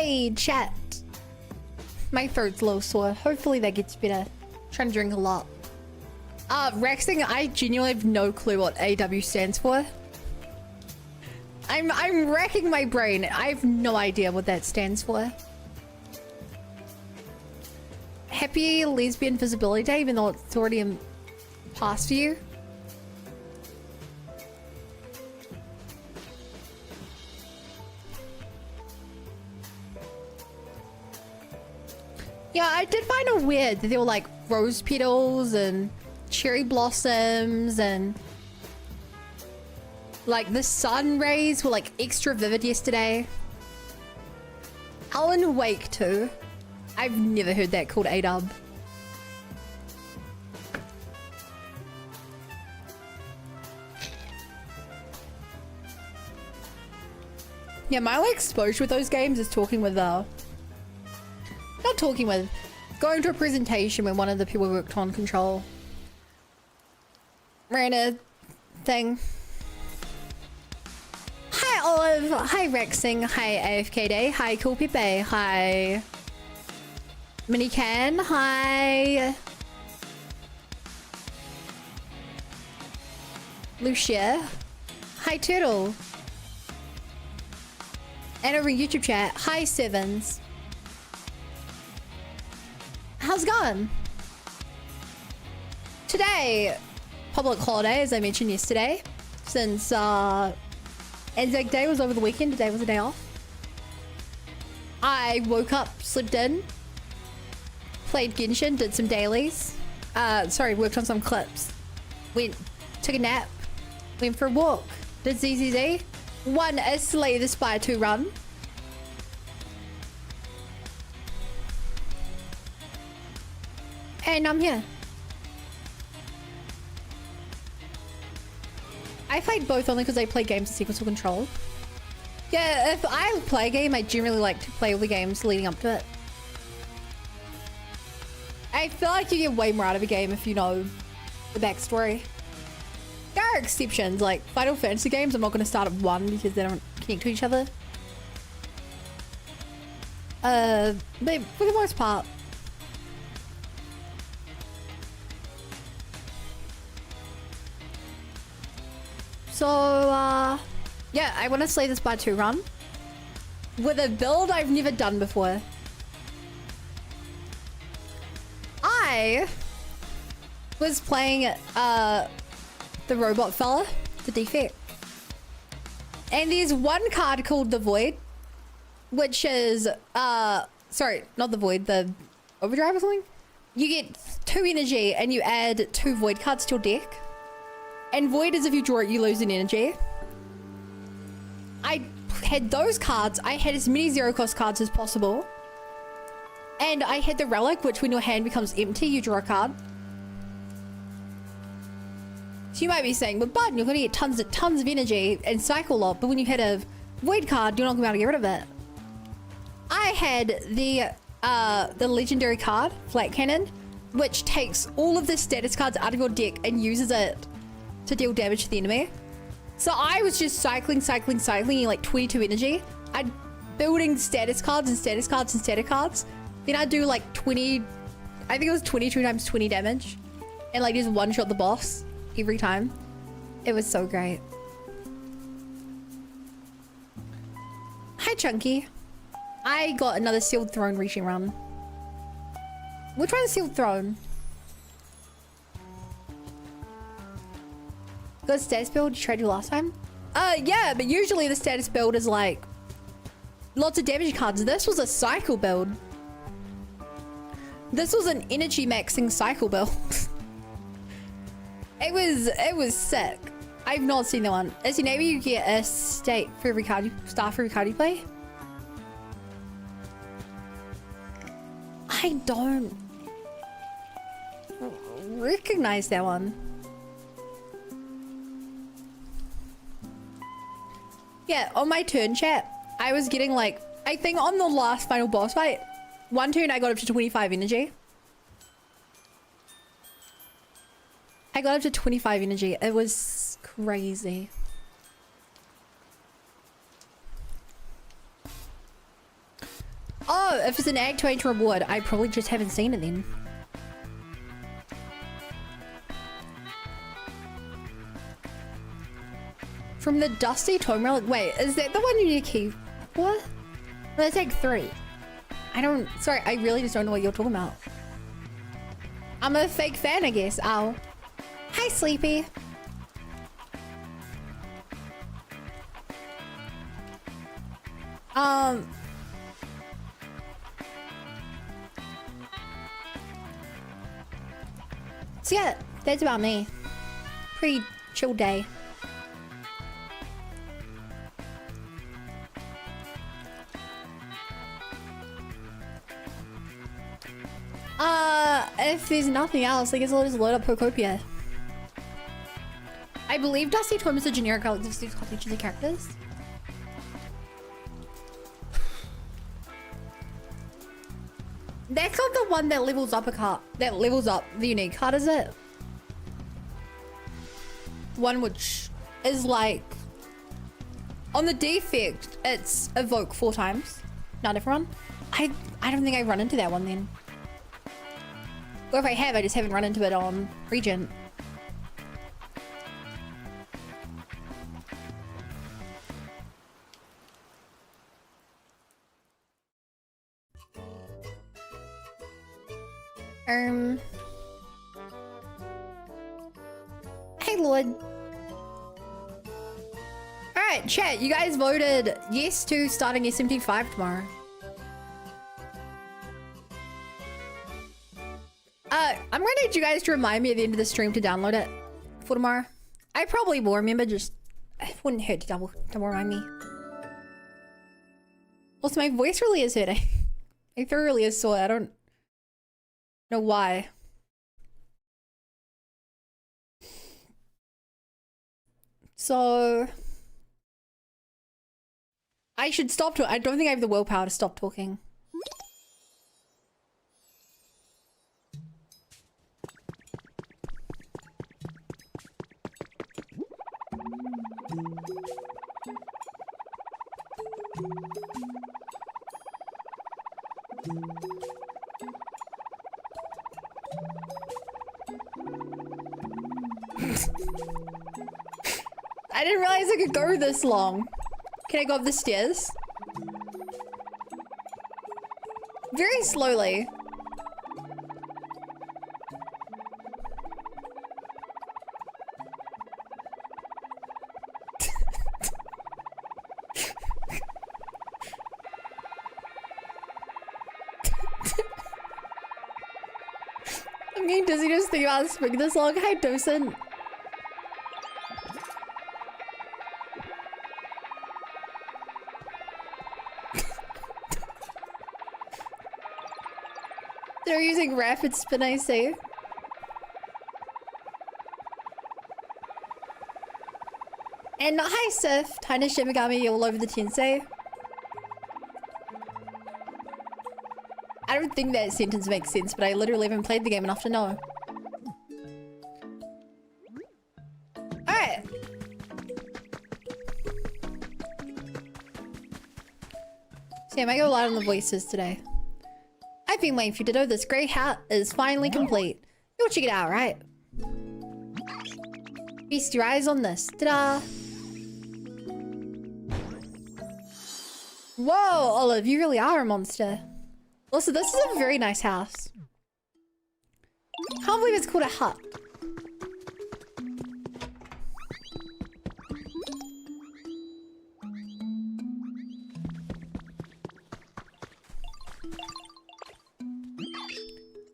Hey, chat. My throat's a little sore. Hopefully that gets better. Trying to drink a lot. Rexing, I genuinely have no clue what AW stands for. I'm racking my brain. I have no idea what that stands for. Happy Lesbian Visibility Day, even though it's already in past for you. Yeah, I did find it weird that there were like rose petals and cherry blossoms and like the sun rays were like extra vivid yesterday. Alan Wake too. I've never heard that called A-dub. Yeah, my like exposure with those games is talking with not talking with, going to a presentation when one of the people who worked on Control ran a thing. Hi Olive, hi Rexing, hi AFK Day, hi Cool Pepe, hi Minican, hi Lucia, hi Turtle, and over in YouTube chat, hi Sevens. How's it going? Today, public holiday, as I mentioned yesterday, since Anzac Day was over the weekend, today was a day off. I woke up, slept in, played Genshin, did some dailies. Sorry, worked on some clips. Took a nap, went for a walk, did ZZZ, won a Slay the Spire 2 run. And I'm here. I played both only because I play games in sequential control. Yeah, if I play a game, I generally like to play all the games leading up to it. I feel like you get way more out of a game if you know the backstory. There are exceptions, like Final Fantasy games, I'm not going to start at 1 because they don't connect to each other. But for the most part, so, yeah, I want to Slay the Spire 2 run with a build I've never done before. I was playing the robot fella, the defect, and there's one card called the Void, which is, sorry, not the Void, the Overdrive or something. You get 2 energy and you add 2 Void cards to your deck. And Void is if you draw it, you lose an energy. I had those cards. I had as many 0-cost cards as possible. And I had the Relic, which when your hand becomes empty, you draw a card. So you might be saying, but Bud, you're going to get tons of energy and cycle a lot. But when you had a Void card, you're not going to be able to get rid of it. I had the legendary card, Flat Cannon, which takes all of the status cards out of your deck and uses it to deal damage to the enemy. So I was just cycling like 22 energy. I'd building status cards and status cards and static cards. Then I'd do like 20, I think it was 22 times 20 damage. And like just one shot the boss every time. It was so great. Hi Chunky. I got another Sealed Throne reaching run. Which one's Sealed Throne? Got a status build you tried to last time? Yeah, but usually the status build is like lots of damage cards. This was a cycle build. This was an energy maxing cycle build. It was sick. I've not seen that one. As you know, you get a state for every card star for every card you play. I don't recognize that one. Yeah, on my turn chat, I was getting like, I think on the last final boss fight, one turn I got up to 25 energy. I got up to 25 energy. It was crazy. Oh, if it's an egg to age reward, I probably just haven't seen it then. From the dusty tome relic. Wait, is that the one you need to keep? What? That's egg 3. I don't. Sorry, I really just don't know what you're talking about. I'm a fake fan, I guess. Ow. Hi, Sleepy. So yeah, that's about me. Pretty chill day. If there's nothing else, I guess I'll just load up POKOPIA. I believe Dusty Twim is a generic collective of six copies of characters. That's not the one that levels up a card. That levels up the unique card, is it? One which is like on the defect, it's evoke 4 times. Not everyone. I don't think I run into that one then. Or if I have, I just haven't run into it on Regent. Hey, Lord. Alright, chat, you guys voted yes to starting SMT5 tomorrow. I'm gonna need you guys to remind me at the end of the stream to download it for tomorrow. I probably will remember, just it wouldn't hurt to double remind me. Also, my voice really is hurting. My throat really is sore. I don't know why. So I should stop talking. I don't think I have the willpower to stop talking. I didn't realize I could go this long. Can I go up the stairs? Very slowly. I'm getting dizzy just thinking about spring this long. Hi, Docent. They're using rapid spin, I say. And hi, Sif. Tiny Shimigami all over the Tensei. I don't think that sentence makes sense, but I literally haven't played the game enough to know. Alright. So yeah, I might go light on the voices today. I've been waiting for you to know this grey hat is finally complete. You'll check it out, right? Feast your eyes on this. Ta-da! Whoa, Olive, you really are a monster. Also, this is a very nice house. Can't believe it's called a hut.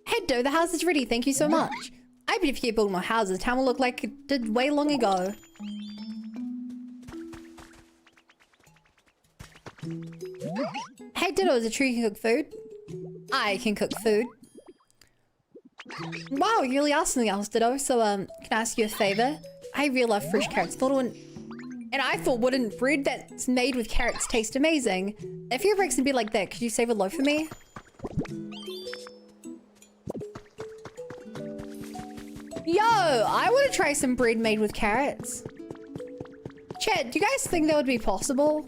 Hey, Doe, the house is ready. Thank you so much. I bet if you keep building more houses, the town will look like it did way long ago. Hey, Ditto, is it true you can cook food? I can cook food. Wow, you really are something else, Ditto. So, can I ask you a favor? I really love fresh carrots. And I thought, wouldn't bread that's made with carrots taste amazing? If your breaks can be like that, could you save a loaf for me? Yo, I want to try some bread made with carrots. Chat, do you guys think that would be possible?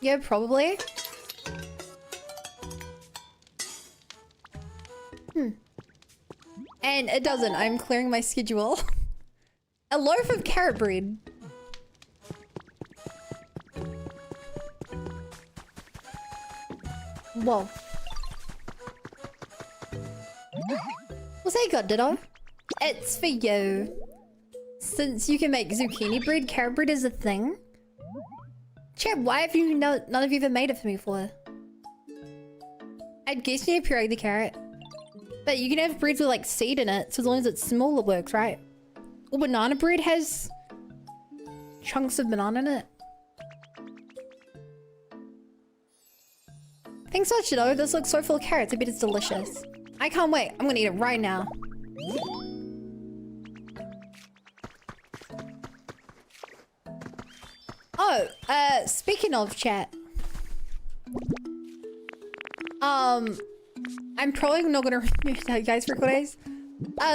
Yeah, probably. And it doesn't. I'm clearing my schedule. A loaf of carrot bread. Whoa. What's that got, Ditto? It's for you. Since you can make zucchini bread, carrot bread is a thing. Chat, why have you none of you ever made it for me before? I'd guess you need to puree the carrot. But you can have bread with like seed in it, so as long as it's small it works, right? Or banana bread has chunks of banana in it. Thanks so much, Ditto. This looks so full of carrots. I bet it's delicious. I can't wait. I'm gonna eat it right now. Oh, speaking of chat. I'm probably not gonna tell you guys for days.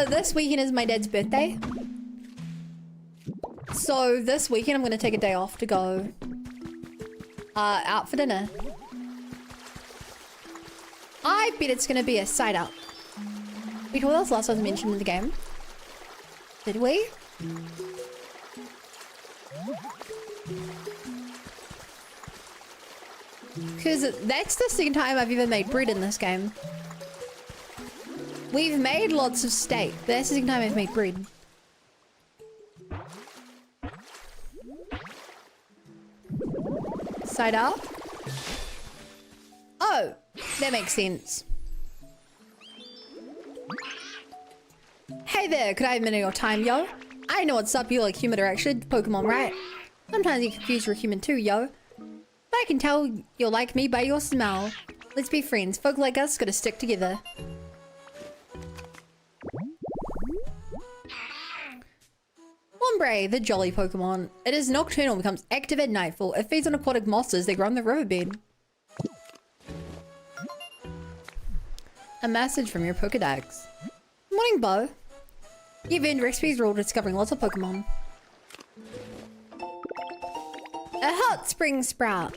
This weekend is my dad's birthday. So this weekend I'm gonna take a day off to go out for dinner. I bet it's gonna be a side up. Wait, what else last was mentioned in the game? Did we? Because that's the second time I've ever made bread in this game. We've made lots of steak, but that's the second time I've made bread. Side up? Oh, that makes sense. Hey there, could I have a minute of your time, yo? I know what's up, you like human interaction, Pokemon, right? Sometimes you confuse you're human too, yo. But I can tell you're like me by your smell. Let's be friends. Folk like us gotta stick together. Ombre, the jolly Pokemon. It is nocturnal and becomes active at nightfall. It feeds on aquatic mosses that grow on the riverbed. A message from your Pokedex. Morning, Bo. You've earned recipes for discovering lots of Pokemon. A hot spring sprout.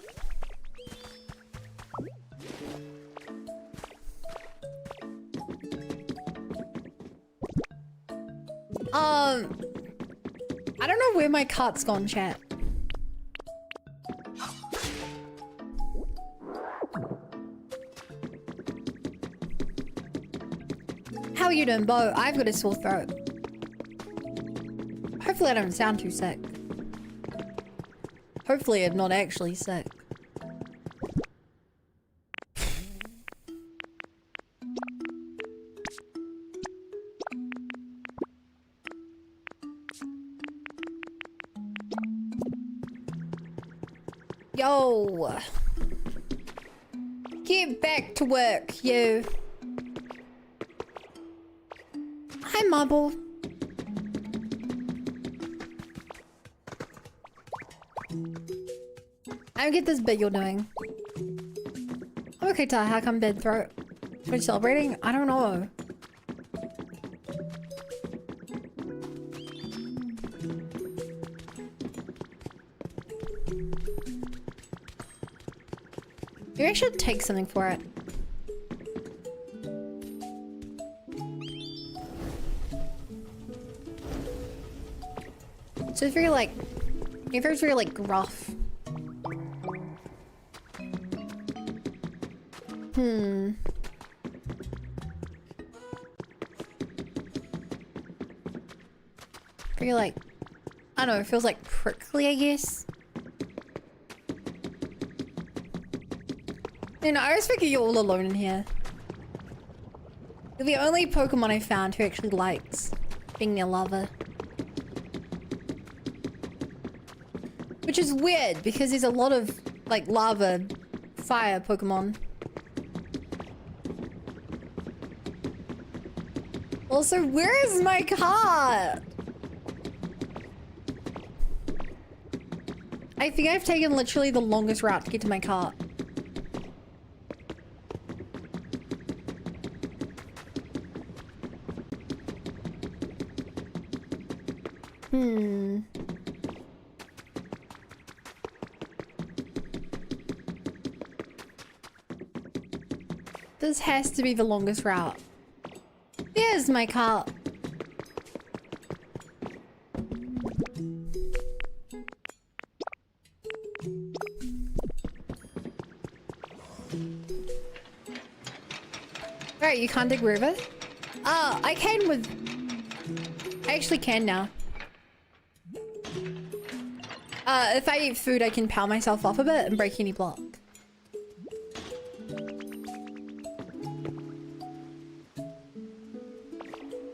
I don't know where my cart's gone, chat. How are you doing, Bo? I've got a sore throat. Hopefully I don't sound too sick. Hopefully I'm not actually sick. Yo! Get back to work, you. Hi, Marble. I don't get this bit you're doing. I'm okay, Ty. How come dead throat? Are you celebrating? I don't know. Maybe I should take something for it. So it's very like, if it's very like gruff. Very like, I don't know, it feels like prickly, I guess. You know, I always figure you're all alone in here. You're the only Pokemon I found who actually likes being near lava. Which is weird, because there's a lot of, like, lava, fire Pokemon. Also, where is my cart? I think I've taken literally the longest route to get to my cart. This has to be the longest route. There's my car. Alright, you can't dig river? I can with... I actually can now. If I eat food, I can power myself up a bit and break any block.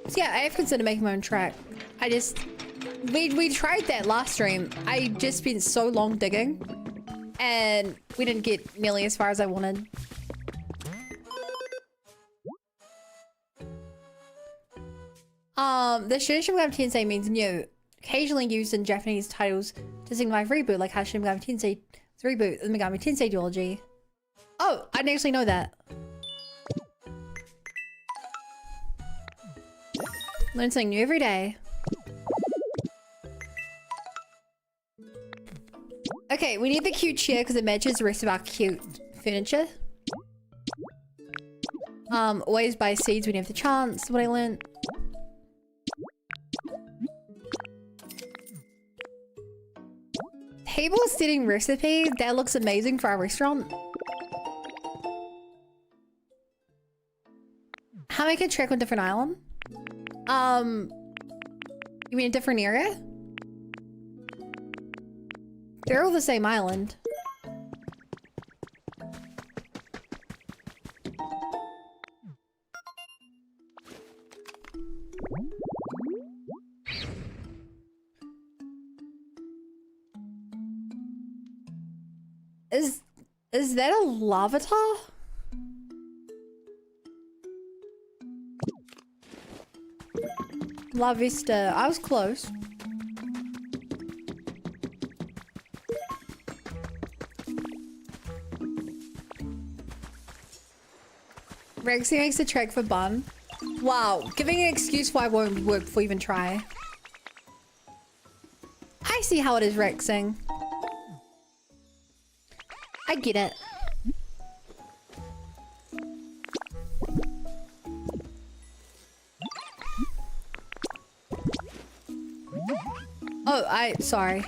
So yeah, I have considered making my own track. I just... We tried that last stream. I just spent so long digging. And we didn't get nearly as far as I wanted. The Shin Megami Tensei means new. Occasionally used in Japanese titles to signify reboot, like how Shin Megami Tensei reboot the Megami Tensei duology. Oh, I didn't actually know that. Learn something new every day. Okay, we need the cute chair because it matches the rest of our cute furniture. Always buy seeds when you have the chance, what I learned. Table setting recipe, that looks amazing for our restaurant. How make a trek on a different island? You mean a different area? They're all the same island. Is that a lavatar? La Vista. I was close. Rexy makes a trek for bun. Wow, giving an excuse why it won't work before you even try. I see how it is, Rexing. I get it. Oh, sorry.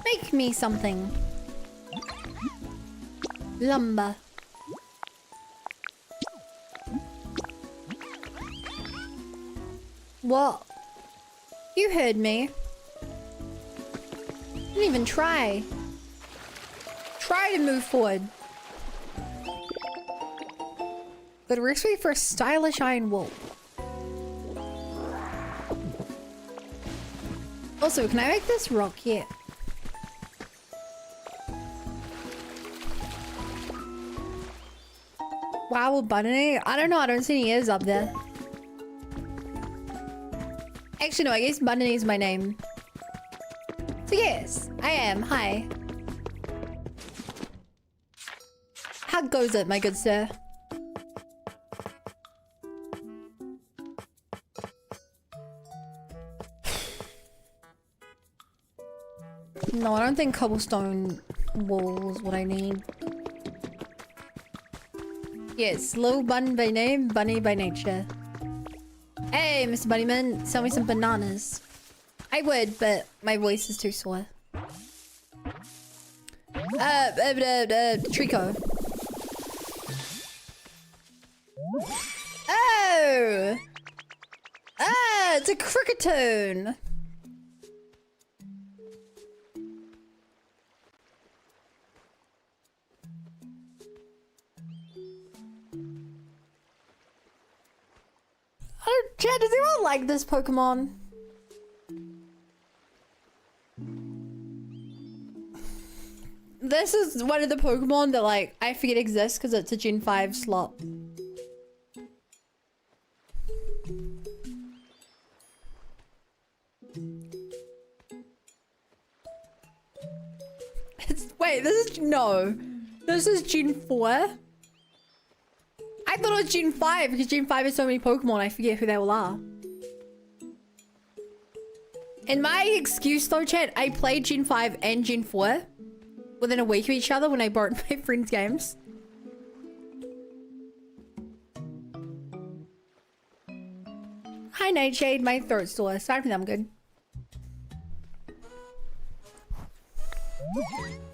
Make me something. Lumber. What? You heard me. Didn't even try. Try to move forward. Good recipe for a stylish iron wool. Also, can I make this rock yet? Wow, bunny. I don't know. I don't see any ears up there. Actually, no. I guess Bunny is my name. So yes, I am. Hi. How goes it, my good sir? No, I don't think cobblestone wall is what I need. Yes, little bun by name, bunny by nature. Hey, Mr. Bunnyman, sell me some bananas. I would, but my voice is too sore. Trico. Oh! Ah, it's a cricketoon. Chad, does anyone like this Pokemon? This is one of the Pokemon that, like, I forget exists because it's a Gen 5 slot. Wait, this is Gen 4? I thought it was Gen 5 because Gen 5 has so many Pokemon, I forget who they all are. And my excuse though, chat, I played Gen 5 and Gen 4 within a week of each other when I borrowed my friends' games. Hi Nightshade, my throat's sore. Aside from that, I'm good.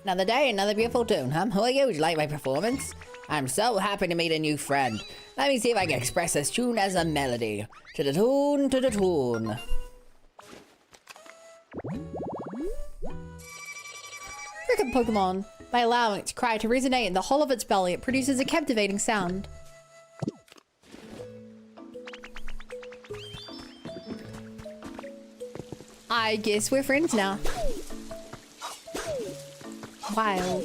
Another day, another beautiful tune, huh? Who are you? Would you like my performance? I'm so happy to meet a new friend. Let me see if I can express this tune as a melody. To the tune, to the tune. Cricket Pokemon. By allowing its cry to resonate in the whole of its belly, it produces a captivating sound. I guess we're friends now. Wild.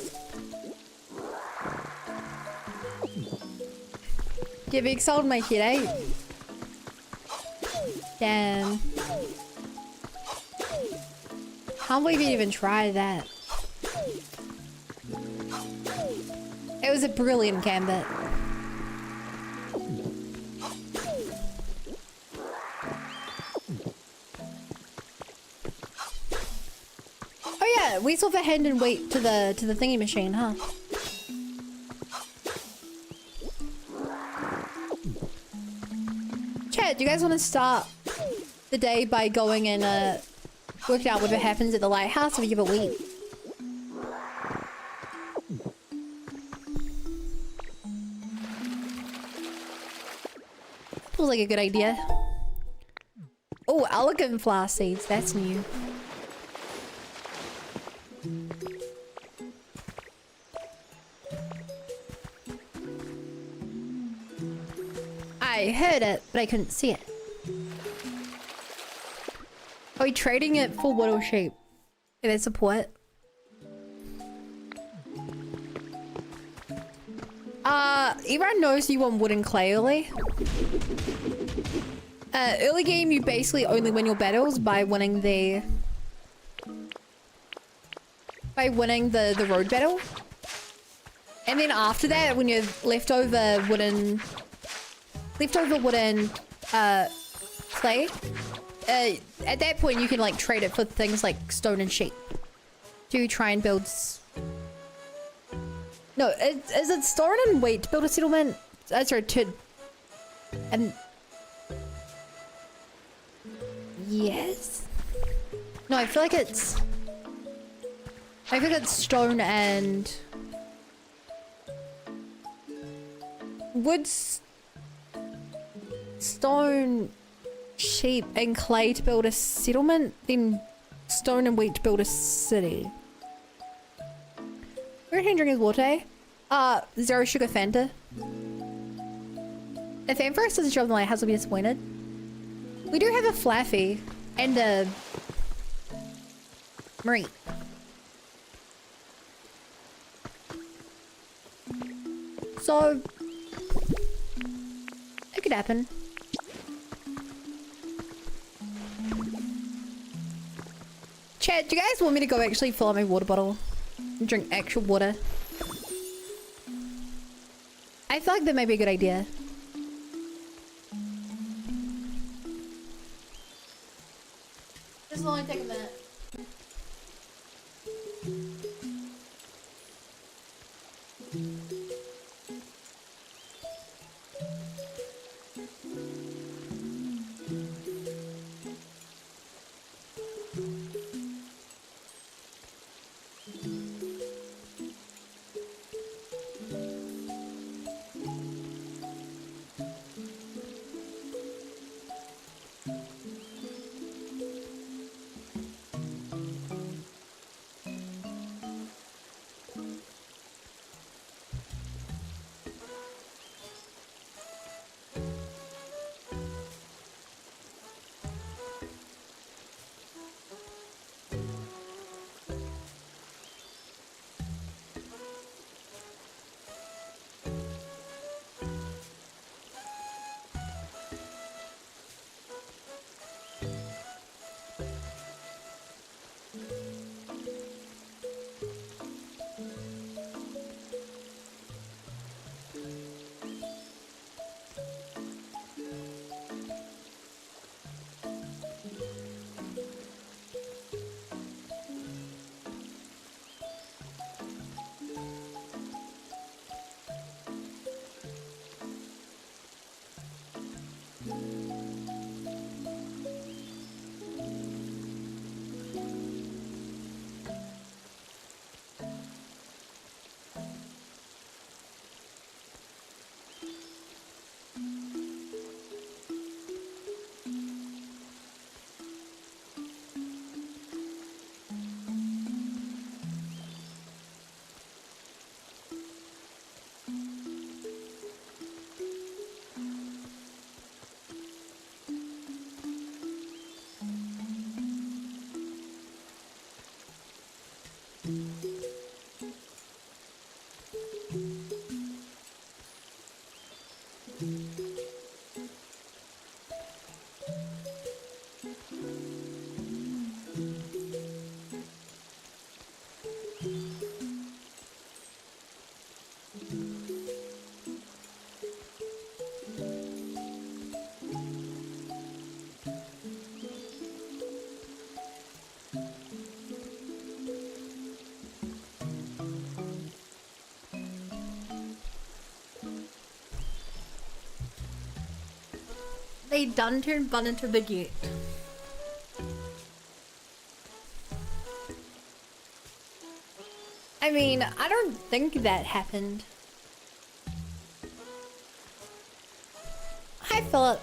Get big sold my kid, eh? Damn. Can't believe you even tried that. It was a brilliant gambit. Oh yeah, we saw the hand and wait to the thingy machine, huh? Chat, do you guys want to start the day by going and working out whatever happens at the lighthouse if we give a week? Feels like a good idea. Oh, elegant flower seeds. That's new. I heard it, but I couldn't see it. Are we trading it for water shape? If they support? Everyone knows you want wood and clay early. Early game, you basically only win your battles by winning the road battle. And then after that, when you're leftover wooden clay, at that point you can like trade it for things like stone and sheep to try and build. No, is it stone and wheat to build a settlement? Sorry, and yes. No, I feel like it's stone and wood, stone, sheep, and clay to build a settlement, then stone and wheat to build a city. We're drinking his water. Zero sugar Fanta. If Ampharos doesn't show up in the lighthouse, I'll be disappointed. We do have a Flaffy and a Marie. So it could happen. Chat, do you guys want me to go actually fill up my water bottle and drink actual water? I feel like that might be a good idea. This will only take a minute. They done turned Bun into Baguette. I mean, I don't think that happened. Hi, Philip.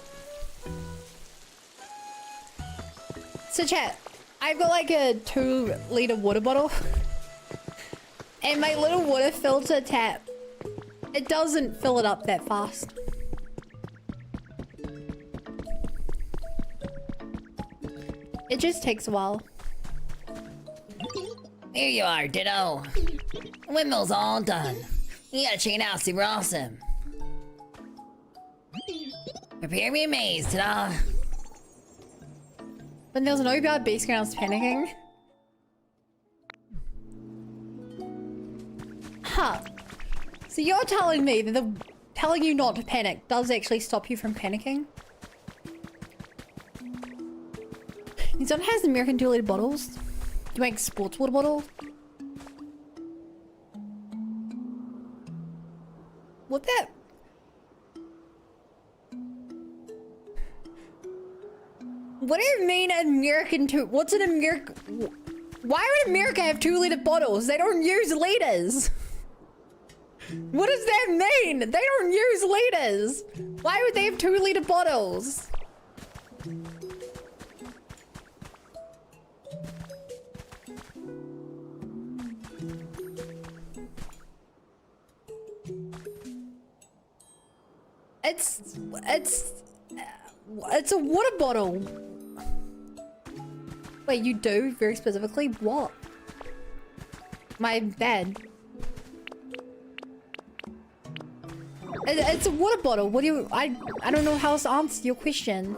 So chat, I've got like a 2-liter water bottle. And my little water filter tap, it doesn't fill it up that fast. It just takes a while. Here you are, Ditto. Windmill's all done. You gotta check it out, super awesome. Prepare me a maze, ta-da. When there's no bad base grounds panicking. Huh. So you're telling me that telling you not to panic does actually stop you from panicking? New Zealand has American 2-liter bottles. Do you make sports water bottle? What that? What do you mean American 2? What's an American? Why would America have 2-liter bottles? They don't use liters. What does that mean? They don't use liters. Why would they have 2-liter bottles? It's a water bottle. Wait, you do? Very specifically? What? My bad. It's a water bottle. What do you... I don't know how else to answer your question.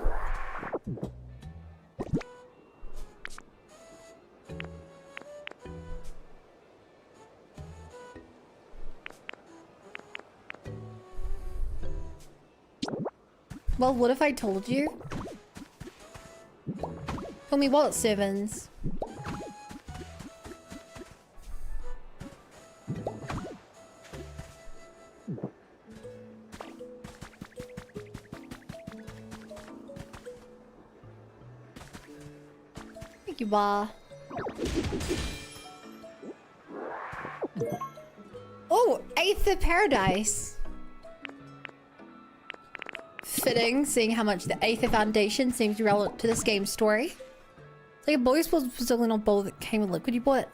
Well, what if I told you? Tell me what, Sevens? Thank you, Ba. Oh, 8th of Paradise. Fitting, seeing how much the 8th Foundation seems relevant to this game's story. It's like a boy's was specifically not bowl that came with liquid you bought.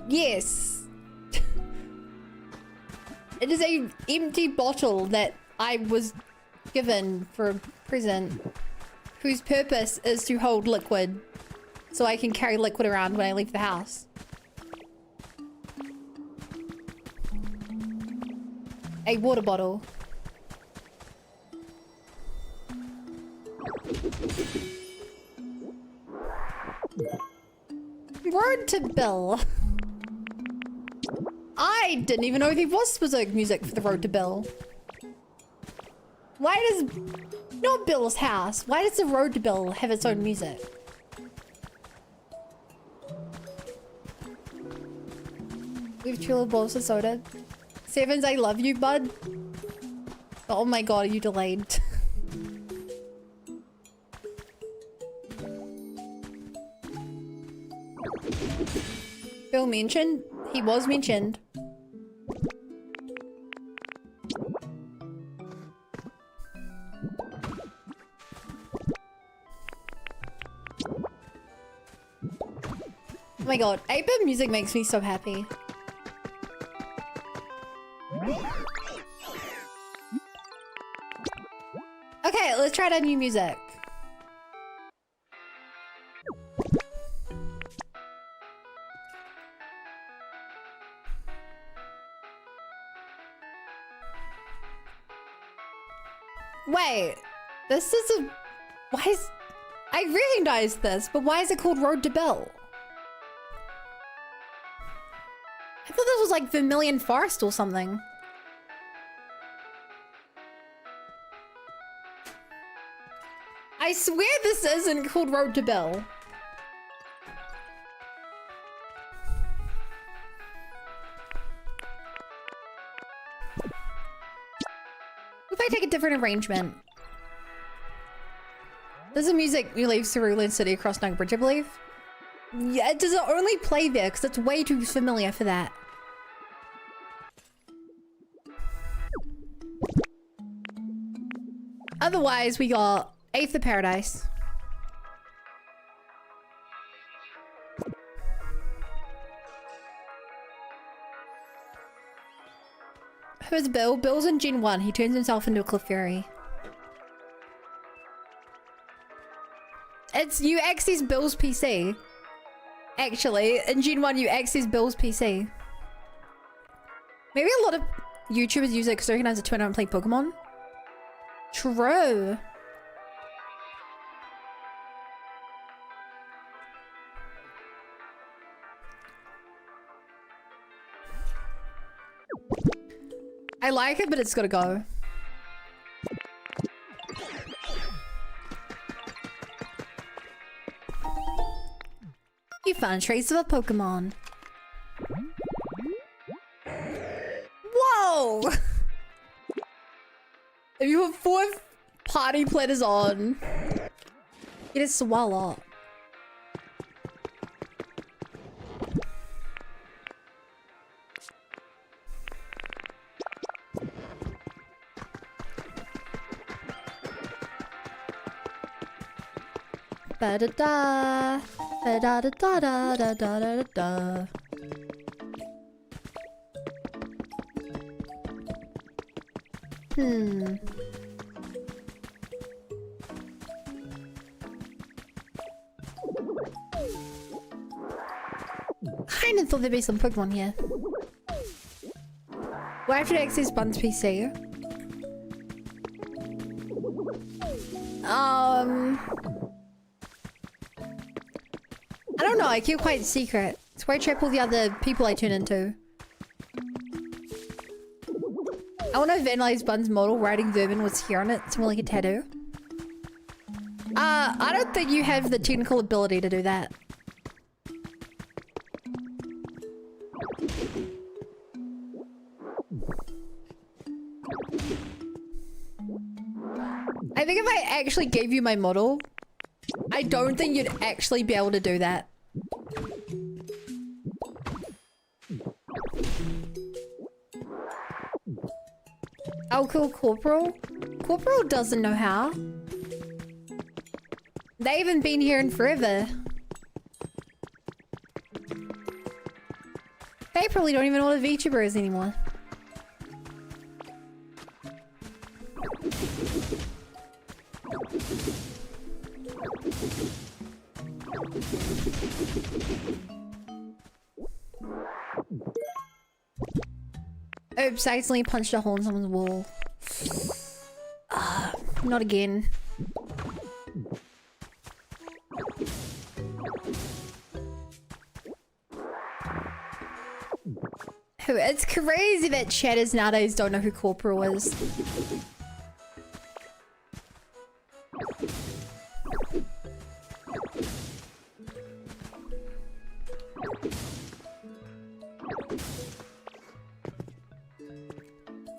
Yes. It is a empty bottle that I was given for a present, whose purpose is to hold liquid so I can carry liquid around when I leave the house. A water bottle. Road to Bill. I didn't even know there was specific music for the Road to Bill. Why does... Not Bill's house. Why does the Road to Bill have its own music? We have 2 little bowls of soda. Sevens, I love you, bud. Oh my god, are you delayed? Bill mentioned? He was mentioned. Oh my god, 8-bit music makes me so happy. Okay, let's try that new music. Wait, this is a... Why is... I recognize this, but why is it called Road to Bill? I thought this was like Vermilion Forest or something. I swear this isn't called Road to Bill. If I take a different arrangement. There's a music you leave Cerulean City across Nug Bridge, I believe. Yeah, does it only play there? Because it's way too familiar for that. Otherwise, we got Eighth of Paradise. Who's Bill? Bill's in Gen 1. He turns himself into a Clefairy. It's you access Bill's PC. Actually, in Gen 1 you access Bill's PC. Maybe a lot of YouTubers use it because they recognize the Twitter and play Pokemon. True. I like it, but it's gotta go. You found a trace of a Pokemon. Whoa! If you have 4 party platters on, it is swallow. Ba da da, ba da da da da da da da da. Kinda thought there'd be some Pokemon here. We'll have to access Bun's PC. I don't know, I keep quite secret. It's where I trap all the other people I turn into. I want to vandalize Bun's model writing Vermin was here on it. It's more like a tattoo. I don't think you have the technical ability to do that. I think if I actually gave you my model, I don't think you'd actually be able to do that. I'll kill Corporal. Corporal doesn't know how. They haven't been here in forever. They probably don't even know what a VTuber is anymore. Oops, I accidentally punched a hole in someone's wall. Not again. It's crazy that chatters nowadays don't know who Corporal is.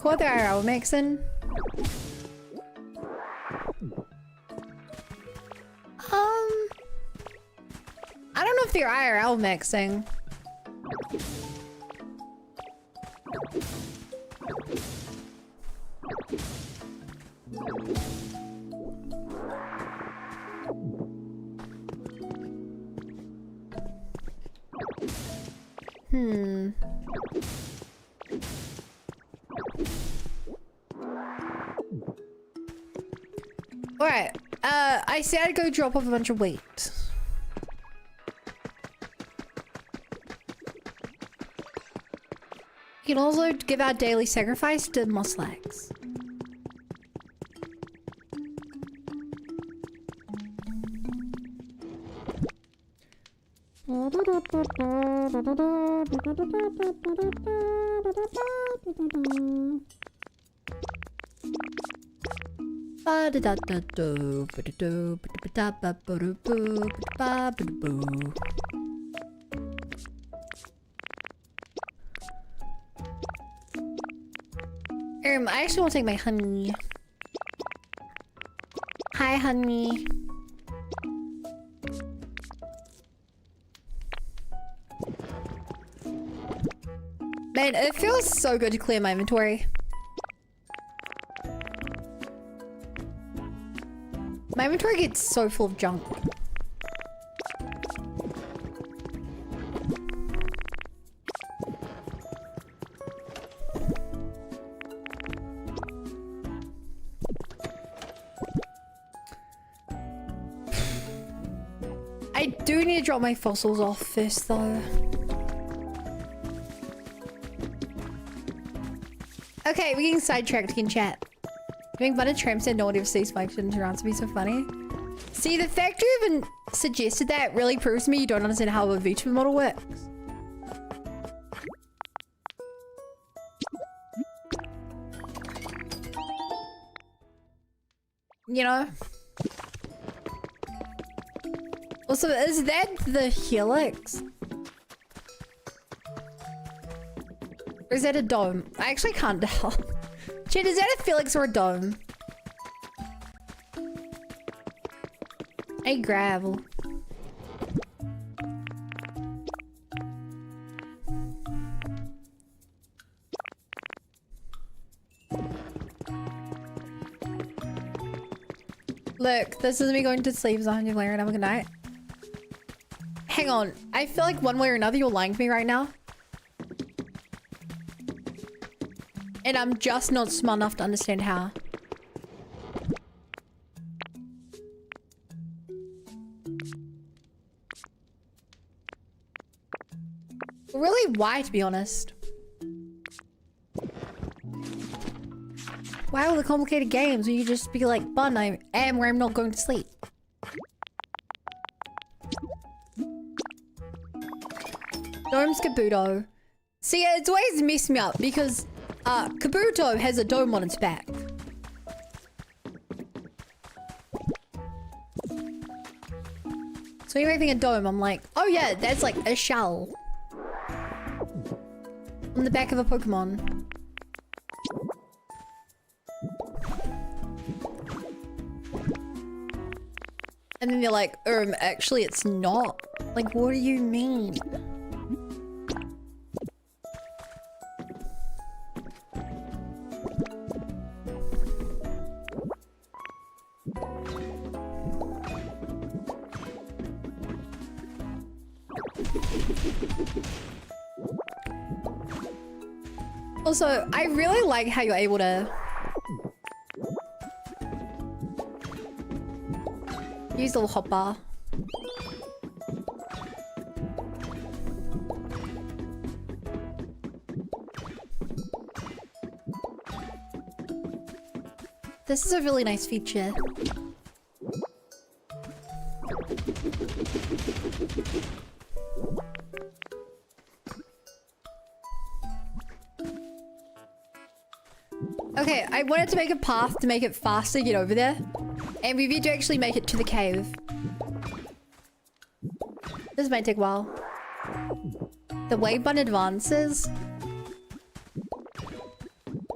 What the IRL mixing? I don't know if they're IRL mixing. Alright, I said I'd go drop off a bunch of weight. You can also give our daily sacrifice to Moslax. I actually want to take my honey. Hi, honey. Man, it feels so good to clear my inventory. My inventory gets so full of junk. I do need to drop my fossils off first though. Okay, we're getting sidetracked in chat. Doing fun of tramps and no one ever sees functions around to be so funny. See, the fact you even suggested that really proves to me you don't understand how a VTuber model works. You know? Also, is that the helix? Or is that a dome? I actually can't tell. Chat, is that a helix or a dome? A gravel. Look, this is me going to sleep zone. You're layering. Have a good night. Hang on. I feel like one way or another you're lying to me right now. And I'm just not smart enough to understand how. Really, why, to be honest? Why all the complicated games when you just be like, Bun, I am where I'm not going to sleep. Dome's Kabuto. See, it's always messed me up because Kabuto has a dome on its back. So you're having a dome, I'm like, oh yeah, that's like a shell. On the back of a Pokemon. And then they're like, actually it's not. Like, what do you mean? Also, I really like how you're able to use the little hotbar. This is a really nice feature. Okay, I wanted to make a path to make it faster to get over there. And we need to actually make it to the cave. This might take a while. The wave button advances?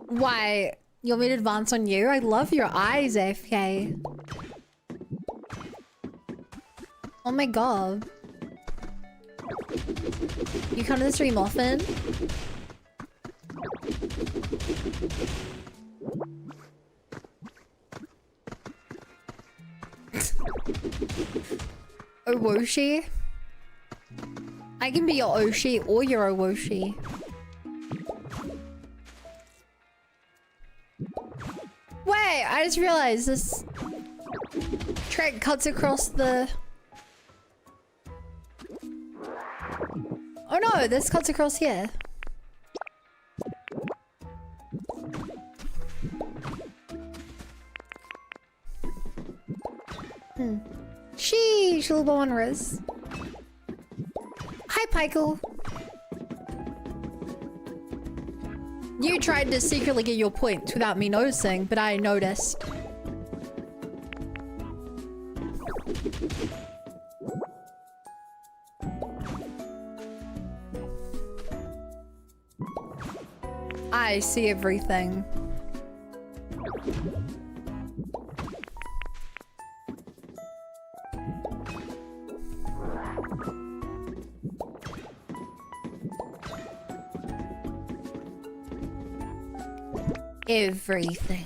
Why? You want me to advance on you? I love your eyes, AFK. Oh my god. You come to the stream often? Owoshi? I can be your Oshi or your Owoshi. Wait, I just realized this track cuts across the... Oh no, this cuts across here. Sheesh, little boners. Hi, Pikel. You tried to secretly get your points without me noticing, but I noticed. I see everything. Everything.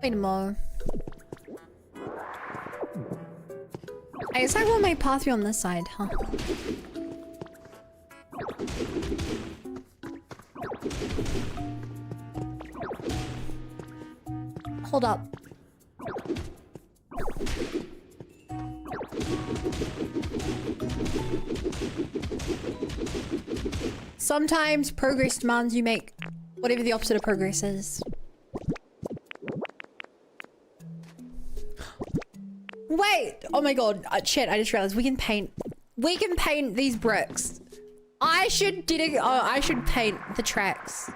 Wait a moment. I guess I want my pathway on this side, huh? Hold up. Sometimes progress demands you make whatever the opposite of progress is. Wait! Oh my god. Shit, I just realized we can paint these bricks. I should paint the tracks.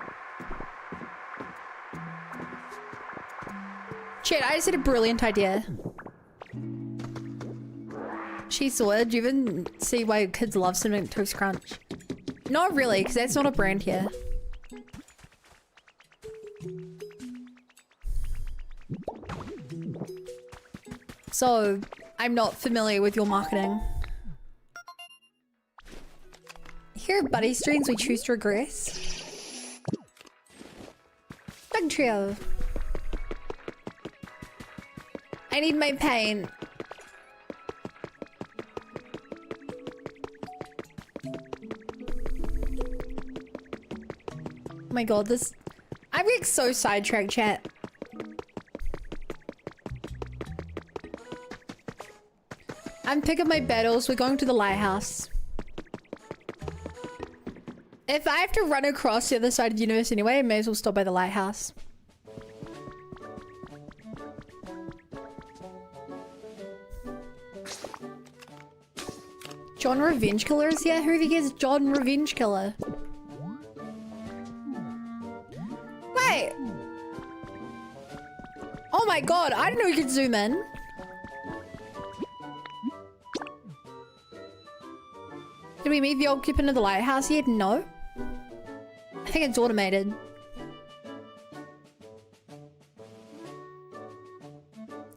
Shit, I just had a brilliant idea. She saw it. Do you even see why kids love Cinnamon Toast Crunch? Not really, because that's not a brand here. So, I'm not familiar with your marketing. Here are buddy streams we choose to regress. Bug trio. I need my paint. Oh my god, this... I'm getting so sidetracked, chat. I'm picking my battles. We're going to the lighthouse. If I have to run across the other side of the universe anyway, I may as well stop by the lighthouse. John Revenge Killer is here? Who the heck is John Revenge Killer? Wait! Oh my god, I didn't know you could zoom in. Did we meet the occupant of the lighthouse yet? No. I think it's automated.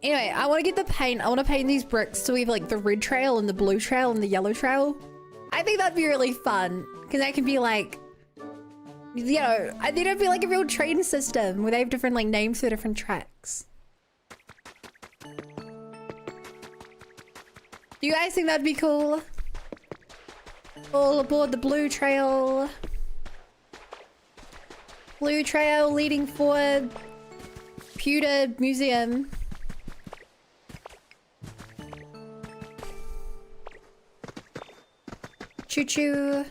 Anyway, I want to get the paint. I want to paint these bricks so we have like the red trail and the blue trail and the yellow trail. I think that'd be really fun because that can be like, you know, I think it'd be like a real train system where they have different like names for different tracks. Do you guys think that'd be cool? All aboard the blue trail. Blue trail leading for Pewter Museum. Choo choo.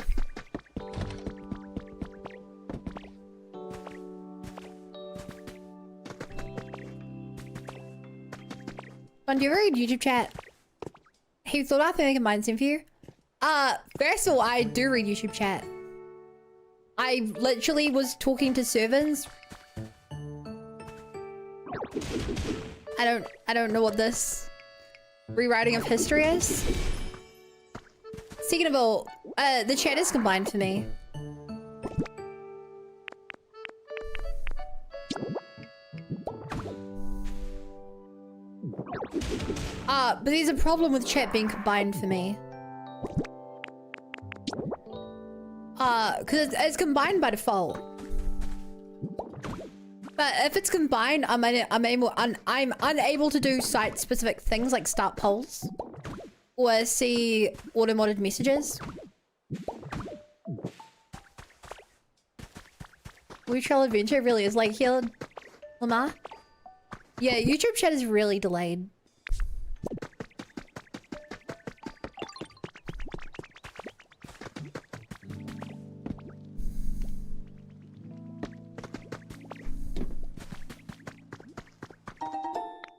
Fun, do you ever read YouTube chat? Hey, thought I think I can mind some for you? First of all, I do read YouTube chat. I literally was talking to servants. I don't know what this rewriting of history is. Speaking of all, the chat is combined for me. But there's a problem with chat being combined for me. Because it's combined by default. But if it's combined, I'm unable to do site-specific things like start polls or see auto-modded messages. Blue Trail Adventure really is like here, Lamar. Yeah, YouTube chat is really delayed.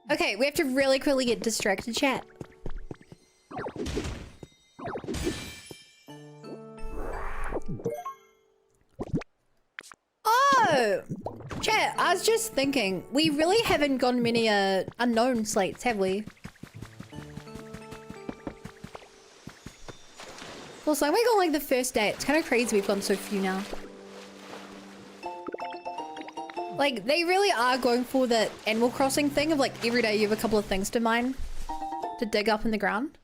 Okay, we have to really quickly get distracted, chat. Oh! Chat, I was just thinking, we really haven't gotten many unknown slates, have we? Also, I'm on like the first day. It's kind of crazy we've gotten so few now. Like, they really are going for the Animal Crossing thing of like every day you have a couple of things to mine. To dig up in the ground.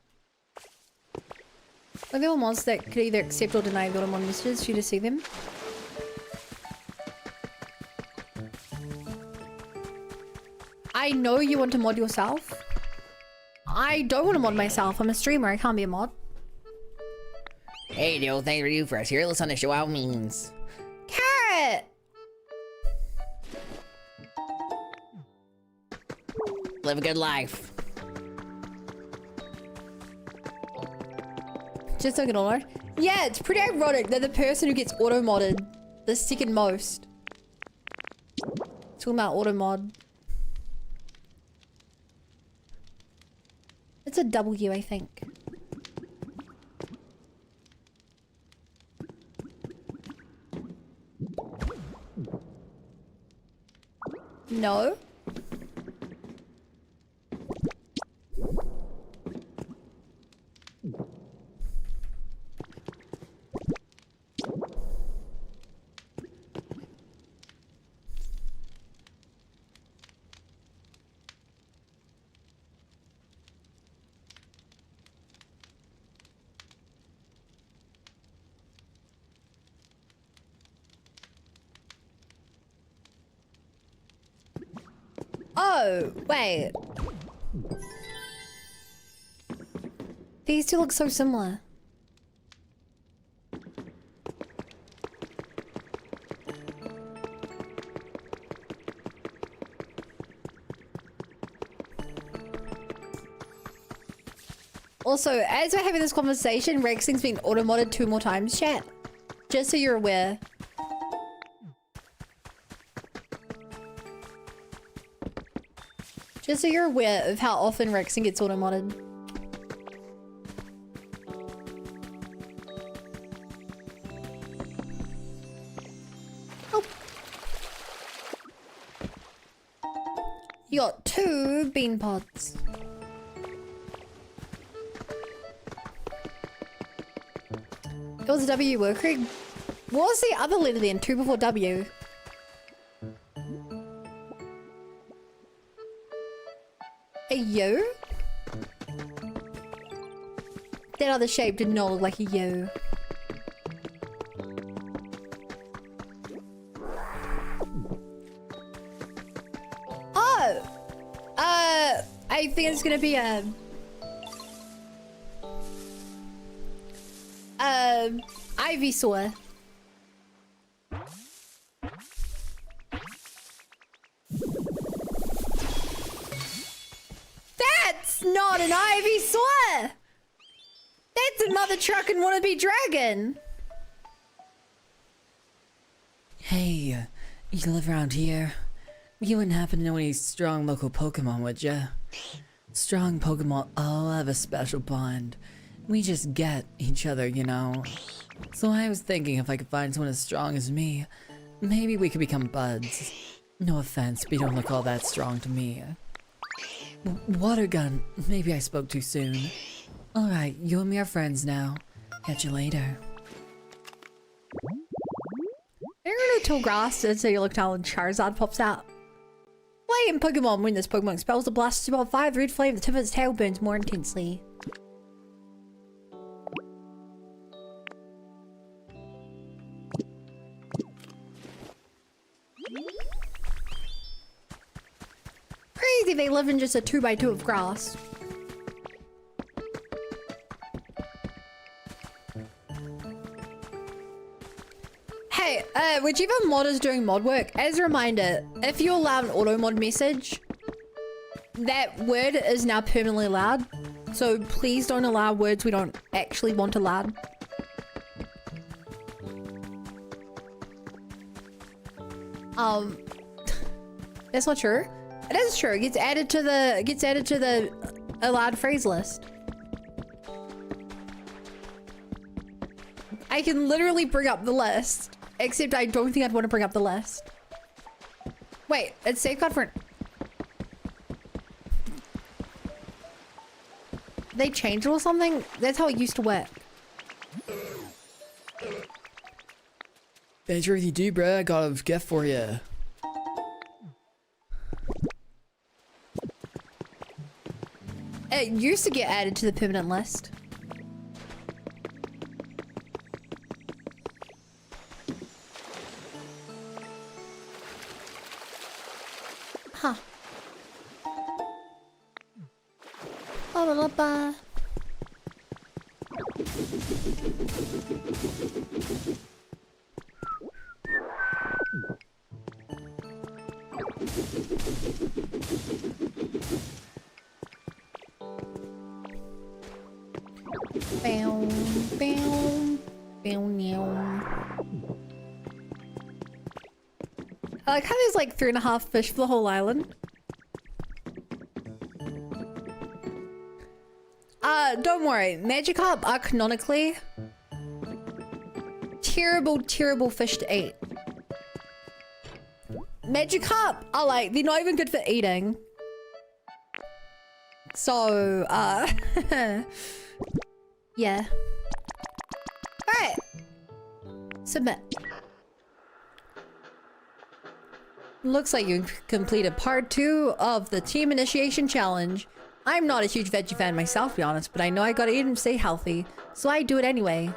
Are there mods that could either accept or deny the mod messages for you to see them? I know you want to mod yourself. I don't want to mod myself. I'm a streamer. I can't be a mod. Hey, the old thing review for us here. Let's on the show out means. Carrot! Live a good life. Just don't get auto. Yeah, it's pretty ironic that the person who gets auto modded the second most. Talking about auto mod. It's a W, I think. No. Oh, wait. These two look so similar. Also, as we're having this conversation, Rexing's been auto-modded 2 more times, chat. Just so you're aware. Just so you're aware of how often Rexing gets auto-modded. Oh. You got 2 bean pods. It was a W word, Craig. What was the other letter then? 2 before W. A U? That other shape did not look like a U. Oh! I think it's gonna be a... Ivysaur. That's not an Ivysaur! That's a mother truck and wannabe dragon! Hey, you live around here? You wouldn't happen to know any strong local Pokemon, would ya? Strong Pokemon all have a special bond. We just get each other, you know. So I was thinking if I could find someone as strong as me, maybe we could become buds. No offense, but you don't look all that strong to me. Water gun, maybe I spoke too soon. Alright, you and me are friends now. Catch you later. They're gonna tall grass until you look down and Charizard pops out. Play in Pokemon when this Pokemon expels the blast about 5, the red flame, the tip of its tail burns more intensely. Crazy they live in just a 2x2 of grass. Hey, whichever mod is doing mod work, as a reminder, if you allow an auto mod message, that word is now permanently allowed. So please don't allow words we don't actually want allowed. That's not true. It is true. It gets added to the allowed phrase list. I can literally bring up the list, except I don't think I'd want to bring up the list. Wait, it's safeguard for... They changed it or something? That's how it used to work. Venture with you do, bro. I got a gift for you. It used to get added to the permanent list. Huh. Ba-ba-ba-ba. Bow, bow, bow, meow. I like how there's like 3.5 fish for the whole island. Don't worry. Magikarp are canonically terrible, terrible fish to eat. Magikarp are like, they're not even good for eating. So, yeah. Alright. Submit. Looks like you completed part 2 of the team initiation challenge. I'm not a huge veggie fan myself, to be honest, but I know I gotta eat and stay healthy, so I do it anyway.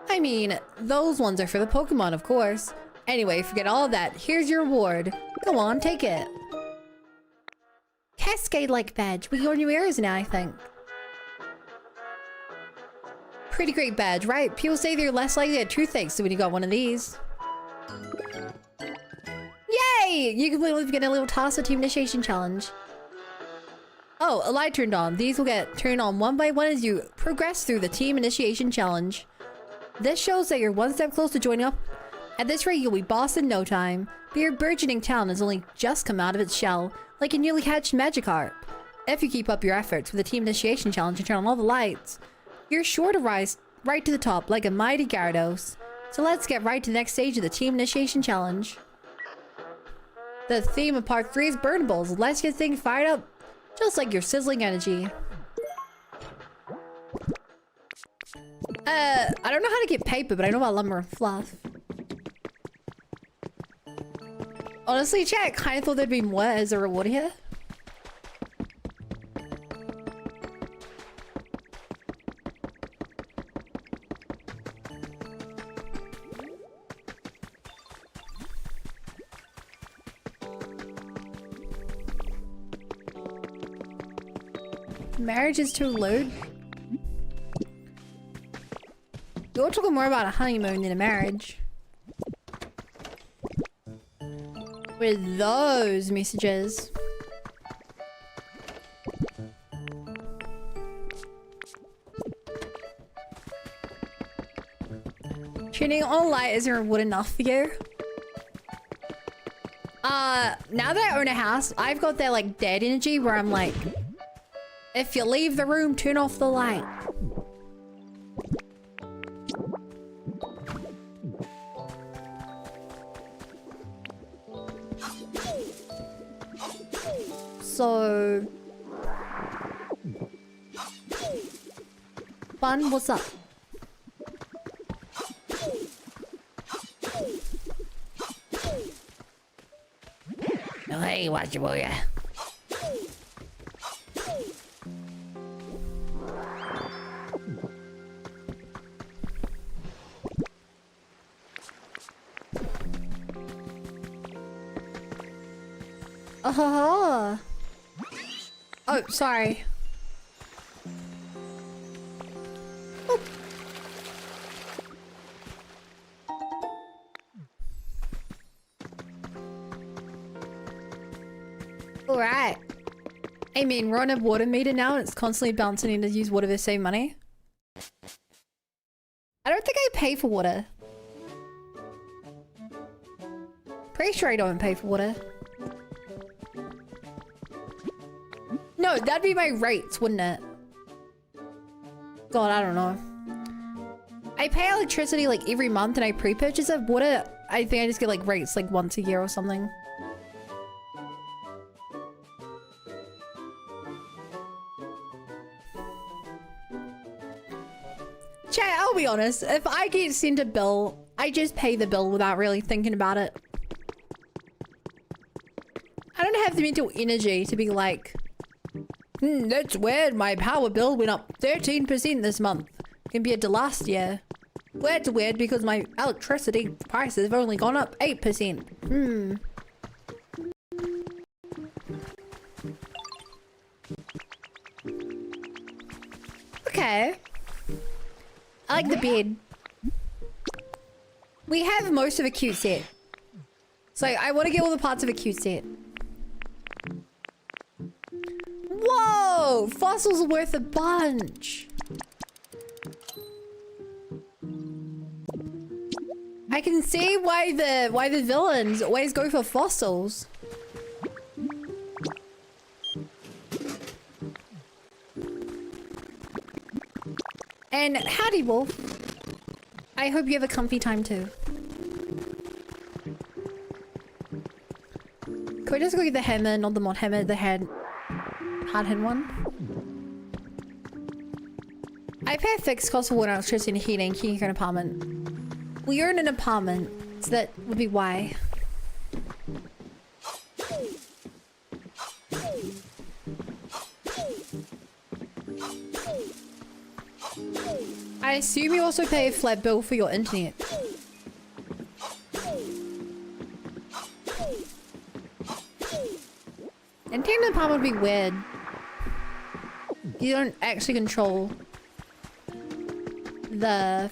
I mean, those ones are for the Pokemon, of course. Anyway, forget all of that. Here's your reward. Go on, take it. Cascade-like badge. We got new ears now, I think. Pretty great badge, right? People say they're less likely to get toothaches when you got one of these. Yay! You completely get a little task of team initiation challenge. Oh, a light turned on. These will get turned on one by one as you progress through the team initiation challenge. This shows that you're one step close to joining up. At this rate, you'll be boss in no time. But your burgeoning town has only just come out of its shell, like a newly hatched Magikarp. If you keep up your efforts with the team initiation challenge and turn on all the lights, you're sure to rise right to the top like a mighty Gyarados. So let's get right to the next stage of the team initiation challenge. The theme of part 3 is burnables. Let's get things fired up, just like your sizzling energy. I don't know how to get paper, but I know about lumber and fluff. Honestly, chat, I kind of thought there'd be more as a reward here. Marriage is too lewd. You're talking more about a honeymoon than a marriage. With those messages. Turning on light isn't reward enough for you. Now that I own a house, I've got that like dead energy where I'm like, if you leave the room, turn off the light. So... Bun, what's up? Oh, hey, watch your boy. Oh, oh, sorry. Oop. All right. I mean, we're on a water meter now, and it's constantly bouncing in to use water to save money. I don't think I pay for water. Pretty sure I don't pay for water. No, that'd be my rates, wouldn't it? God, I don't know. I pay electricity like every month and I pre-purchase it. Water, I think I just get like rates like once a year or something. Chat, I'll be honest. If I get sent a bill, I just pay the bill without really thinking about it. I don't have the mental energy to be like, that's weird, my power bill went up 13% this month compared to last year. Well, that's weird because my electricity prices have only gone up 8%. Okay. I like the bed. We have most of a cute set. So I want to get all the parts of a cute set. Whoa! Fossils are worth a bunch. I can see why the villains always go for fossils. And howdy, Wolf. I hope you have a comfy time too. Can we just go get the hammer, not the mod hammer, the hard-hit one? I pay a fixed cost for water, electricity, and heating, keeping your own apartment. Well, you're in an apartment, so that would be why. I assume you also pay a flat bill for your internet. And taking an apartment would be weird. You don't actually control the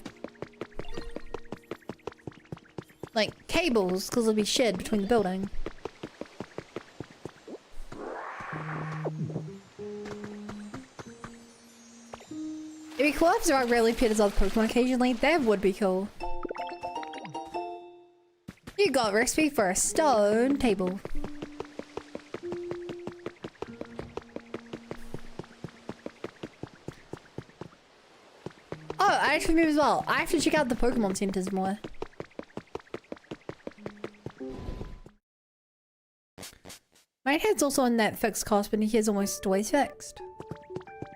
like cables because there'll be shed between the building. It'd be cool if Zorak really pet his other Pokemon occasionally. That would be cool. You got a recipe for a stone table. Oh, I actually move as well. I have to check out the Pokemon centers more. My head's also on that fixed cost, but his almost always fixed.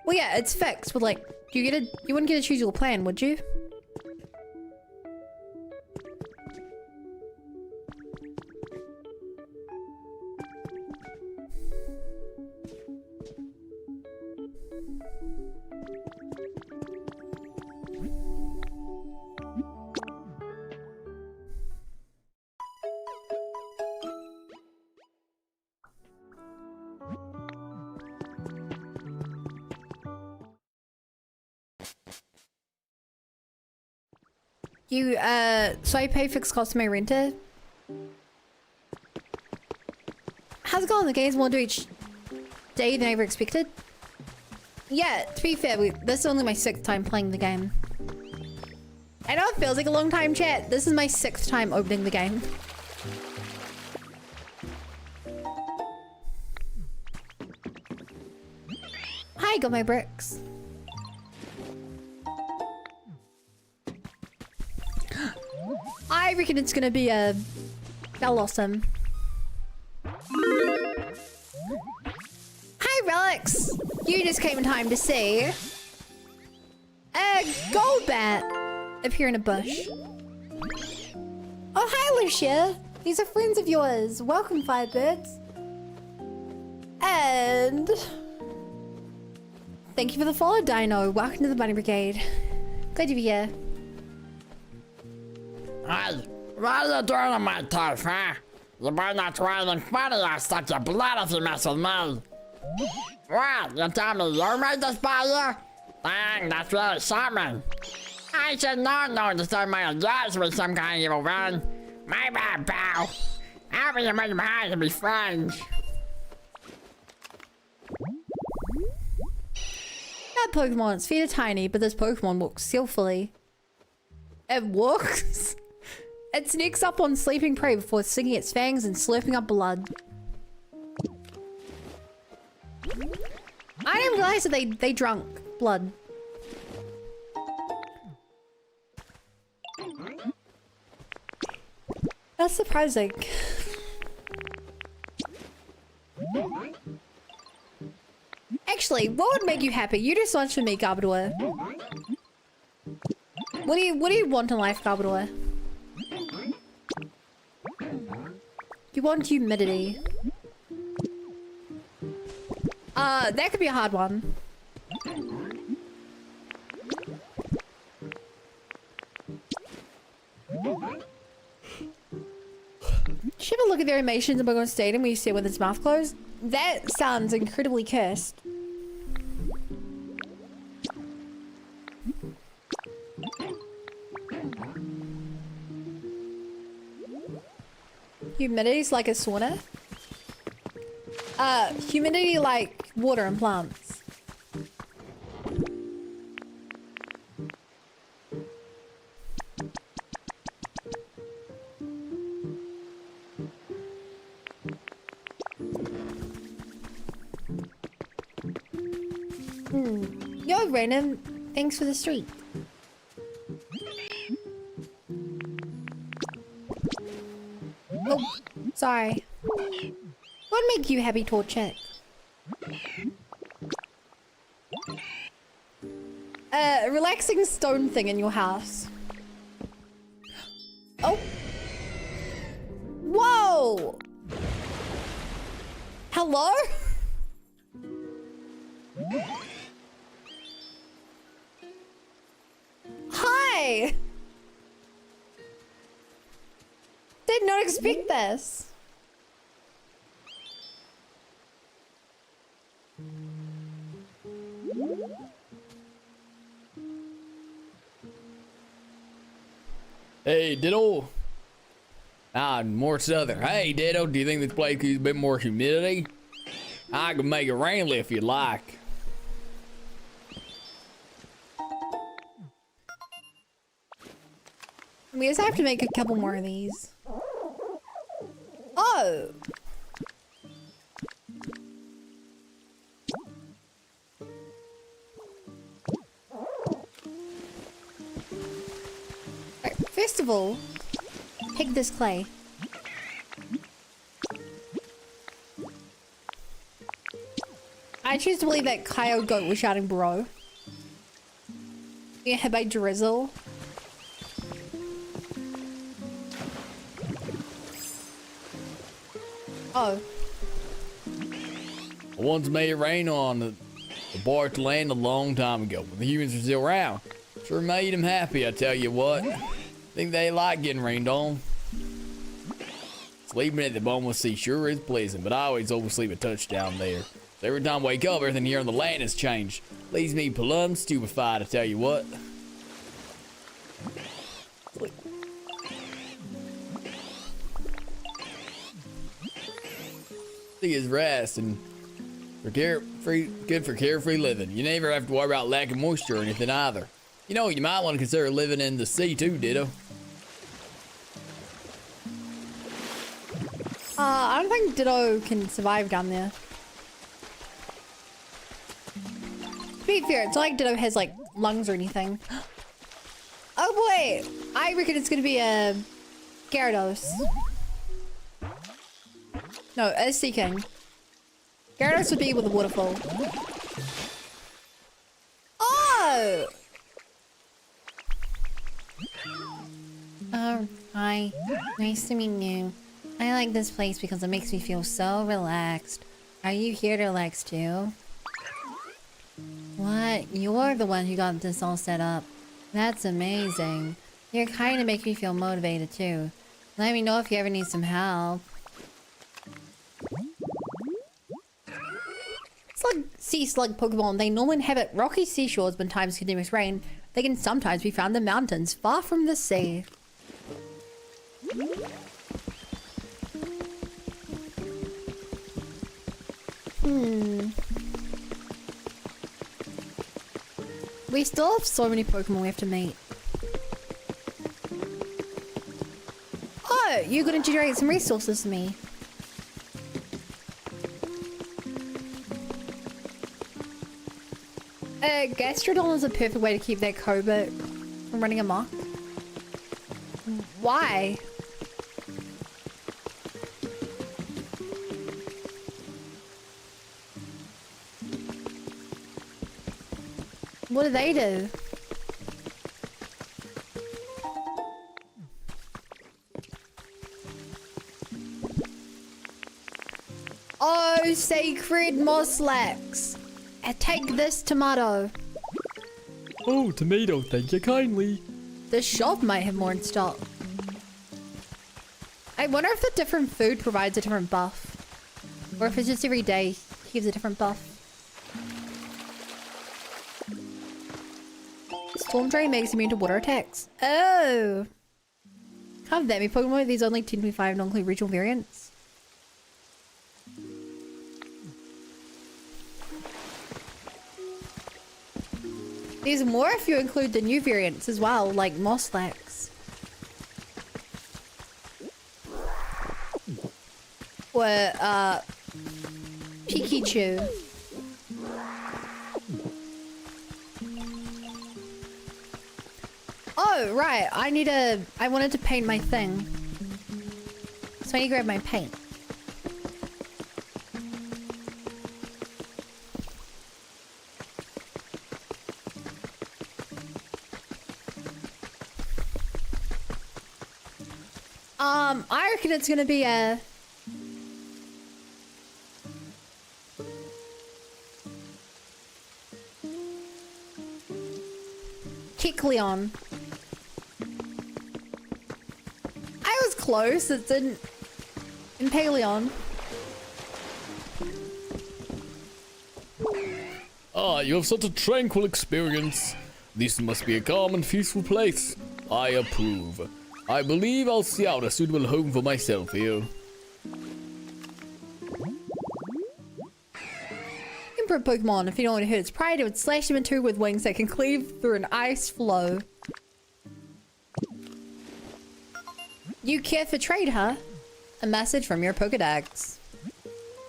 Well, yeah, it's fixed, but like, you wouldn't get to choose your plan, would you? So I pay fixed cost to my renter. How's it going? The game's more to each day than I ever expected. Yeah, to be fair, this is only my 6th time playing the game. I know it feels like a long time, chat. This is my 6th time opening the game. Hi, got my bricks. I reckon it's gonna be a Bellossom. Hi, Relics! You just came in time to see a Golbat appear in a bush. Oh, hi, Lucia! These are friends of yours. Welcome, Firebirds. And thank you for the follow, Dino. Welcome to the Bunny Brigade. Glad to be here. Hey, what are you doing in my turf, huh? You better not try anything funny or suck your blood if you mess with me. What? You tell me you made this by you? Dang, that's really something. I should not know to start my lives with some kind of evil villain. My bad, pal. How will you make my eyes to be friends? That Pokemon's feet are tiny, but this Pokemon walks skillfully. It walks? It sneaks up on sleeping prey before sinking its fangs and slurping up blood. I didn't realize that they drunk blood. That's surprising. Actually, what would make you happy? You do so much for me, Garbodor. What do you want in life, Garbodor? You want humidity. That could be a hard one. Did you ever look at their animations in Pokemon Stadium where you see it with its mouth closed? That sounds incredibly cursed. Humidity's like a sauna? Humidity like water and plants. Yo, random. Thanks for the street. Oh, sorry. What make you happy, tall chick? A relaxing stone thing in your house. Oh. Whoa. Hello? Hi. Did not expect this. Hey, Diddle. More southern. Hey, Diddle, do you think this place could use a bit more humidity? I can make it rain if you like. We just have to make a couple more of these. Oh! Right, first of all, pick this clay. I choose to believe that Coyote Goat was shouting bro. Yeah, by drizzle. Oh. I once made it rain on the Bart's land a long time ago, when the humans were still around. Sure made them happy, I tell you what. Think they like getting rained on. Sleeping at the bottom of the sea sure is pleasant, but I always oversleep a touchdown there. So every time I wake up, everything here on the land has changed. Leaves me plumb stupefied, I tell you what. Is rest and for good for carefree living. You never have to worry about lack of moisture or anything either. You know, you might want to consider living in the sea too, Ditto. I don't think Ditto can survive down there. To be fair, it's not like Ditto has like lungs or anything. Oh boy! I reckon it's gonna be a Gyarados. No, a Sea King. Gyarados would be with a waterfall. Oh! Oh, hi. Nice to meet you. I like this place because it makes me feel so relaxed. Are you here to relax too? What? You're the one who got this all set up. That's amazing. You're kind of make me feel motivated too. Let me know if you ever need some help. Sea slug Pokemon, they normally inhabit rocky seashores when times continuous rain. They can sometimes be found in mountains far from the sea. We still have so many Pokemon we have to meet. Oh, you're gonna generate some resources for me. Gastrodon is a perfect way to keep that cobra from running amok. Why? What do they do? Oh, sacred Moslax. Take this tomato. Oh, tomato, thank you kindly. The shop might have more in stock. I wonder if the different food provides a different buff. Or if it's just every day gives a different buff. Storm Drain makes immune to water attacks. Oh! Can't that be Pokemon with these only 10.5 non-include regional variants? There's more if you include the new variants as well, like Moslax. Or, Pikachu. Oh, right. I wanted to paint my thing. So I need to grab my paint. I reckon it's gonna be a... Kecleon. I was close, it's in Impaleon. Ah, you have such a tranquil experience. This must be a calm and peaceful place. I approve. I believe I'll see out a suitable home for myself here. Emperor Pokemon, if you don't want to hurt its pride, it would slash him in two with wings that can cleave through an ice floe. You care for trade, huh? A message from your Pokedex.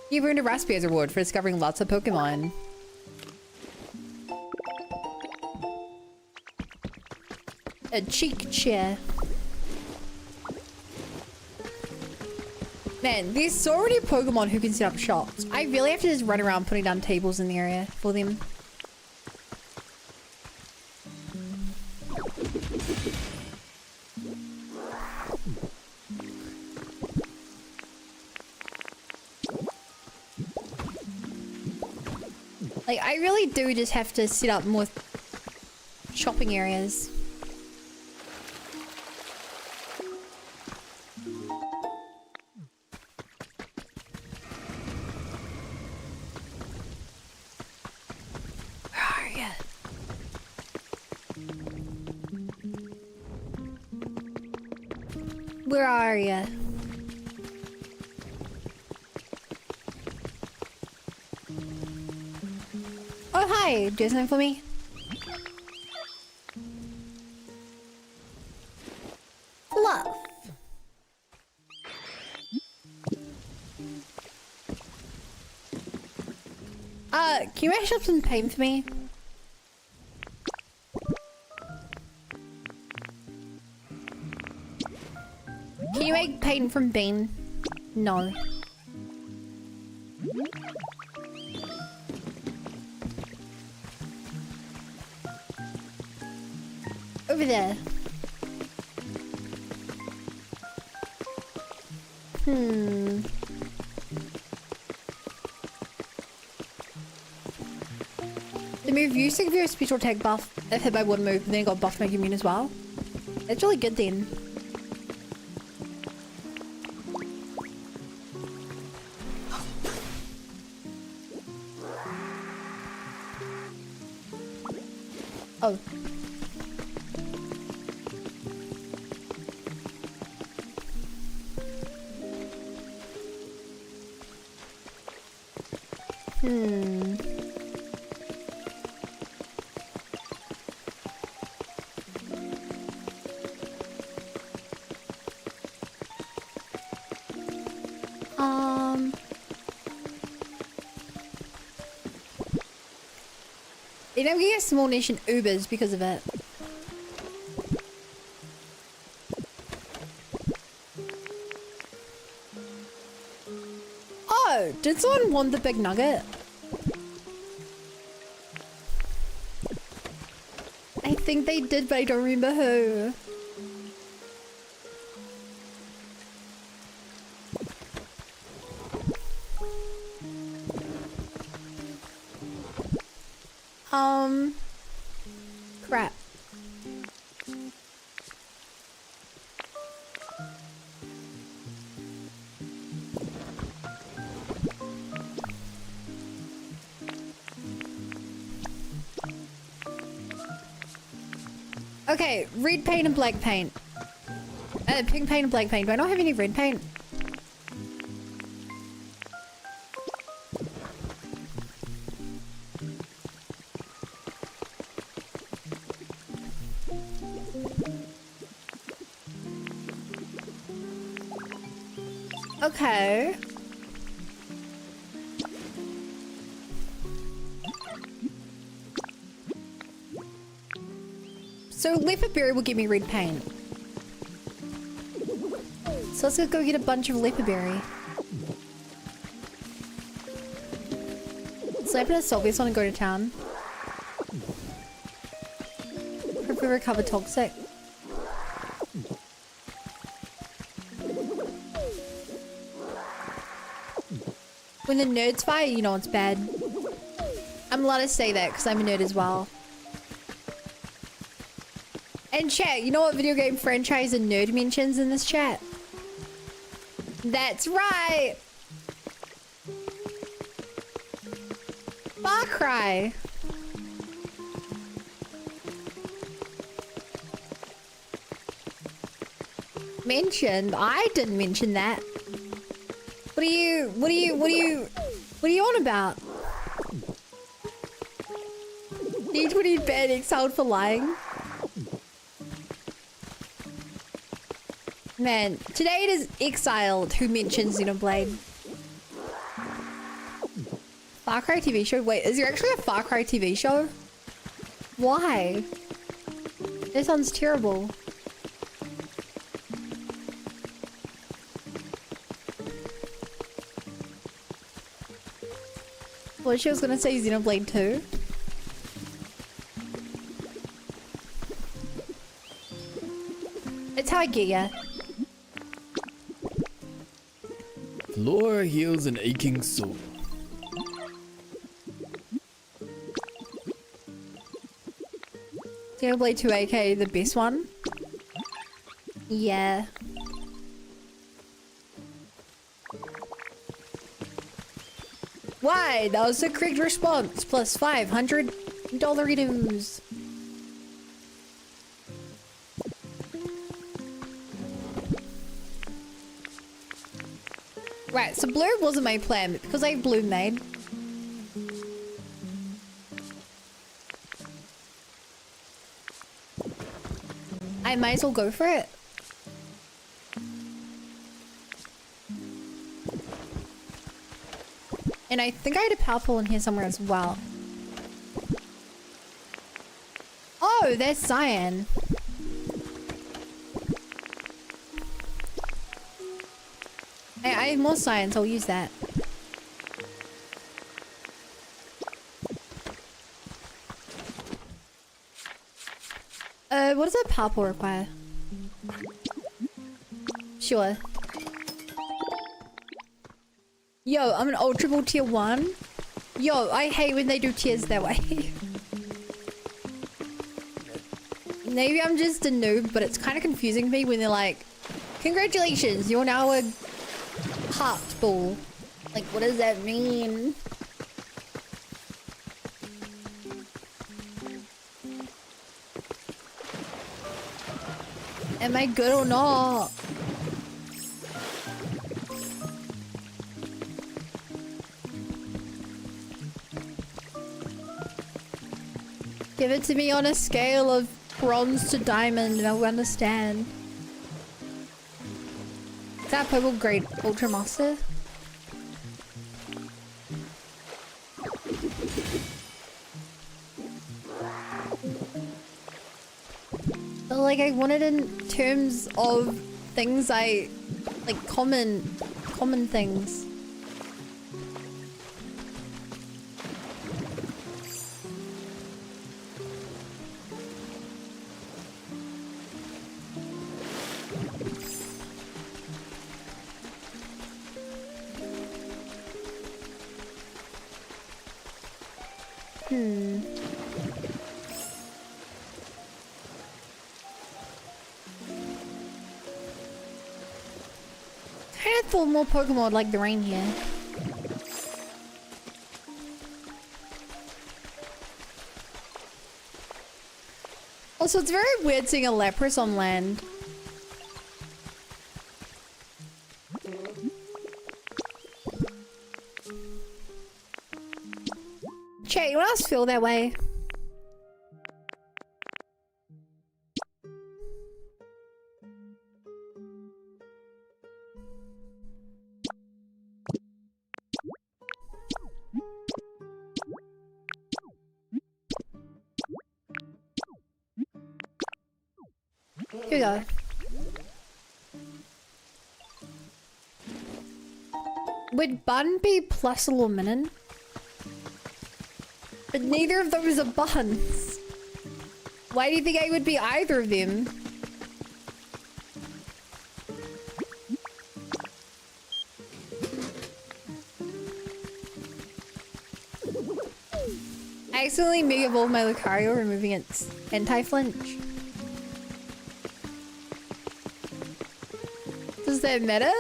You've earned a Raspberry's reward for discovering lots of Pokemon. A cheek chair. Man, there's so many Pokemon who can set up shops. I really have to just run around putting down tables in the area for them. Like, I really do just have to set up more shopping areas. Where are ya? Oh, hi. Do something for me? Fluff. Can you mash up some paint for me? Can you make paint from bean? No. Over there. The move used to give you a special attack buff if hit by one move, and then it got buff to make you immune as well. That's really good then. Oh. You know, we get small nation Ubers because of it. Oh, did someone want the big nugget? I think they did, but I don't remember who. Crap. Okay, red paint and black paint. Pink paint and black paint. Do I not have any red paint? Okay. So leopard berry will give me red paint. So let's go get a bunch of leopard berry. So I'm gonna solve this one and go to town. Hope we recover toxic. When the nerds fight, you know it's bad. I'm allowed to say that because I'm a nerd as well. And chat, you know what video game franchise a nerd mentions in this chat? That's right! Far Cry! Mentioned? I didn't mention that. What are you on about? D20 banned exiled for lying? Man, today it is Exiled who mentions Xenoblade. Far Cry TV show? Wait, is there actually a Far Cry TV show? Why? That sounds terrible. Well, she was gonna say Xenoblade 2. It's how I get ya. Flora heals an aching soul. Xenoblade 2 AK, the best one? Yeah. Why? That was the correct response. Plus $500 items. Right, so blue wasn't my plan, but because I have blue made. I might as well go for it. And I think I had a purple in here somewhere as well. Oh, there's cyan. I have more cyan, so I'll use that. What does that purple require? Sure. Yo, I'm an old triple tier 1. Yo, I hate when they do tiers that way. Maybe I'm just a noob, but it's kind of confusing me when they're like, congratulations, you're now a heart ball. Like, what does that mean? Am I good or not? Give it to me on a scale of bronze to diamond and I'll understand. Is that purple great ultra master? But like I wanted in terms of things I like common things. I thought more Pokemon would like the rain here. Also, it's very weird seeing a Lapras on land. Chat, anyone else feel that way? Here we go. Would bun be plus or minin? But neither of those are buns. Why do you think I would be either of them? I accidentally Mega Evolved my Lucario, removing its anti-flinch. Does that matter?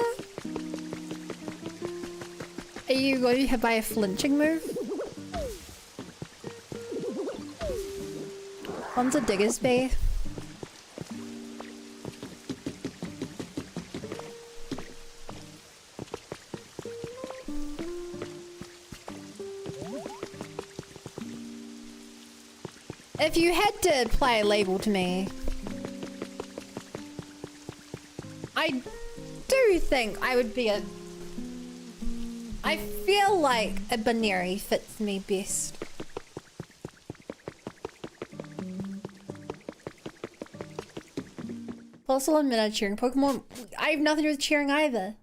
Are you going to be hit by a flinching move? Onto Digger's Bay. If you had to apply a label to me, I do think I would be a... I feel like a Baneri fits me best. Also, I'm not cheering Pokemon. I have nothing to do with cheering either.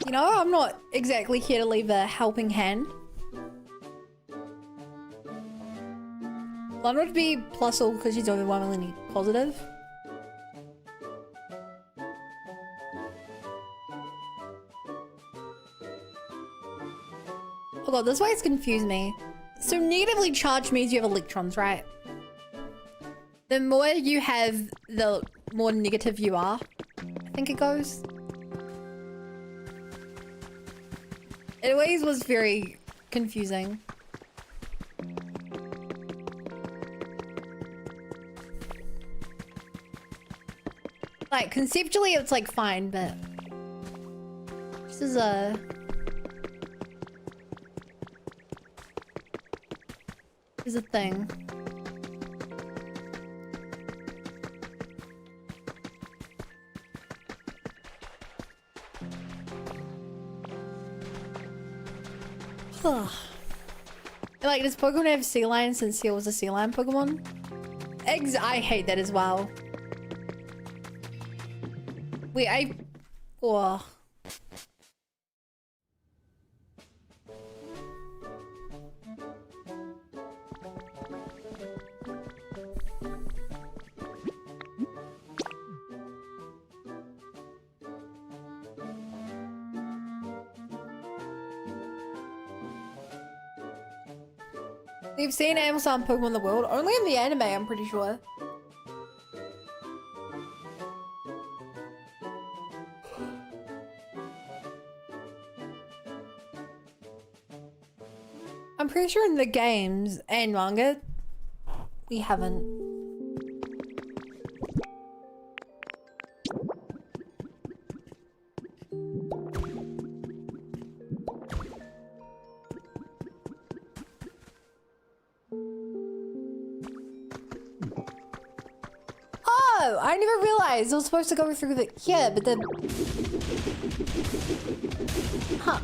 You know, I'm not exactly here to leave a helping hand. One would be Plusle because she's overwhelmingly positive. Oh god, this way's confused me. So negatively charged means you have electrons, right? The more you have, the more negative you are, I think it goes. It always was very confusing. Like, conceptually it's like fine, but this is a... is a thing. Like, does Pokemon have sea lion since Seal was a sea lion Pokemon? I hate that as well. Wait, oh. You've seen Amazon Pokemon in the world? Only in the anime, I'm pretty sure. I'm pretty sure in the games and manga, we haven't. Oh, I never realized it was supposed to go through the... Yeah, but then... Huh.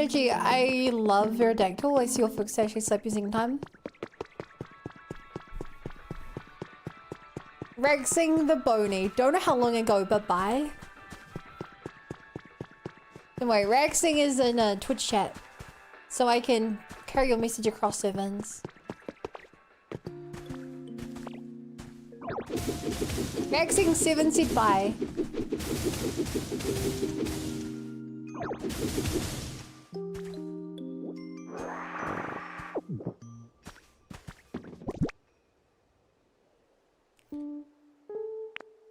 Gee, I love Veridactyl. I see your folks actually slept using time. Rexing the Bony. Don't know how long ago, but bye. Don't worry, Rexing is in a Twitch chat. So I can carry your message across servers. Rexing 7 said bye.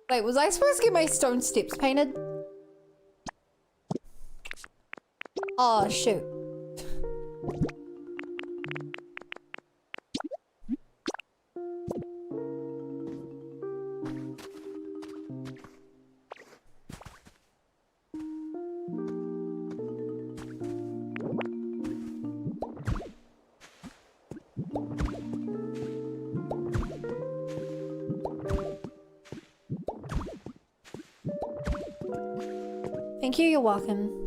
Wait, was I supposed to get my stone steps painted? Oh, shoot. Thank you, you're welcome.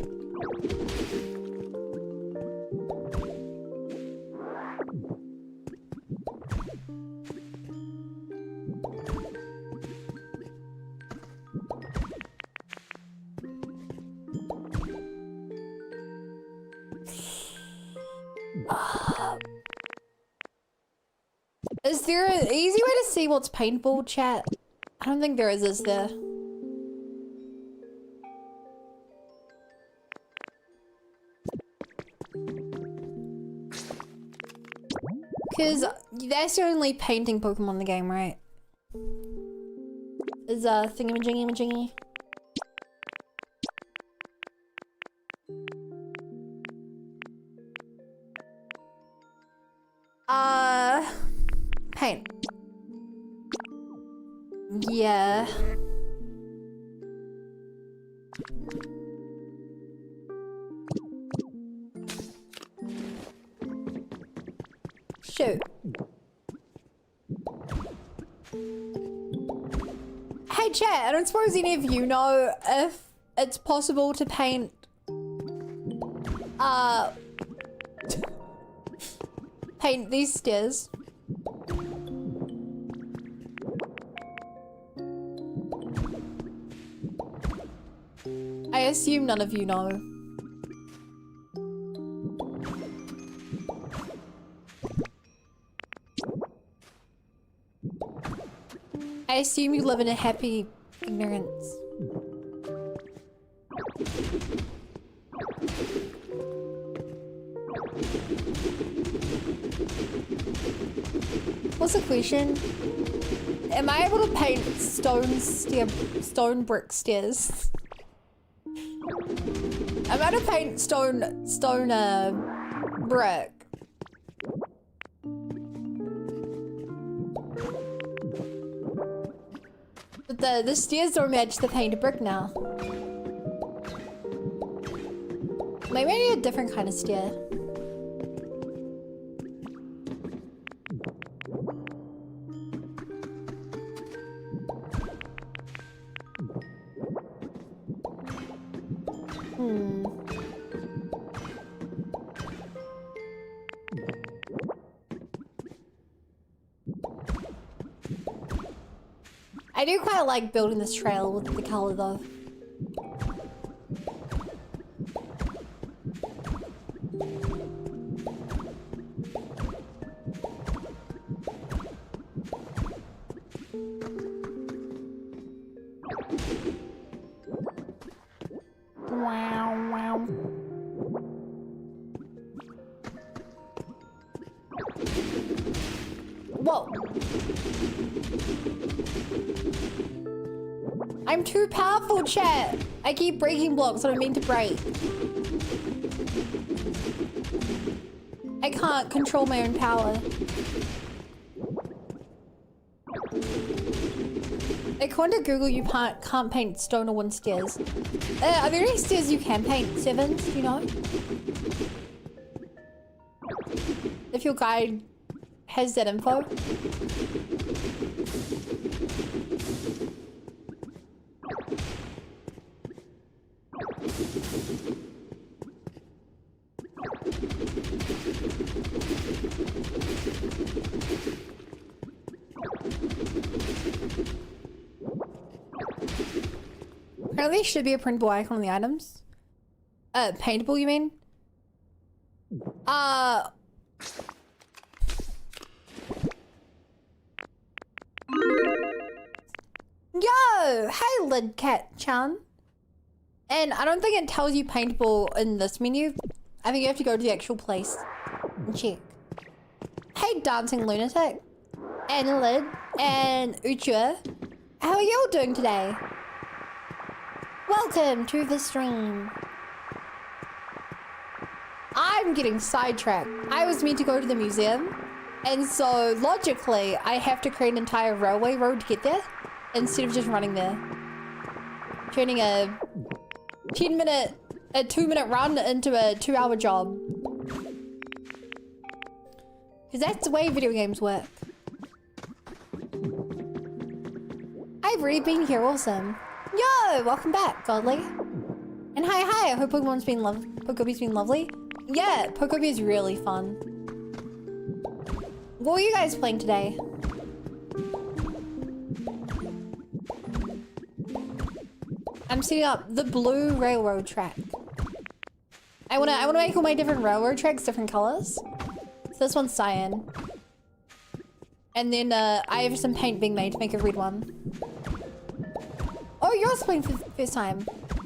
Is there an easy way to see what's paintball, chat? I don't think there is there? Because that's the only painting Pokemon in the game, right? Is thingamajingy-majingy? Paint. Yeah. Shoot. Hey chat, I don't suppose any of you know if it's possible to paint paint these stairs. I assume none of you know. I assume you live in a happy ignorance. What's the question? Am I able to paint stone brick stairs? I'm able to paint stone brick. But the stairs don't match the painted brick now. Maybe I need a different kind of stair. I do quite like building this trail with the color though. Wow, wow. Whoa. I'm too powerful, chat. I keep breaking blocks that I mean to break. I can't control my own power. According to Google, you can't paint stone or wooden stairs. Are there any stairs you can paint? Sevens, do you know? If your guide has that info. Apparently there should be a printable icon on the items. Paintable, you mean? Yo! Hey, Lid Cat Chan. And I don't think it tells you paintable in this menu. I think you have to go to the actual place and check. Hey, Dancing Lunatic. And Lid. And Ucha. How are y'all doing today? Welcome to the stream. I'm getting sidetracked. I was meant to go to the museum. And so, logically, I have to create an entire railway road to get there. Instead of just running there. Turning a 2-minute run into a 2-hour job. Because that's the way video games work. I've already been here, awesome. Yo, welcome back, Godly. And hi, I hope Pokemon's been Pokopia's been lovely. Yeah, Pokopia is really fun. What were you guys playing today? I'm setting up the blue railroad track. I wanna make all my different railroad tracks different colors. So this one's cyan. And then I have some paint being made to make a red one. Oh, you're also playing for the first time.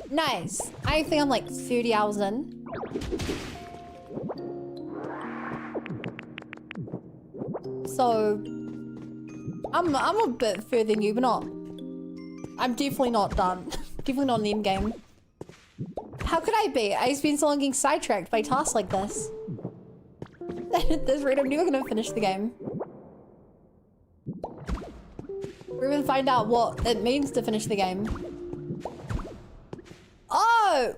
Nice. I think I'm like 30 hours in. So I'm a bit further than you, but not. I'm definitely not done. Definitely not in the end game. How could I be? I've been so long getting sidetracked by tasks like this. At this rate, I'm never gonna finish the game. We're gonna find out what it means to finish the game. Oh!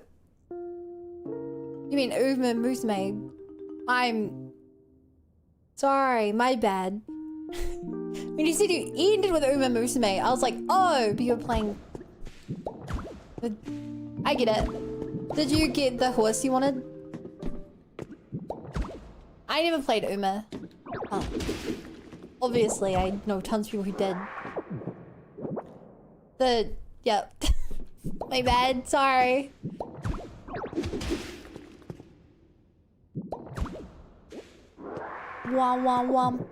You mean Uma Musume? I'm sorry, my bad. When you said you ended with Uma Musume, I was like, oh, but you were playing with... I get it. Did you get the horse you wanted? I never played Uma. Oh. Obviously, I know tons of people who did. Yep. My bad, sorry. Womp womp womp.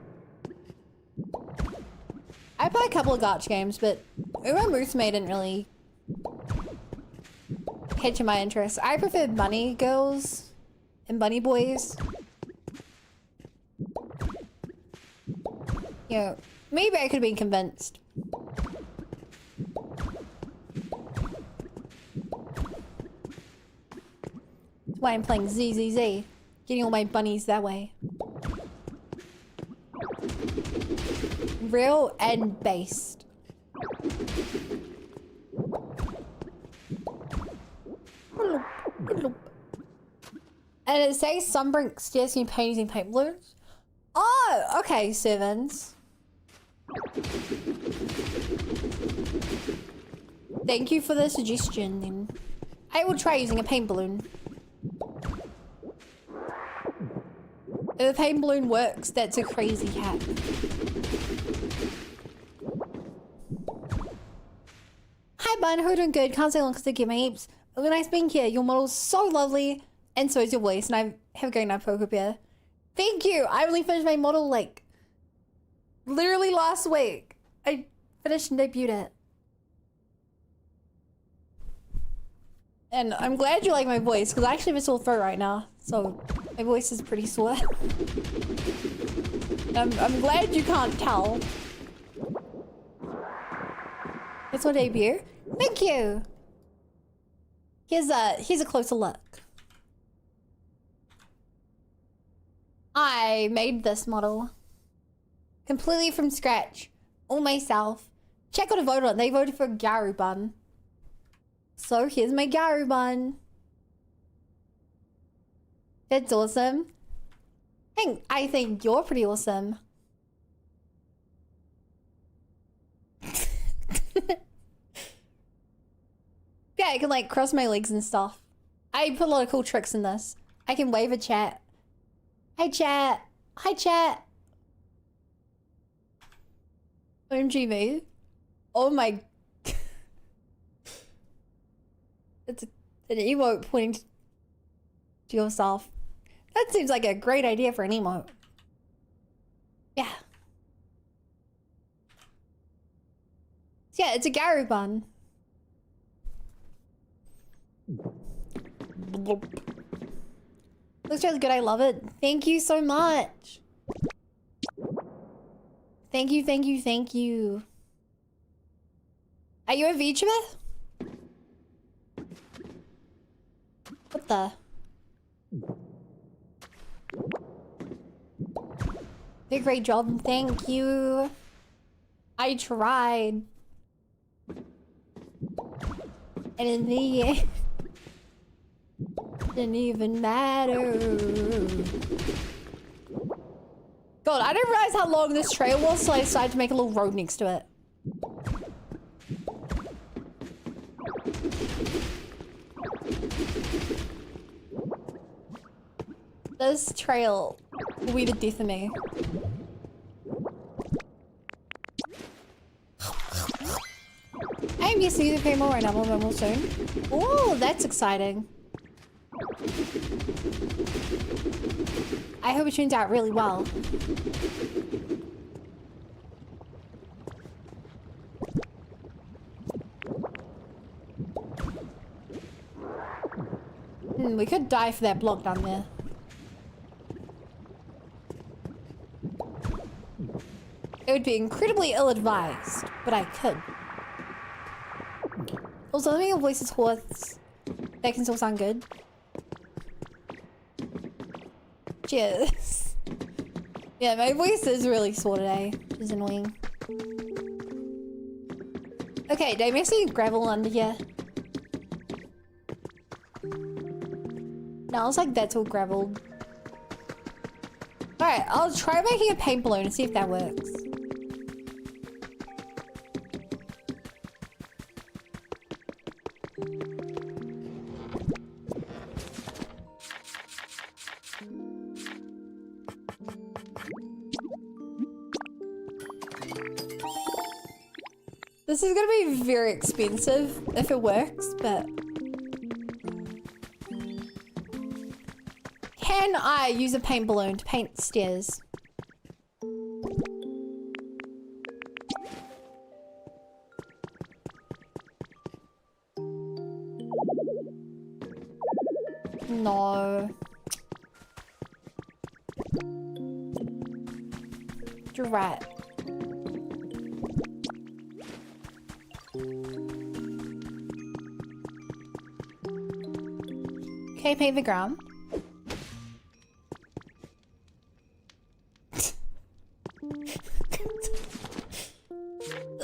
I played a couple of gacha games, but Uma Musume didn't really catch my interest. I prefer bunny girls and bunny boys. You know, maybe I could have been convinced. That's why I'm playing ZZZ. Getting all my bunnies that way. Real and based. And it says Sunbrink suggests you paint using paint blues. Oh, okay, Sevens. Thank you for the suggestion then. I will try using a paint balloon. If a paint balloon works, that's a crazy hack. Hi Bun, hope you're doing good. Can't say long because they give me heaps. Really nice being here. Your model's so lovely. And so is your voice. And I have a great night, Pokopia. Thank you. I only finished my model like literally last week. I finished and debuted it. And I'm glad you like my voice because I actually have a sore throat right now. So my voice is pretty sore. I'm glad you can't tell. It's my debut. Thank you. Here's a closer look. I made this model completely from scratch, all myself. Check out a vote on it. They voted for Garu Bun. So here's my Garu Bun. That's awesome. I think you're pretty awesome. Yeah, I can like cross my legs and stuff. I put a lot of cool tricks in this. I can wave a chat. Hi chat. Hi chat. OMG me. Oh my. It's an emote pointing to yourself. That seems like a great idea for an emote. Yeah. Yeah, it's a Garu bun. Looks really good. I love it. Thank you so much. Thank you, thank you, thank you. Are you a VTuber? What the? Did a great job. Thank you. I tried. And in the end, didn't even matter. God, I didn't realize how long this trail was, so I decided to make a little road next to it. This trail will be the death of me. I am used to use a pay more right now, more soon. Oh, that's exciting. I hope it turns out really well. We could die for that block down there. It would be incredibly ill-advised, but I could. Also, let me your voice is hoarse. That can still sound good. Cheers. Yeah, my voice is really sore today, which is annoying. Okay, did I make some gravel under here? No, I was like, that's all gravel. Alright, I'll try making a paint balloon and see if that works. This is gonna be very expensive if it works, but... Can I use a paint balloon to paint stairs? No. You're right. Okay, paint the ground.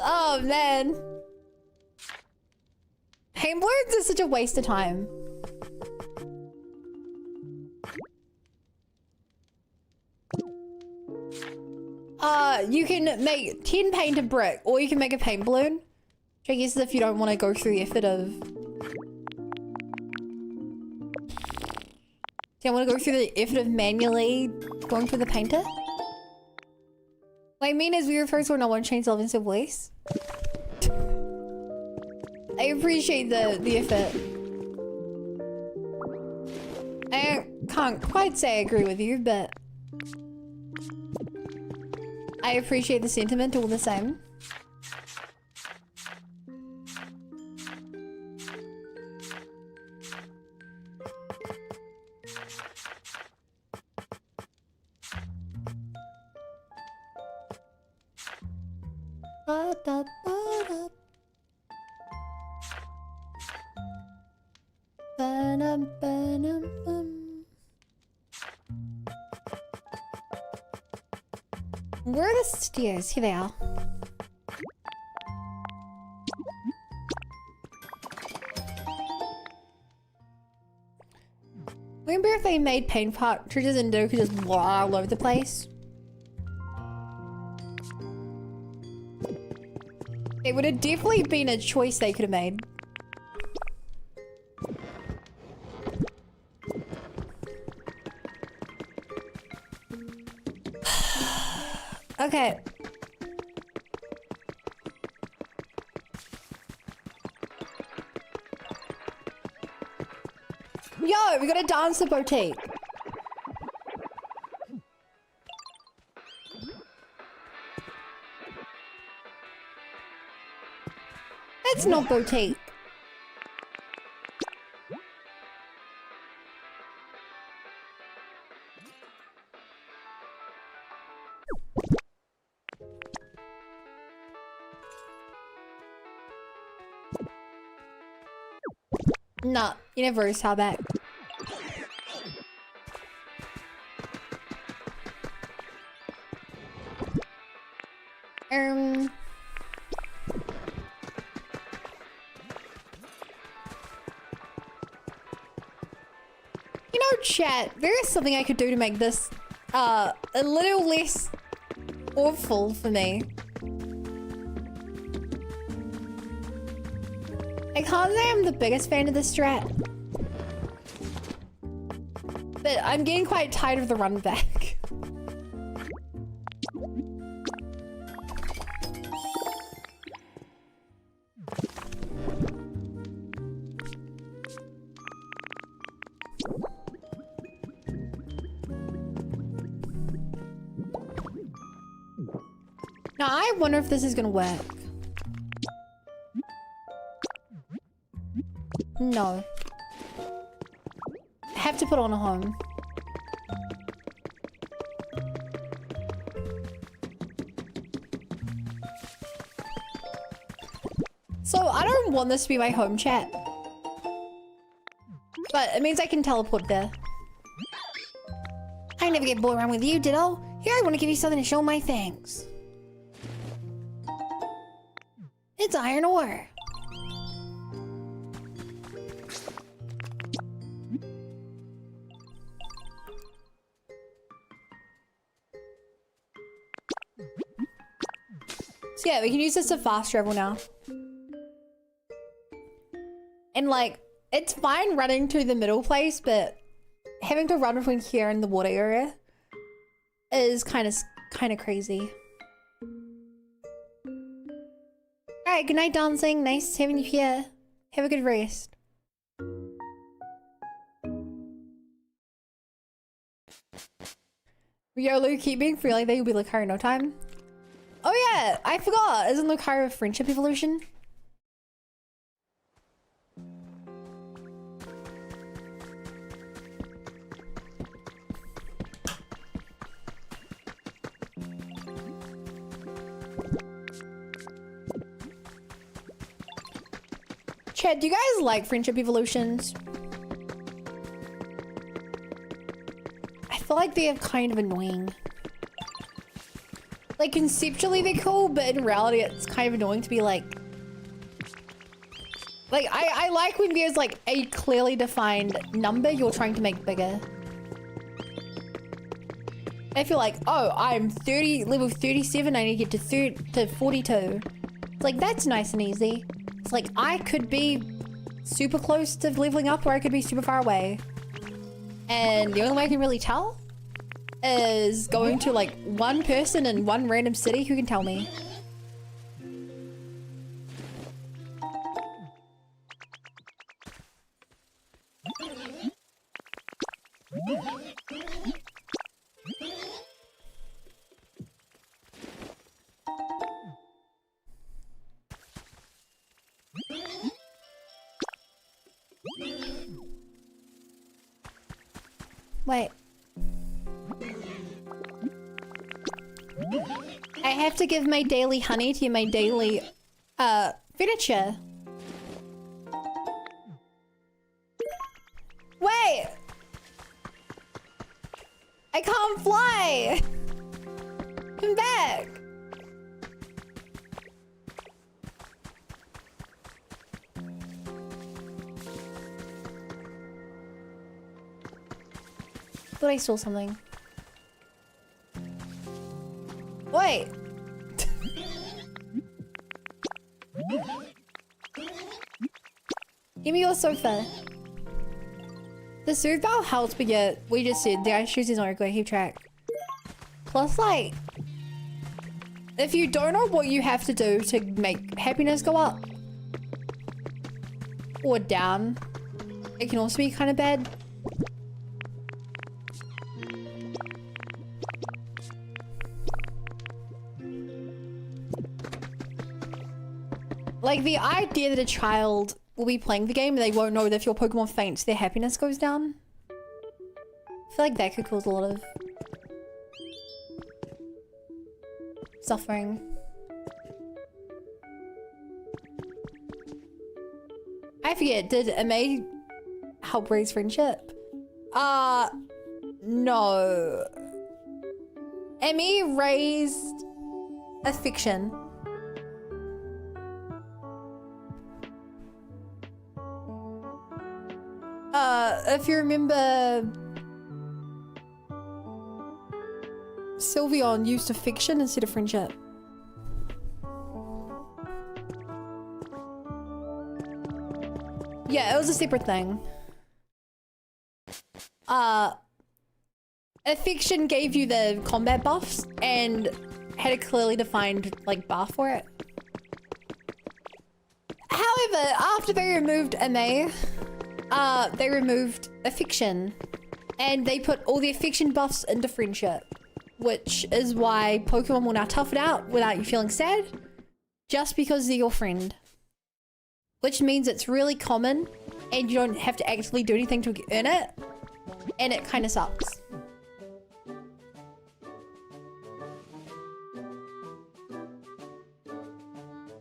Oh man. Paint balloons is such a waste of time. You can make 10 painted brick, or you can make a paint balloon. Which I guess is if you don't want to go through the effort of... Do you want to go through the effort of manually going through the painter? What I mean is we refer to when I want to change the offensive voice. I appreciate the effort. I can't quite say I agree with you, but... I appreciate the sentiment all the same. Where are the stairs? Here they are. Remember if they made paint cartridges and they could just blah all over the place? It would have definitely been a choice they could have made. Okay. No, we gotta dance the boutique. It's not boutique. Nah, you never is how back. You know, chat, there is something I could do to make this a little less awful for me. I can't say I'm the biggest fan of this strat, but I'm getting quite tired of the run back. Now I wonder if this is gonna work. No. I have to put on a home. So I don't want this to be my home chat. But it means I can teleport there. I never get bored around with you, Ditto. Here, I want to give you something to show my thanks. It's iron ore. So yeah, we can use this to fast travel now. And like, it's fine running to the middle place, but having to run between here and the water area is kind of crazy. Alright, good night, dancing. Nice having you here. Have a good rest. YOLO, keep being free like that, you'll be Lucario in no time. Oh yeah, I forgot. Isn't Lucario a friendship evolution? Chad, do you guys like friendship evolutions? I feel like they're kind of annoying. Like, conceptually they're cool, but in reality it's kind of annoying to be like... I like when there's like a clearly defined number you're trying to make bigger. I feel like, oh, I'm level 37, I need to get to 42. It's like, that's nice and easy. It's like, I could be super close to leveling up or I could be super far away. And the only way I can really tell is going to like one person in one random city who can tell me. Wait. I have to give my daily honey to my daily, furniture. Wait! I can't fly! Come back! Thought I saw something. Wait. Give me your sofa. The soothe bell helps, but yet we just said the ice shoes is not going to keep track. Plus, like, if you don't know what you have to do to make happiness go up or down, it can also be kind of bad. Like the idea that a child will be playing the game and they won't know that if your Pokemon faints, their happiness goes down. I feel like that could cause a lot of suffering. I forget, did Amei help raise friendship? No. Amei raised affection. If you remember, Sylveon used affection instead of friendship. Yeah, it was a separate thing. Affection gave you the combat buffs and had a clearly defined like buff for it. However, after they removed Amei, they removed affection and they put all the affection buffs into friendship, which is why Pokemon will now tough it out without you feeling sad just because they're your friend, which means it's really common and you don't have to actively do anything to earn it, and it kind of sucks.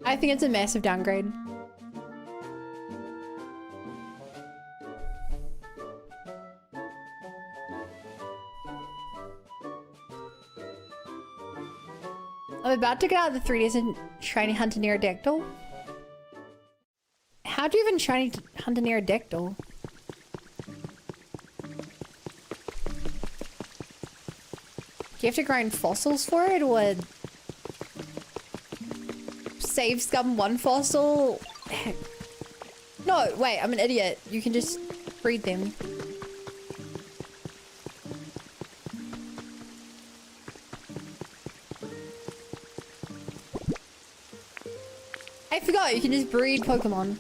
I think it's a massive downgrade. I'm about to get out of the 3 days and shiny hunt an Aerodactyl. How do you even shiny hunt an Aerodactyl? Do you have to grind fossils for it, or save scum one fossil? No, wait, I'm an idiot. You can just breed them. I forgot, you can just breed Pokemon.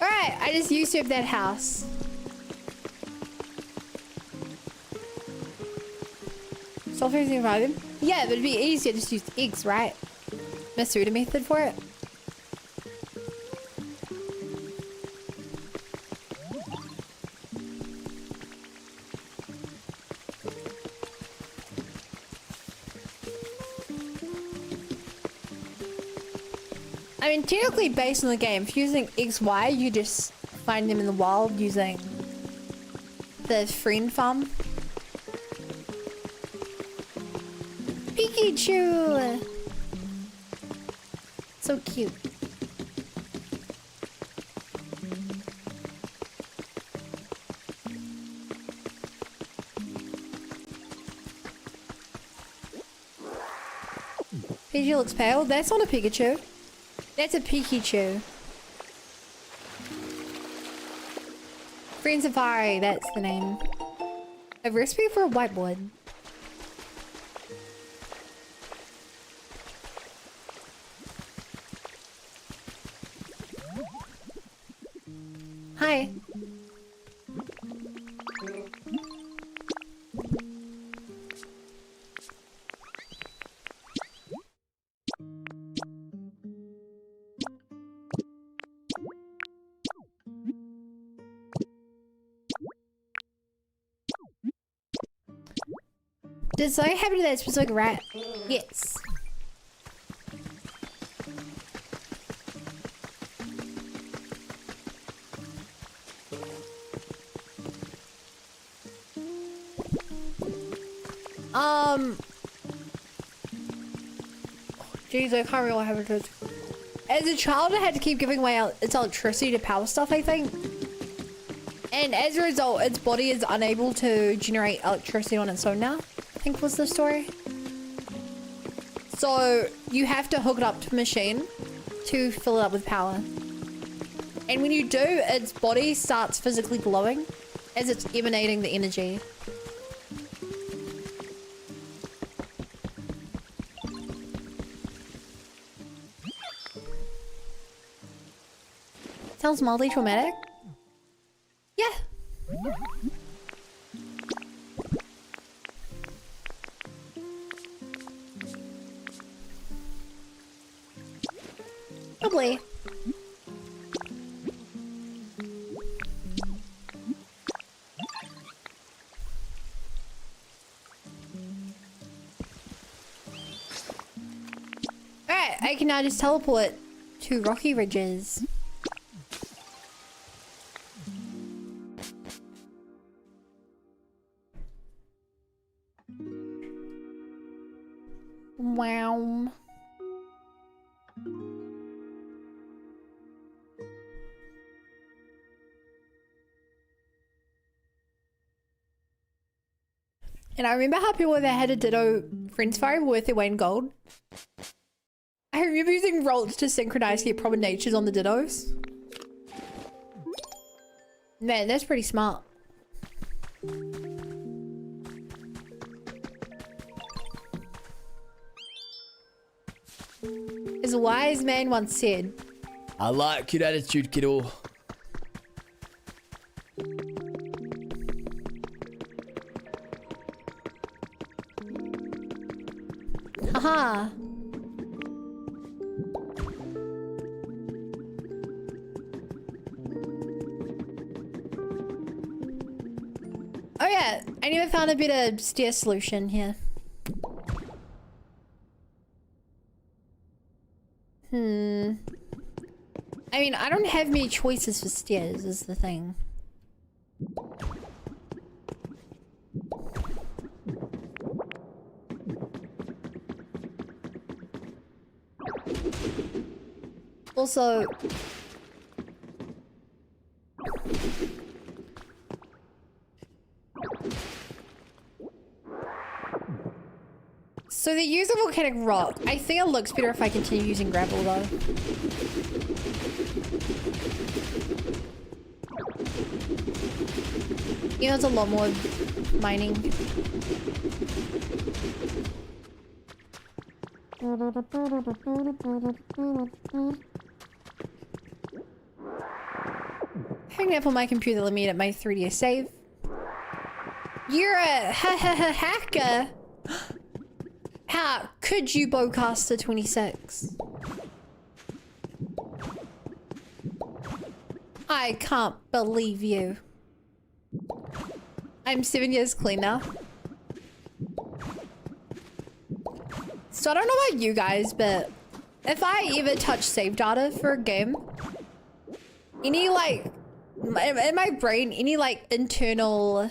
Alright, I just usurped that house. Solve everything about them? Yeah, but it'd be easier to just use eggs, right? Masuda method for it. I mean, technically based on the game, if you're using XY, you just find them in the wild using the friend farm. Pikachu! So cute. Pikachu looks pale. That's not a Pikachu. That's a Pikachu. Friend Safari, that's the name. A recipe for a whiteboard. Hi. Did something happen to that specific rat? Yes. Jeez, I can't remember what happened to it. As a child, I had to keep giving away its electricity to power stuff, I think. And as a result, its body is unable to generate electricity on its own now, I think was the story. So you have to hook it up to a machine to fill it up with power. And when you do, its body starts physically glowing as it's emanating the energy. Sounds mildly traumatic. Yeah. Probably. Alright, I can now just teleport to Rocky Ridges. Wow. And I remember how people that had a Ditto Friends Fire were worth their weight in gold. I remember using rolls to synchronize the proper natures on the Dittos. Man, that's pretty smart. As a wise man once said, I like your attitude, kiddo. haha. Oh yeah, I never found a better stair solution here. I mean, I don't have many choices for stairs, is the thing. Also, so they use a volcanic rock. I think it looks better if I continue using gravel though. You know, it's a lot more mining. Hanging up on my computer, let me edit my 3D save. You're a hacker. How could you bowcaster 26? I can't believe you. I'm 7 years clean now. So I don't know about you guys, but if I ever touch save data for a game, any like, in my brain, any like internal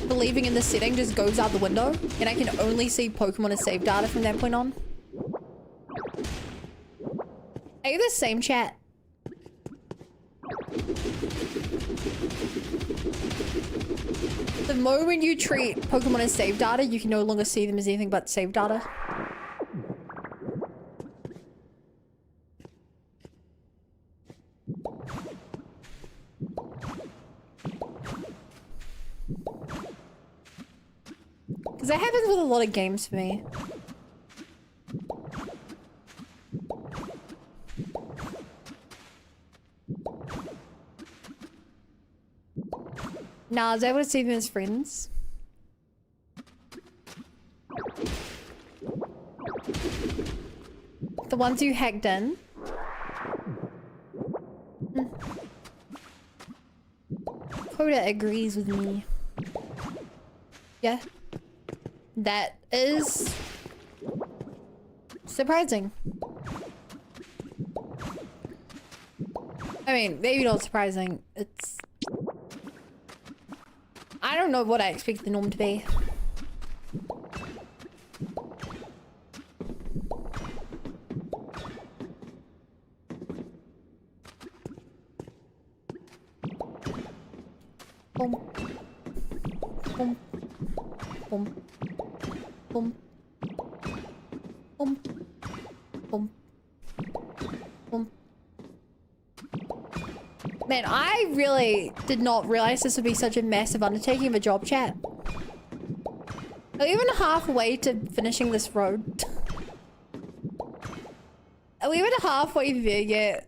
believing in the setting just goes out the window, and I can only see Pokemon as save data from that point on. Are you the same, chat? The moment you treat Pokemon as save data, you can no longer see them as anything but save data. Because that happens with a lot of games for me. Nah, I was able to see them as friends. The ones who hacked in. Coda agrees with me. Yeah. That is surprising. I mean, maybe not surprising. It's... I don't know what I expect the norm to be. Boom. Boom. Boom. Boom. Boom. Boom. Boom. Man, I really did not realize this would be such a massive undertaking of a job, chat. Are we even halfway to finishing this road? Are we even halfway there yet?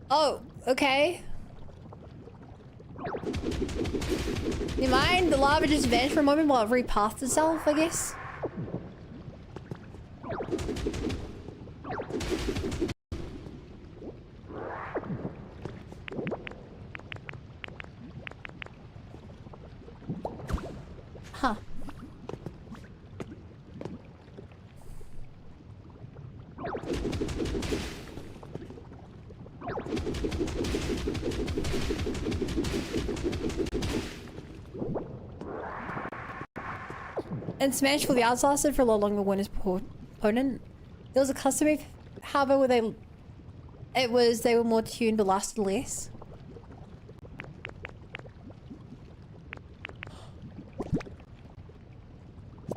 Oh, okay. You mind? The lava just vanished for a moment while it repathed itself, I guess. Huh. And Smash for the odds lasted for a lot longer when his opponent. There was a custom move, however, where they were more tuned but lasted less.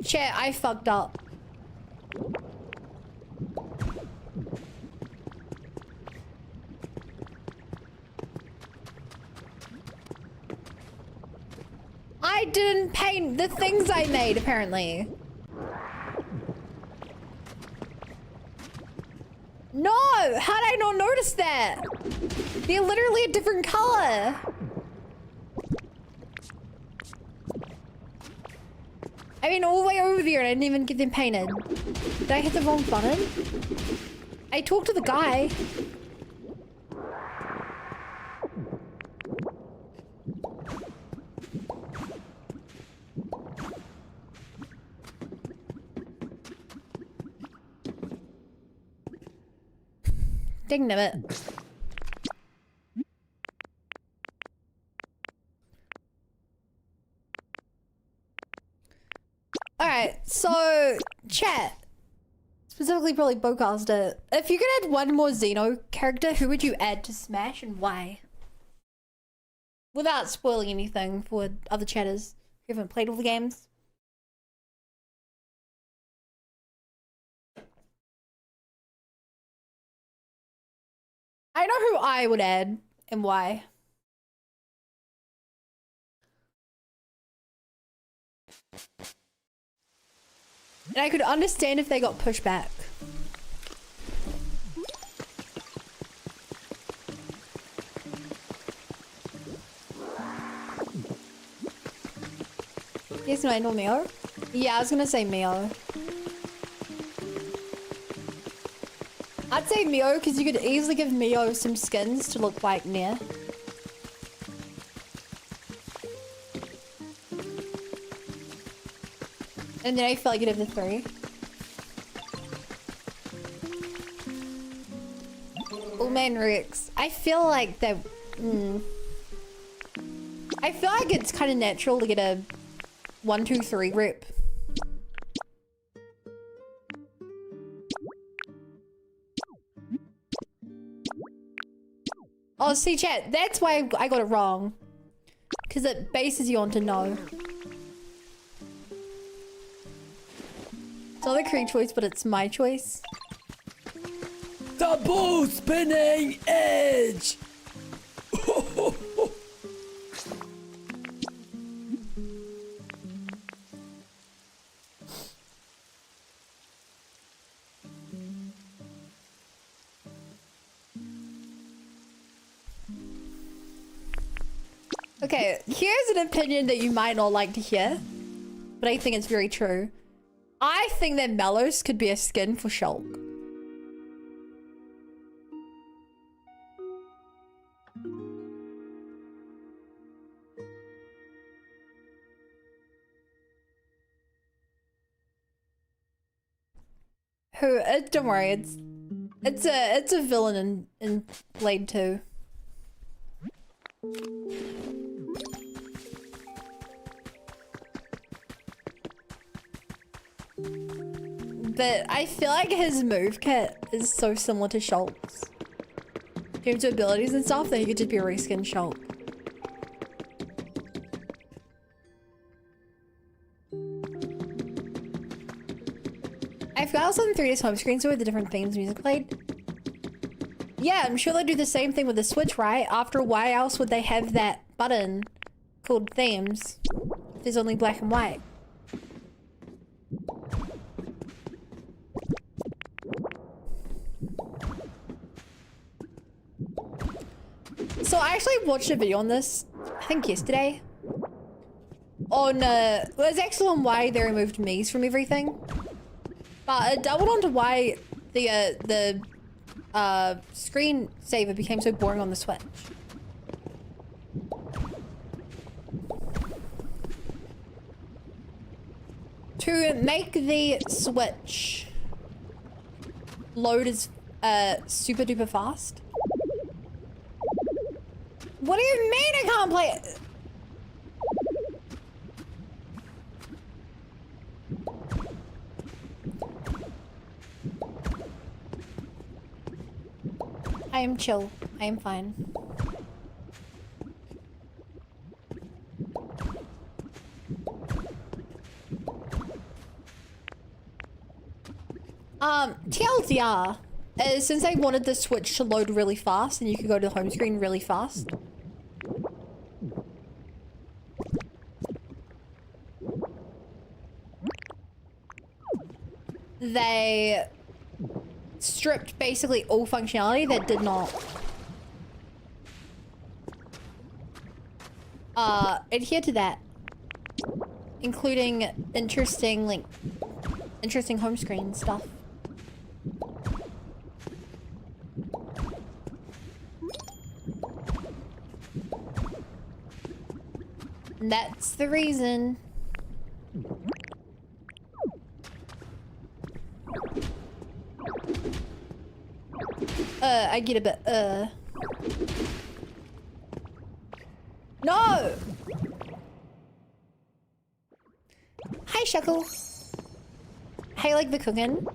Chat, I fucked up. I didn't paint the things I made, apparently. No! How did I not notice that? They're literally a different color. I mean, all the way over there and I didn't even get them painted. Did I hit the wrong button? I talked to the guy. Dang it. Alright, so chat. Specifically probably Bowcaster. If you could add one more Xeno character, who would you add to Smash and why? Without spoiling anything for other chatters who haven't played all the games. I know who I would add and why. And I could understand if they got pushed back. Yes, no, I know Mio. Yeah, I was gonna say Mio. I'd say Mio because you could easily give Mio some skins to look like Nair. And then I feel like you'd have the 3. Oh man, Rex. I feel like that. I feel like it's kind of natural to get a 1, 2, 3 rep. Oh, see, chat. That's why I got it wrong. Because it bases you on to know. It's not the correct choice, but it's my choice. Double spinning edge! Okay, here's an opinion that you might not like to hear, but I think it's very true. I think that Mellows could be a skin for Shulk. Who? Don't worry, it's a villain in Blade 2. But I feel like his move kit is so similar to Shulk's. In terms of abilities and stuff, that he could just be a reskin Shulk. I forgot I was on the 3DS home screen, so with the different themes music played. Yeah, I'm sure they do the same thing with the Switch, right? After why else would they have that button called themes if there's only black and white? So I actually watched a video on this, I think yesterday. On, it was actually on why they removed Mies from everything. But it doubled onto why the screensaver became so boring on the Switch. To make the Switch load as super duper fast. What do you mean I can't play it? I am chill. I am fine. TLDR is since I wanted the Switch to load really fast and you could go to the home screen really fast. They stripped basically all functionality that did not adhere to that, including interesting home screen stuff. And that's the reason. I get a bit, No! Hi, Shuckle. How you like the cooking?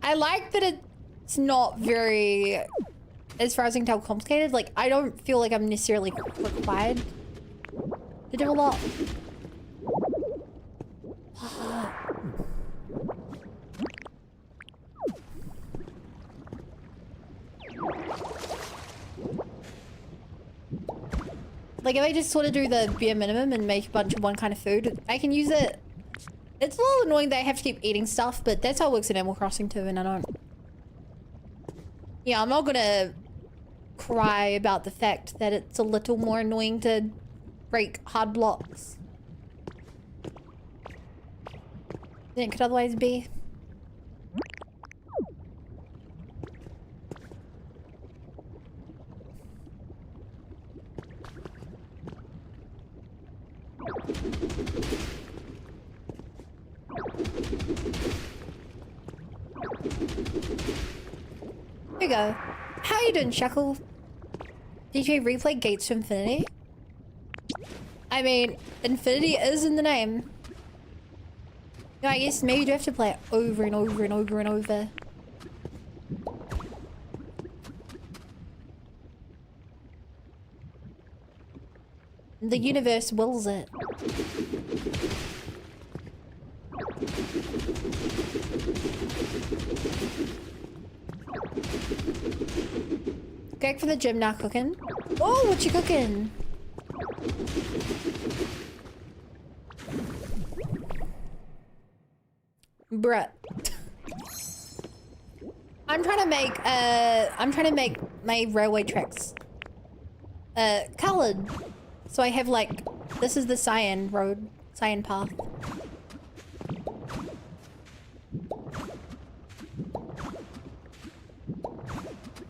I like that it's not very, as far as I can tell, complicated. Like, I don't feel like I'm necessarily required to do a lot. Like, if I just sort of do the bare minimum and make a bunch of one kind of food, I can use it. It's a little annoying that I have to keep eating stuff, but that's how it works in Animal Crossing too, and I don't... Yeah, I'm not gonna cry about the fact that it's a little more annoying to break hard blocks than it could otherwise be. Here you go. How you doing, Shuckle? Did you replay Gates to Infinity? I mean, Infinity is in the name. No, I guess maybe you do have to play it over and over and over and over. The universe wills it. Back from the gym now, cooking. Oh, what you cooking? Bruh. I'm trying to make my railway tracks colored. So I have like, this is the cyan road, cyan path.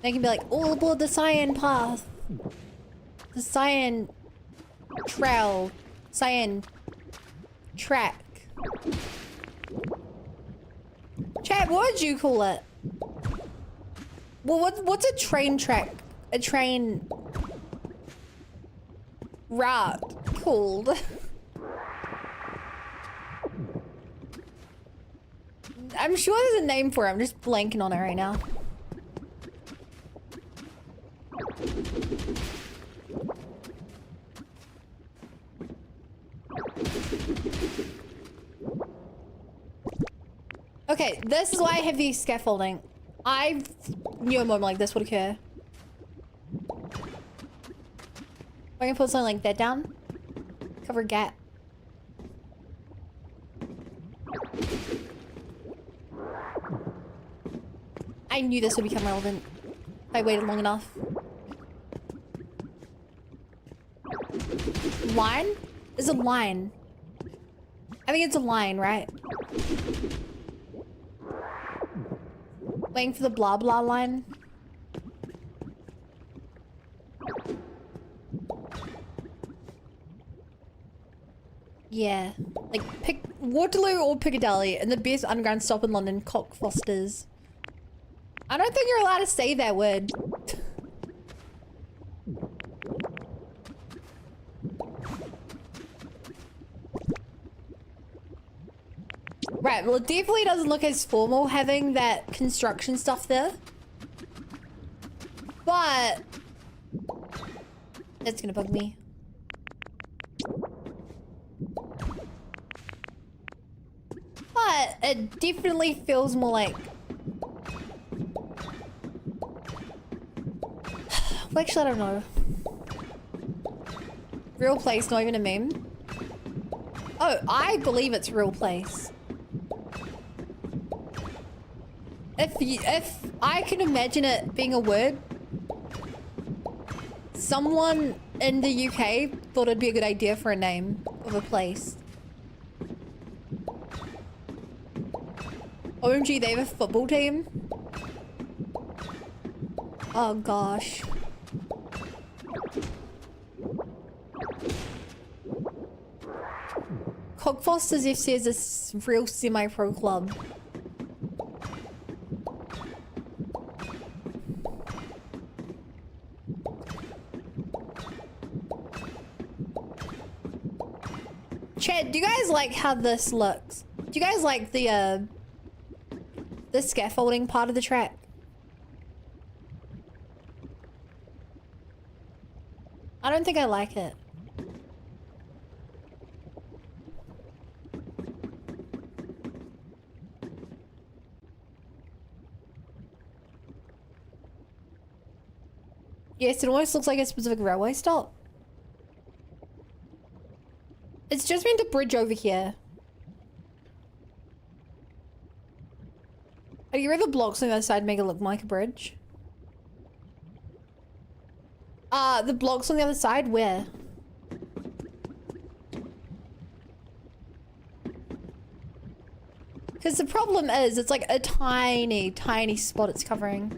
They can be like, all aboard the cyan path. The cyan trail, cyan track. Chat, what would you call it? Well, what's a train track? A train route called? I'm sure there's a name for it. I'm just blanking on it right now. Okay, this is why I have the scaffolding. I knew a moment like this would occur. I can put something like that down. Cover gap. I knew this would become relevant if I waited long enough. Line? Is a line. I think it's a line, right? Waiting for the blah blah line. Yeah. Like, pick Waterloo or Piccadilly and the best underground stop in London, Cockfosters. I don't think you're allowed to say that word. Right, well it definitely doesn't look as formal having that construction stuff there. But it's gonna bug me. But it definitely feels more like... Well, actually, I don't know. Real place, not even a meme. Oh, I believe it's real place. If I can imagine it being a word, someone in the UK thought it'd be a good idea for a name of a place. OMG, they have a football team? Oh gosh. Cockfosters FC is a real semi-pro club. Chad, do you guys like how this looks? Do you guys like the scaffolding part of the track? I don't think I like it. Yes, it almost looks like a specific railway stop. It's just meant to bridge over here. Are you the blocks on the other side make it look like a bridge? The blocks on the other side, where? Because the problem is, it's like a tiny, tiny spot it's covering.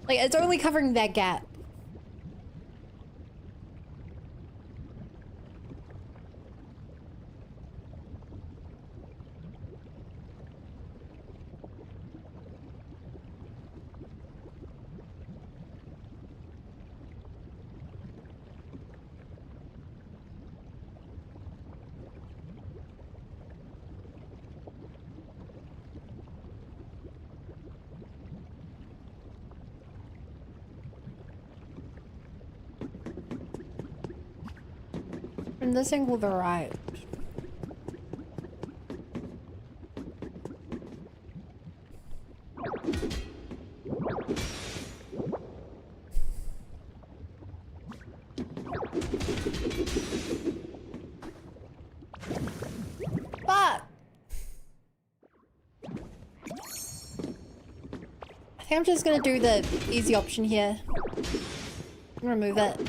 Like, it's only covering that gap. From this angle, the right. Fuck! I think I'm just gonna do the easy option here. Remove it.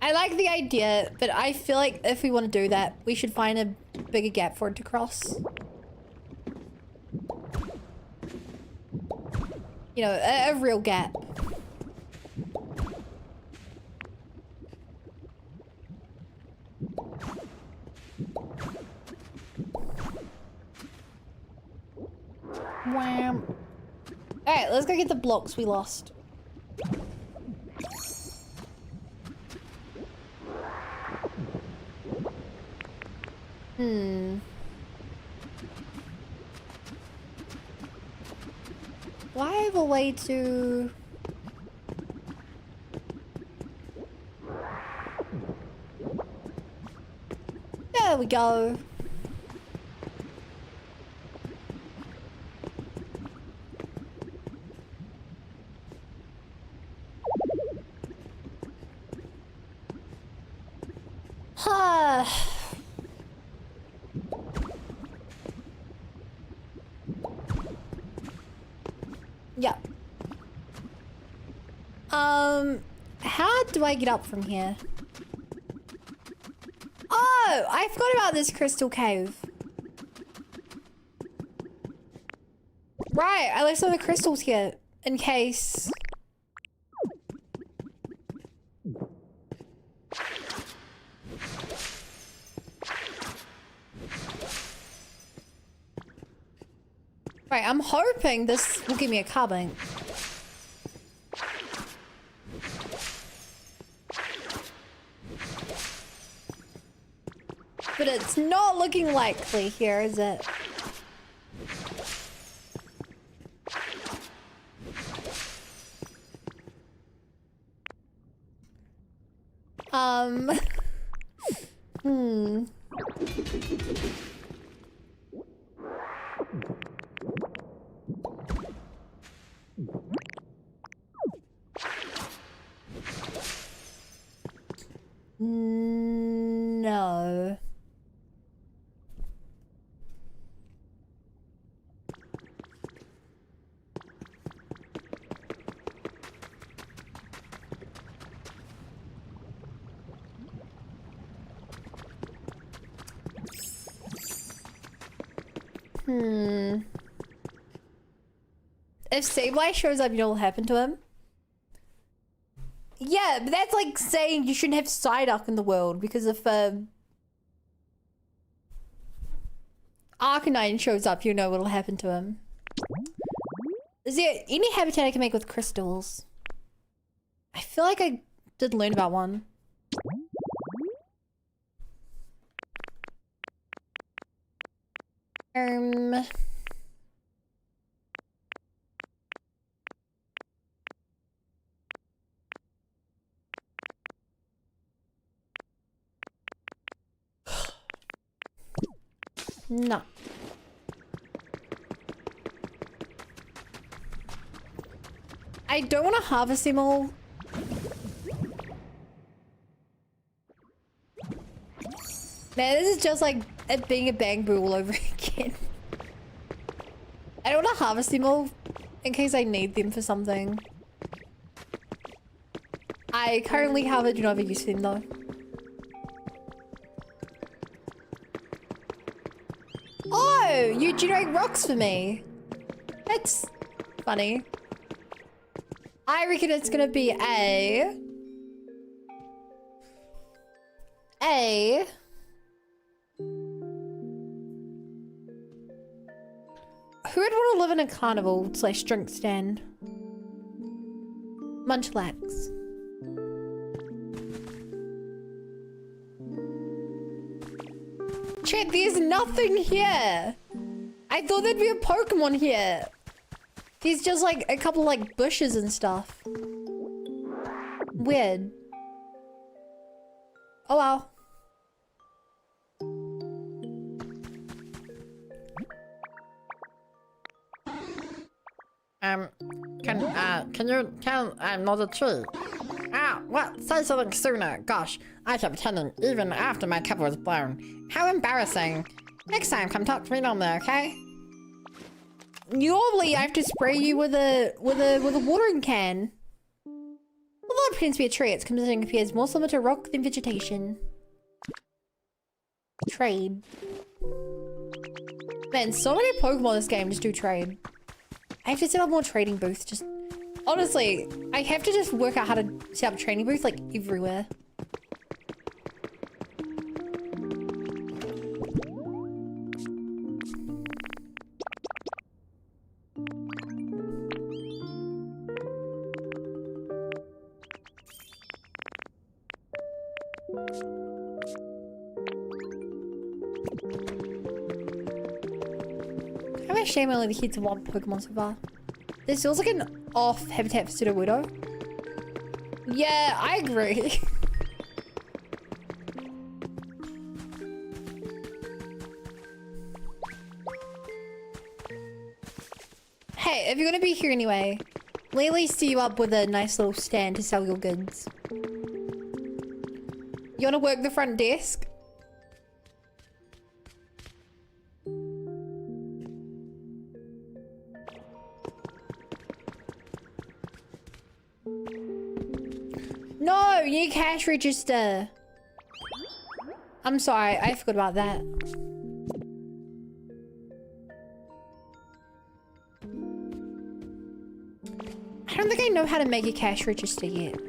I like the idea, but I feel like if we want to do that, we should find a bigger gap for it to cross. You know, a real gap. Wham. Alright, let's go get the blocks we lost. Do I have a way to... There we go. how do I get up from here? Oh, I forgot about this crystal cave. Right, I left some of the crystals here in case. Right, I'm hoping this will give me a carbine. But it's not looking likely here, is it? Hmm. No. If Sableye shows up, you know what'll happen to him? Yeah, but that's like saying you shouldn't have Psyduck in the world because if Arcanine shows up, you know what'll happen to him. Is there any habitat I can make with crystals? I feel like I did learn about one. No. I don't want to harvest them all. Man, this is just like it being a Bangbu all over again. I don't want to harvest them all in case I need them for something. I currently have it, do not have a use for them though. Oh, you generate rocks for me. That's funny. I reckon it's gonna be a who would want to live in a carnival / drink stand? Munchlax. Chat, there's nothing here. I thought there'd be a Pokemon here. There's just like a couple like bushes and stuff. Weird. Oh wow. Can you tell I'm not a tree? What? Say something sooner. Gosh, I kept pretending even after my cover was blown. How embarrassing. Next time, come talk to me normally, okay? Normally, I have to spray you with a watering can. Although it pretends to be a tree, its composition appears more similar to rock than vegetation. Trade. Man, so many Pokemon in this game just do trade. I have to set up more trading booths. Just honestly, I have to just work out how to set up a trading booth like everywhere. How much shame I only hit one Pokemon so far. This feels like an off habitat for Sudowoodo. Yeah, I agree. Hey, if you're gonna be here anyway, let me at least see you up with a nice little stand to sell your goods. You wanna work the front desk? No, you need cash register. I'm sorry, I forgot about that. I don't think I know how to make a cash register yet.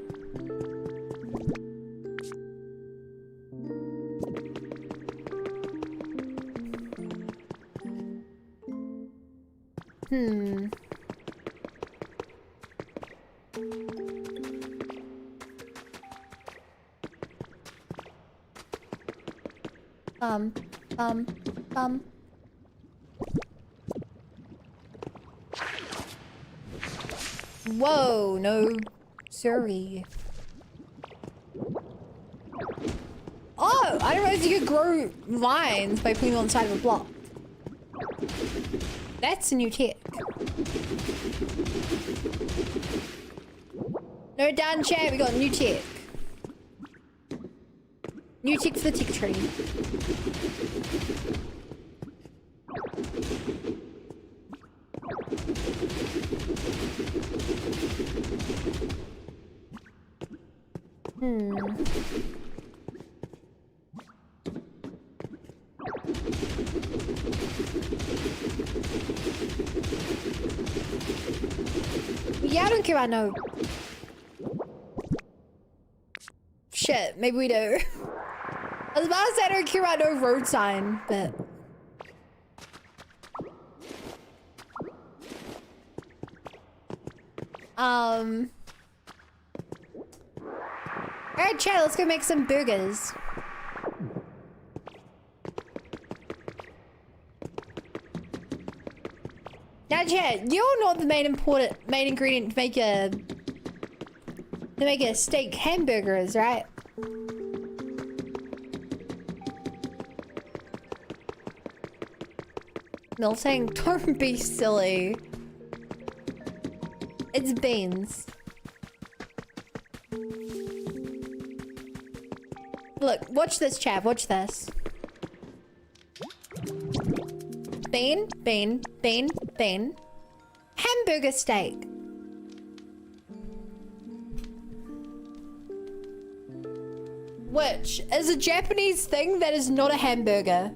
Whoa, no, sorry. Oh, I didn't realize you could grow vines by putting them on the side of a block. That's a new tech. No, down chat, we got new tech. New tech for the tick tree. Yeah, I don't care about no. Shit, maybe we do. I was about to say I don't care about no road sign, but. Alright, chat, let's go make some burgers. Now, chat, you all know the main ingredient to make a steak hamburger is, right? Mill saying, don't be silly. It's beans. Look, watch this, chat. Watch this. Bean, bean, bean, bean. Hamburger steak. Which is a Japanese thing that is not a hamburger.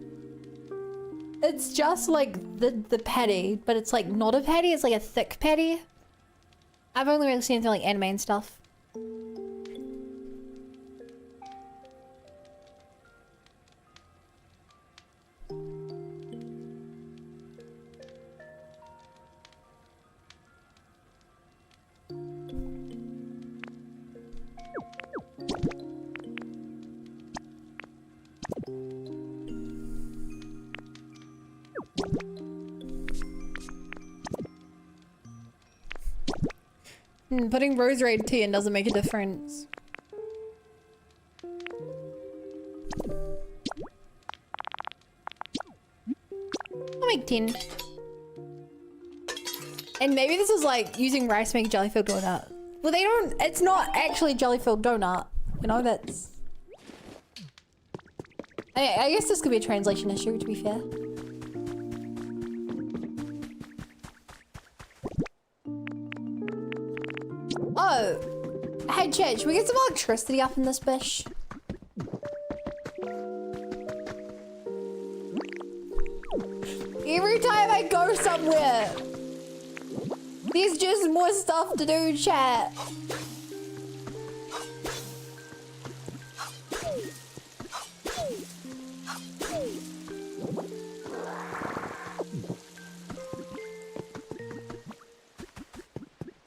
It's just like the patty, but it's like not a patty, it's like a thick patty. I've only really seen it in like anime and stuff. Putting rose red tea in doesn't make a difference. I'll make 10. And maybe this is like using rice to make jelly-filled donut. Well, they don't, it's not actually jelly-filled donut. You know, that's... I guess this could be a translation issue, to be fair. Oh, hey chat, should we get some electricity up in this bish? Every time I go somewhere, there's just more stuff to do, chat.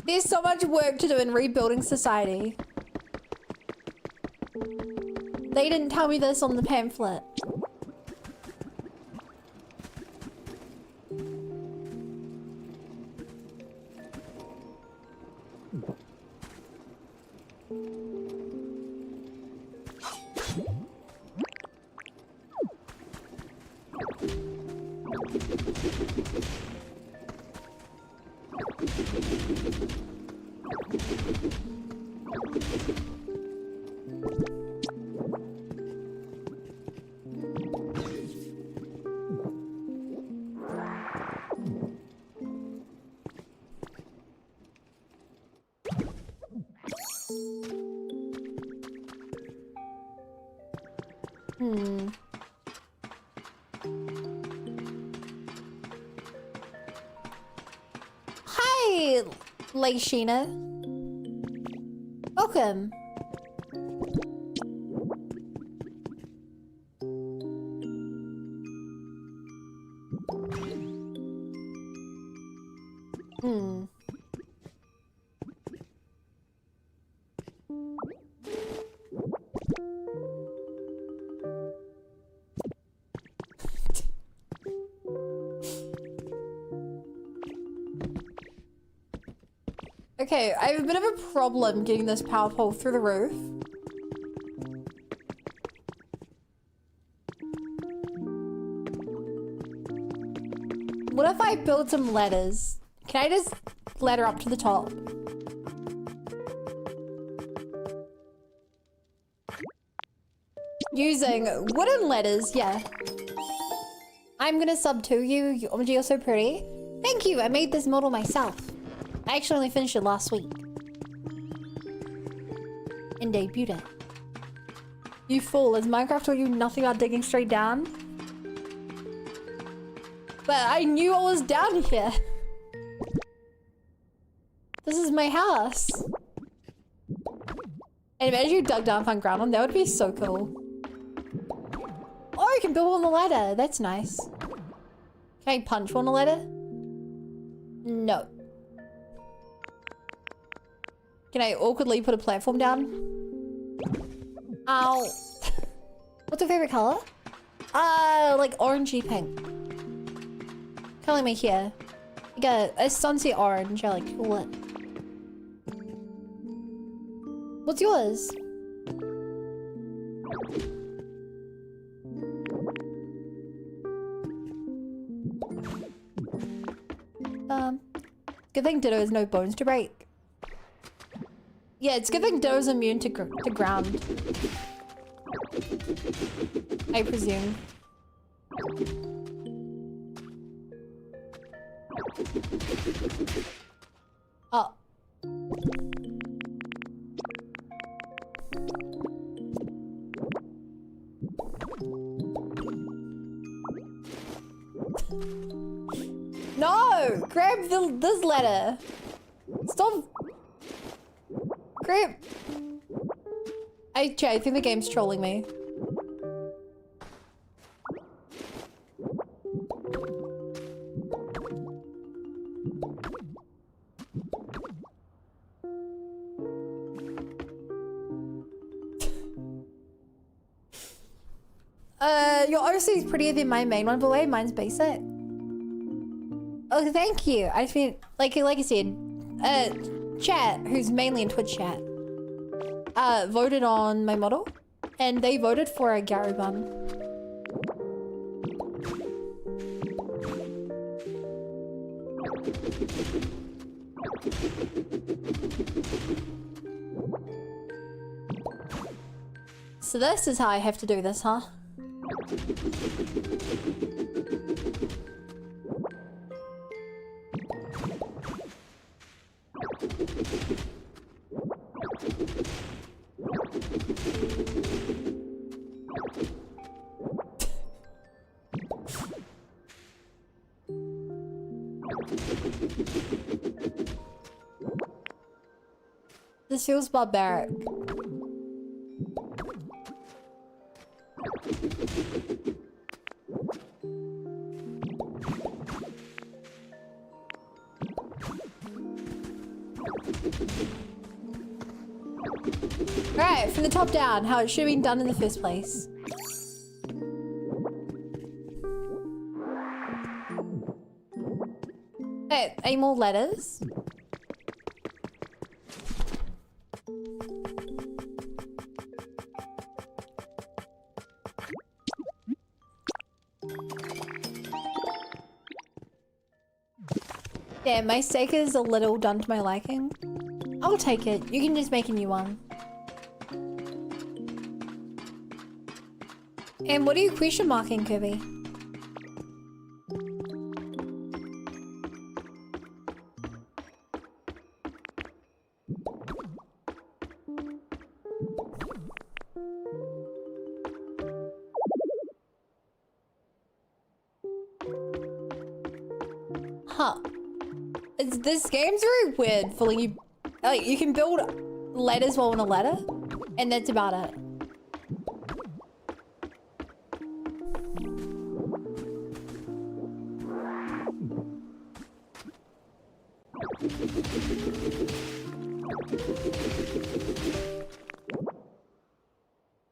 There's so much work to do in rebuilding society. They didn't tell me this on the pamphlet. Hi, Leishina. Welcome. Okay, I have a bit of a problem getting this power pole through the roof. What if I build some ladders? Can I just ladder up to the top? Using wooden ladders, yeah. I'm gonna sub to you. OMG, you're so pretty. Thank you, I made this model myself. I actually only finished it last week. And debuted it. You fool, has Minecraft taught you nothing about digging straight down? But I knew I was down here. This is my house. And imagine you dug down and found ground on, that would be so cool. Oh, you can build on the ladder, that's nice. Can I punch on the ladder? No. Can I awkwardly put a platform down? Ow. What's your favorite color? Like orangey pink. Kind of like my hair. Like a sunset orange, I like to call it. What's yours? Good thing Ditto has no bones to break. Yeah, it's good thing Ditto's immune to ground. I presume. Oh. No! Grab this ladder. Stop. Grab. I think the game's trolling me. Your OC is prettier than my main one, by the way. Mine's basic. Oh, thank you. I just mean, like I said, chat, who's mainly in Twitch chat, voted on my model, and they voted for a Gary bun. So this is how I have to do this, huh? This feels barbaric. Alright, from the top down, how it should have been done in the first place. Hey, any more letters? Yeah, my steak is a little done to my liking. I'll take it. You can just make a new one. And what are you question marking, Kirby? Huh. This game's very weird for like you. Like you can build ladders while on a ladder, and that's about it.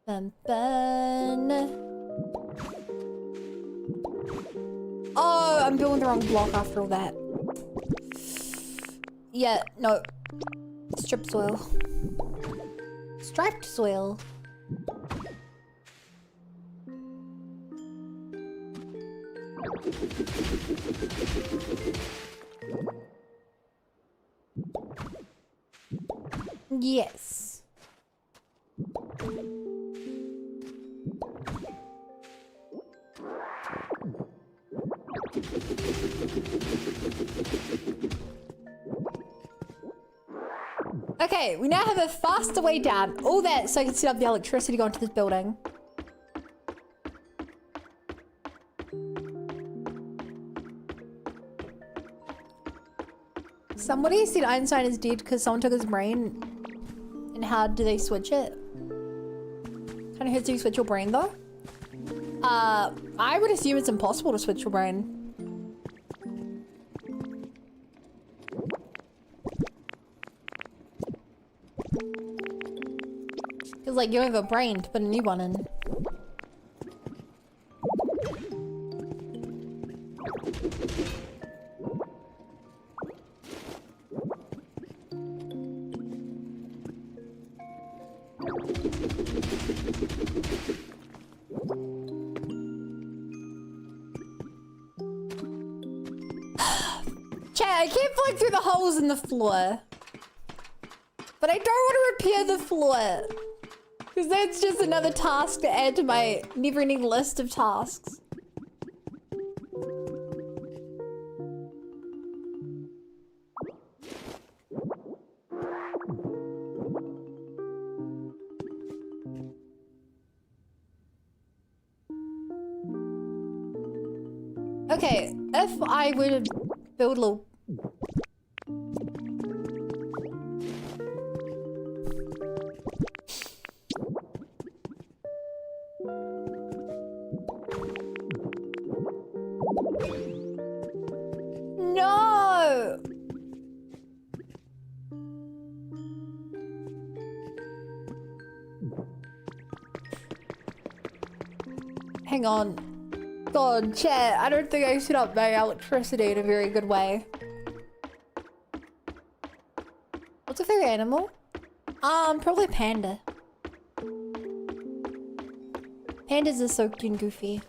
Bun, bun. Oh, I'm building the wrong block after all that. Yeah, no. Strip soil. Striped soil. Yes. Okay, we now have a faster way down. All that so I can set up the electricity going to this building. Somebody said Einstein is dead because someone took his brain. And how do they switch it? Kind of hurts you switch your brain though. I would assume it's impossible to switch your brain. Cause like you don't have a brain to put a new one in. Chat, I can't flick through the holes in the floor. But I don't want to repair the floor. Because that's just another task to add to my never-ending list of tasks. Okay, if I were to build a little... No! Hang on. God, chat, I don't think I set up my electricity in a very good way. What's a favorite animal? Probably panda. Pandas are so cute and goofy.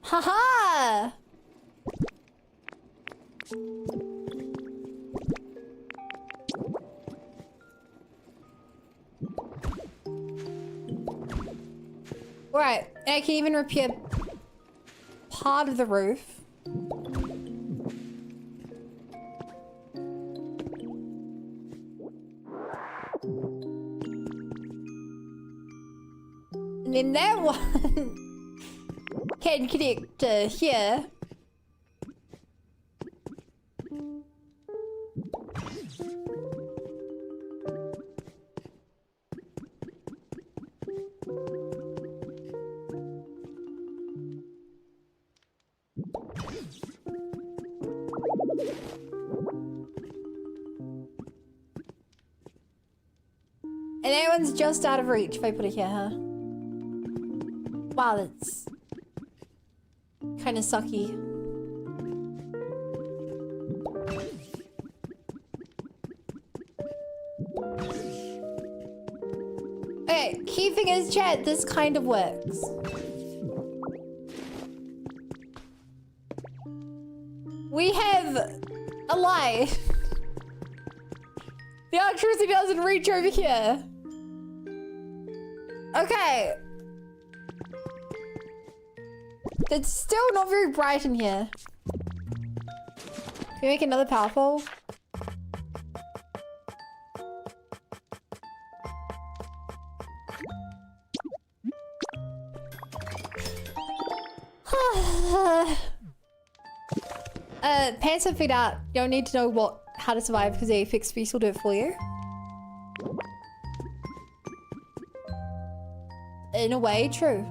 Haha! Right, and I can even repair part of the roof. And then that one can connect to here. And that one's just out of reach if I put it here, huh? Wow, that's kind of sucky. Okay, key thing is, chat, this kind of works. why? The electricity doesn't reach over here. Okay. It's still not very bright in here. Can we make another power pole? Pants have figured out you don't need to know how to survive because a fixed piece will do it for you. In a way, true.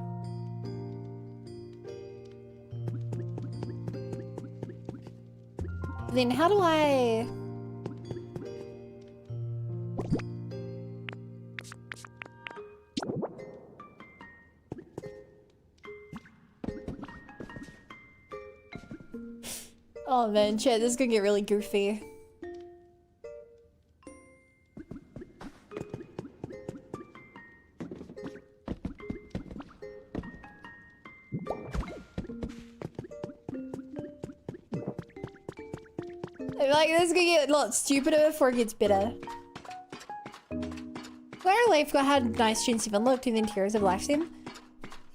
Then how do I... Oh man, shit, this is gonna get really goofy. Like, this is gonna get a lot stupider before it gets better. Clearly, forgot how nice Gen 7 looked in the interiors of Lifesim.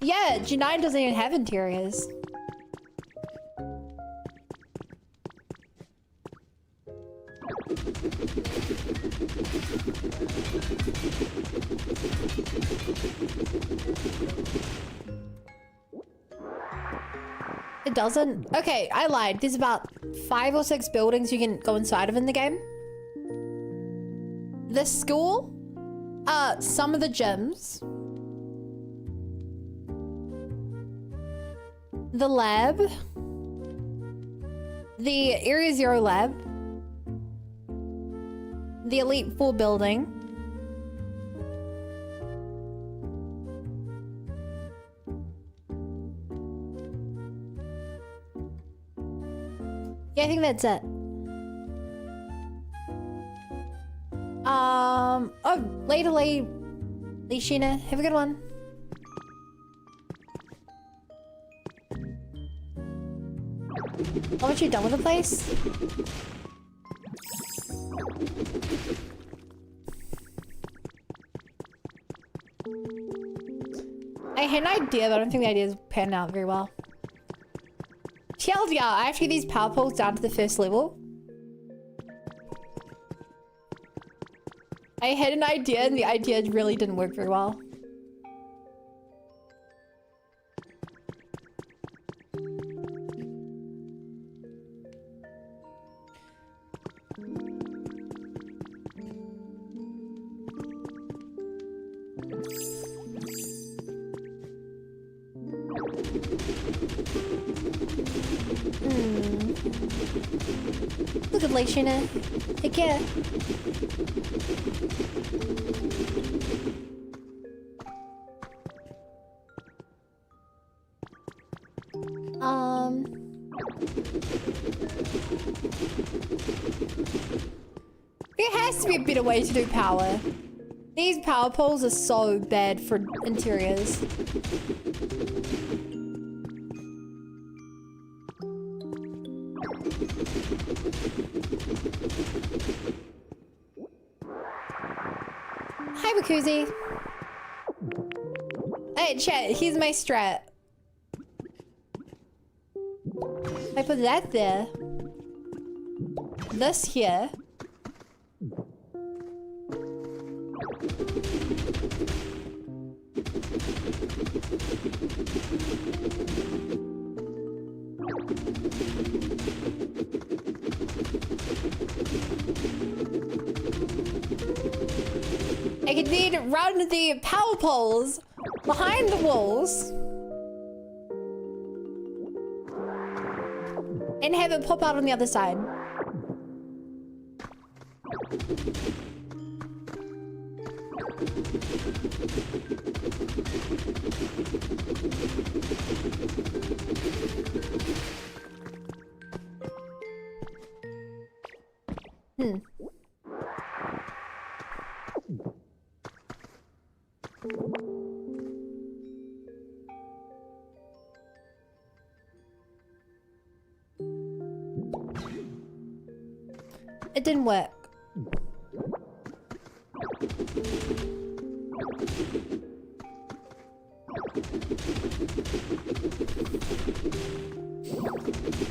Yeah, Gen 9 doesn't even have interiors. It doesn't? Okay, I lied. There's about 5 or 6 buildings you can go inside of in the game. The school, some of the gyms, the lab, the Area Zero lab, the Elite 4 building, yeah, I think that's it. Oh, later, Sheena. Have a good one. Aren't you done with the place? I had an idea, but I don't think the idea is panning out very well. TLDR, I have to get these power poles down to the first level. I had an idea and the idea really didn't work very well. Look at Sheena. Take care. There has to be a better way to do power. These power poles are so bad for interiors. Hi, Bakuzi. Hey, chat, here's my strat. I put that there. This here. I could then run the power poles behind the walls and have it pop out on the other side. It didn't work.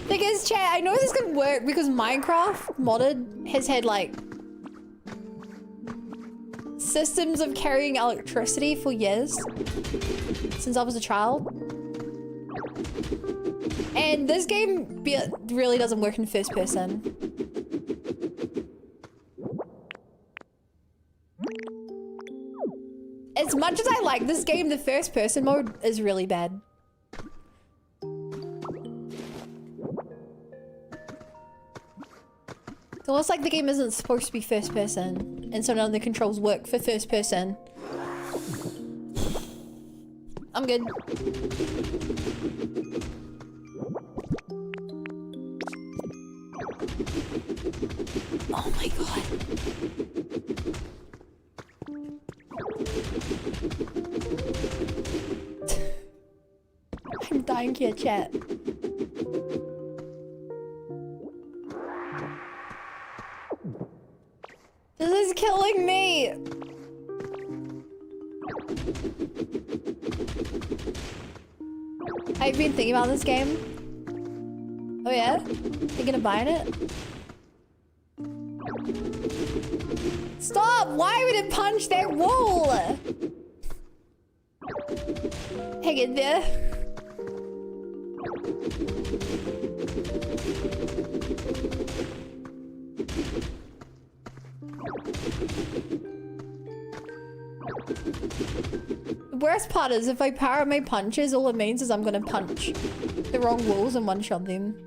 Because chat, I know this can work because Minecraft modded has had like systems of carrying electricity for years since I was a child. And this game really doesn't work in first person. As much as I like this game, the first person mode is really bad. It's almost like the game isn't supposed to be first person, and so none of the controls work for first person. I'm good. Oh my god. I'm dying here, chat. This is killing me. I've been thinking about this game. Oh yeah? Thinking of buying it? Stop! Why would it punch that wall? Hang in there. The worst part is if I power up my punches, all it means is I'm gonna punch the wrong walls and one-shot them.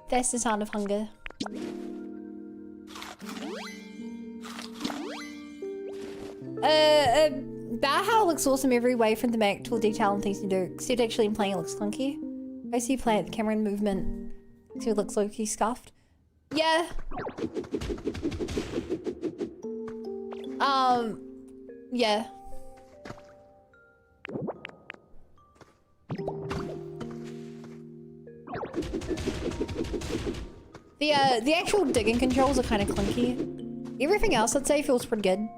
That's the sound of hunger. About how it looks awesome every way from the Mac to all detail and things to do, except actually in playing it looks clunky. I see you play it, the camera and movement. So it looks low-key scuffed. Yeah. Yeah. The actual digging controls are kind of clunky. Everything else, I'd say, feels pretty good.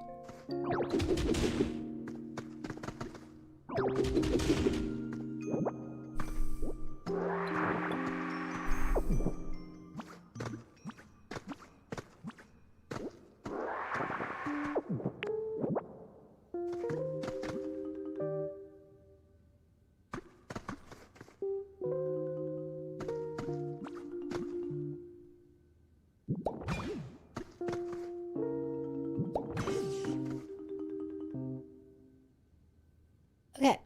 Okay.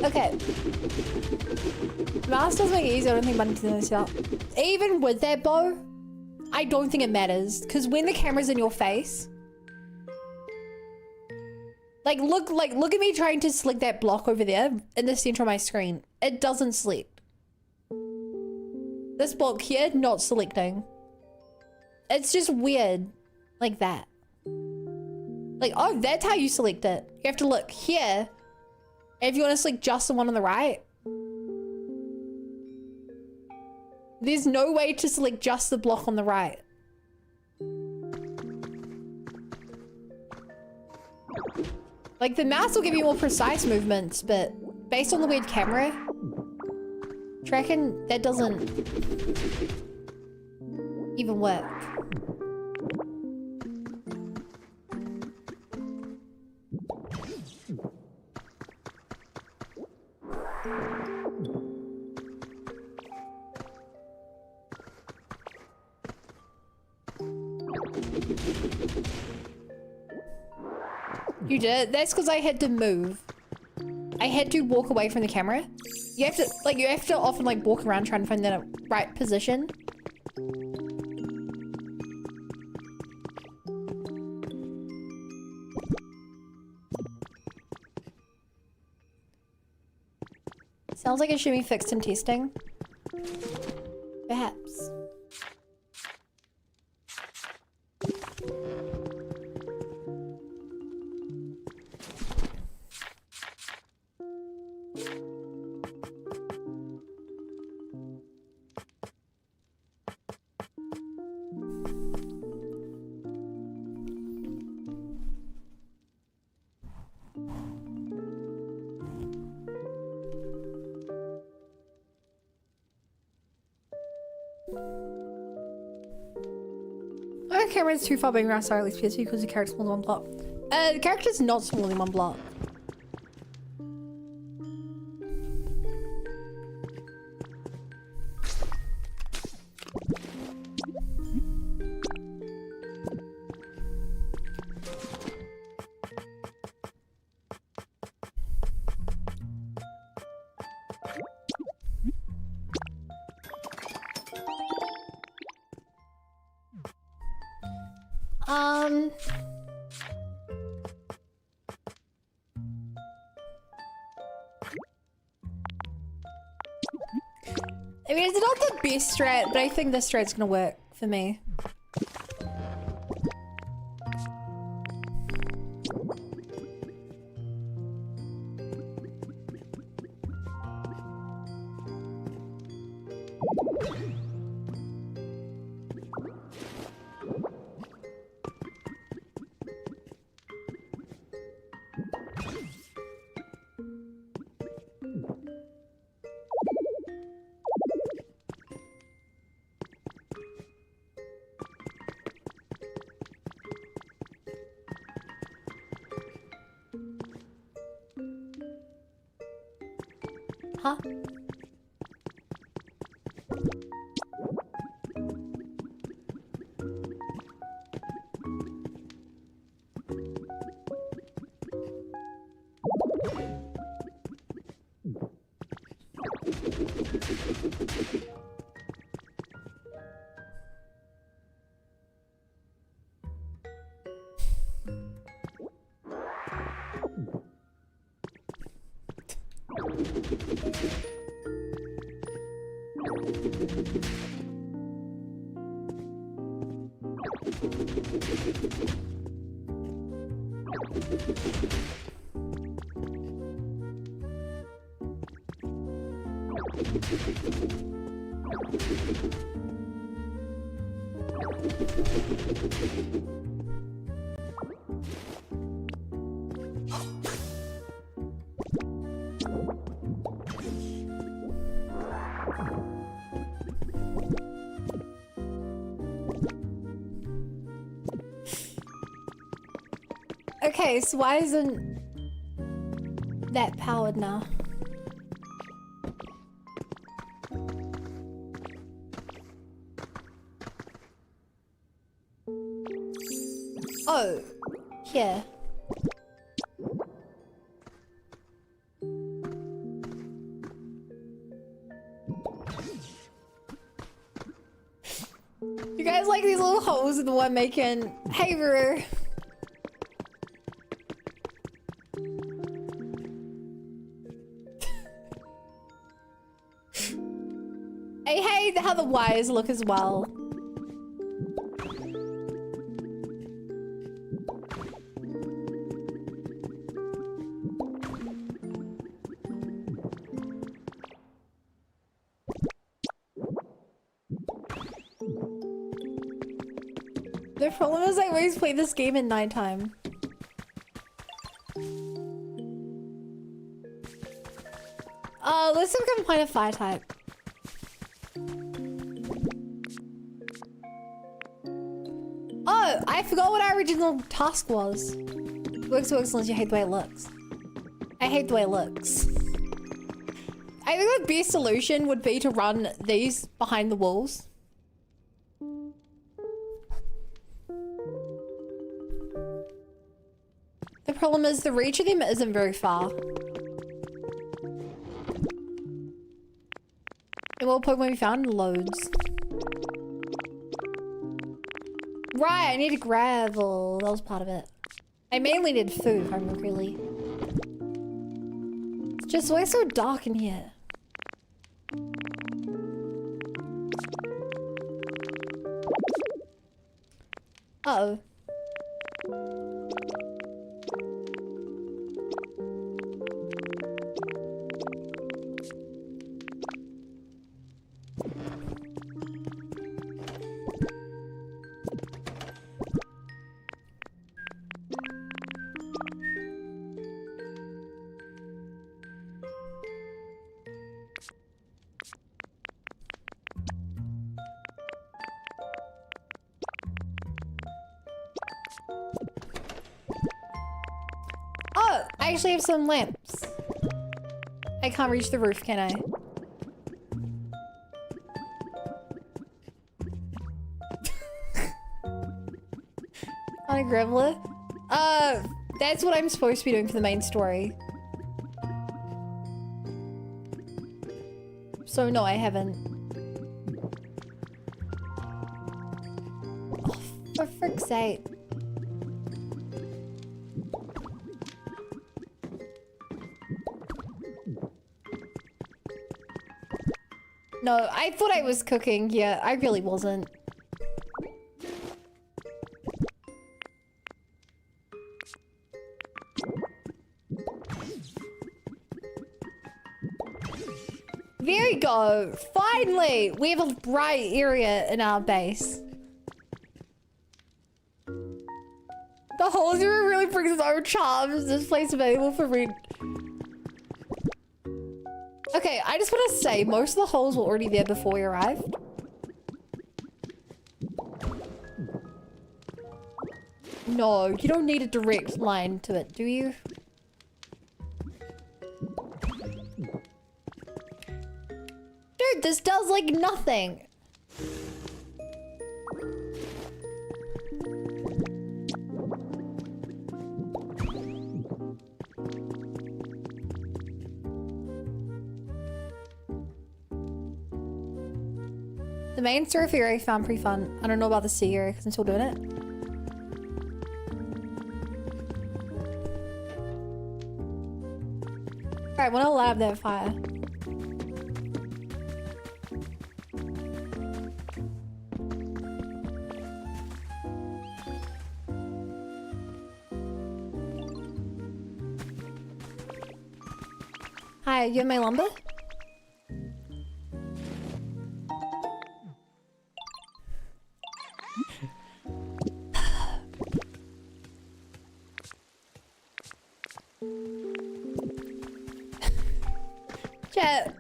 Okay. Mouse does make it easy. I don't think button to this up. Even with that bow, I don't think it matters because when the camera's in your face, look at me trying to select that block over there in the center of my screen. It doesn't select. This block here, not selecting. It's just weird, like that. Like, oh, that's how you select it. You have to look here. And if you want to select just the one on the right, there's no way to select just the block on the right. Like, the mouse will give you more precise movements, but based on the weird camera tracking, that doesn't even work. You did? That's because I had to move. I had to walk away from the camera. You have to often like walk around trying to find the right position. Sounds like it should be fixed in testing. Perhaps. My camera's too far being around silently PS because the character's smaller than one block. The character's not smaller than one block. I mean, it's not the best strat, but I think this strat's gonna work for me. Huh? Okay, so why isn't that powered now? Oh, yeah. You guys like these little holes in the one making haver? I hate how the wires look as well. The problem is I always play this game at nighttime. Let's see if we can find a fire type. Oh, I forgot what our original task was. Works unless you hate the way it looks. I hate the way it looks. I think the best solution would be to run these behind the walls. The problem is the reach of them isn't very far. And what Pokemon we found? Loads. Right, I needed gravel. That was part of it. I mainly needed food, if I remember correctly. It's just why it's so dark in here. Uh-oh. Oh, I actually have some lamps. I can't reach the roof, can I? On a graveler? That's what I'm supposed to be doing for the main story. So no, I haven't. Oh, for frick's sake. No, I thought I was cooking. Yeah, I really wasn't. There we go. Finally, we have a bright area in our base. The holes here really brings its own charms. This place available for read. Okay, I just want to say, most of the holes were already there before we arrived. No, you don't need a direct line to it, do you? Dude, this does like nothing. The main surf area I found pretty fun. I don't know about the sea area because I'm still doing it. Alright, wanna light up that fire. Hi, you have my lumber? Chat.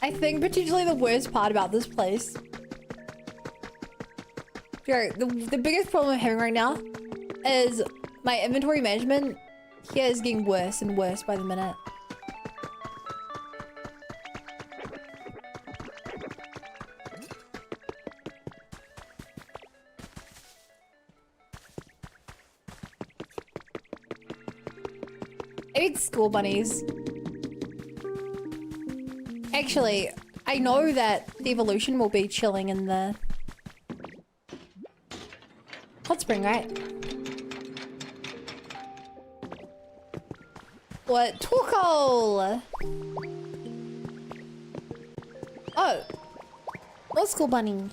I think potentially the worst part about this place. Jared, the biggest problem I'm having right now is my inventory management here is getting worse and worse by the minute. I need school bunnies. Actually, I know that the evolution will be chilling in the hot spring, right? What? Torkoal! Oh! Old school bunny.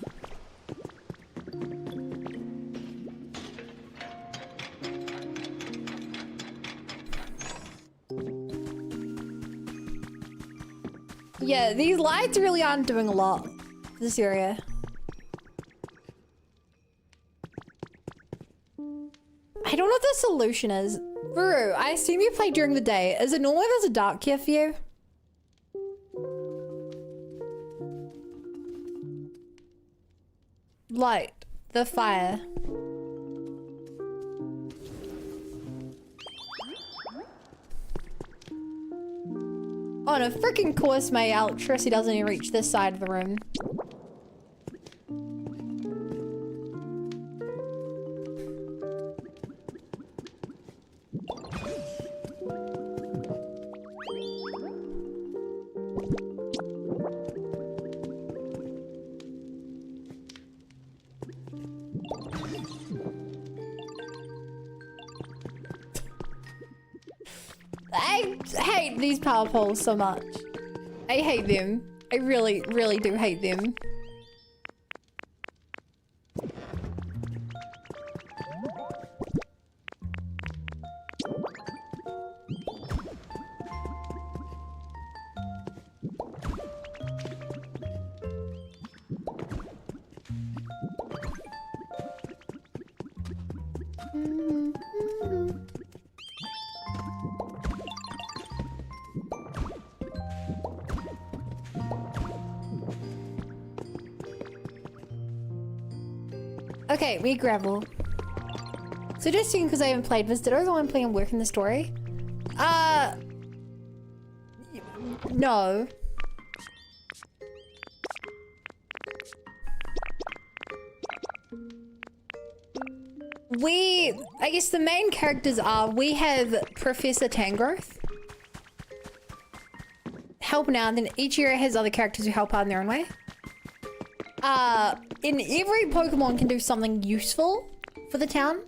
Yeah, these lights really aren't doing a lot for this area. I don't know what the solution is. Bro, I assume you play during the day. Is it normal if there's a dark here for you? Light the fire. On a freaking course, my electricity doesn't even reach this side of the room. I hate these power poles so much. I hate them. I really, really do hate them. Okay, we gravel. So just because I haven't played this, did I go on playing work in the story? No. I guess the main characters are, we have Professor Tangrowth helping out, and then each area has other characters who help out in their own way. In every Pokemon can do something useful for the town.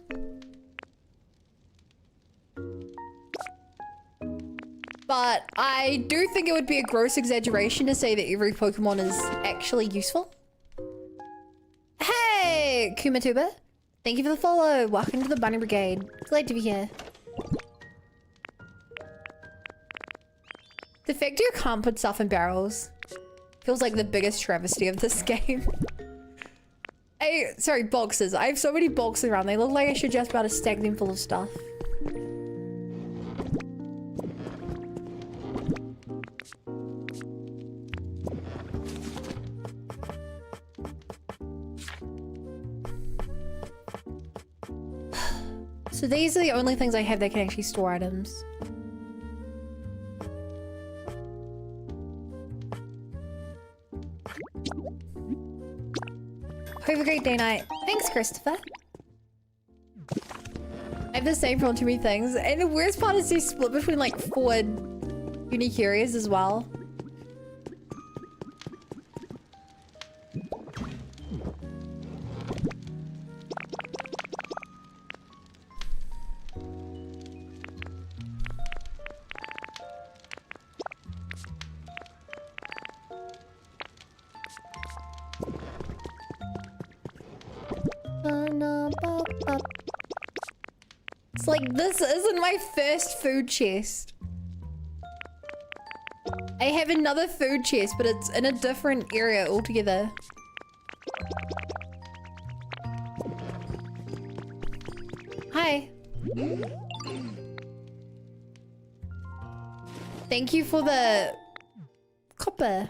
But I do think it would be a gross exaggeration to say that every Pokemon is actually useful. Hey, Kumatuba. Thank you for the follow. Welcome to the Bunny Brigade. Glad to be here. The fact you can't put stuff in barrels feels like the biggest travesty of this game. Sorry, boxes. I have so many boxes around. They look like I should just be able to stack them full of stuff. So these are the only things I have that can actually store items. Have a great day, night. Thanks, Christopher. I have the same problem too many things. And the worst part is they split between like 4 unique areas as well. It's like, this isn't my first food chest. I have another food chest, but it's in a different area altogether. Hi. Thank you for the copper.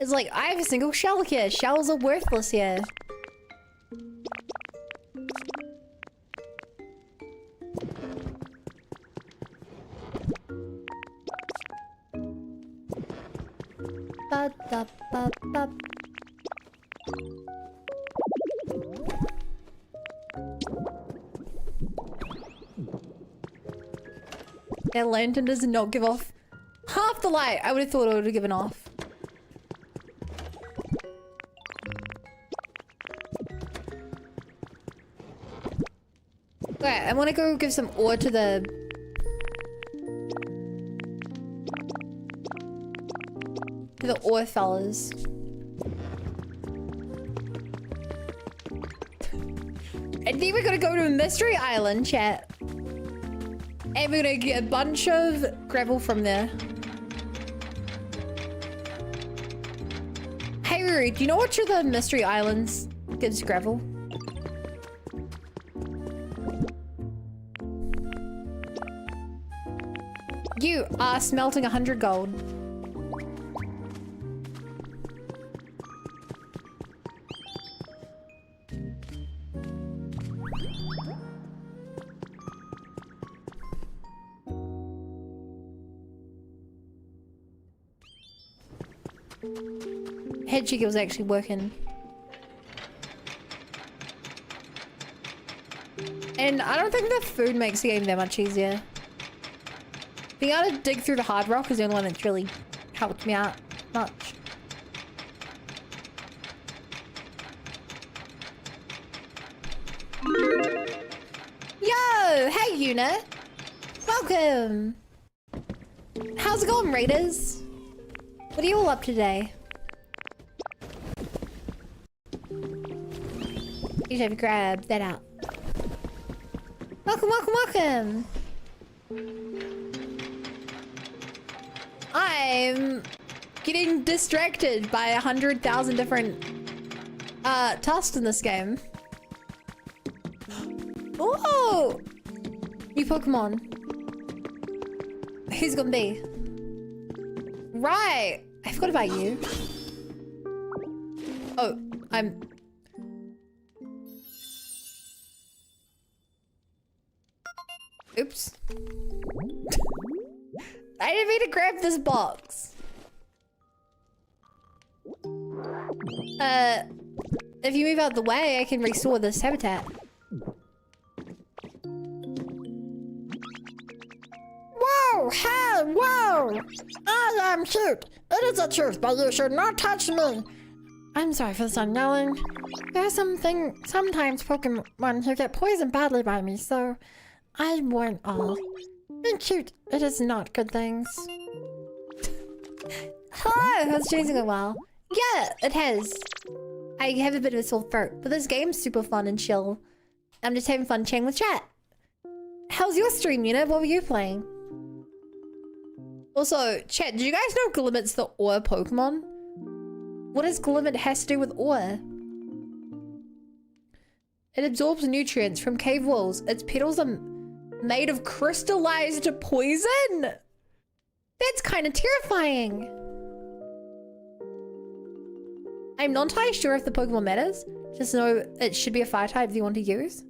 It's like, I have a single shell here. Shells are worthless here. Ba da ba ba. That lantern does not give off half the light I would have thought it would have given off. Okay, I want to go give some ore to the ore fellas. And then we're gonna go to a mystery island, chat. And we're gonna get a bunch of gravel from there. Hey Ruri, do you know which of the mystery islands gives gravel? You are smelting 100 gold. Head cheek was actually working. And I don't think the food makes the game that much easier. Being able to dig through the hard rock is the only one that's really helped me out much. Yo! Hey, Una! Welcome! How's it going, Raiders? What are you all up to today? You should have grabbed that out. Welcome, welcome, welcome! I'm getting distracted by 100,000 different tasks in this game. Oh! New Pokemon. Who's gonna be? Right! I forgot about you. Oh, I'm... Oops. I didn't mean to grab this box. If you move out the way, I can restore this habitat. Whoa! Hey! Whoa! I am cute. It is the truth, but you should not touch me. I'm sorry for the sun yelling. There are sometimes Pokemon who get poisoned badly by me, so I warn all. Being cute, it is not good things. Hello, how's James going well? Yeah, it has. I have a bit of a sore throat, but this game's super fun and chill. I'm just having fun chatting with chat. How's your stream, Una? What were you playing? Also, chat, did you guys know Glimmet's the ore Pokemon? What does Glimmet has to do with ore? It absorbs nutrients from cave walls. Its petals are made of crystallized poison? That's kind of terrifying. I'm not entirely sure if the Pokemon matters. Just know it should be a fire type if you want to use.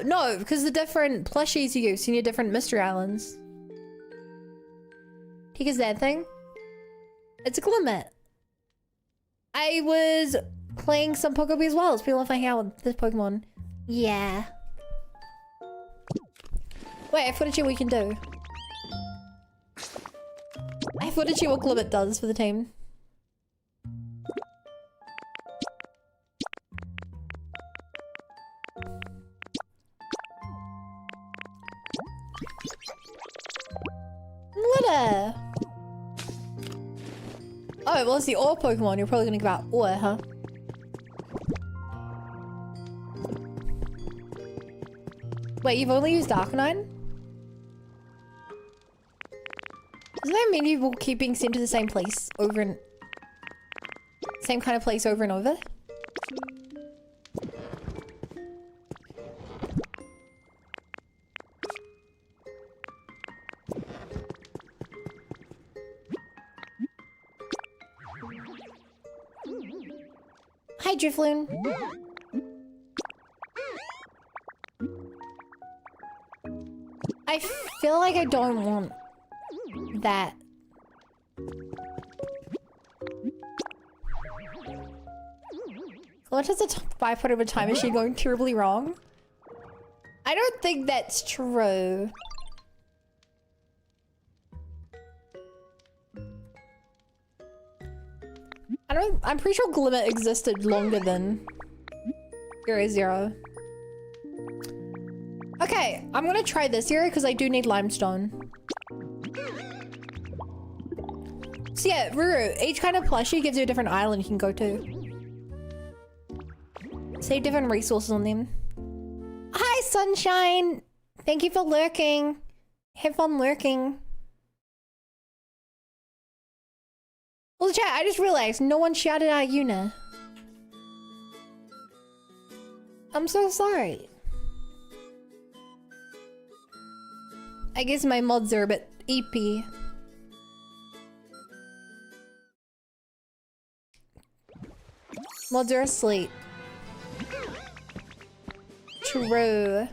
No, because the different plushies you use, you need different mystery islands. Take is that thing? It's a Glimmet. I was playing some POKOPIA as well. It's people want to hang out with this Pokemon. Yeah. Wait, I footage you what we can do. I footage you what Glimmet does for the team. Glitter! Oh, well, it's the ore Pokemon. You're probably gonna give out ore, huh? Wait, you've only used Arcanine? Doesn't that mean you will keep being sent to the same place over and... same kind of place over and over? Hi, Drifloon. I feel like I don't want that. What is a byproduct of a time machine going terribly wrong? I don't think that's true. I'm pretty sure Glimmet existed longer than Area Zero. Okay, I'm gonna try this area because I do need limestone. So yeah, Ruru, each kind of plushie gives you a different island you can go to. Save different resources on them. Hi, Sunshine! Thank you for lurking. Have fun lurking. Well, chat, I just realized no one shouted out Una. I'm so sorry. I guess my mods are a bit EP. Mods are asleep. True.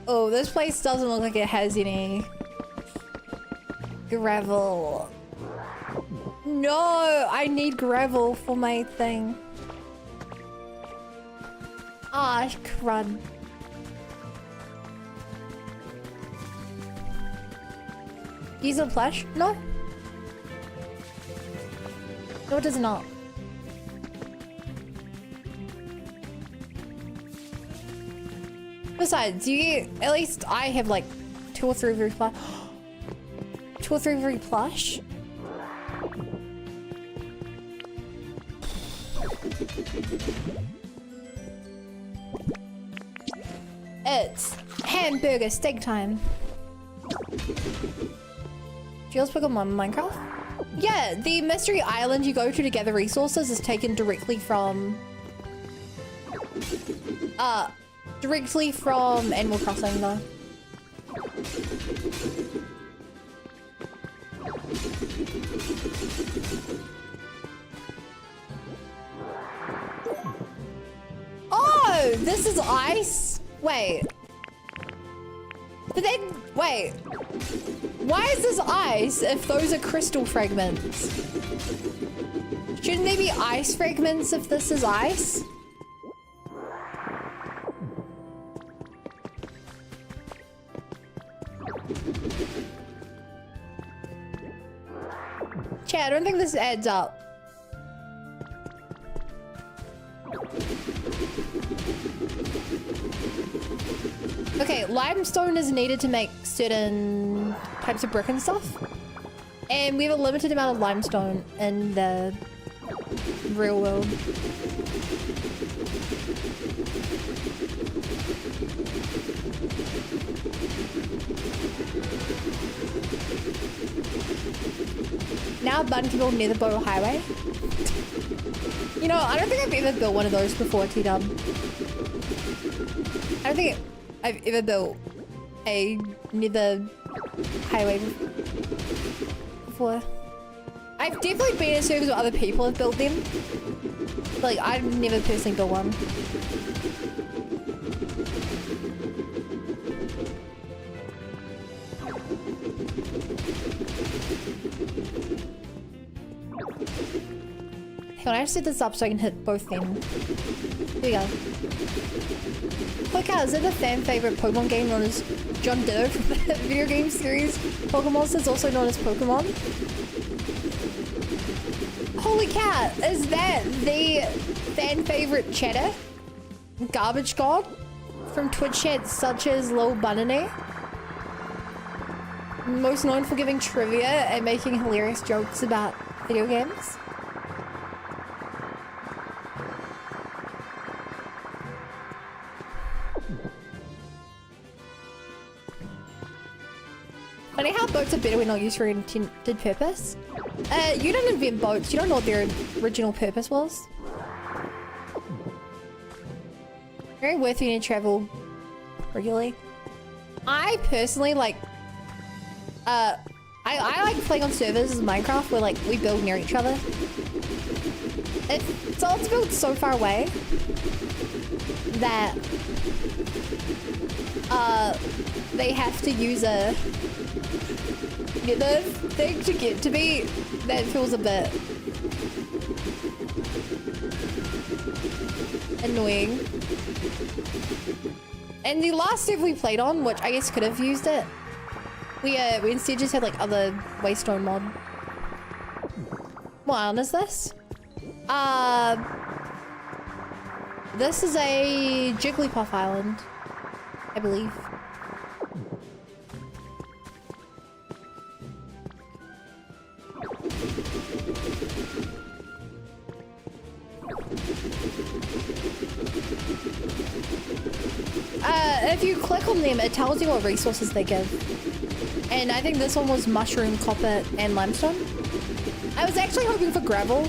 Oh, this place doesn't look like it has any gravel. no, I need gravel for my thing. Ah, crud. Use a plush? No. No, it does not. Besides, you get, at least I have like 2 or 3 very plush. 2 or 3 very plush. It's hamburger steak time. Do you guys Pokemon in Minecraft? Yeah, the mystery island you go to gather resources is taken directly from Animal Crossing though. Oh, this is ice? Wait. But then, wait. Why is this ice if those are crystal fragments? Shouldn't they be ice fragments if this is ice? Chat, I don't think this adds up. Okay, limestone is needed to make certain types of brick and stuff. And we have a limited amount of limestone in the real world. Now Bun can build Netherbow Highway. You know, I don't think I've ever built one of those before, T-Dub. I don't think I've ever built a Nether Highway before. I've definitely been in servers where other people have built them. But, like, I've never personally built one. Hang on, I have to set this up so I can hit both them. Here we go. Click out, is it the fan favorite Pokemon game known as John Doe from the video game series Pokemon is also known as Pokemon? Holy cat, is that the fan favorite chatter? Garbage God? From Twitch chats such as Lil Bunny? Most known for giving trivia and making hilarious jokes about video games? Funny how boats are better when not used for intended purpose. You don't invent boats. You don't know what their original purpose was. Very worth you to travel regularly. I personally like. I like playing on servers as Minecraft where like we build near each other. It's all built so far away that they have to use a nether thing to get to me. That feels a bit annoying. And the last server we played on, which I guess could have used it, we instead just had like other waystone mod. What island is this? This is a Jigglypuff Island, I believe. If you click on them, it tells you what resources they give. And I think this one was mushroom, copper, and limestone. I was actually hoping for gravel.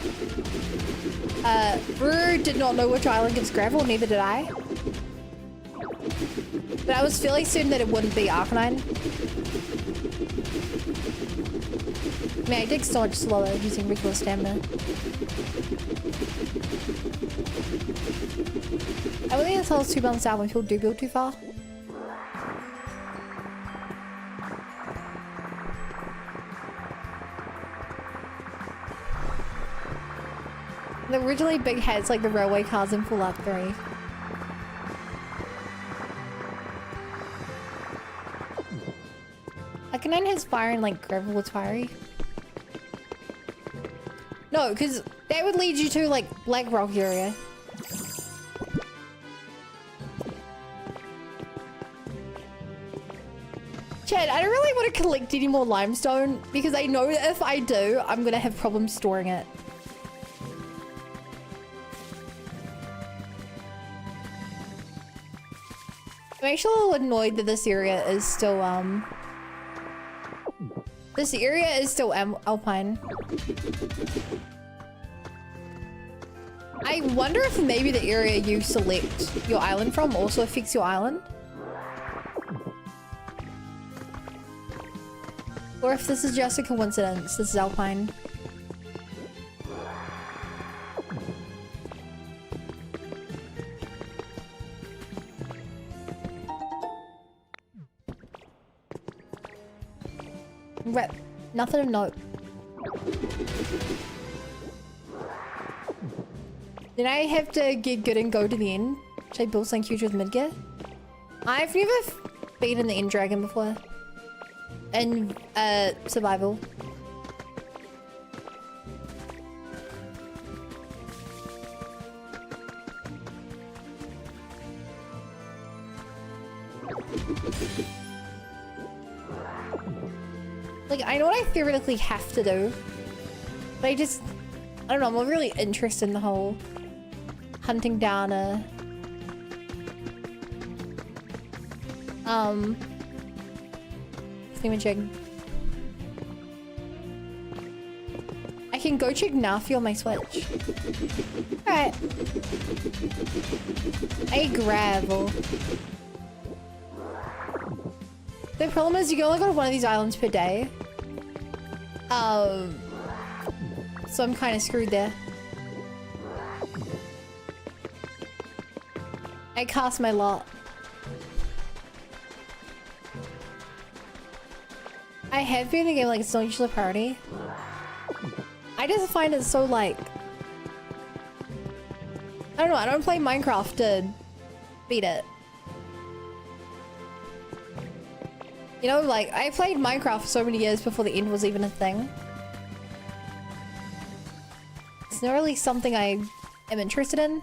Ruru did not know which island gives gravel, neither did I. But I was fairly certain that it wouldn't be Arcanine. Man, I dig so much slower using regular stamina. I really think it tells 2 bounce out when people do build too far. The originally big heads like the railway cars in Fallout 3. Arcanine has fire and like gravel was fiery. No, because that would lead you to like Black Rock area. Chad, I don't really want to collect any more limestone because I know that if I do, I'm gonna have problems storing it. I'm actually a little annoyed that this area is still alpine. I wonder if maybe the area you select your island from also affects your island. Or if this is just a coincidence, this is alpine. Rep. Nothing of note. Then I have to get good and go to the end. Should I build something huge with Midgear? I've never been in the End Dragon before. And survival. Like, I know what I theoretically have to do, but I don't know, I'm really interested in the whole hunting down a thingamajig. I can go check Nafi on my Switch. Alright. A gravel. The problem is you can only go to one of these islands per day. So I'm kind of screwed there. I cast my lot. I have been in the game like it's not usually a party. I just find it so like... I don't know, I don't play Minecraft to beat it. You know, like, I played Minecraft for so many years before the end was even a thing. It's not really something I am interested in.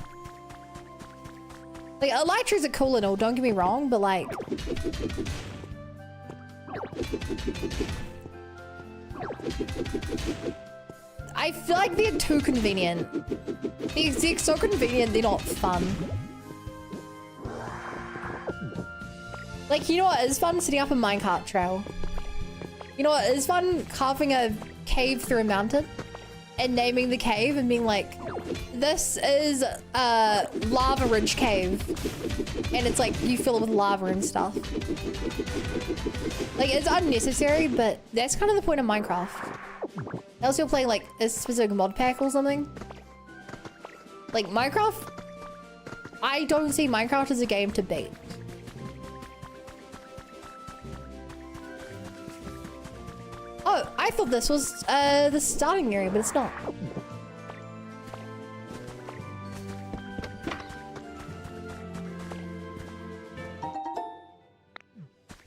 Like, Elytras are cool and all, don't get me wrong, but like... I feel like they're too convenient. They're so convenient, they're not fun. Like, you know what is fun? Setting up a minecart trail. You know what is fun? Carving a cave through a mountain and naming the cave and being like, this is a lava ridge cave. And it's like, you fill it with lava and stuff. Like, it's unnecessary, but that's kind of the point of Minecraft. Unless you're playing like a specific mod pack or something. Like, Minecraft, I don't see Minecraft as a game to beat. Oh, I thought this was the starting area, but it's not.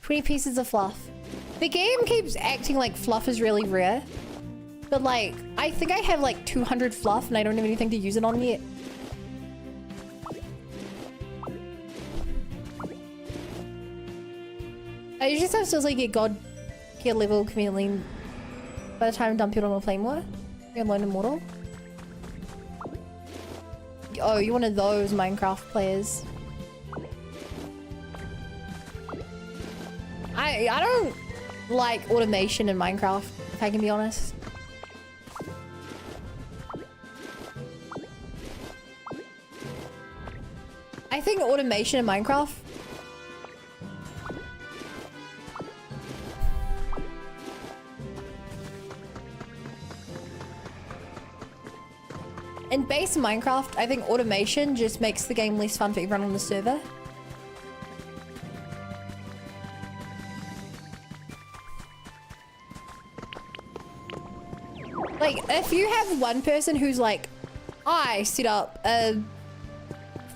$20 pieces of fluff. The game keeps acting like fluff is really rare. But like, I think I have like 200 fluff and I don't have anything to use it on yet. I usually sometimes like get god tier level conveniently by the time I'm done people don't play more. You're Lone Immortal. Oh, you're one of those Minecraft players. I don't like automation in Minecraft, if I can be honest. I think automation in Minecraft in base Minecraft, I think automation just makes the game less fun for everyone on the server. Like, if you have one person who's like, I set up a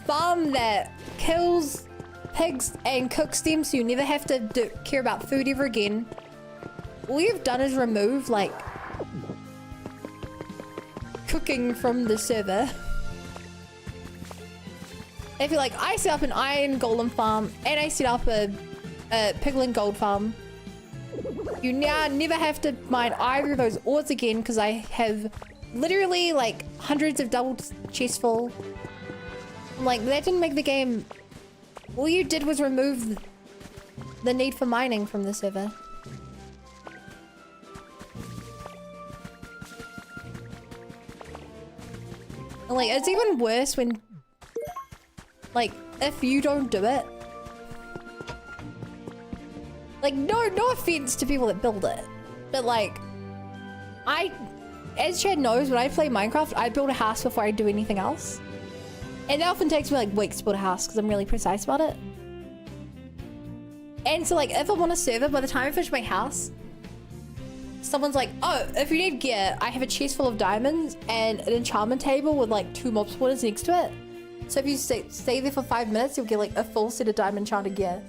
farm that kills pigs and cooks them so you never have to care about food ever again. All you've done is remove, like, cooking from the server. If you're like, I set up an iron golem farm and I set up a piglin gold farm, you now never have to mine either of those ores again because I have literally like hundreds of double chests full. Like, that didn't make the game. All you did was remove the need for mining from the server. And like, it's even worse when, like, if you don't do it. Like, no offense to people that build it, but like, as Chad knows, when I play Minecraft, I build a house before I do anything else. And that often takes me like weeks to build a house because I'm really precise about it. And so like, if I'm on a server, by the time I finish my house, someone's like, oh, if you need gear, I have a chest full of diamonds and an enchantment table with like 2 mob spawners next to it. So if you stay there for 5 minutes, you'll get like a full set of diamond enchanted gear.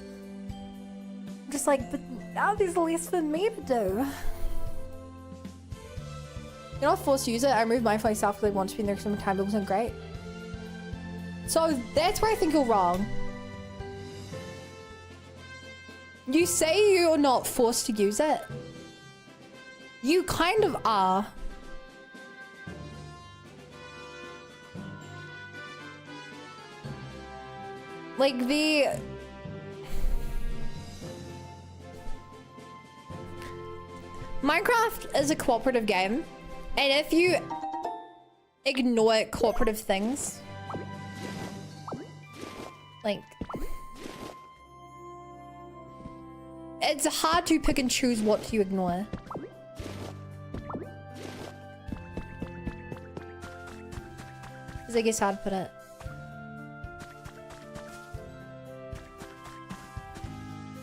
I'm just like, but now there's less for me to do. You're not forced to use it. I removed mine for myself because I want to spend there some time. It wasn't great. So that's where I think you're wrong. You say you're not forced to use it. You kind of are. Like Minecraft is a cooperative game, and if you ignore cooperative things, like, it's hard to pick and choose what you ignore. I guess how to put it.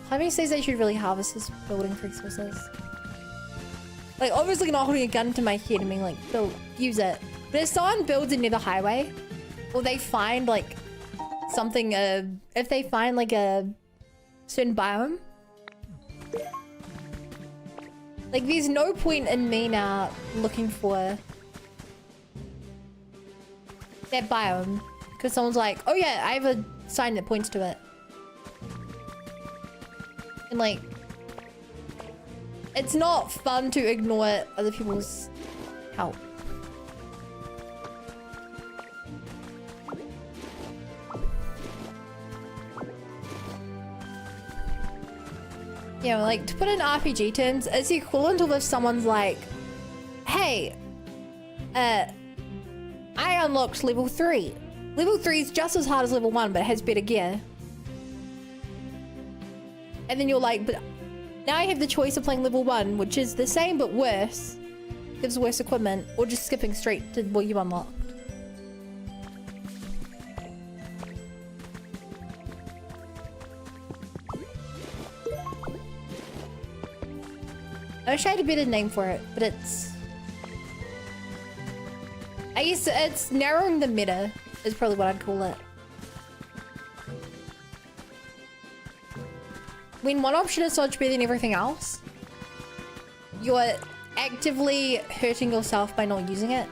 Climbing says I should really harvest this building for resources. Like, obviously not holding a gun to my head and being like, use it. But if someone builds a nether highway, or they find like something, if they find like a certain biome, like there's no point in me now looking for that biome because someone's like, oh yeah, I have a sign that points to it. And like, it's not fun to ignore other people's help. Yeah, like, to put in RPG terms, it's the equivalent of if someone's like, hey, I unlocked level 3. Level 3 is just as hard as level 1, but it has better gear. And then you're like, but now I have the choice of playing level 1, which is the same but worse, gives worse equipment, or just skipping straight to what you unlocked. I wish I had a better name for it, but it's... I guess it's narrowing the meta is probably what I'd call it. When one option is so much better than everything else, you're actively hurting yourself by not using it.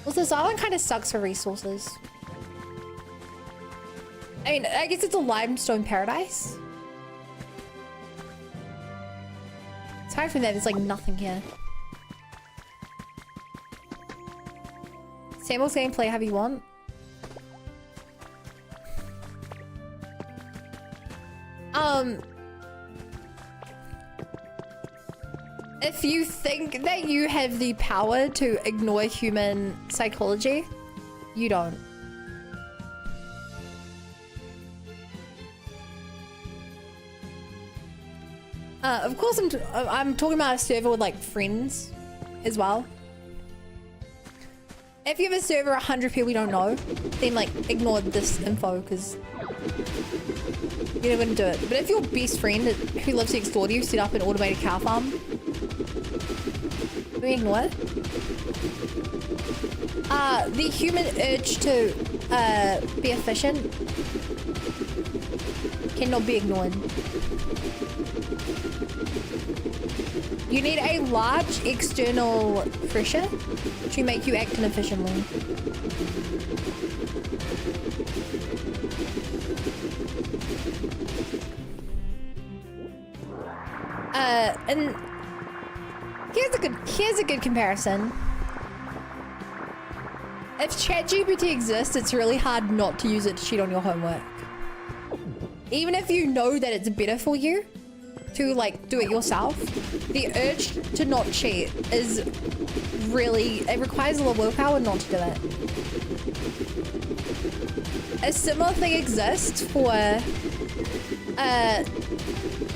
Also, this island kind of sucks for resources. I mean, I guess it's a limestone paradise. Aside from that, there's like nothing here. Samuel's gameplay, however you want. If you think that you have the power to ignore human psychology, you don't. Of course, I'm talking about a server with like friends as well. If you have a server 100 people you don't know, then like ignore this info because you're not gonna do it. But if your best friend who lives next door to you set up an automated cow farm, We ignore it. The human urge to be efficient cannot be ignored. You need a large external pressure to make you act inefficiently. And here's a good comparison. If ChatGPT exists, it's really hard not to use it to cheat on your homework. Even if you know that it's better for you to like do it yourself, the urge to not cheat is really, it requires a lot of willpower not to do it. A similar thing exists for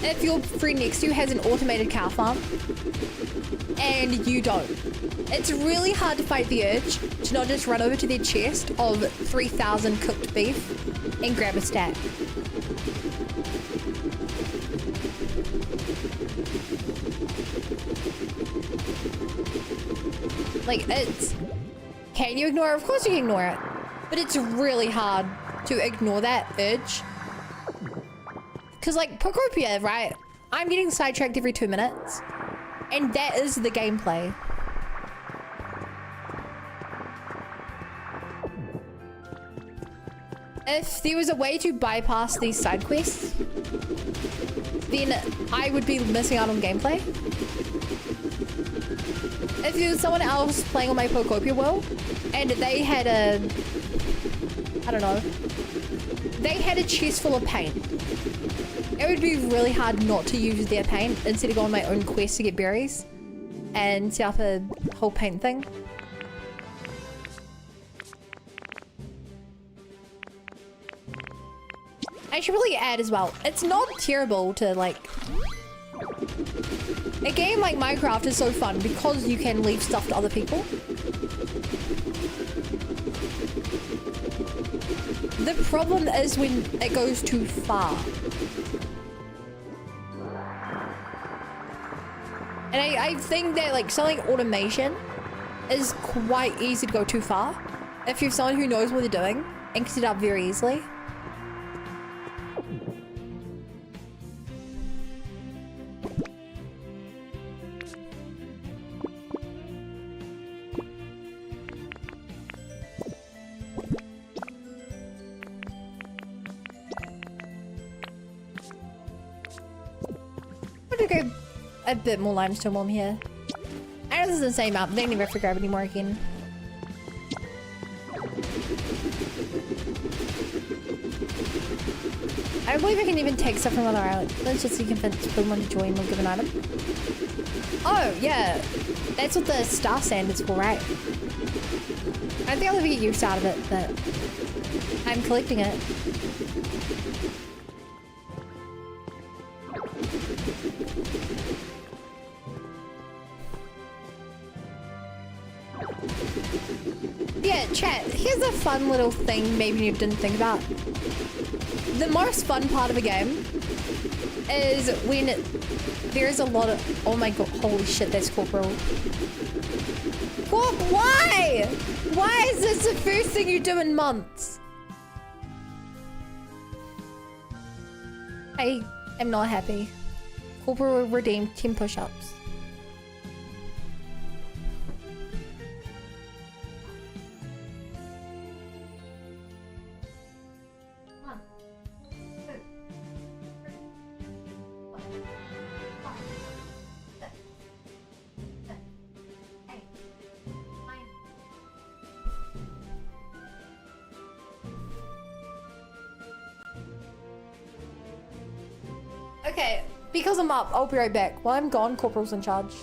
if your friend next to you has an automated cow farm and you don't. It's really hard to fight the urge to not just run over to their chest of 3,000 cooked beef and grab a stack. Like, it's... Can you ignore it? Of course you can ignore it. But it's really hard to ignore that urge. Because, like, POKOPIA, right? I'm getting sidetracked every 2 minutes. And that is the gameplay. If there was a way to bypass these side quests, then I would be missing out on gameplay. If there was someone else playing on my POKOPIA world, and they had a... I don't know. They had a chest full of paint. It would be really hard not to use their paint instead of go on my own quest to get berries and set up a whole paint thing. I should really add as well, it's not terrible to like... A game like Minecraft is so fun because you can leave stuff to other people. The problem is when it goes too far. And I think that like something automation is quite easy to go too far if you're someone who knows what they're doing and can set it up very easily. A bit more limestone while I'm here. I know this is the same map, they never have to grab any more again. I don't believe I can even take stuff from other islands. Let's just see if it's Pokemon to join or give an item. Oh, yeah. That's what the star sand is for, right? I think I'll never get use out of it, but I'm collecting it. Yeah, chat, here's a fun little thing maybe you didn't think about. The most fun part of a game is when there's a lot of... Oh my god, holy shit, that's Corporal. Corp, why? Why is this the first thing you do in months? I am not happy. Corporal redeemed 10 push-ups. Okay, because I'm up, I'll be right back. While I'm gone, Corporal's in charge.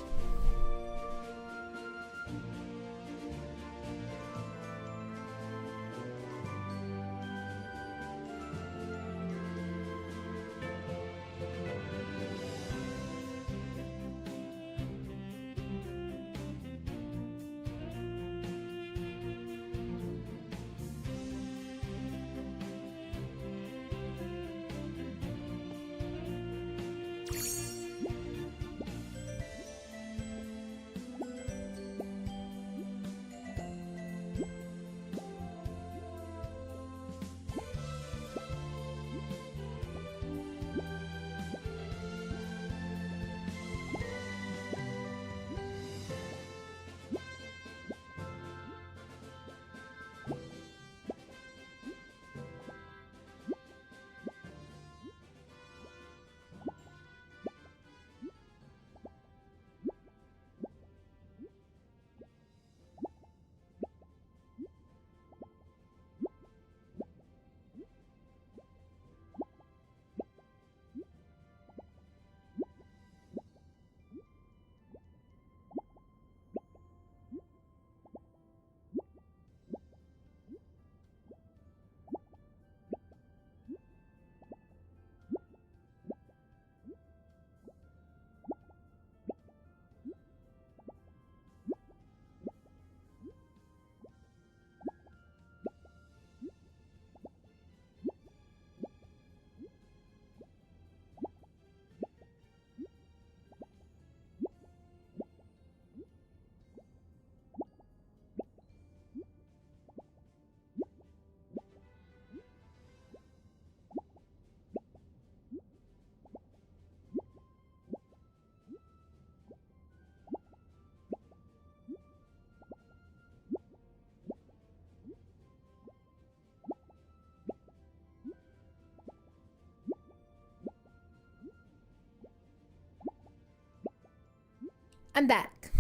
I'm back.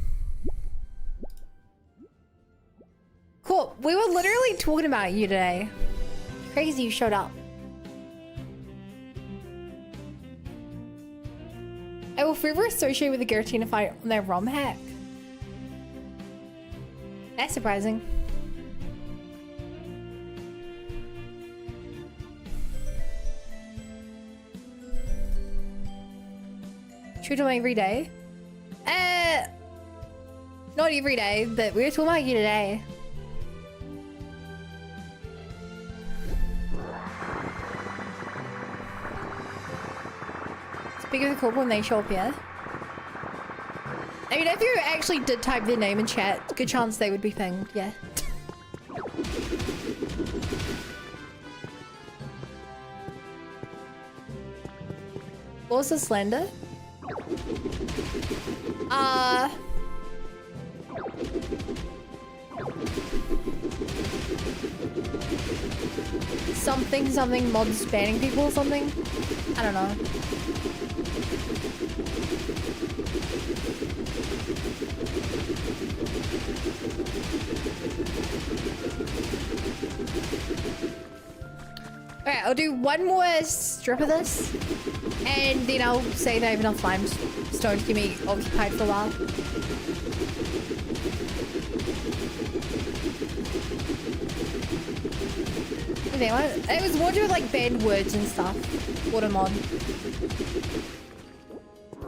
Cool. We were literally talking about you today. Crazy you showed up. I will forever associate with the Giratina fight on their ROM hack. That's surprising. Should we do it every day? Not every day, but we were talking about you today. Speak of the corp when they show up here. I mean, if you actually did type their name in chat, good chance they would be pinged, yeah. What was the slender? Something mod spanning people or something? I don't know. Alright, I'll do one more strip of this, and then I'll say that I have enough limestone to keep me occupied for a while. It was more to do with like banned words and stuff. Water mod.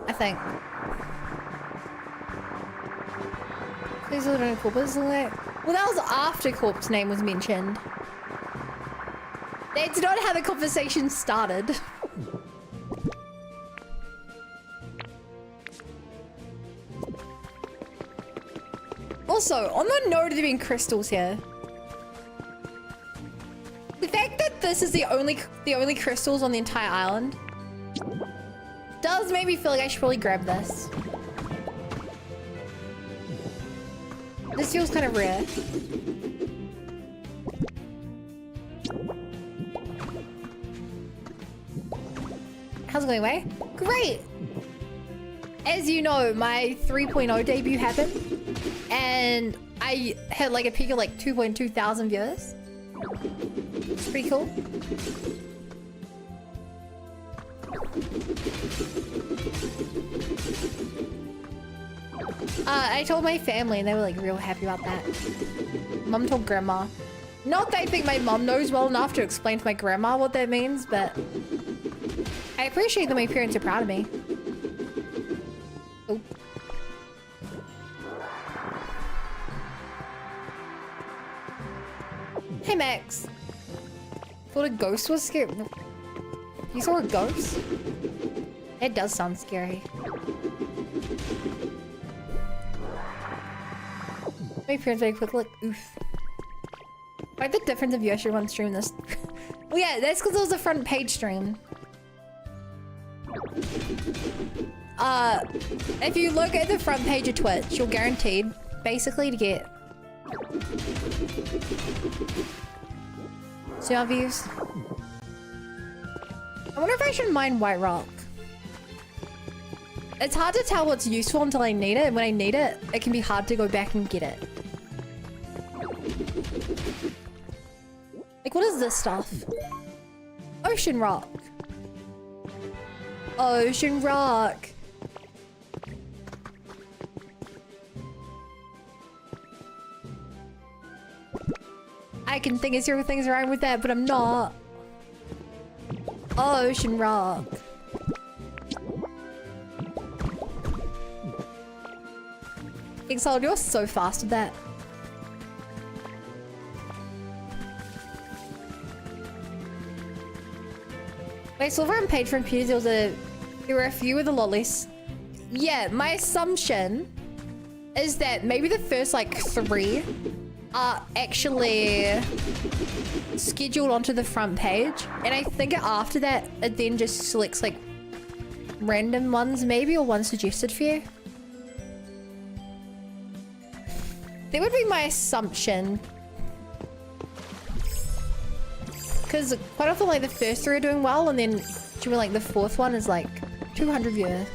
I think. Please look at Corpus. Well, that was after Corp's name was mentioned. That's not how the conversation started. Also, on the note of there being crystals here, the fact that this is the only crystals on the entire island does make me feel like I should probably grab this. This feels kind of rare. How's it going, Way? Great! As you know, my 3.0 debut happened, and I had like a peak of like 2.2 thousand viewers. It's pretty cool. I told my family and they were like real happy about that. Mum told grandma. Not that I think my mum knows well enough to explain to my grandma what that means, but I appreciate that my parents are proud of me. Oh. Hey Max. Thought a ghost was scary. You saw a ghost? It does sound scary. My parents very quick look. Oof. Quite the difference of you actually want to stream this. Well, yeah, that's because it was a front page stream. If you look at the front page of Twitch, you're guaranteed basically to get some views. I wonder if I should mine White Rock. It's hard to tell what's useful until I need it, and when I need it, it can be hard to go back and get it. Like, what is this stuff? Ocean rock. Ocean rock. I can think of several things around with that, but I'm not. Ocean rock. Exile, you're so fast with that. Wait, so over on page from computers, there were a few with a lot less. Yeah, my assumption is that maybe the first like 3 are actually scheduled onto the front page, and I think after that it then just selects like random ones maybe, or one suggested for you. That would be my assumption, because quite often like the first 3 are doing well, and then like the 4th one is like 200 viewers.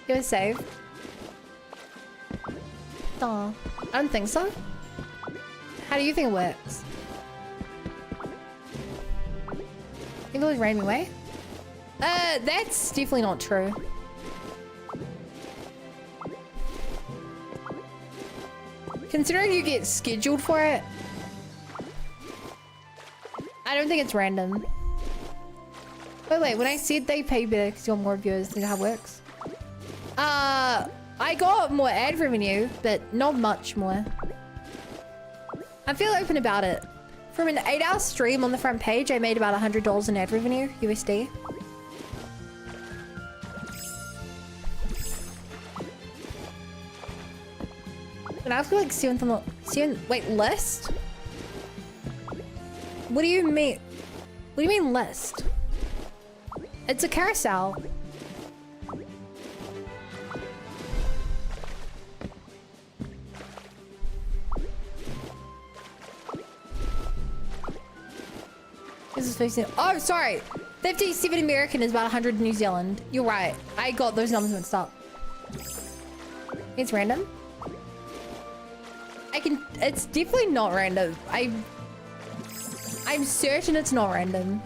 It was saved. Oh, I don't think so. How do you think it works? Think it was random away? That's definitely not true. Considering you get scheduled for it, I don't think it's random. Wait, when I said they pay better because you want more viewers, think how it works? I got more ad revenue, but not much more. I feel open about it. From an 8-hour stream on the front page, I made about $100 in ad revenue, USD. And I was like 7th on the wait, list? What do you mean? What do you mean list? It's a carousel. This is facing. Oh, sorry. 57 American is about 100 New Zealand. You're right. I got those numbers mixed up. It's random. It's definitely not random. I'm certain it's not random.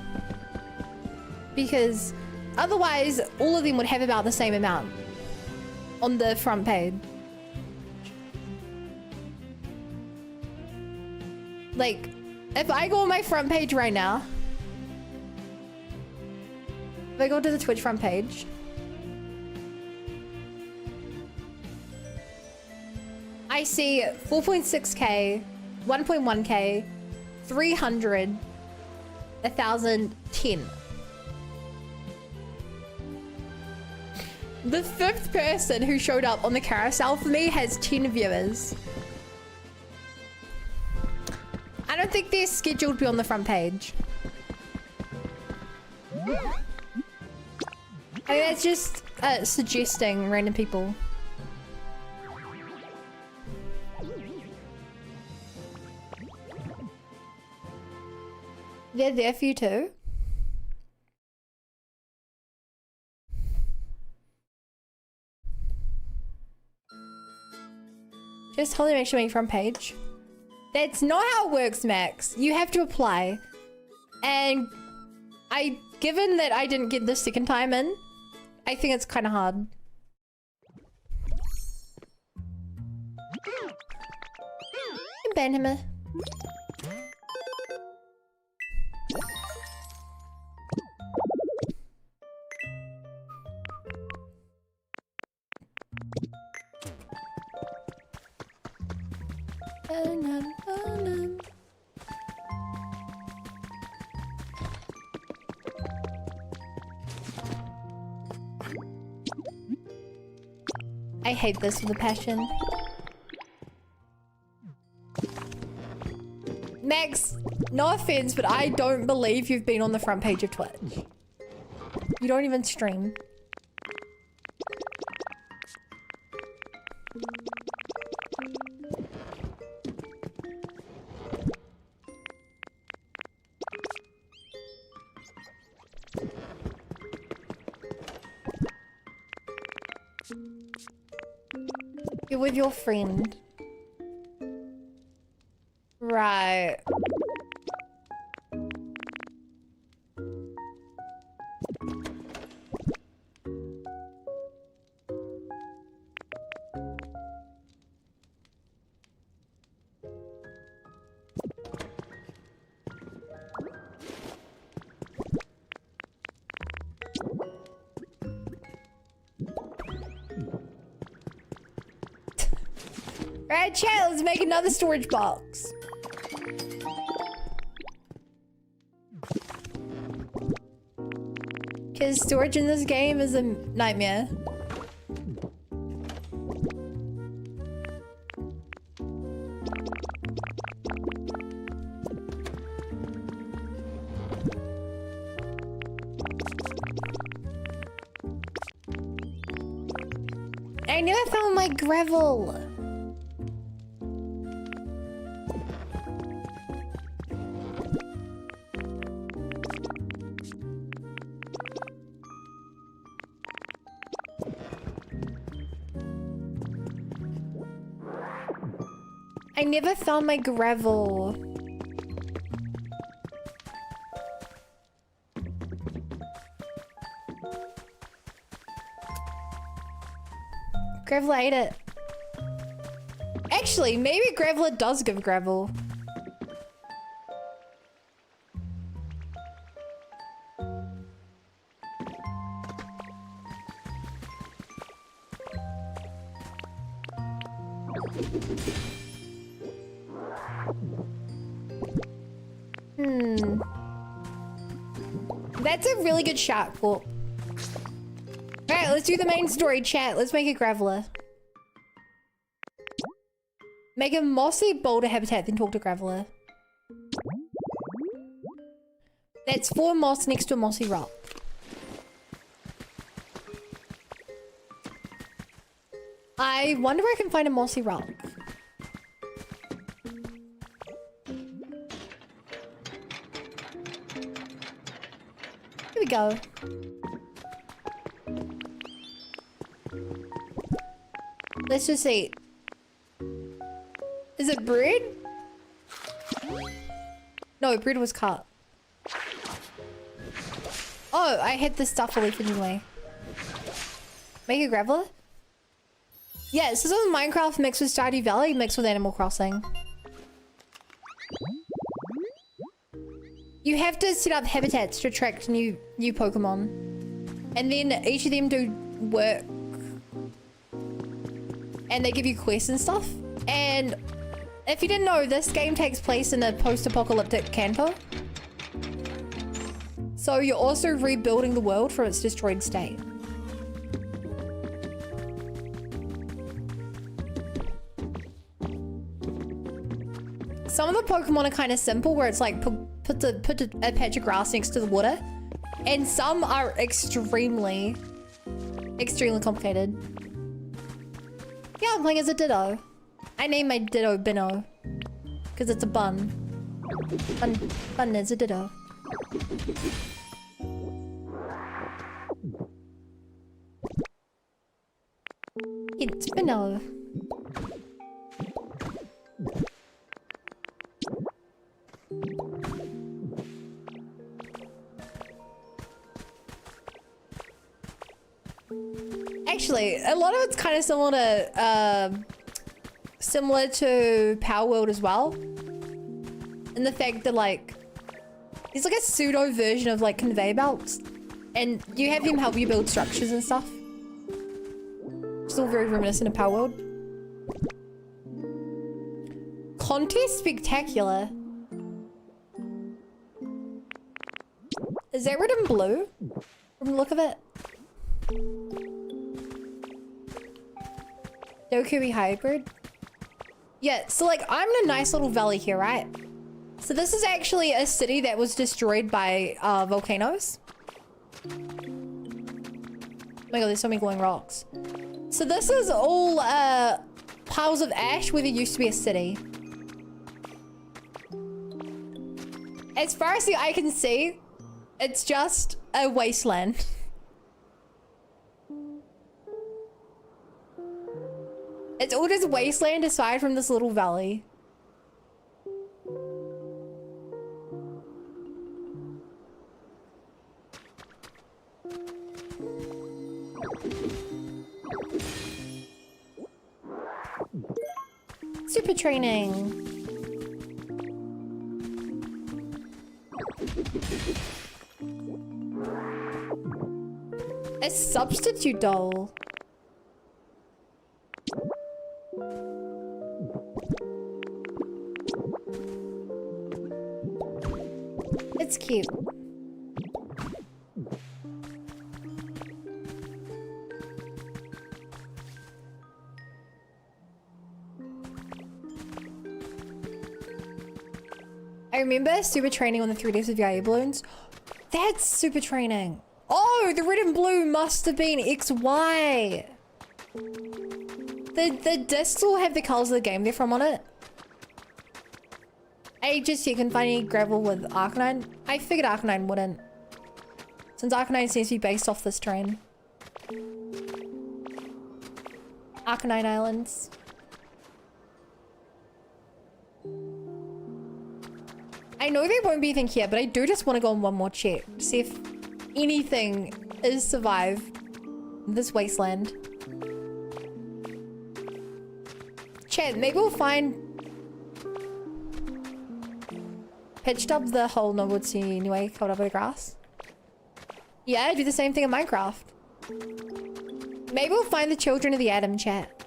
Because otherwise, all of them would have about the same amount on the front page. Like, if I go on my front page right now, if I go to the Twitch front page, I see 4.6k, 1.1k, 300, 1,000, 10. The 5th person who showed up on the carousel for me has 10 viewers. I don't think they're scheduled to be on the front page. I mean, that's just suggesting random people. They're there for you too. Just hold it, make sure you make front page. That's not how it works, Max. You have to apply. And given that I didn't get the second time in, I think it's kind of hard. Benjamin. I hate this with a passion. Max, no offense, but I don't believe you've been on the front page of Twitch. You don't even stream. You're with your friend. Right. Alright, chat, let's make another storage box. Because storage in this game is a nightmare. I never found my gravel. I never found my gravel. Graveler ate it. Actually, maybe Graveler does give gravel. That's a really good shot, Corp. Alright, let's do the main story, chat. Let's make a Graveler. Make a mossy boulder habitat, then talk to Graveler. That's 4 moss next to a mossy rock. I wonder where I can find a mossy rock. Here we go. Let's just see. Is it bread? No, bread was cut. Oh, I hit the stuff leaf anyway. Make a Graveler? Yeah, this is a Minecraft mixed with Stardew Valley mixed with Animal Crossing. You have to set up habitats to attract new Pokemon. And then each of them do work. And they give you quests and stuff. And if you didn't know, this game takes place in a post-apocalyptic Kanto. So you're also rebuilding the world from its destroyed state. Some of the Pokemon are kind of simple, where it's like put a patch of grass next to the water, and some are extremely complicated. Yeah, I'm playing as a Ditto. I named my Ditto Binno because it's a bun. Bun is a Ditto. It's Binno. Actually, a lot of it's kind of similar to Power World as well, in the fact that like it's like a pseudo version of like conveyor belts, and you have them help you build structures and stuff. It's all very reminiscent of Power World. Contest Spectacular. Is that red and blue from the look of it? Dokuri Hybrid? Yeah, so like I'm in a nice little valley here, right? So this is actually a city that was destroyed by volcanoes. Oh my god, there's so many glowing rocks. So this is all piles of ash where there used to be a city. As far as the eye can see, it's just a wasteland. It's all just wasteland aside from this little valley. Super training. A substitute doll. It's cute. I remember super training on the 3 days of VIA balloons. That's super training. Oh, the red and blue must have been XY. The discs all have the colors of the game they're from on it. Just you can find any gravel with Arcanine. I figured Arcanine wouldn't, since Arcanine seems to be based off this terrain. Arcanine Islands. know there won't be anything here, but I do just want to go on one more check to see if anything is survived this wasteland. Chat, maybe we'll find... Pitched up the hole no wood see anyway, covered up with grass. Yeah, do the same thing in Minecraft. Maybe we'll find the children of the atom, chat.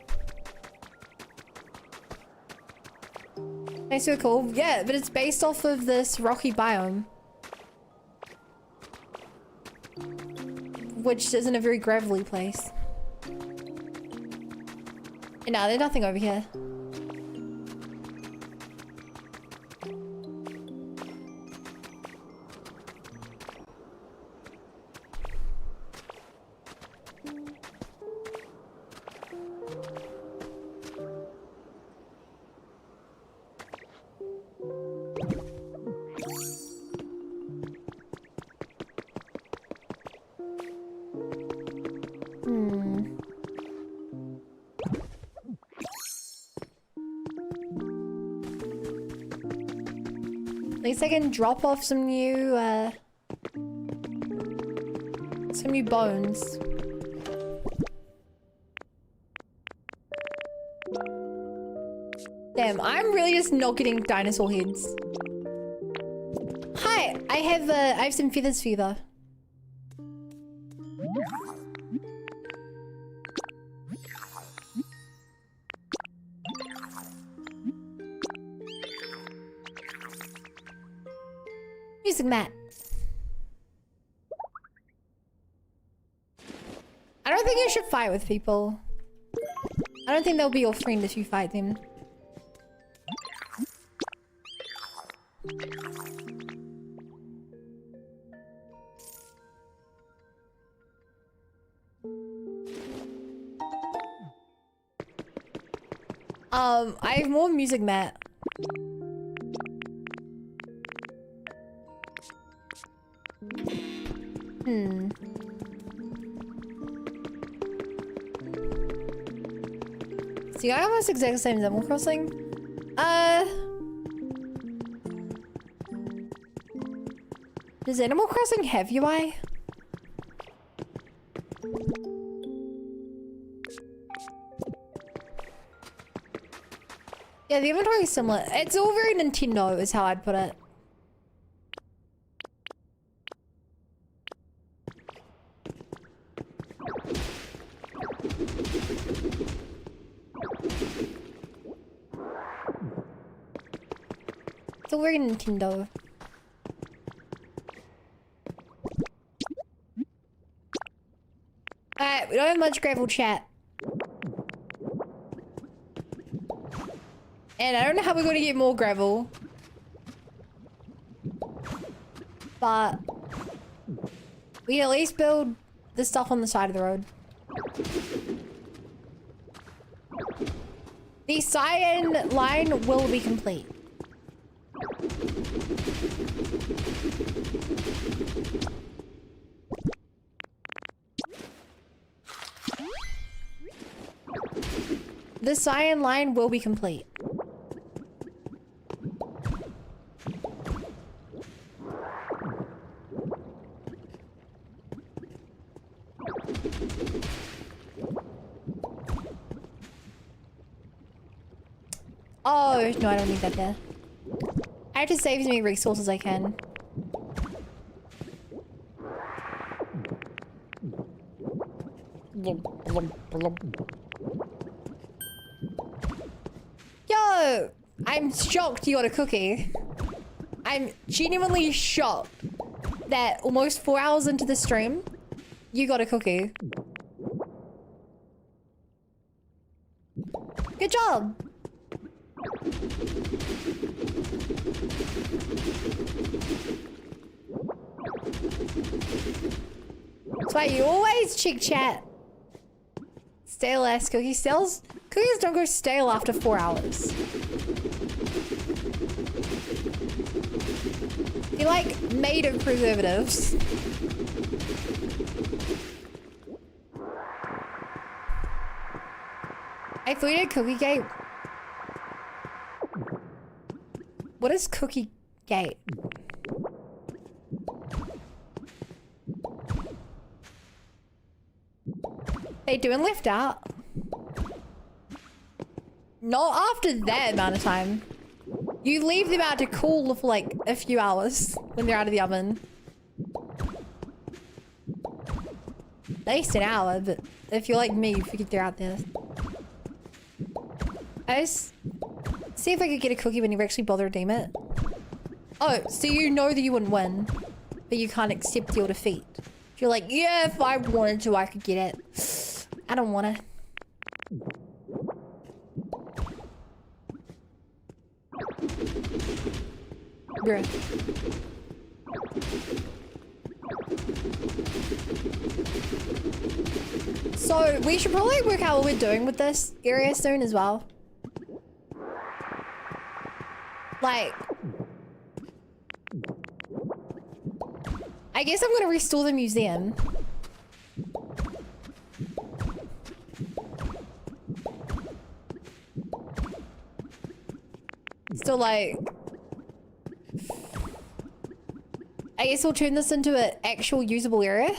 That's so cool. Yeah, but it's based off of this rocky biome. Which isn't a very gravelly place. And now there's nothing over here. At least I can drop off some new bones. Damn, I'm really just not getting dinosaur heads. Hi, I have some feathers for you though. Music mat. I don't think you should fight with people. I don't think they'll be your friend if you fight them. I have more music mat. See, I almost exact same as Animal Crossing. Does Animal Crossing have UI? Yeah, the inventory is similar. It's all very Nintendo, is how I'd put it. It's all very Nintendo. Alright, we don't have much gravel, chat. And I don't know how we're going to get more gravel. But we can at least build the stuff on the side of the road. The cyan line will be complete. The cyan line will be complete. Oh, no, I don't need that there. I have to save as many resources as I can. Yo! I'm shocked you got a cookie. I'm genuinely shocked that almost 4 hours into the stream, you got a cookie. Good job! That's why you always check chat. Stale ass cookie sales. Cookies don't go stale after 4 hours. They're like made of preservatives. I thought you had cookie gate. What is cookie? Gate. They doing left out? Not after that amount of time. You leave them out to cool for like a few hours when they're out of the oven. At least an hour, but if you're like me, you forget they're out there. I just see if I could get a cookie when you actually bother redeem it. Oh, so you know that you wouldn't win, but you can't accept your defeat. You're like, yeah, if I wanted to, I could get it. I don't want to. Bruh. So we should probably work out what we're doing with this area soon as well. Like, I guess I'm gonna restore the museum. So like, I guess we'll turn this into an actual usable area.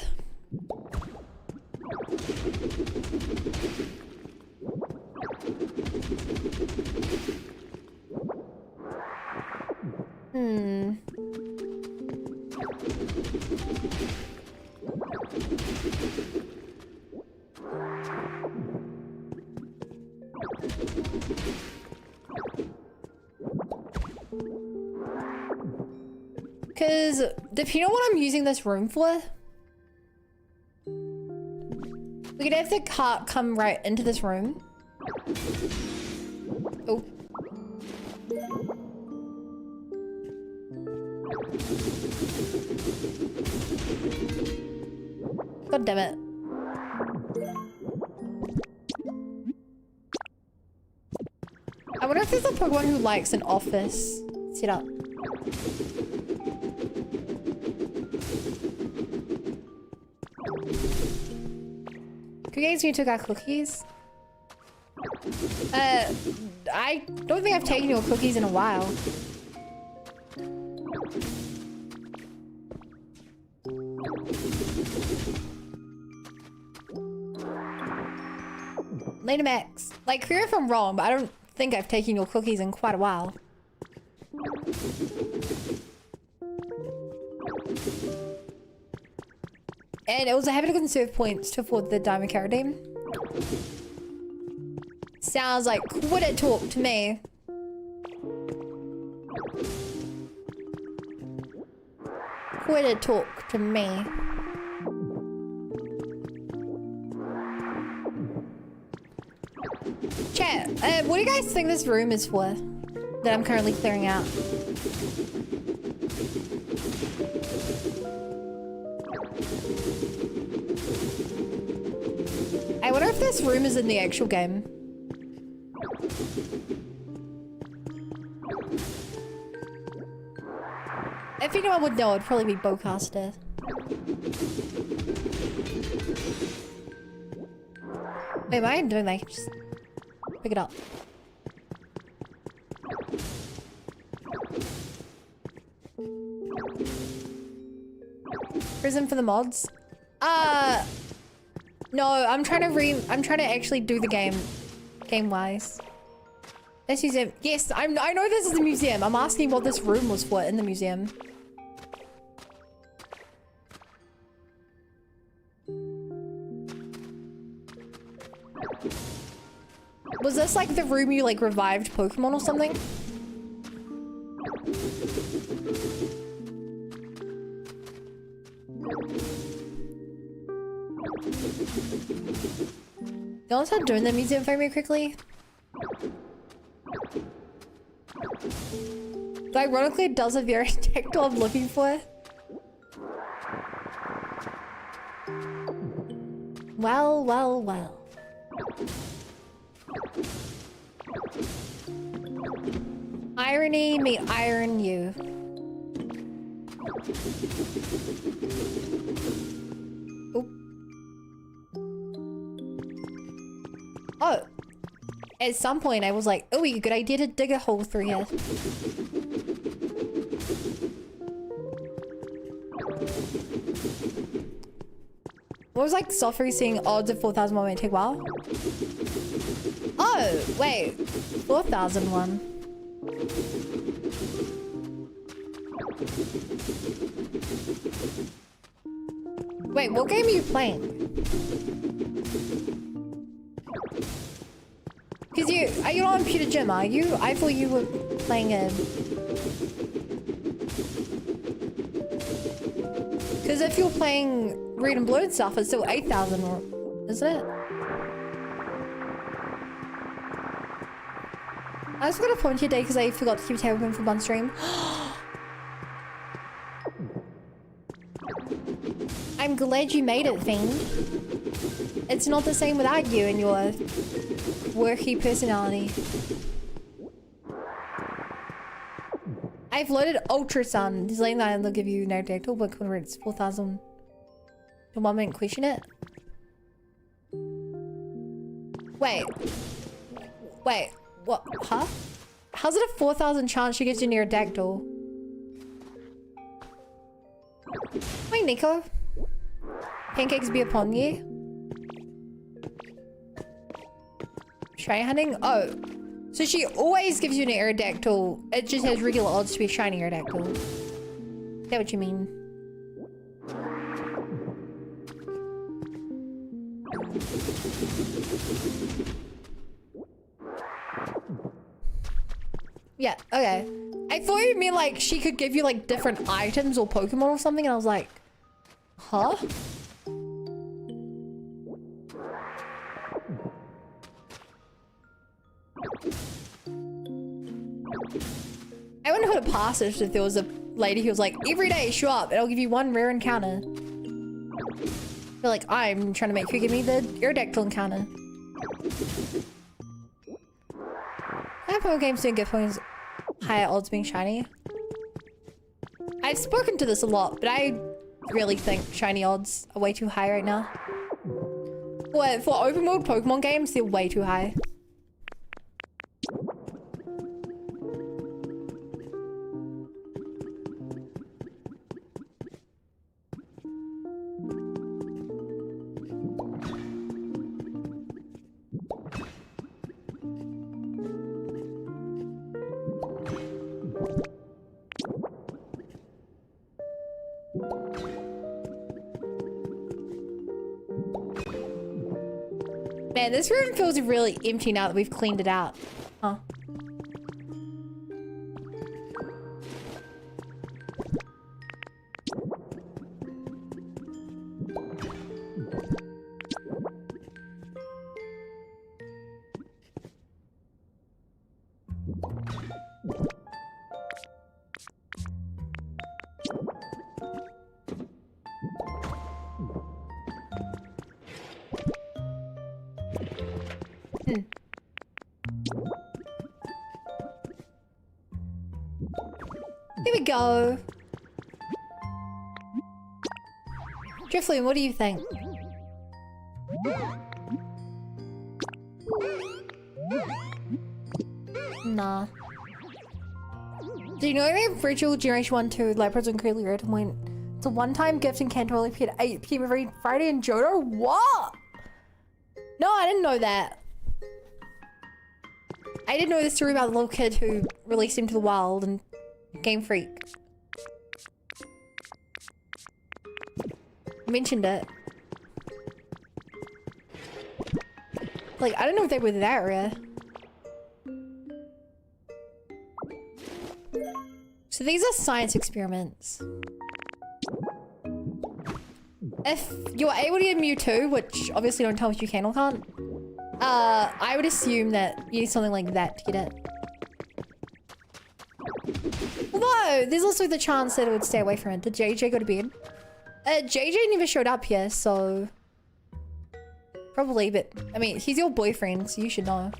Because depending on what I'm using this room for, we could have the cart come right into this room. Oh. God damn it. I wonder if there's a Pokemon who likes an office setup. Cookies, you took our cookies. I don't think I've taken your cookies in a while. Later, Max. Like, correct me if I'm wrong, but I don't think I've taken your cookies in quite a while. And it was a habit to conserve points to afford the Diamond Carrot Redeem. Sounds like quit it talk to me. Quit it talk to me. Chat, what do you guys think this room is for? That I'm currently clearing out. I wonder if this room is in the actual game. If anyone would know, it'd probably be Bowcaster. Wait, am I doing that? Just pick it up. Prison for the mods? No, I'm trying to actually do the game-wise. This museum. Yes, I know this is a museum. I'm asking what this room was for in the museum. Was this like the room you like revived Pokemon or something? You want to start doing the museum for me quickly? But ironically, it does a very tactile I'm looking for. Well, well, well. Irony me iron you. Oop. Oh. At some point I was like, oh, a good idea to dig a hole through here. What was like software seeing odds of 4,001 might take a while? Oh, wait. 4,001. Wait, what game are you playing? Because are you not on Computer Gym, are you? I thought you were playing a... Because if you're playing Red and Blue and stuff, it's still 8,000, isn't it? I just got a point today because I forgot to keep a table open for one stream. I'm glad you made it, Fiend. It's not the same without you and your worky personality. I've loaded Ultrasun. Just letting that and they'll give you no dactyl, but when it's 4,000. The one minute question it. Wait. Wait. What? Huh? How's it a 4,000 chance she gets you near a dactyl? Wait, Nico. Pancakes be upon you. Shiny hunting? Oh. So she always gives you an Aerodactyl. It just has regular odds to be a shiny Aerodactyl. Is that what you mean? Yeah, okay. I thought you meant like she could give you like different items or Pokemon or something, and I was like, huh? I wouldn't put it past it if there was a lady who was like, every day show up and I'll give you one rare encounter. But like, I'm trying to make you give me the Aerodactyl encounter. I Pokemon games don't give Pokemon higher odds being shiny. I've spoken to this a lot, but I really think shiny odds are way too high right now. For open world Pokemon games, they're way too high. Man, this room feels really empty now that we've cleaned it out. Huh. Here we go. Drifloon, what do you think? Nah. Do you know that Virtual Generation 1 2 Leopards and Curly Red went it's a one-time gift in Cantor only paid 8 PM every Friday in Johto? What? No, I didn't know that. I didn't know the story about the little kid who released him to the wild and Game Freak mentioned it. Like, I don't know if they were that rare. So these are science experiments. If you're able to get Mewtwo, which obviously don't tell me if you can or can't, I would assume that you need something like that to get it. Although, there's also the chance that it would stay away from it. Did JJ go to bed? JJ never showed up here, so... Probably, but... I mean, he's your boyfriend, so you should know.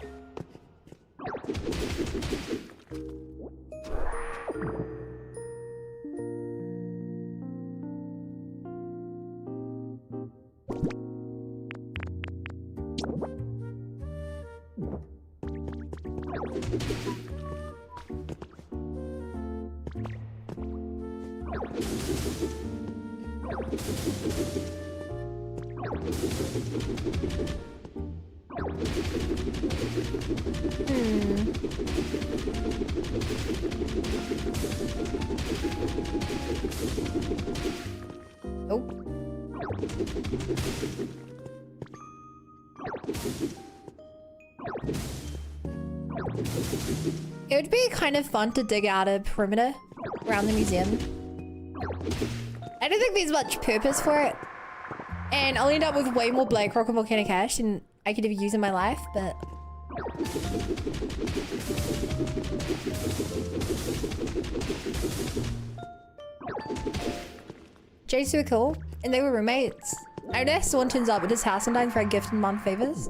Oh. It would be kind of fun to dig out a perimeter around the museum. I don't think there's much purpose for it. And I'll end up with way more Black Rock and Volcanic Ash than I could ever use in my life, but... Jay's super cool, and they were roommates. I know Swan turns up at his house sometimes for a gift and month favors.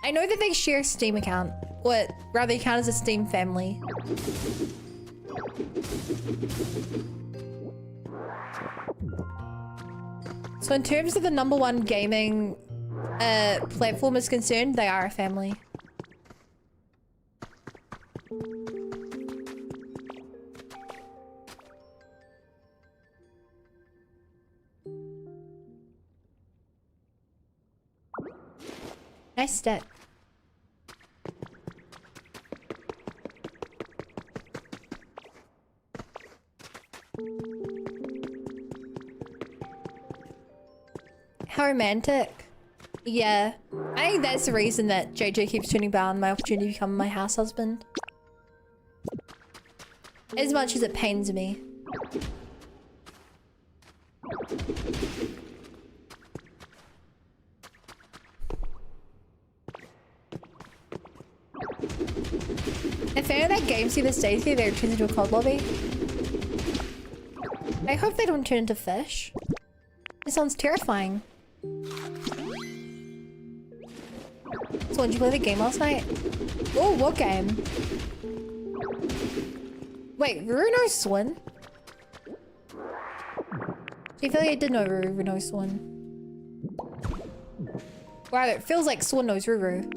I know that they share a Steam account, or rather they count as a Steam family. So in terms of the #1 gaming platform is concerned, they are a family. Nice step. How romantic. Yeah. I think that's the reason that JJ keeps turning down my opportunity to become my house husband. As much as it pains me. I found that game see the stage here, they turn into a cold lobby. I hope they don't turn into fish. This sounds terrifying. So did you play the game last night? Oh, what game? Wait, Ruru knows Swan? I feel like I did know Ruru knows Swan. Wow, it feels like Swan knows Ruru.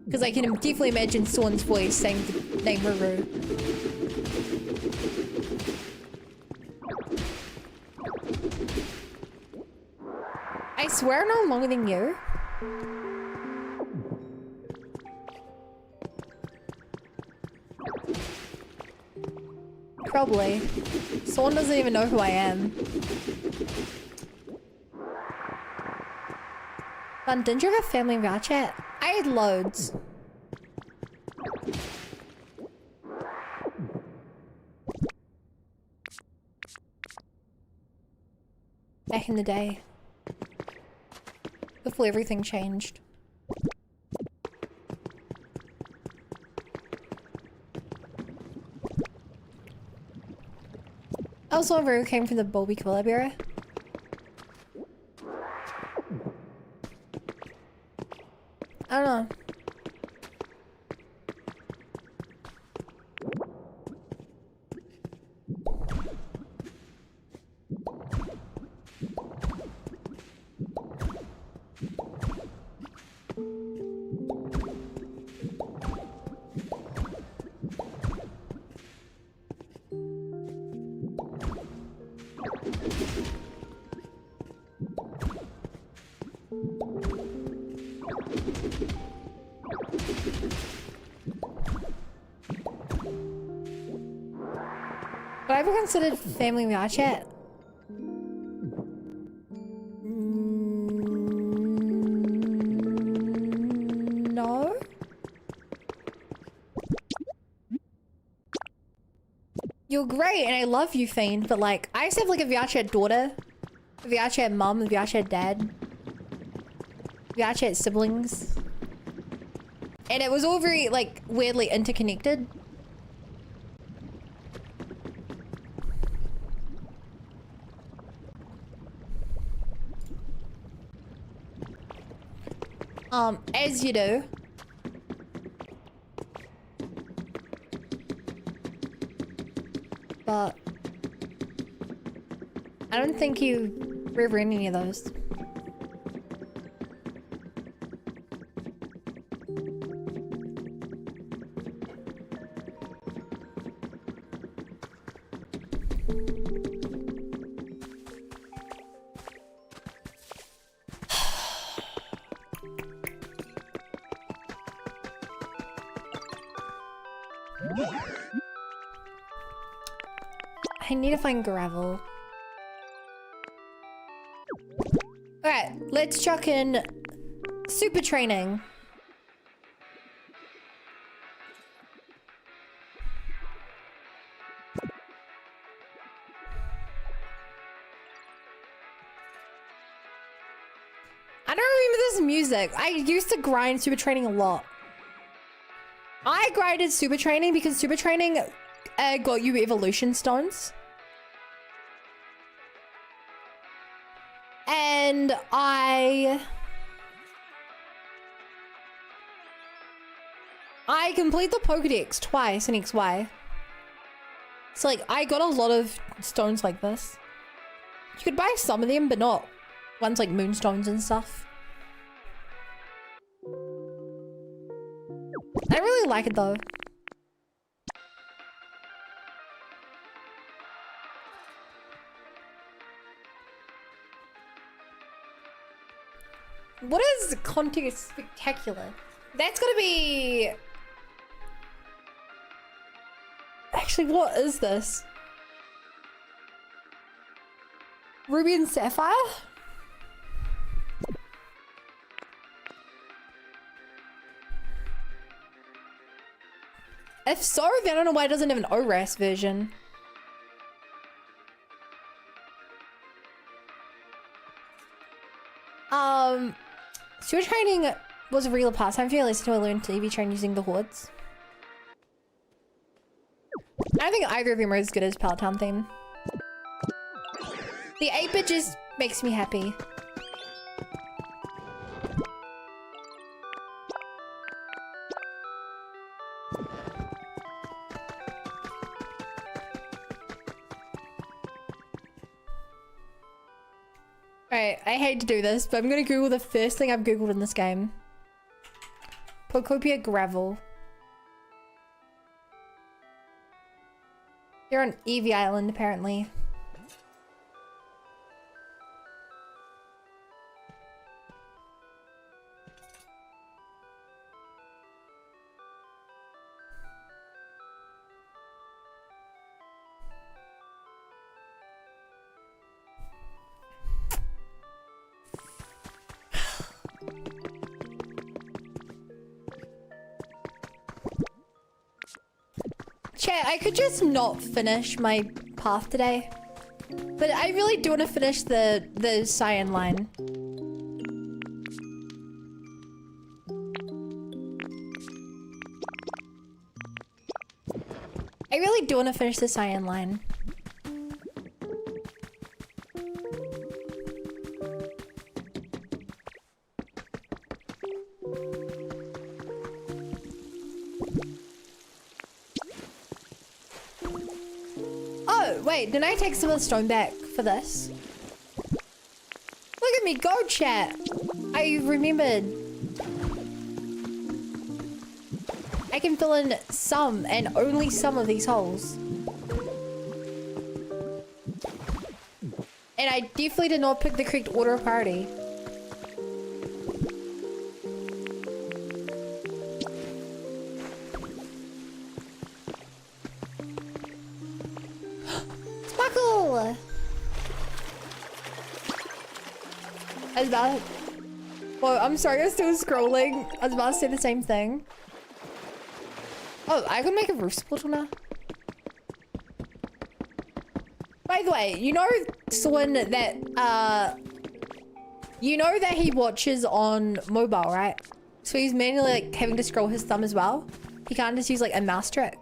Because I can definitely imagine Swan's voice saying the name Ruru. I swear I'm no longer than you. Probably. Swan doesn't even know who I am. Didn't you have a family vow chat? I had loads. Back in the day. Before everything changed. Also, Ruru came from the Bulby collab era. I don't know. Have I ever considered family meow chat? No. You're great and I love you, Fiend, but like, I used to have like a VRChat daughter, a VRChat mom, a VRChat dad, VRChat siblings. And it was all very like weirdly interconnected. As you do. But I don't think you remember any of those. I need to find gravel. Alright, let's chuck in super training. I don't remember this music. I used to grind super training a lot. I grinded super training because super training got you evolution stones. And I complete the Pokedex twice in XY. So like I got a lot of stones like this. You could buy some of them, but not ones like moonstones and stuff. I really like it though. What is context spectacular? That's gonna be... Actually, what is this? Ruby and Sapphire? If so, then I don't know why it doesn't have an ORAS version. Super training was a real pastime for you. Listen to I learned to EV train using the hordes. I don't think either of them are as good as Peloton theme. The 8-bit just makes me happy. Alright, I hate to do this, but I'm gonna Google the first thing I've Googled in this game. POKOPIA gravel. They're on Eevee Island, apparently. Chat, I could just not finish my path today. But I really do want to finish the cyan line. I really do want to finish the cyan line. Wait, didn't I take some of the stone back for this? Look at me go, chat. I remembered. I can fill in some and only some of these holes. And I definitely did not pick the correct order of priority. Well, I'm sorry, I'm still scrolling. I was about to say the same thing. Oh, I can make a roost portal now. By the way, you know someone that you know that he watches on mobile, right? So he's manually like having to scroll his thumb as well. He can't just use like a mouse trick.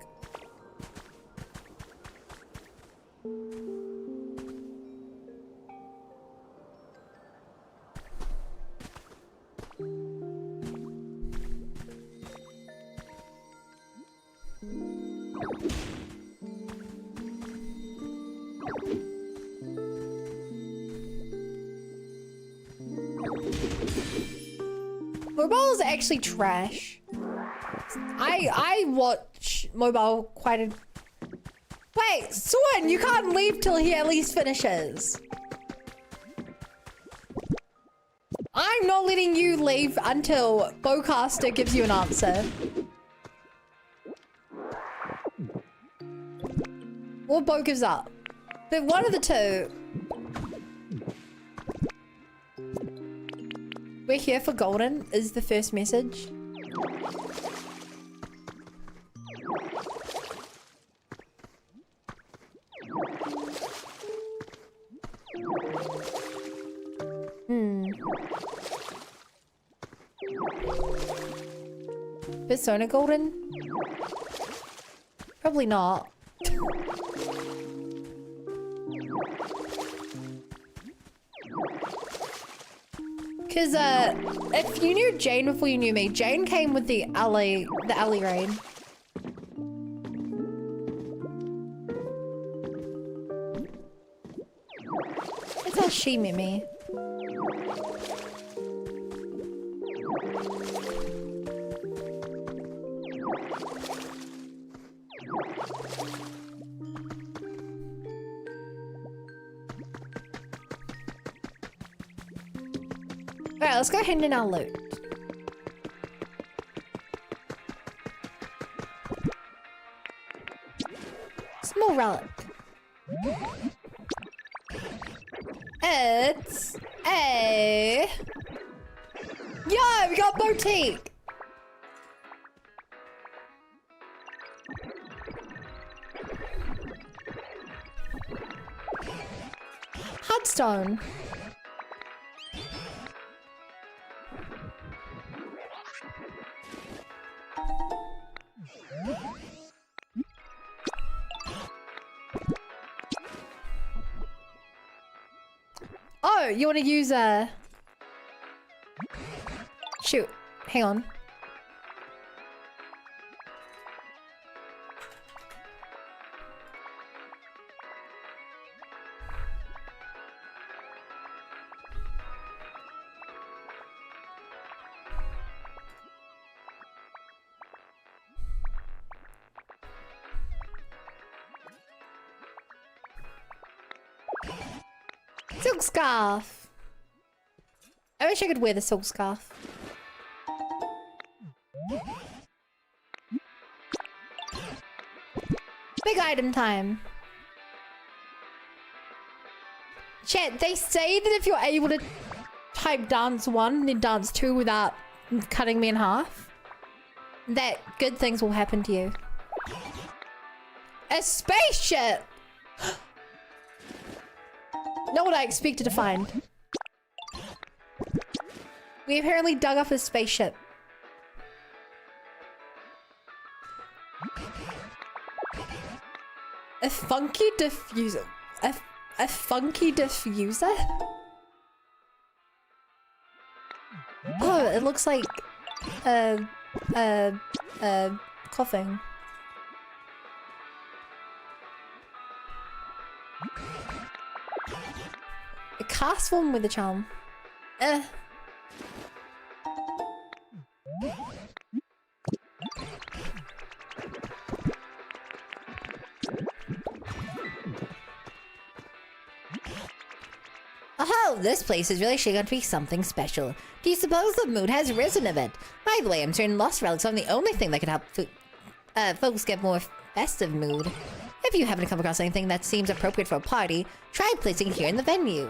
Mobile is actually trash. I watch mobile quite a... Wait, Swan, you can't leave till he at least finishes. I'm not letting you leave until Bowcaster gives you an answer. Or Bo gives up. But one of the two. We're here for Golden is the first message. Persona Golden? Probably not. Cause if you knew Jane before you knew me, Jane came with the alley raid. That's how she met me. Alright, let's go hand in our loot. Small relic. It's a... Yo, we got boutique! Hudstone. Oh, you want to use a... Shoot, hang on. Silk scarf. I wish I could wear the silk scarf. Big item time. Chat, they say that if you're able to type dance 1 then dance 2 without cutting me in half, that good things will happen to you. A spaceship! Not what I expected to find. We apparently dug up a spaceship. A funky diffuser. A funky diffuser? Oh, it looks like coughing. A cast form with a charm. Oh, this place is really going to be something special. Do you suppose the mood has risen a bit? By the way, I'm certain lost relics aren't the only thing that can help folks get more festive mood. If you happen to come across anything that seems appropriate for a party, try placing it here in the venue.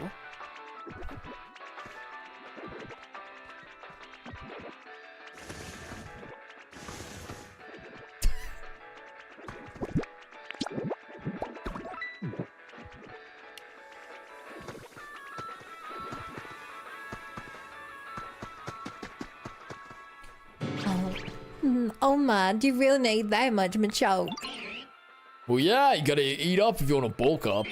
Oh my, do you really need that much machoke? Well, yeah, you gotta eat up if you want to bulk up.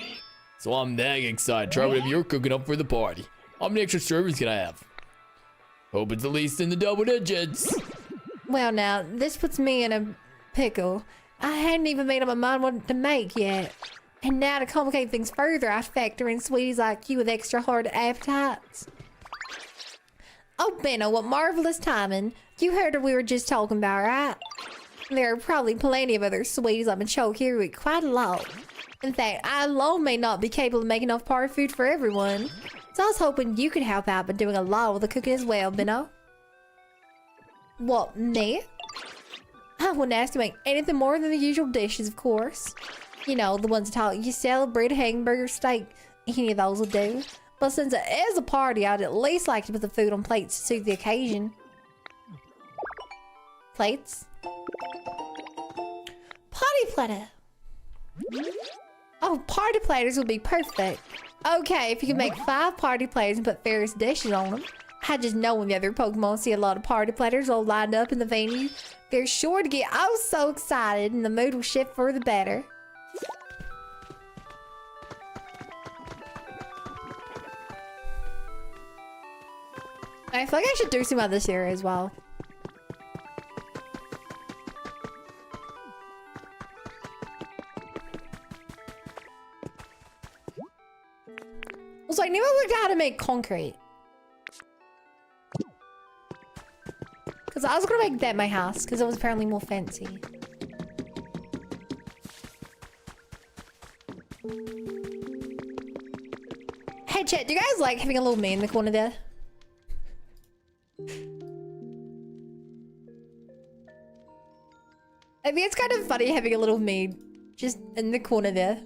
So I'm dang excited. Try whatever you're cooking up for the party. How many extra servings can I have? Hope it's at least in the double digits. Well now, this puts me in a pickle. I hadn't even made up my mind what to make yet. And now to complicate things further, I factor in sweeties like you with extra hard appetites. Oh Benno, what marvelous timing. You heard what we were just talking about, right? There are probably plenty of other sweeties I'm choke here with quite a lot. In fact, I alone may not be capable of making enough party food for everyone. So I was hoping you could help out by doing a lot with the cooking as well, Benno. What, me? I wouldn't ask to make anything more than the usual dishes, of course. You know, the ones that talk, you celebrate a hamburger steak. Any of those will do. But since it is a party, I'd at least like to put the food on plates to suit the occasion. Plates? Party platter. Oh, party platters would be perfect. Okay, if you can make 5 party platters and put various dishes on them. I just know when the other Pokemon see a lot of party platters all lined up in the venue, they're sure to get oh so excited and the mood will shift for the better. I feel like I should do some of this area as well. Also, I never worked out how to make concrete. Because I was going to make that my house, because it was apparently more fancy. Hey chat, do you guys like having a little me in the corner there? I think it's kind of funny having a little me just in the corner there.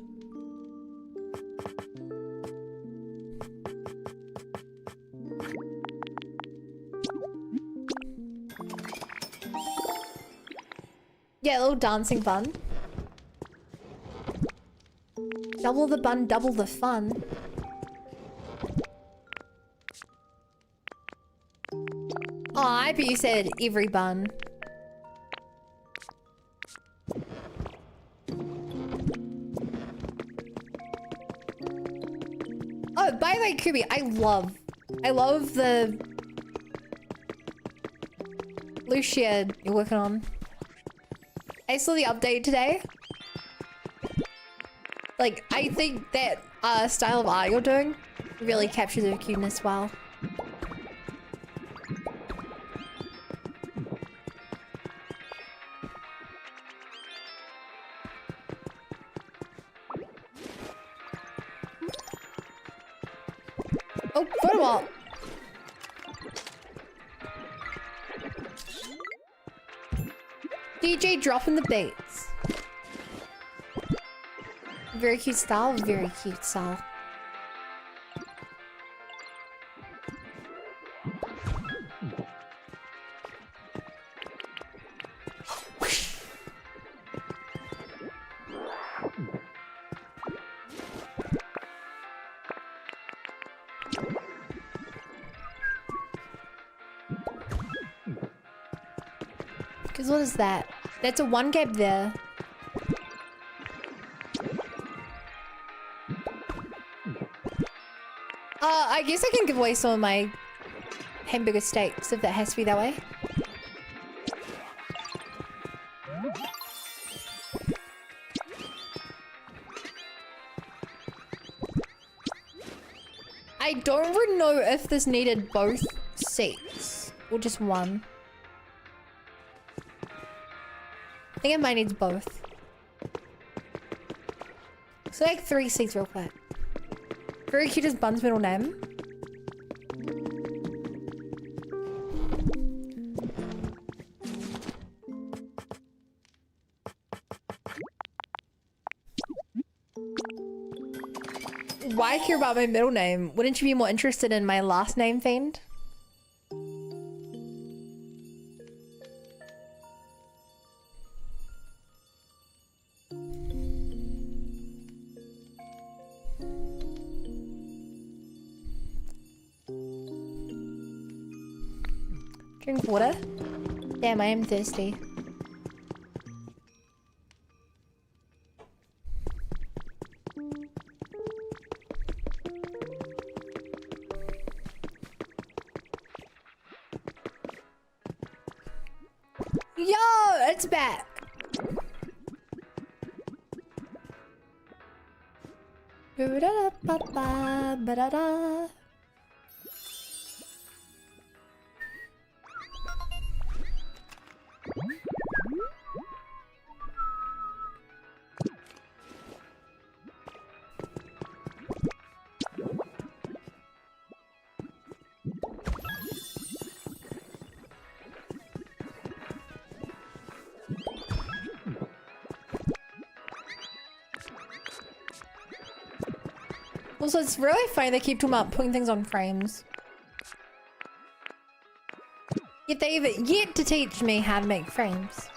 Yeah, a little dancing bun. Double the bun, double the fun. Oh, I bet you said every bun. Oh, by the way, Kirby, I love the Lucia you're working on. I saw the update today. Like, I think that style of art you're doing really captures the cuteness well. Oh, photo wall. DJ dropping the baits. Very cute style, very cute style. Because what is that? That's a 1 gap there. I guess I can give away some of my hamburger steaks if that has to be that way. I don't really know if this needed both seats or just one. I think it might need both. So like 3 seats real quick. Very cute as Bun's middle name. Why care about my middle name? Wouldn't you be more interested in my last name, Fiend? Drink water? Damn, I am thirsty. Yo, it's back. Ba-da-da-ba-ba-ba-da-da. Also, it's really funny they keep talking about putting things on frames. Yet they've yet to teach me how to make frames.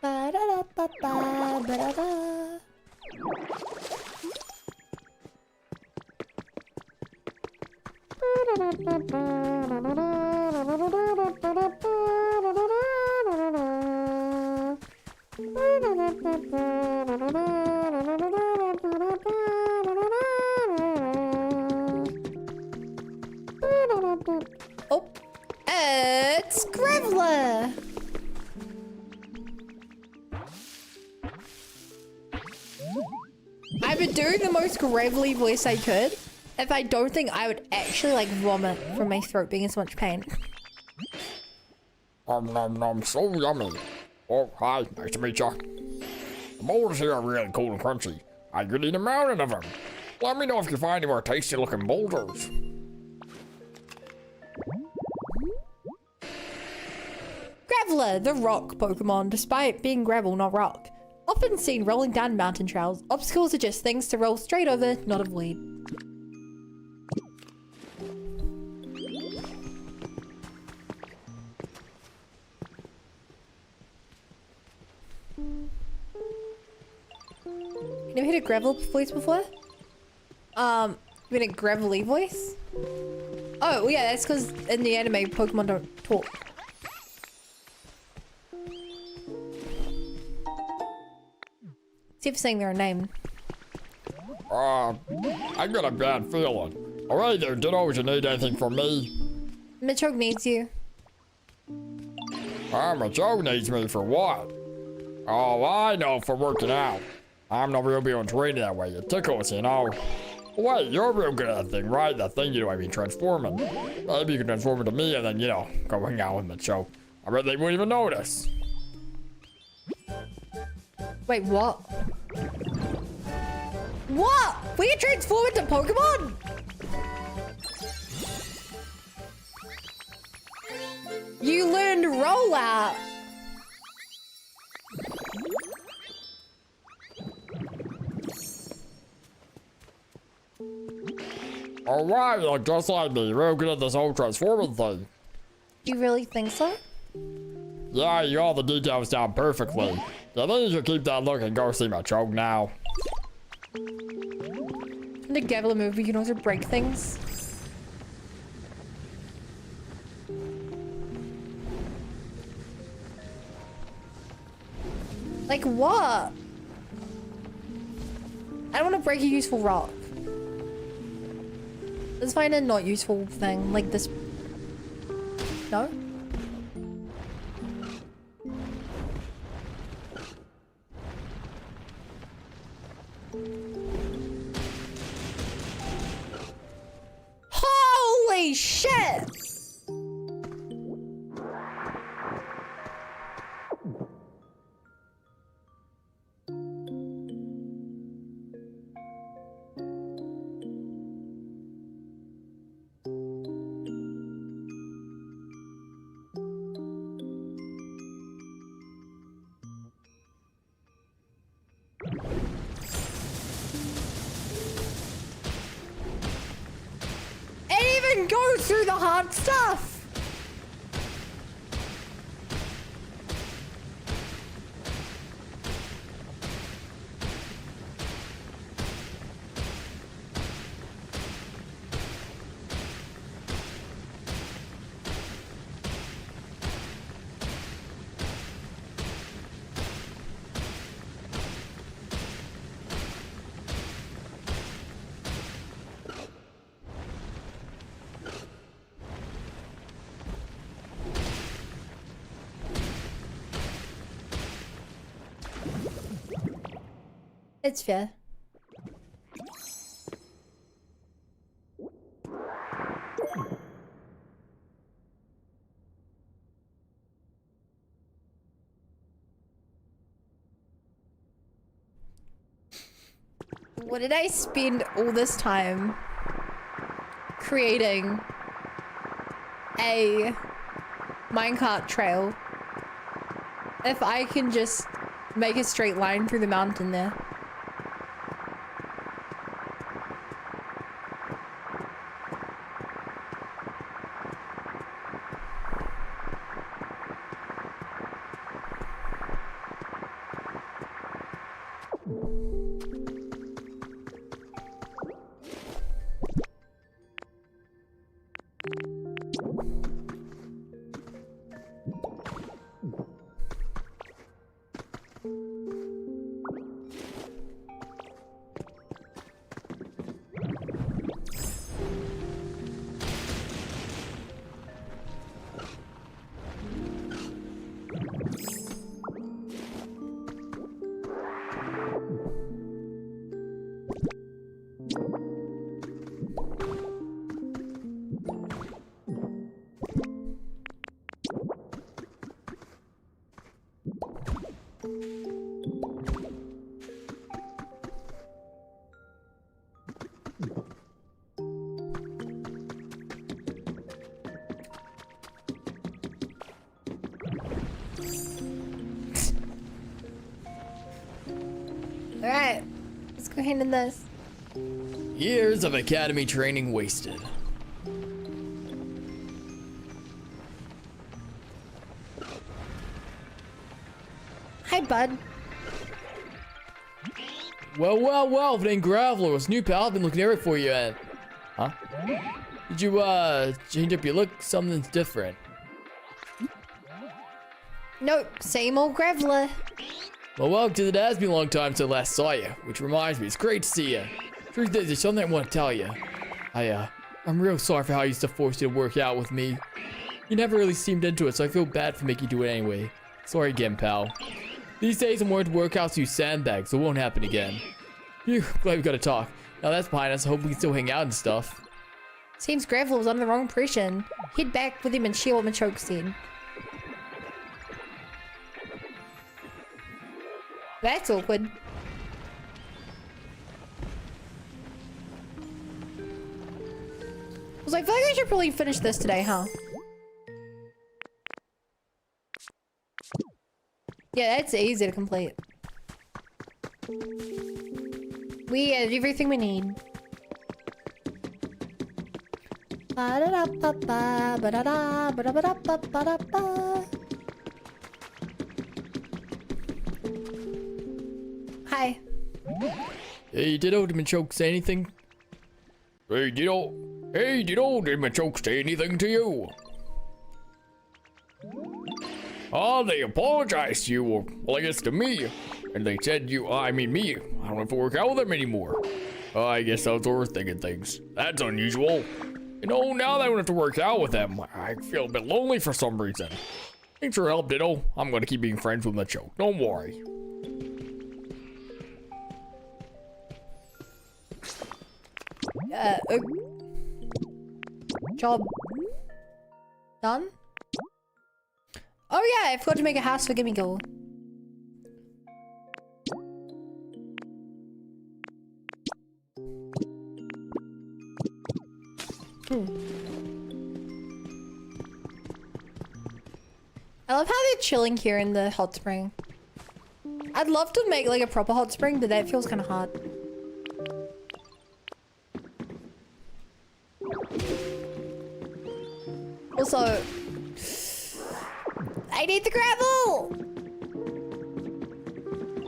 Ba-da-da-ba-ba, ba-da-da. Oh, it's Graveler. I've been doing the most gravelly voice I could. If I don't think I would actually like vomit from my throat being in so much pain. Nom nom, so yummy. Oh, hi, nice to meet ya. The boulders here are really cool and crunchy. I could eat a mountain of them. Let me know if you find any more tasty looking boulders. Graveler, the rock Pokemon, despite being gravel, not rock. Often seen rolling down mountain trails. Obstacles are just things to roll straight over, not avoid. You never heard a gravel voice before? You mean a gravelly voice? Oh, well, yeah, that's because in the anime, Pokemon don't talk. See if saying their name. I got a bad feeling. Alright there, Ditto, you need anything from me? Machoke needs you. Machoke needs me for what? Oh, I know, for working out. I'm not real big on training that way. It tickles, you know. Wait, you're real good at that thing, right? That thing you do, I mean transforming. Maybe you can transform into me and then, you know, go hang out with Machoke. I bet they wouldn't even notice. Wait, what? What? We can transform into Pokemon? You learned rollout. Alright, like just like me, real good at this whole transforming thing. You really think so? Yeah, you got all the details down perfectly. I think you should keep that look and go see Machoke now. In the Gavler movie, you can also break things. Like what? I don't want to break a useful rock. Let's find a not useful thing, like this. No? Holy shit! Go through the hard stuff. It's fair. What did I spend all this time creating a minecart trail if I can just make a straight line through the mountain there. Alright, let's go handle this. Years of academy training wasted. Hi, bud. Well, if it ain't Graveler, what's new, pal? I've been looking everywhere for you at. Huh? Did you, change up your look? Something's different. Nope, same old Graveler. Well, welcome to the Has been a long time since I last saw you, which reminds me, it's great to see you. Truth is, there's something I want to tell you. I'm real sorry for how I used to force you to work out with me. You never really seemed into it, so I feel bad for making you do it anyway. Sorry again, pal. These days I'm worried workouts use sandbags, so it won't happen again. Phew, glad we got to talk. Now that's behind us, I hope we can still hang out and stuff. Seems Graveler was under the wrong impression. Head back with him and share what Machoke said. That's awkward. I was like, I feel like I should probably finish this today, huh? Yeah, that's easy to complete. We have everything we need. Ba-da-da-ba-ba, ba-da-da, ba-da-ba-da, ba-da-ba. Hi. Hey, did old Machoke say anything? Did old Machoke say anything to you? Oh, they apologized to you, or, well, I guess to me. And they said me, I don't have to work out with them anymore. I guess that was overthinking things. That's unusual. You know, now that I don't have to work out with them, I feel a bit lonely for some reason. Thanks for your help, Ditto. I'm gonna keep being friends with Machoke, don't worry. Job done? Oh yeah, I forgot to make a house for Gimme Go. I love how they're chilling here in the hot spring. I'd love to make like a proper hot spring, but that feels kind of hard. Also, I need the gravel!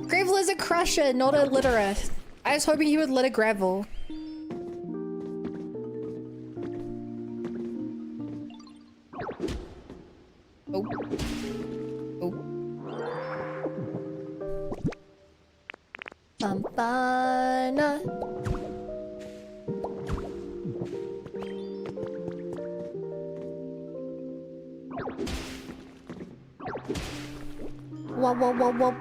Gravel is a crusher, not a litterer. I was hoping he would litter gravel. Oh. Oh. Bum-ba-na. Whoa, whoa, whoa, whoa.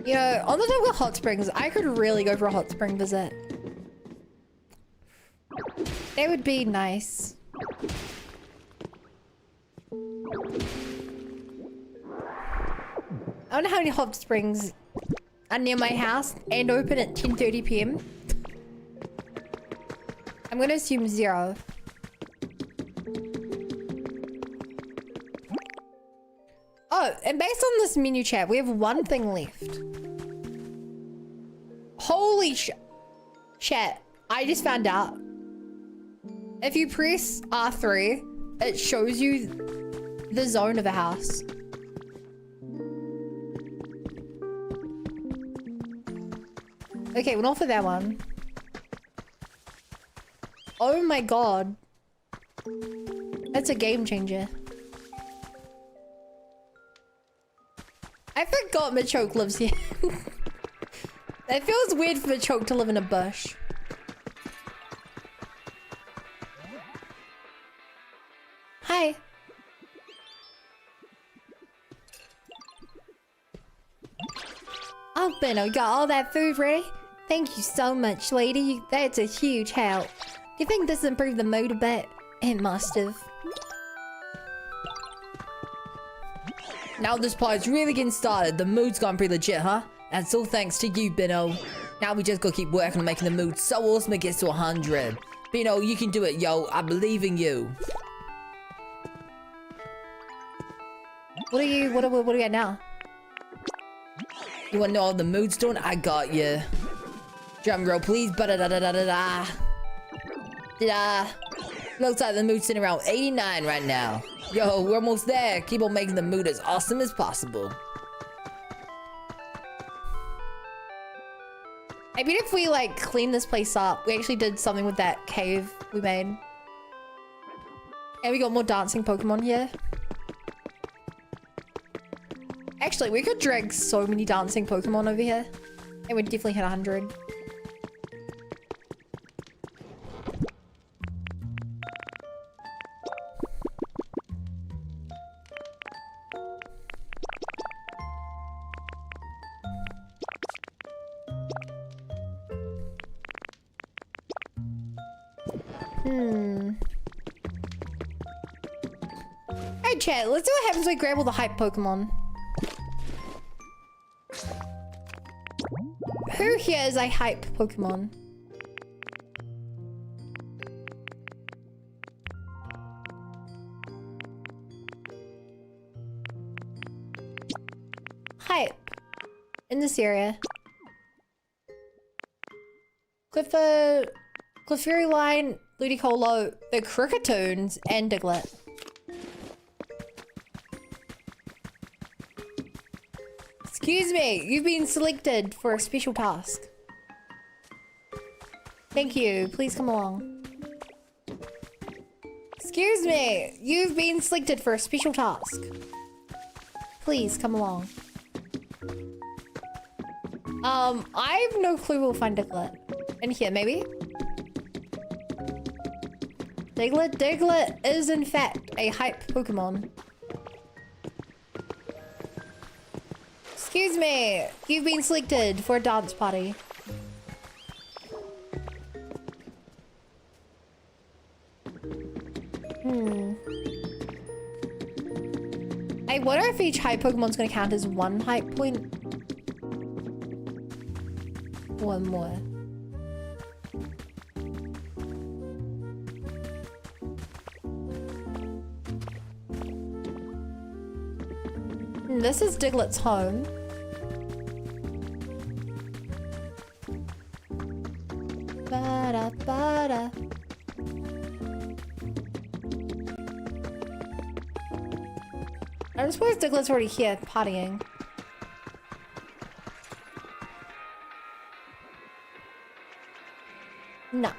You know, on the topic of hot springs, I could really go for a hot spring visit. That would be nice. I wonder how many hot springs are near my house and open at 10:30 p.m. I'm gonna assume 0. Oh, and based on this menu chat, we have one thing left. Holy chat, I just found out. If you press R3, it shows you the zone of a house. Okay, we're not for that one. Oh my god. That's a game changer. I forgot Machoke lives here. It feels weird for Machoke to live in a bush. Hi. Oh, Benno, you got all that food ready? Thank you so much, sweetie. That's a huge help. You think this improved the mood a bit? It must have. Now this party's really getting started. The mood's gone pretty legit, huh? That's all thanks to you, Benno. Now we just gotta keep working on making the mood so awesome it gets to 100. Benno, you can do it, yo. I believe in you. What do we got now? You wanna know how the mood's doing? I got you. Drum roll, please. Ba-da-da-da-da-da-da. Da-da. Looks like the mood's sitting around 89 right now. Yo, we're almost there. Keep on making the mood as awesome as possible. I mean, if we like clean this place up, we actually did something with that cave we made. And we got more dancing Pokemon here. Actually, we could drag so many dancing Pokemon over here. And we'd definitely hit 100. Hey chat, let's see what happens when we grab all the hype Pokemon. Who here is a hype Pokemon? Hype. In this area. Clefairy, Ludicolo, the Cricketoons, and Diglett. Excuse me, you've been selected for a special task. Thank you, please come along. Excuse me, you've been selected for a special task. Please come along. I have no clue we'll find Diglett. In here, maybe? Diglett is in fact a hype Pokemon. Excuse me, you've been selected for a dance party. I wonder if each hype Pokemon's gonna count as one hype point. One more. This is Diglett's home. Ba-da-ba-da. I suppose Diglett's already here partying. No.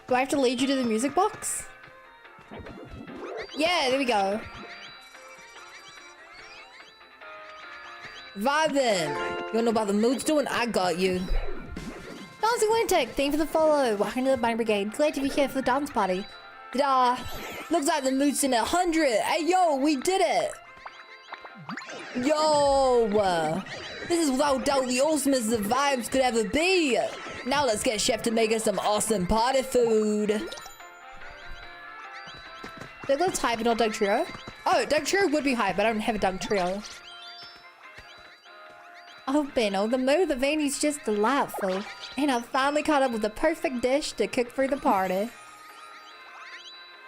Do I have to lead you to the music box? Yeah, there we go. Vibin'! You wanna know about the mood's doing? I got you. Dancing Lunatic, thank you for the follow. Welcome to the Bunny Brigade. Glad to be here for the dance party. Ta-da! Looks like the mood's in 100. Hey, yo, we did it! Yo! This is without doubt the awesomest the vibes could ever be. Now let's get Chef to make us some awesome party food. Diglett's hype and not Doug Trio. Oh, Doug Trio would be hype, but I don't have a Doug Trio. Oh, Benno, the mood of the venue's just delightful. And I've finally caught up with the perfect dish to cook for the party.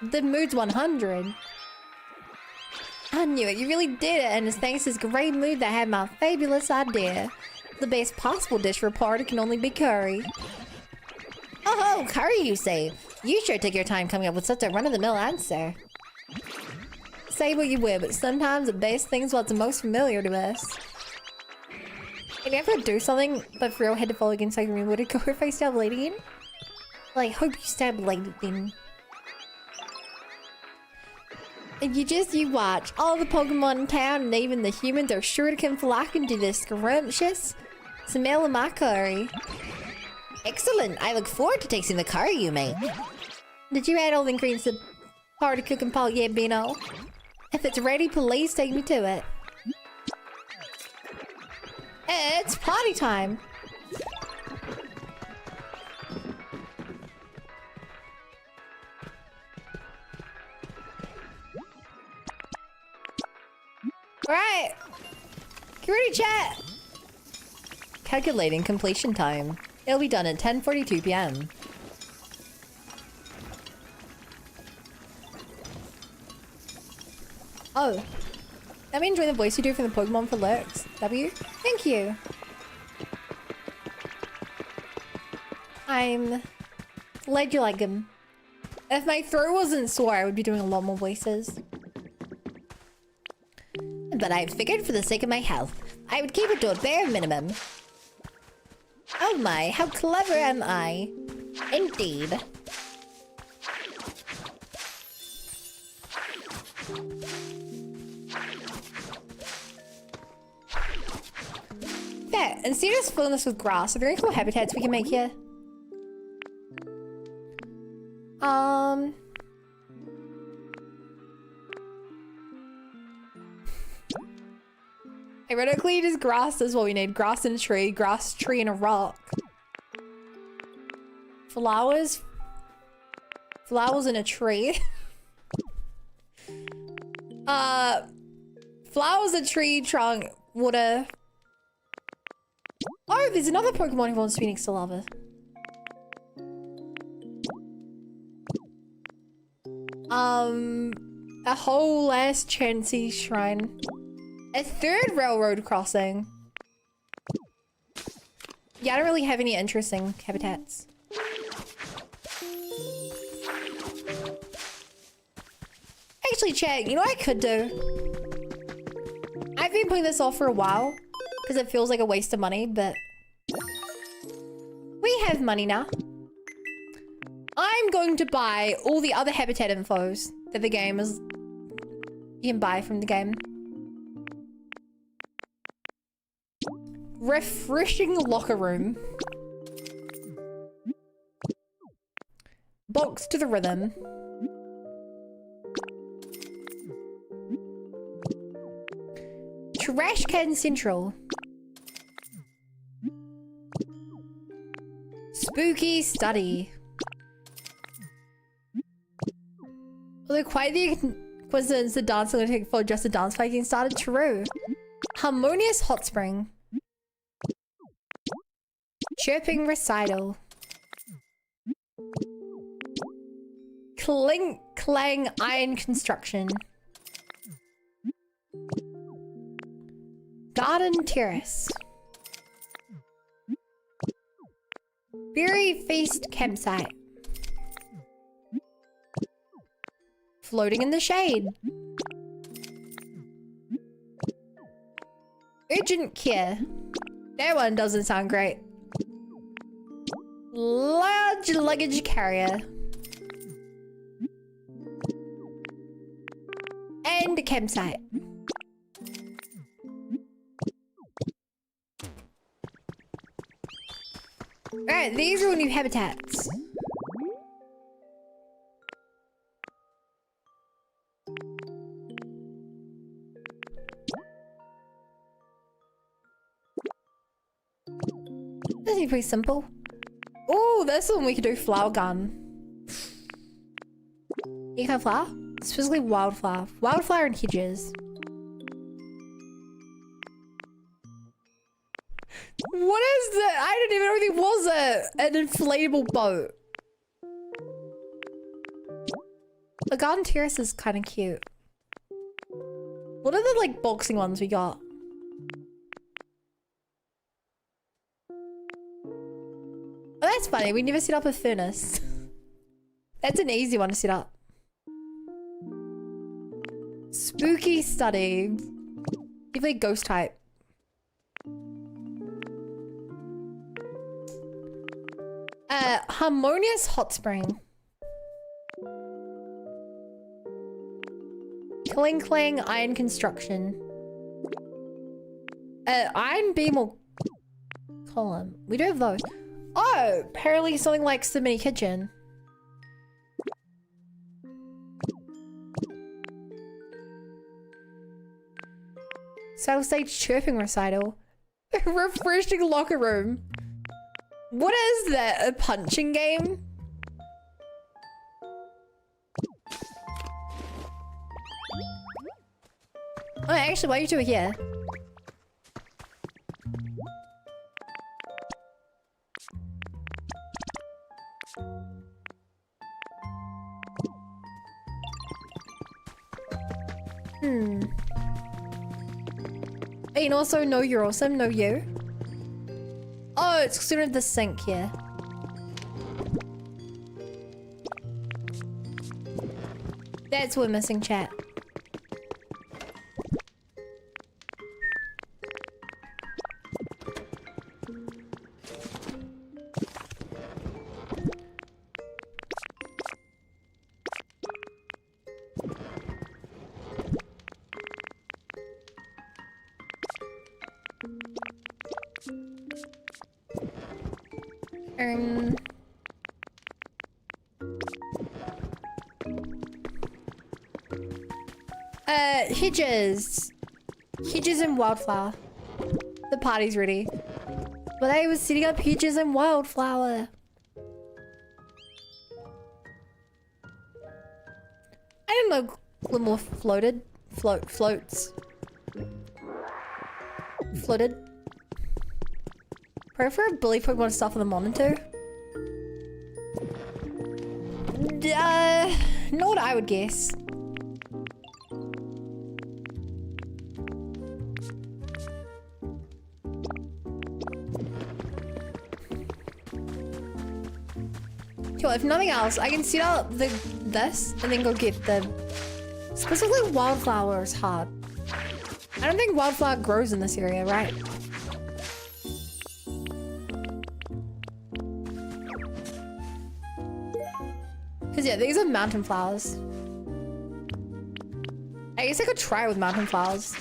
The mood's 100. I knew it, you really did it, and it's thanks to this great mood that I had my fabulous idea. The best possible dish for a party can only be curry. Oh, curry, you say? You sure took your time coming up with such a run-of-the-mill answer. Say what you will, but sometimes the best thing's what's most familiar to us. Can you ever do something but for real head to fall against like me? Would it go if I stab Lady in? Like, hope you stab Lady in. And you watch. All the Pokemon in town and even the humans are sure to come flocking to this scrumptious smell of my curry. Excellent. I look forward to tasting the curry you make. Did you add all the ingredients to party cooking pot yet, Bino? If it's ready, please take me to it. It's party time. Alright. Get ready, chat. Calculating completion time. It'll be done at 10:42 p.m. Oh. Let me enjoy the voice you do from the Pokemon for lurks. W? Thank you. I'm glad you like him. If my throat wasn't sore, I would be doing a lot more voices. But I figured for the sake of my health, I would keep it to a bare minimum. Oh my, how clever am I? Indeed. Yeah, instead of just filling this with grass, are there any cool habitats we can make here? Ironically, just grass is what we need. Grass and a tree, grass, tree, and a rock. Flowers. Flowers and a tree. Flowers, a tree, trunk, water. Oh, there's another Pokemon who wants to be next to lava. A whole last Chansey shrine. A third railroad crossing. Yeah, I don't really have any interesting habitats. Actually, chat, you know what I could do? I've been putting this off for a while because it feels like a waste of money, but we have money now. I'm going to buy all the other habitat infos that the game is you can buy from the game. Refreshing locker room. Box to the rhythm. Trash can central. Spooky study. Although quite the coincidence the dance will take for just a dance fight getting started, true. Harmonious hot spring. Chirping recital. Clink clang iron construction. Garden terrace. Berry feast campsite. Floating in the shade. Urgent care. That one doesn't sound great. Large luggage carrier. And a campsite. Alright, these are new habitats. This is pretty simple. Oh, this one we could do flower gun. You can have flower? Specifically wildflower. Wildflower and hedges. What is that? I didn't even know there was an inflatable boat. The garden terrace is kind of cute. What are the like boxing ones we got? Oh, that's funny. We never set up a furnace. That's an easy one to set up. Spooky study. Definitely ghost type. Harmonious hot spring. Cling clang iron construction. Iron beam or column. We do have those. Oh, apparently something like the mini kitchen. Saddle stage chirping recital. Refreshing locker room. What is that? A punching game? Oh, actually, why are you two here? And also, no, you're awesome. No, you. Oh, it's sort of the sink here. That's what we're missing, chat. Hedges. Hedges and wildflower. The party's ready. But I was setting up hedges and wildflower. I didn't know Glimmer floated. Floats. Floated. Preferably Pokemon stuff on the monitor. Not what I would guess. Cool, if nothing else, I can set up this and then go get the... Specifically wildflower is hard. I don't think wildflower grows in this area, right? Because yeah, these are mountain flowers. I guess I could try with mountain flowers.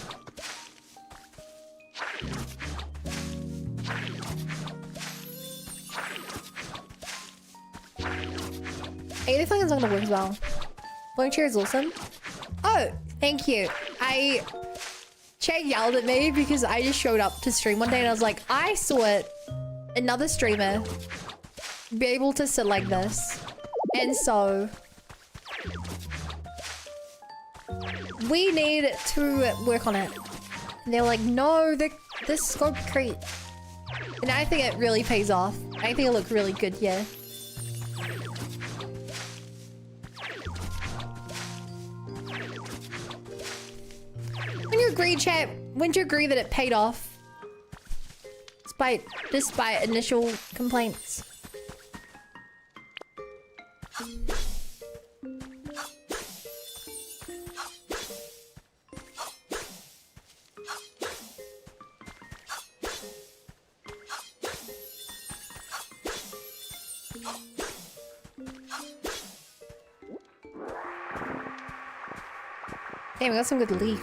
Hey, this is not gonna work as well. Blowing chair is awesome. Oh, thank you. Chat yelled at me because I just showed up to stream one day and I was like, I saw it. Another streamer be able to sit like this. And so we need to work on it. And they were like, no, this scope creep. And I think it really pays off. I think it looked really good here. When you agree, chat, wouldn't you agree that it paid off? Despite initial complaints. Damn, we got some good leaf.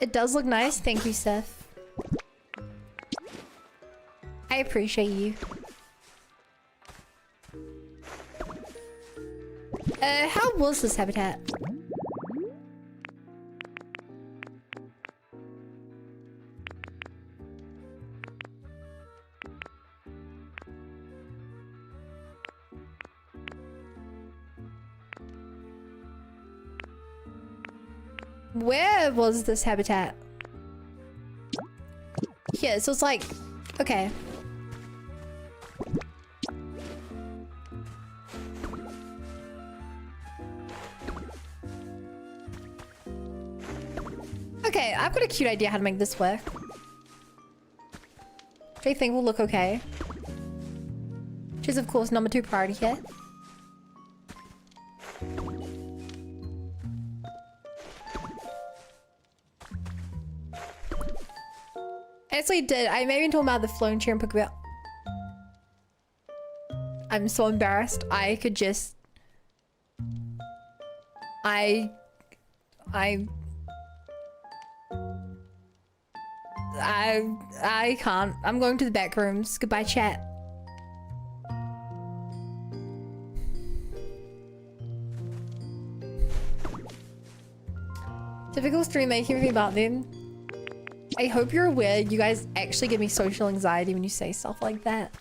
It does look nice. Thank you, Seth. I appreciate you. How was this habitat? Where was this habitat? Here, so it's like, okay. Okay, I've got a cute idea how to make this work. Which I think will look okay. Which is, of course, number 2 priority here. I actually did. I maybe talking about the flown chair and POKOPIA. I'm so embarrassed. I could just... I can't. I'm going to the back rooms. Goodbye, chat. Typical stream making everything about them. I hope you're aware you guys actually give me social anxiety when you say stuff like that.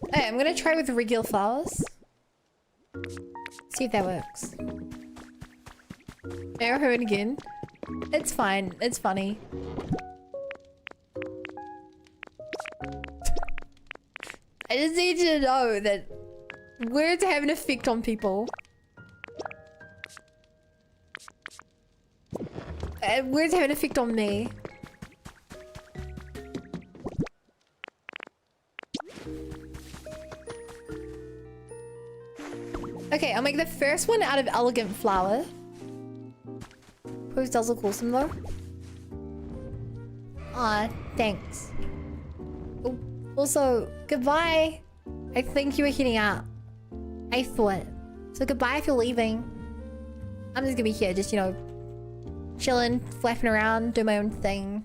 Okay, I'm gonna try with regular flowers. See if that works. Arrow her in again. It's fine. It's funny. I just need you to know that words have an effect on people. And words have an effect on me. Okay, I'll make the first one out of elegant flower. Pose does look awesome though. Aw, thanks. Oh, also, goodbye. I think you were heading out. I thought. So goodbye if you're leaving. I'm just gonna be here, just, you know, chilling, flapping around, doing my own thing.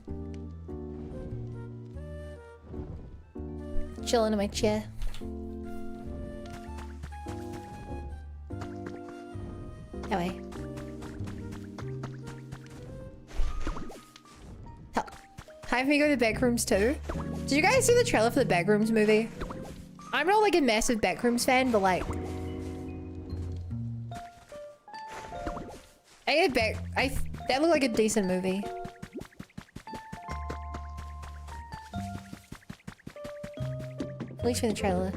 Chilling in my chair. That way. Time for me to go to the Backrooms too. Did you guys see the trailer for the Backrooms movie? I'm not like a massive Backrooms fan, but like... that looked like a decent movie. At least for the trailer.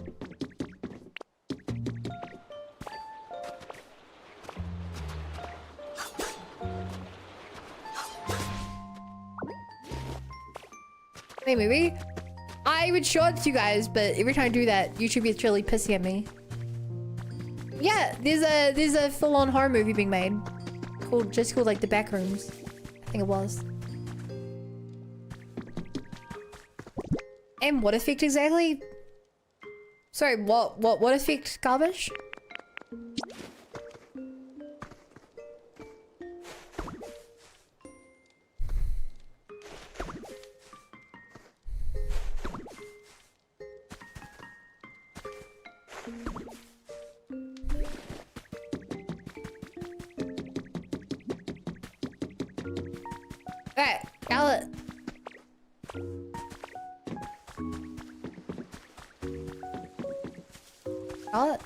Hey, movie. I would show it to you guys, but every time I do that, YouTube gets really pissy at me. Yeah, there's a full-on horror movie being made, called like The Backrooms. I think it was. And what effect exactly? Sorry, what effect, garbage? Alright, got it. Got it.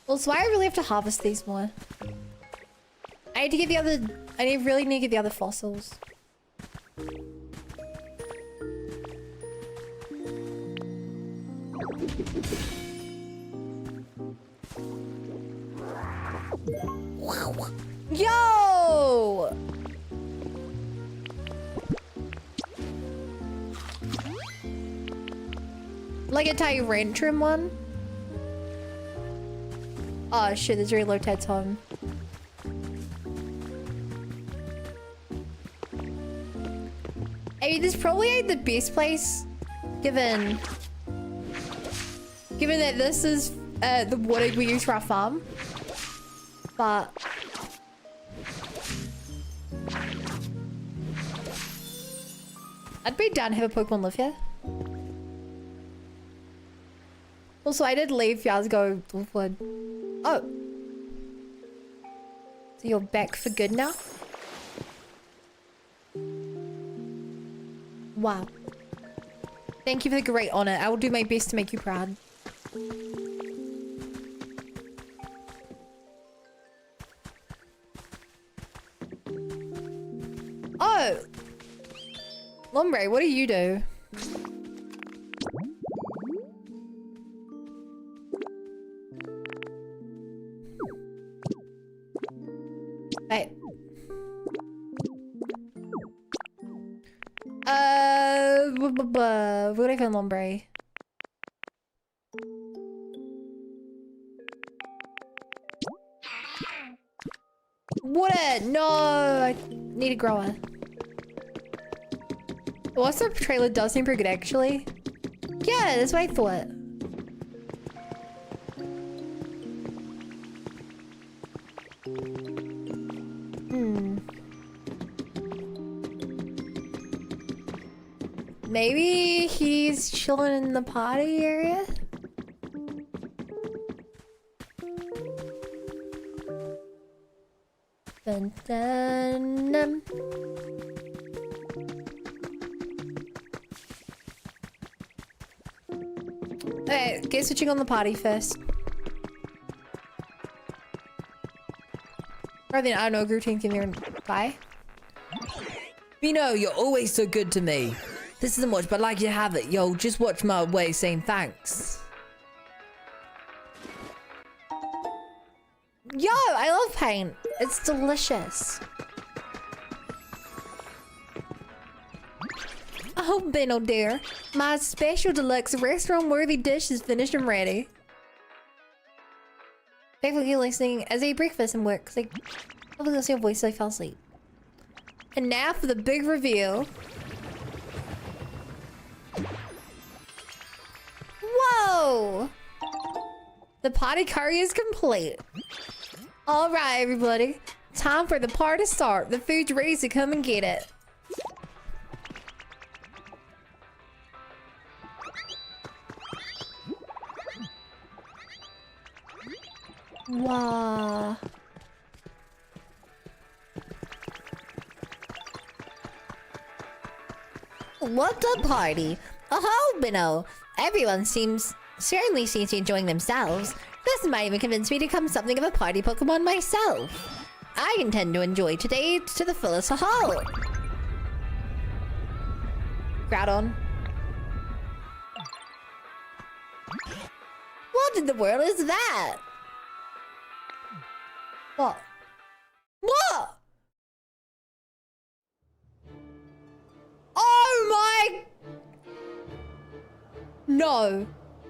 Well, so I really have to harvest these more. I need to get the other... really need to get the other fossils. Yo! Like a Tyrantrum one? Oh shit, there's really low Ted's home. I mean, this probably ain't the best place, given that this is the water we use for our farm. But I'd be down to have a Pokemon live here. Also, I did leave a few hours ago. Wolfwood. Oh. So you're back for good now? Wow. Thank you for the great honor. I will do my best to make you proud. Oh! Lombre, what do you do? Wait. Where do I find Lombre? Water! No! I need a grower. What's the trailer does seem pretty good, actually. Yeah, that's what I thought. Maybe he's chilling in the potty area? Dun, dun, dun. Okay, get switching on the potty first. Or then, I don't know, routine can hear. Bye. Bino, you're always so good to me. This isn't much, but I'd like you to have it. Yo, just watch my way saying thanks. Yo, I love paint. It's delicious. Oh, Benno dear. My special deluxe restaurant-worthy dish is finished and ready. Thankfully listening as I eat breakfast and work, because I was listening to your voice so I fell asleep. And now for the big reveal. Whoa! The potty curry is complete. All right, everybody. Time for the party to start. The food's ready, so come and get it. Wow. What a party! Oh, Bino! Everyone certainly seems to be enjoying themselves. This might even convince me to become something of a party Pokemon myself. I intend to enjoy today to the fullest. Ho-ho! Groudon. What in the world is that? What? What? Oh my... No.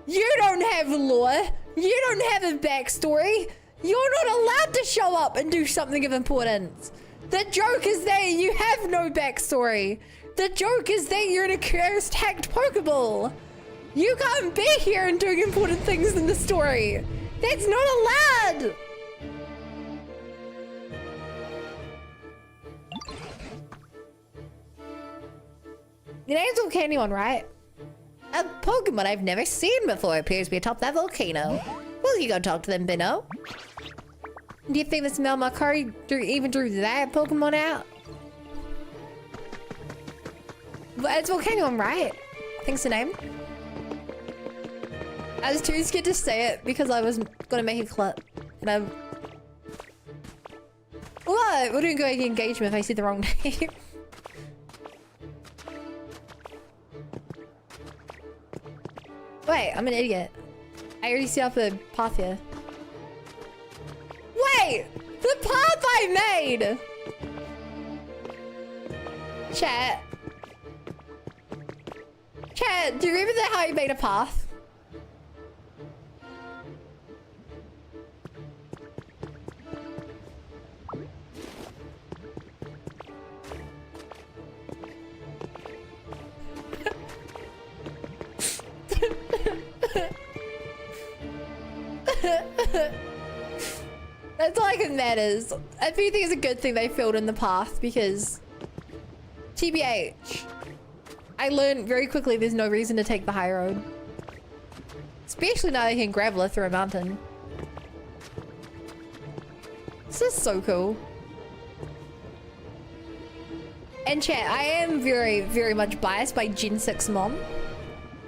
You don't have lore. You don't have a backstory. You're not allowed to show up and do something of importance. The joke is that you have no backstory. The joke is that you're in a cursed, hacked Pokeball. You can't be here and doing important things in the story. That's not allowed. Your name's Volcanion, right? A Pokemon I've never seen before appears to be atop that volcano. Will you go talk to them, Bino? Do you think the smell my curry even drew that Pokemon out? But it's Volcanion, right? I think's the name. I was too scared to say it because I was gonna make a clip. And I'm... What? We're doing going engagement if I said the wrong name. Wait, I'm an idiot. I already set up a path here. Wait! The path I made! Chat. Chat, do you remember how you made a path? That's all I can matters. I do think it's a good thing they filled in the path because TBH. I learned very quickly there's no reason to take the high road. Especially now they can gravel it through a mountain. This is so cool. And chat, I am very, very much biased by Gen 6 Mom.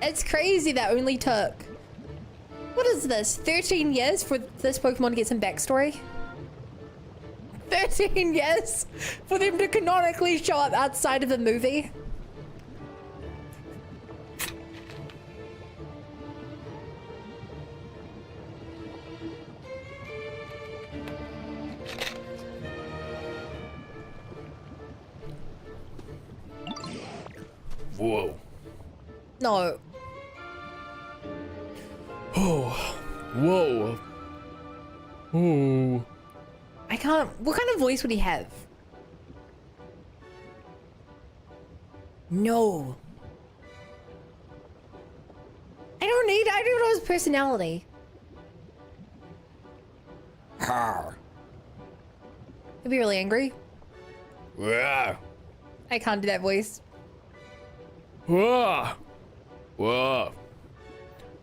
It's crazy that only took, what is this, 13 years for this Pokemon to get some backstory? 13 years for them to canonically show up outside of a movie? Whoa. No. Oh. Whoa. Oh. I can't. What kind of voice would he have? No. I don't know his personality. Har. He'd be really angry. Yeah. I can't do that voice. Whoa. Whoa.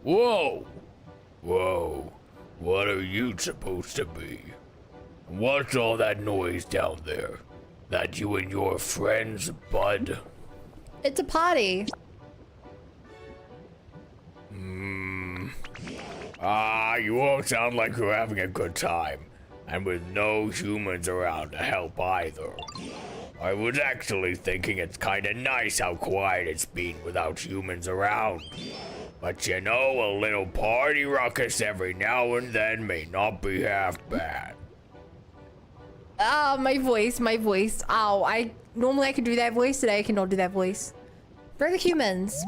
Whoa. Whoa. What are you supposed to be? What's all that noise down there? That you and your friends, bud? It's a party. You all sound like you're having a good time. And with no humans around to help either. I was actually thinking it's kinda nice how quiet it's been without humans around. But you know, a little party ruckus every now and then may not be half bad. Ah, my voice. Ow, normally I can do that voice, today I cannot do that voice. For the humans.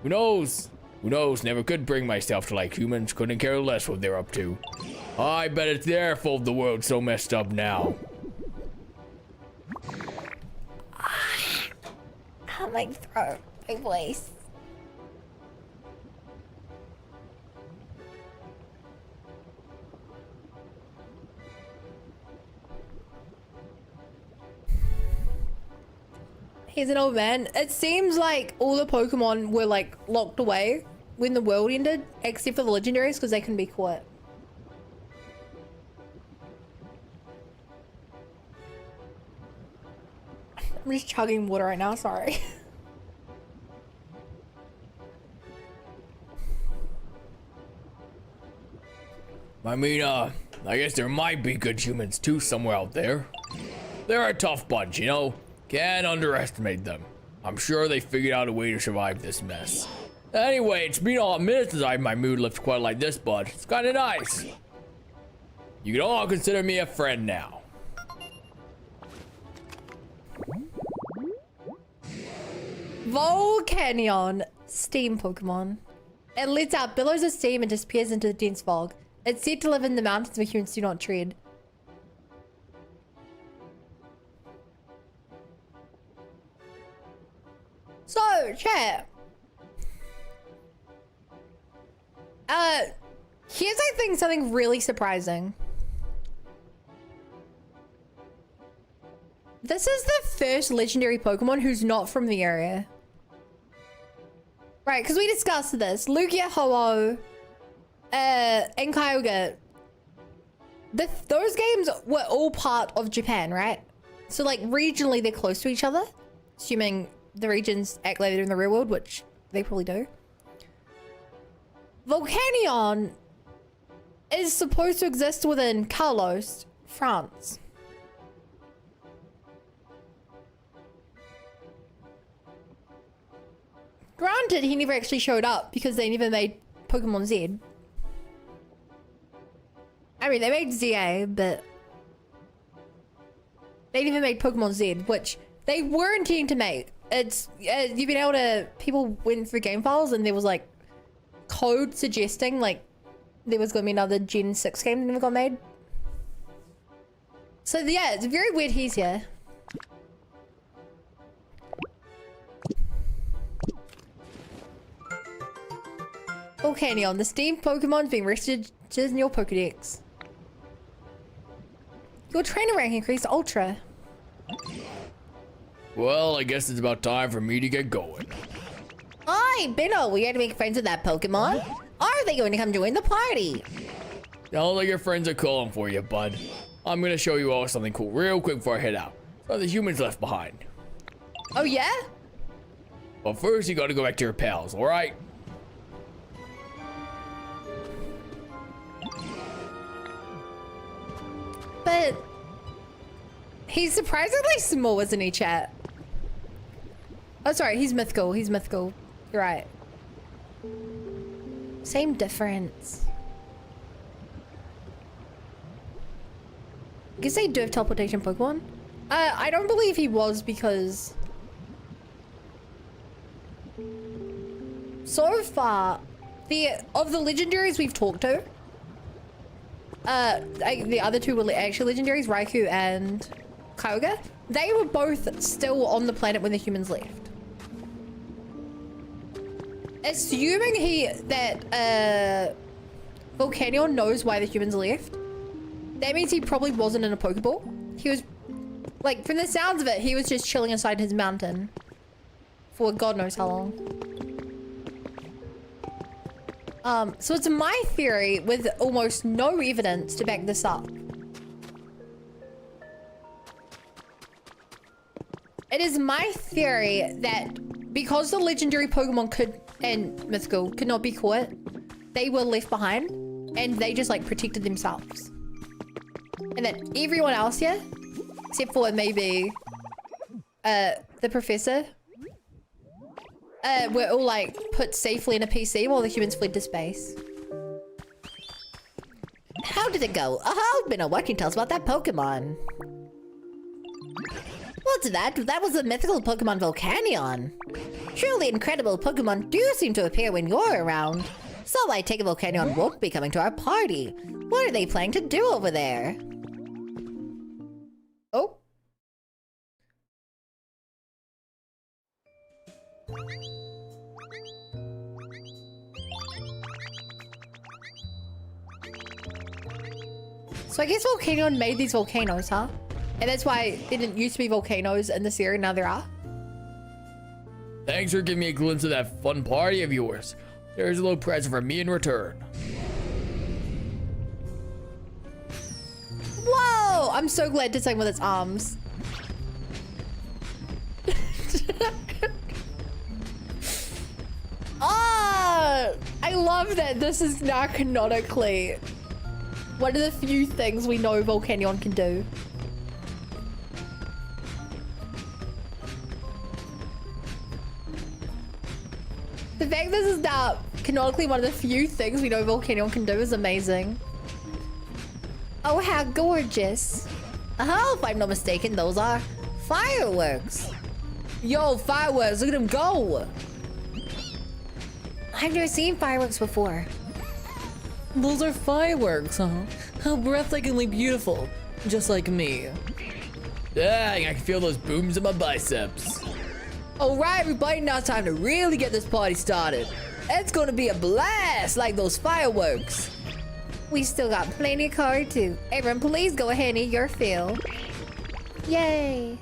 Who knows? Who knows? Never could bring myself to like humans. Couldn't care less what they're up to. I bet it's their fault the world's so messed up now. Oh, my throat. My voice. He's an old man. It seems like all the Pokemon were like locked away when the world ended, except for the legendaries because they couldn't be caught. I'm just chugging water right now, sorry. I mean, I guess there might be good humans too somewhere out there. They're a tough bunch, you know? Can't underestimate them. I'm sure they figured out a way to survive this mess. Anyway, it's been a minute since I had my mood lift quite like this, bud. It's kinda nice. You can all consider me a friend now. Volcanion, steam Pokemon. It lets out billows of steam and disappears into the dense fog. It's said to live in the mountains where humans do not tread. So, chat. Here's, I think, something really surprising. This is the first legendary Pokemon who's not from the area. Right, because we discussed this. Lugia, Ho-Oh, and Kyogre. Those games were all part of Japan, right? So, like, regionally, they're close to each other. Assuming the regions act like they're in the real world, which they probably do. Volcanion is supposed to exist within Carlos, France. Granted, he never actually showed up because they never made Pokemon Z. I mean, they made ZA, but they never made Pokemon Z, which they were intending to make. It's you've been able to, people went through game files and there was like code suggesting like there was going to be another Gen 6 game that never got made. So yeah, it's very weird he's here. Volcanion, the steam Pokemon's being registered in your Pokedex. Your trainer rank increased to Ultra. Well, I guess it's about time for me to get going. Oi, Bino, we here to make friends with that Pokemon? Are they going to come join the party? Sounds like your friends are calling for you, bud. I'm gonna show you all something cool real quick before I head out. So the humans left behind. Oh yeah? But first, you gotta go back to your pals, alright? But he's surprisingly small, isn't he, chat? Oh, sorry, he's mythical. He's mythical. You're right. Same difference. I guess they do have teleportation Pokemon. I don't believe he was because so far, of the legendaries we've talked to, the other two were actually legendaries, Raikou and Kyogre. They were both still on the planet when the humans left. Assuming that Volcanion knows why the humans left, that means he probably wasn't in a Pokeball. He was, like, from the sounds of it, he was just chilling inside his mountain for God knows how long. So it's my theory, with almost no evidence to back this up. It is my theory that because the legendary Pokemon and mythical could not be caught, they were left behind and they just like protected themselves. And that everyone else here, except for maybe the professor, were all like put safely in a PC while the humans fled to space. How did it go? Oh, Bino, what can you tell us about that Pokemon? What's that? That was the mythical Pokemon Volcanion. Truly incredible Pokemon do seem to appear when you're around. So I take it Volcanion won't be coming to our party. What are they planning to do over there? Oh. So I guess Volcanion made these volcanoes, huh? And that's why there didn't used to be volcanoes in this area, now there are. Thanks for giving me a glimpse of that fun party of yours. There's a little present for me in return. Whoa! I'm so glad to sing with its arms. Ah! I love that this is now canonically one of the few things we know Volcanion can do. The fact this is now canonically one of the few things we know Volcanion can do is amazing. Oh, how gorgeous. Oh, if I'm not mistaken, those are fireworks. Yo, fireworks, look at them go! I've never seen fireworks before. Those are fireworks, huh? How breathtakingly beautiful. Just like me. Dang, I can feel those booms in my biceps. Alright everybody, now it's time to really get this party started. It's gonna be a blast like those fireworks. We still got plenty of card too. Everyone, please go ahead and eat your fill. Yay.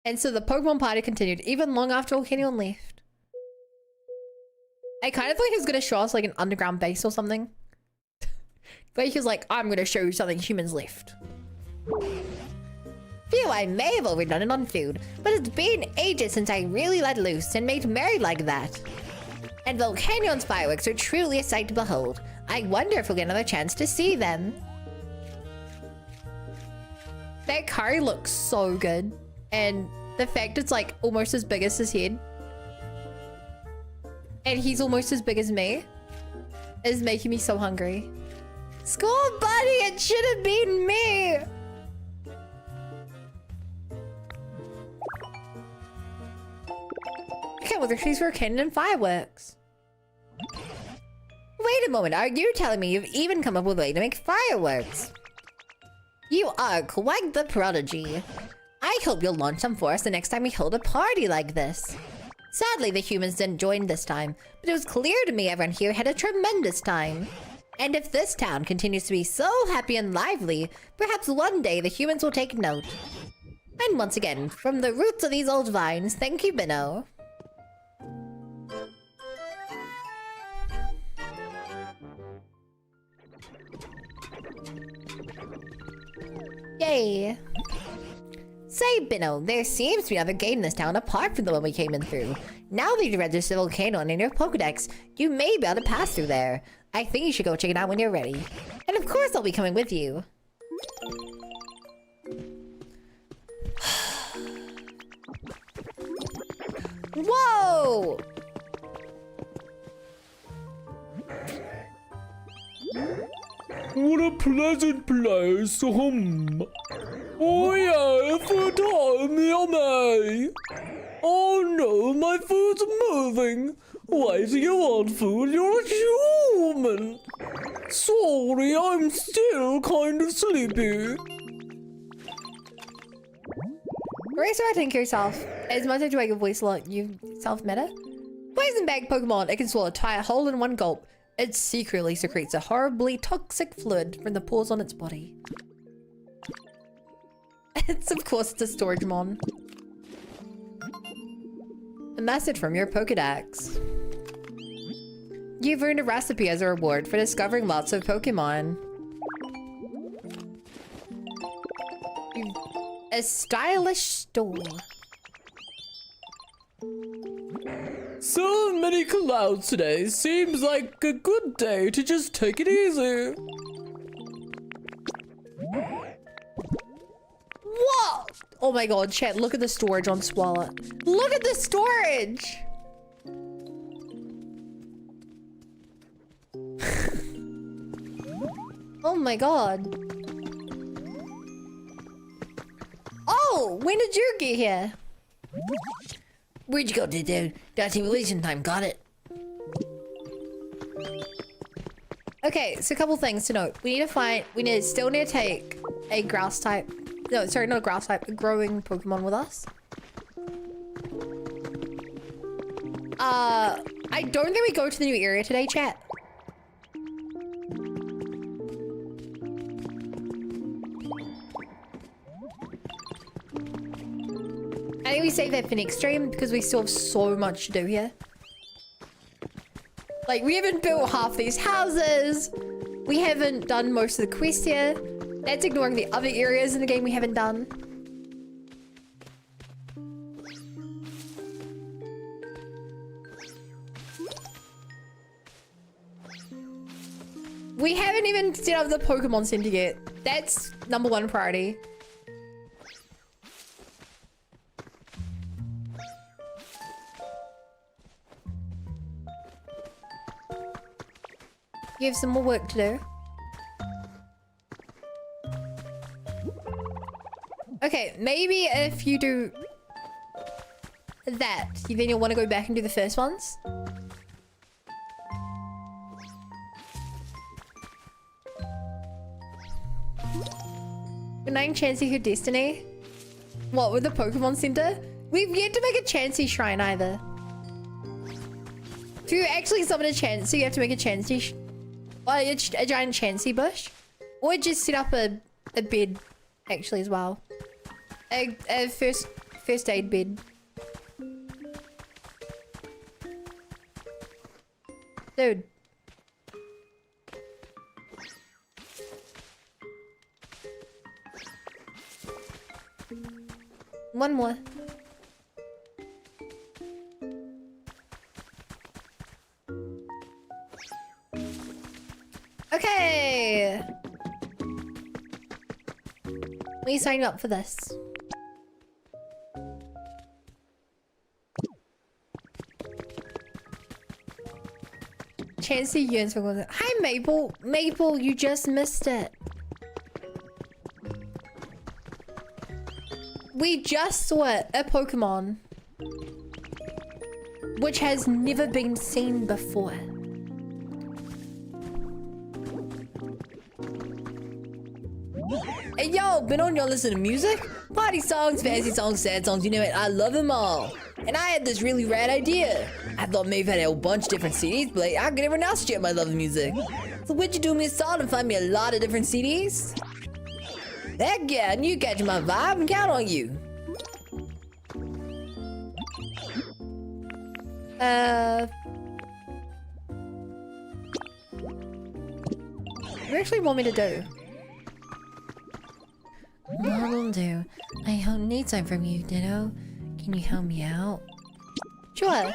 And so the Pokemon party continued even long after Volcanion left. I kind of thought he was gonna show us like an underground base or something. But he was like, I'm gonna show you something humans left. Phew, I may have overdone it on food, but it's been ages since I really let loose and made merry like that. And Volcanion's fireworks are truly a sight to behold. I wonder if we'll get another chance to see them. That curry looks so good. And the fact it's like almost as big as his head. And he's almost as big as me. Is making me so hungry. Score, buddy! It should have been me! Okay, well, there's for cannon and fireworks. Wait a moment, are you telling me you've even come up with a way to make fireworks? You are quite the prodigy. I hope you'll launch some for us the next time we hold a party like this. Sadly, the humans didn't join this time, but it was clear to me everyone here had a tremendous time. And if this town continues to be so happy and lively, perhaps one day the humans will take note. And once again, from the roots of these old vines, thank you, Minnow. Yay. Say, Binno, there seems to be another gate in this town apart from the one we came in through. Now that you've registered the volcano in your Pokedex, you may be able to pass through there. I think you should go check it out when you're ready. And of course I'll be coming with you. Whoa! What a pleasant place. Oh yeah, food time, yummy. Oh no, my food's moving. Why do you want food? You're a human. Sorry, I'm still kind of sleepy. Race right think yourself. As much as you make a voice like you self-meta. Poison bag Pokemon, it can swallow a entire hole in one gulp. It secretly secretes a horribly toxic fluid from the pores on its body. It's of course it's a storage mon. A message from your Pokedex. You've earned a recipe as a reward for discovering lots of Pokemon. A stylish store. So many clouds today. Seems like a good day to just take it easy. Whoa! Oh my god, chat, look at the storage on Swallow. Look at the storage! Oh my god. Oh, when did you get here? Where'd you go, dude? Got simulation time, got it. Okay, so a couple things to note. We still need to take a grass type. No, sorry, not a grass type, a growing Pokemon with us. I don't think we go to the new area today, chat. I think we save that for next stream because we still have so much to do here. Like, we haven't built half these houses. We haven't done most of the quests here. That's ignoring the other areas in the game we haven't done. We haven't even set up the Pokemon Center yet. That's #1 priority. You have some more work to do. Okay, maybe if you do that, then you'll want to go back and do the first ones. Good night, Chansey, her destiny. What, with the Pokemon Center? We've yet to make a Chansey shrine either. To actually summon a Chansey, you have to make a Chansey a giant Chansey bush. Or just set up a bed, actually, as well. A first aid bed. Dude. One more. Okay. We signed up for this. Chansey yearns for. Hi, Maple. Maple, you just missed it. We just saw a Pokemon which has never been seen before. Hey yo, been on y'all listen to music? Party songs, fantasy songs, sad songs, you know it, I love them all. And I had this really rad idea. I thought maybe if I had a whole bunch of different CDs played, I could everyone else share my love of music. So would you do me a solid and find me a lot of different CDs? Heck yeah, and you catch my vibe and count on you. What do you actually want me to do? What'll do? I don't need time from you, Ditto. Can you help me out? Sure.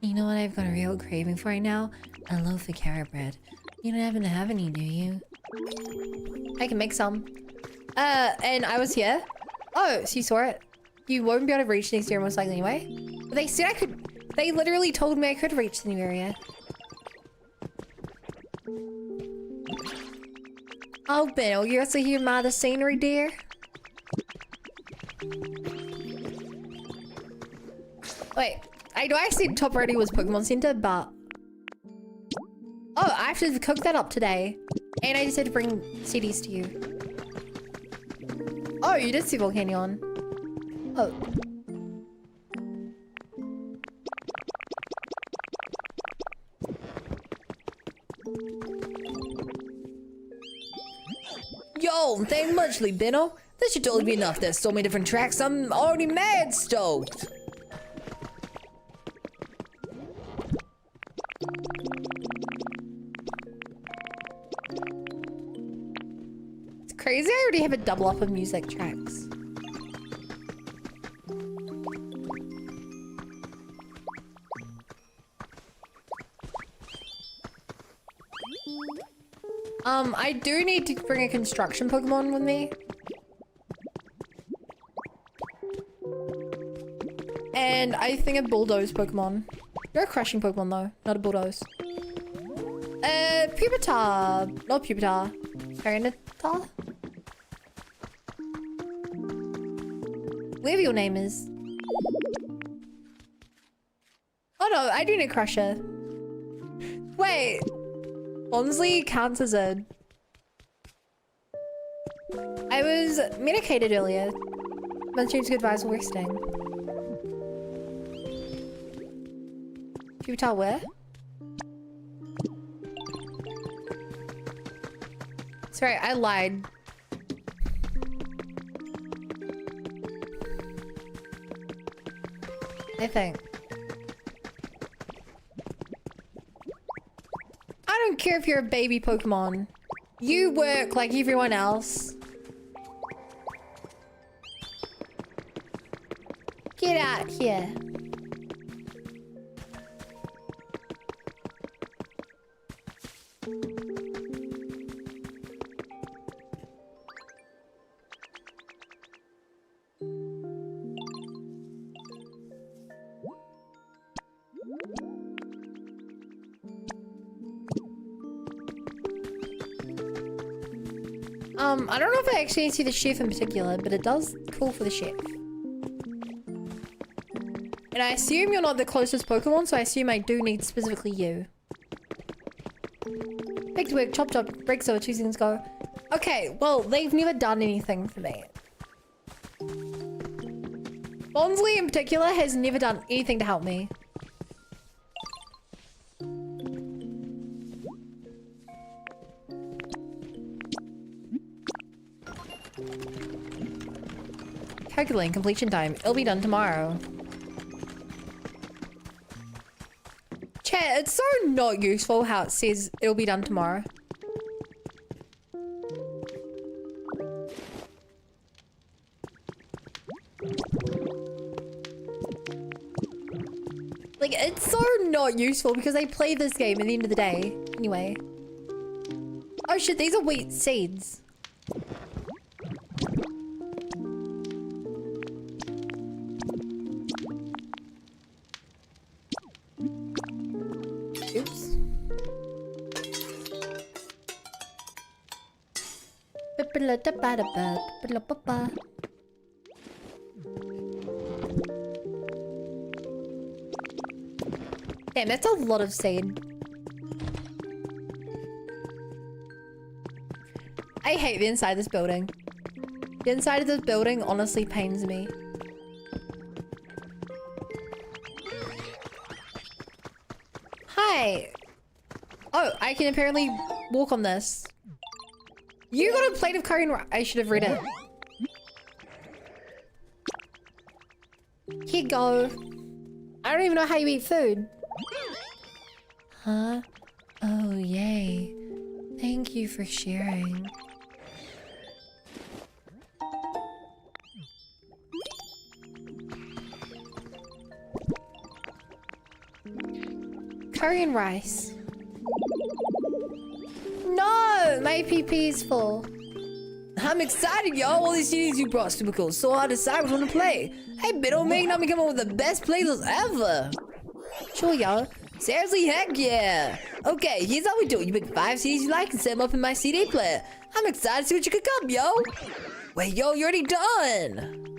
You know what I've got a real craving for right now? A loaf of carrot bread. You don't happen to have any, do you? I can make some. And I was here. Oh, so you saw it? You won't be able to reach the next area most likely anyway. But they said I could. They literally told me I could reach the new area. Oh, Bill, you also here admire the scenery, dear? Wait, I know I said top already was Pokemon Center, but... Oh, I have to cook that up today. And I just had to bring CDs to you. Oh, you did see Volcanion. Oh. Yo, thank muchly, Benno. This should totally be enough. There's so many different tracks. I'm already mad stoked. It's crazy. I already have a double up of music tracks. I do need to bring a construction Pokemon with me. And I think a bulldoze Pokemon. You're a crushing Pokemon though, not a bulldoze. Pupitar. Not Pupitar. Tyranitar? Whatever your name is. Oh no, I do need Crusher. Wait. Bonsley counts as a... I was medicated earlier. Must change good vibes will sting. Pupitar where? Sorry, I lied. I think. I don't care if you're a baby Pokemon. You work like everyone else. Get out here. I don't know if I actually see the chef in particular, but it does call for the chef. And I assume you're not the closest Pokemon, so I assume I do need specifically you. Big to work, chop chop, break so 2 seconds go. Okay, well, they've never done anything for me. Bonsley in particular has never done anything to help me. Calculating completion time. It'll be done tomorrow. Chat, it's so not useful how it says it'll be done tomorrow. Like, it's so not useful because I play this game at the end of the day. Anyway. Oh shit, these are wheat seeds. Oops. Damn, that's a lot of seed. I hate the inside of this building. The inside of this building honestly pains me. Hey! Oh, I can apparently walk on this. You got a plate of curry and rice. I should have read it. Here you go. I don't even know how you eat food. Huh? Oh, yay. Thank you for sharing. Curry and rice. No! My PP's full. I'm excited, y'all. All these CDs you brought, super cool. So hard to decide which one to play. Hey, Biddle, making up me come up with the best playlist ever. Sure, yo. Seriously, heck yeah. Okay, here's how we do it. You pick 5 CDs you like and set them up in my CD player. I'm excited to see what you cook up, yo. Wait, yo, you're already done.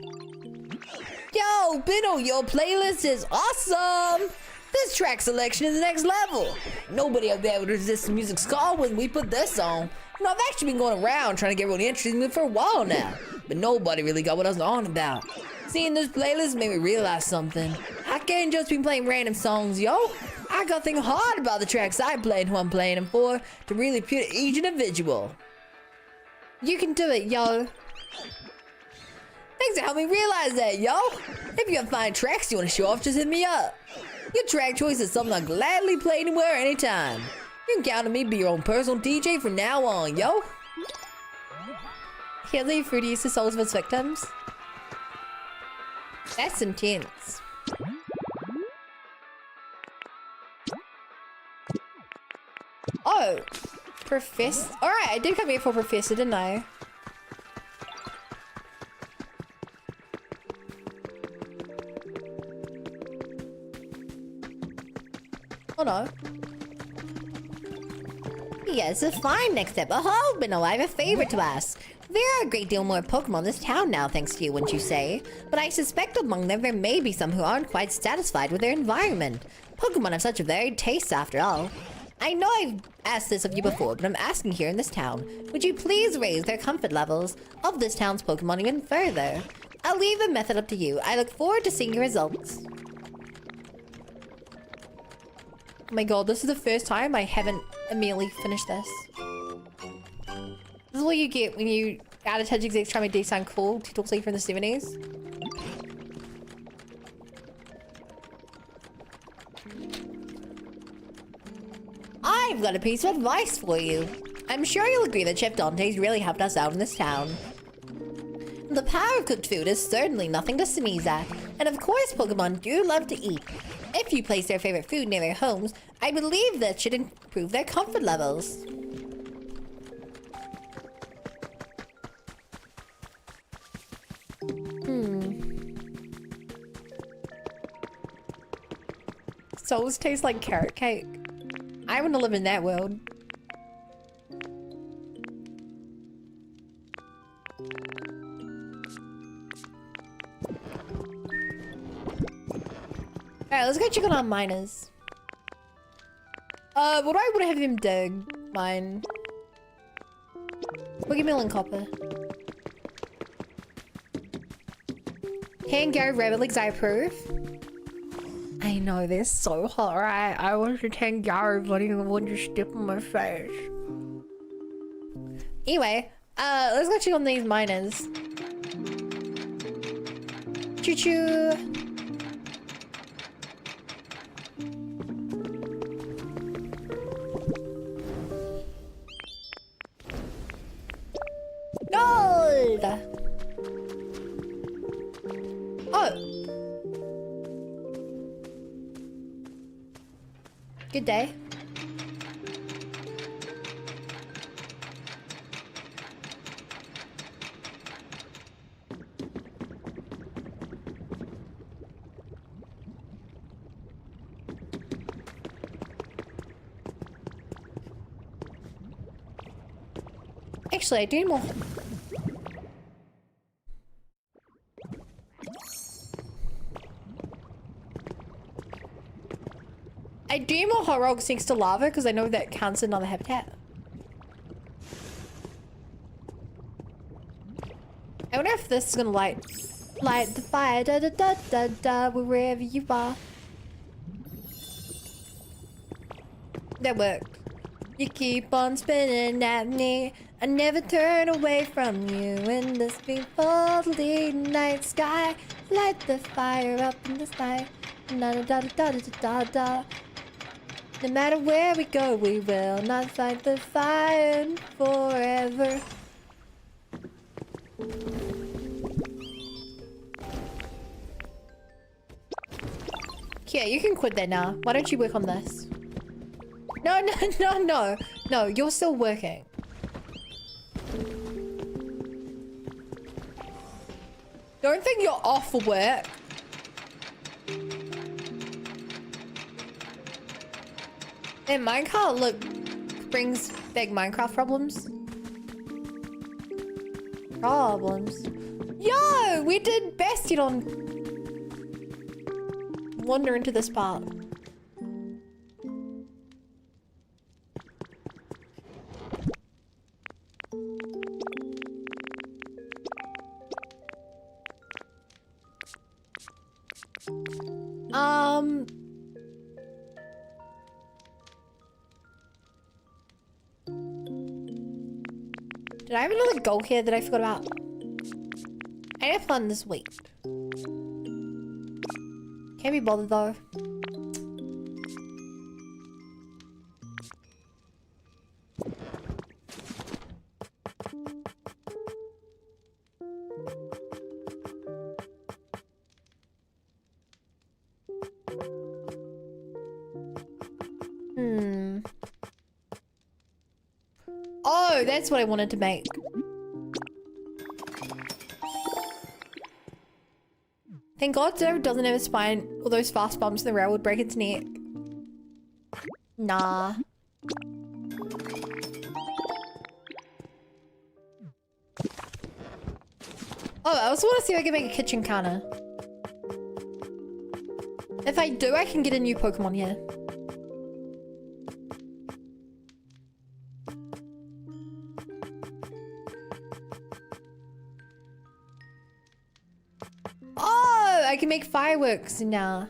Yo, Biddle, your playlist is awesome. This track selection is the next level. Nobody will be able to resist the music's call when we put this on. You know, I've actually been going around trying to get everyone interested in me for a while now, but nobody really got what I was on about. Seeing this playlist made me realize something. I can't just be playing random songs, yo. I gotta think hard about the tracks I play and who I'm playing them for to really appeal to each individual. You can do it, yo. Thanks for helping me realize that, yo. If you have fine tracks you want to show off, just hit me up. Your track choice is something I'll gladly play anywhere, anytime. You can count on me to be your own personal DJ from now on, yo. Here's the food used to souls of its victims. That's intense. Oh, Professor. Alright, I did come here for Professor, didn't I? Oh no. Yes, a fine next step. Oh, but no, I have a favor to ask. There are a great deal more Pokemon in this town now, thanks to you, wouldn't you say? But I suspect among them there may be some who aren't quite satisfied with their environment. Pokemon have such a varied taste, after all. I know I've asked this of you before, but I'm asking here in this town. Would you please raise their comfort levels of this town's Pokemon even further? I'll leave the method up to you. I look forward to seeing your results. Oh my god, this is the first time I haven't immediately finished this. This is what you get when you out of touch execs try to make D sound cool. Title C from the 70s. I've got a piece of advice for you. I'm sure you'll agree that Chef Dante's really helped us out in this town. The power of cooked food is certainly nothing to sneeze at, and of course Pokemon do love to eat. If you place their favorite food near their homes, I believe that should improve their comfort levels. Souls taste like carrot cake. I want to live in that world. Alright, let's go check on our miners. What do I want to have them dig? Mine. Pokemon copper. Kangaroo rabbit legs, I approve. I know, they're so hot, right? I want a kangaroo, but I want to step on my face. Anyway, let's go check on these miners. Choo-choo. Gold! Oh. Good day. Actually, I do more. I do more hot rocks next to lava because I know that counts as another habitat. I wonder if this is gonna light the fire, da da da da da, wherever you are. That worked. You keep on spinning at me. I never turn away from you in this beautiful night sky. Light the fire up in the sky. Da da da da da da da. No matter where we go, we will not fight the fire forever. Yeah, you can quit that now. Why don't you work on this? No, no, no, no. No, you're still working. Don't think you're off for work. And Minecraft, look, brings big Minecraft problems. Yo, we did Bastion on... Wander into this part. Did I have another goal here that I forgot about? I had a plan this week. Can't be bothered though. Oh, that's what I wanted to make. Thank God Zero doesn't have a spine, or those fast bumps in the rail would break its neck. Nah. Oh, I also want to see if I can make a kitchen counter. If I do, I can get a new Pokemon here. Oh, I can make fireworks now.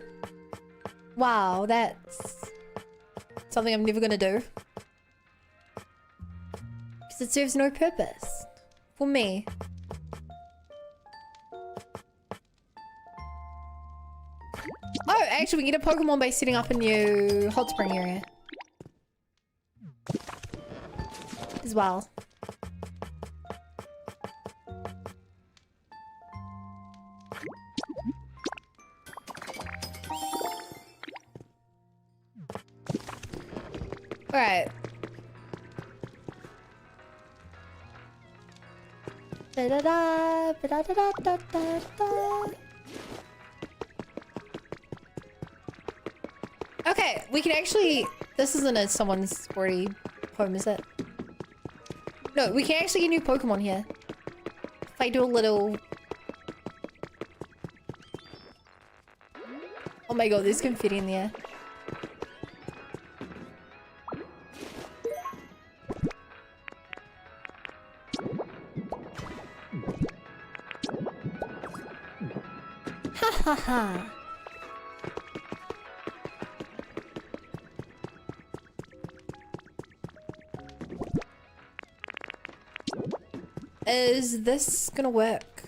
Wow, that's something I'm never gonna do. Because it serves no purpose. For me. Oh, actually, we get a Pokemon by setting up a new hot spring area. As well. Alright. Da-da-da, ba-da-da-da-da-da. Okay, we can actually... This isn't a someone's already home, is it? No, we can actually get new Pokemon here. If I do a little... Oh my god, there's confetti in the air. Ha ha ha. Is this gonna work?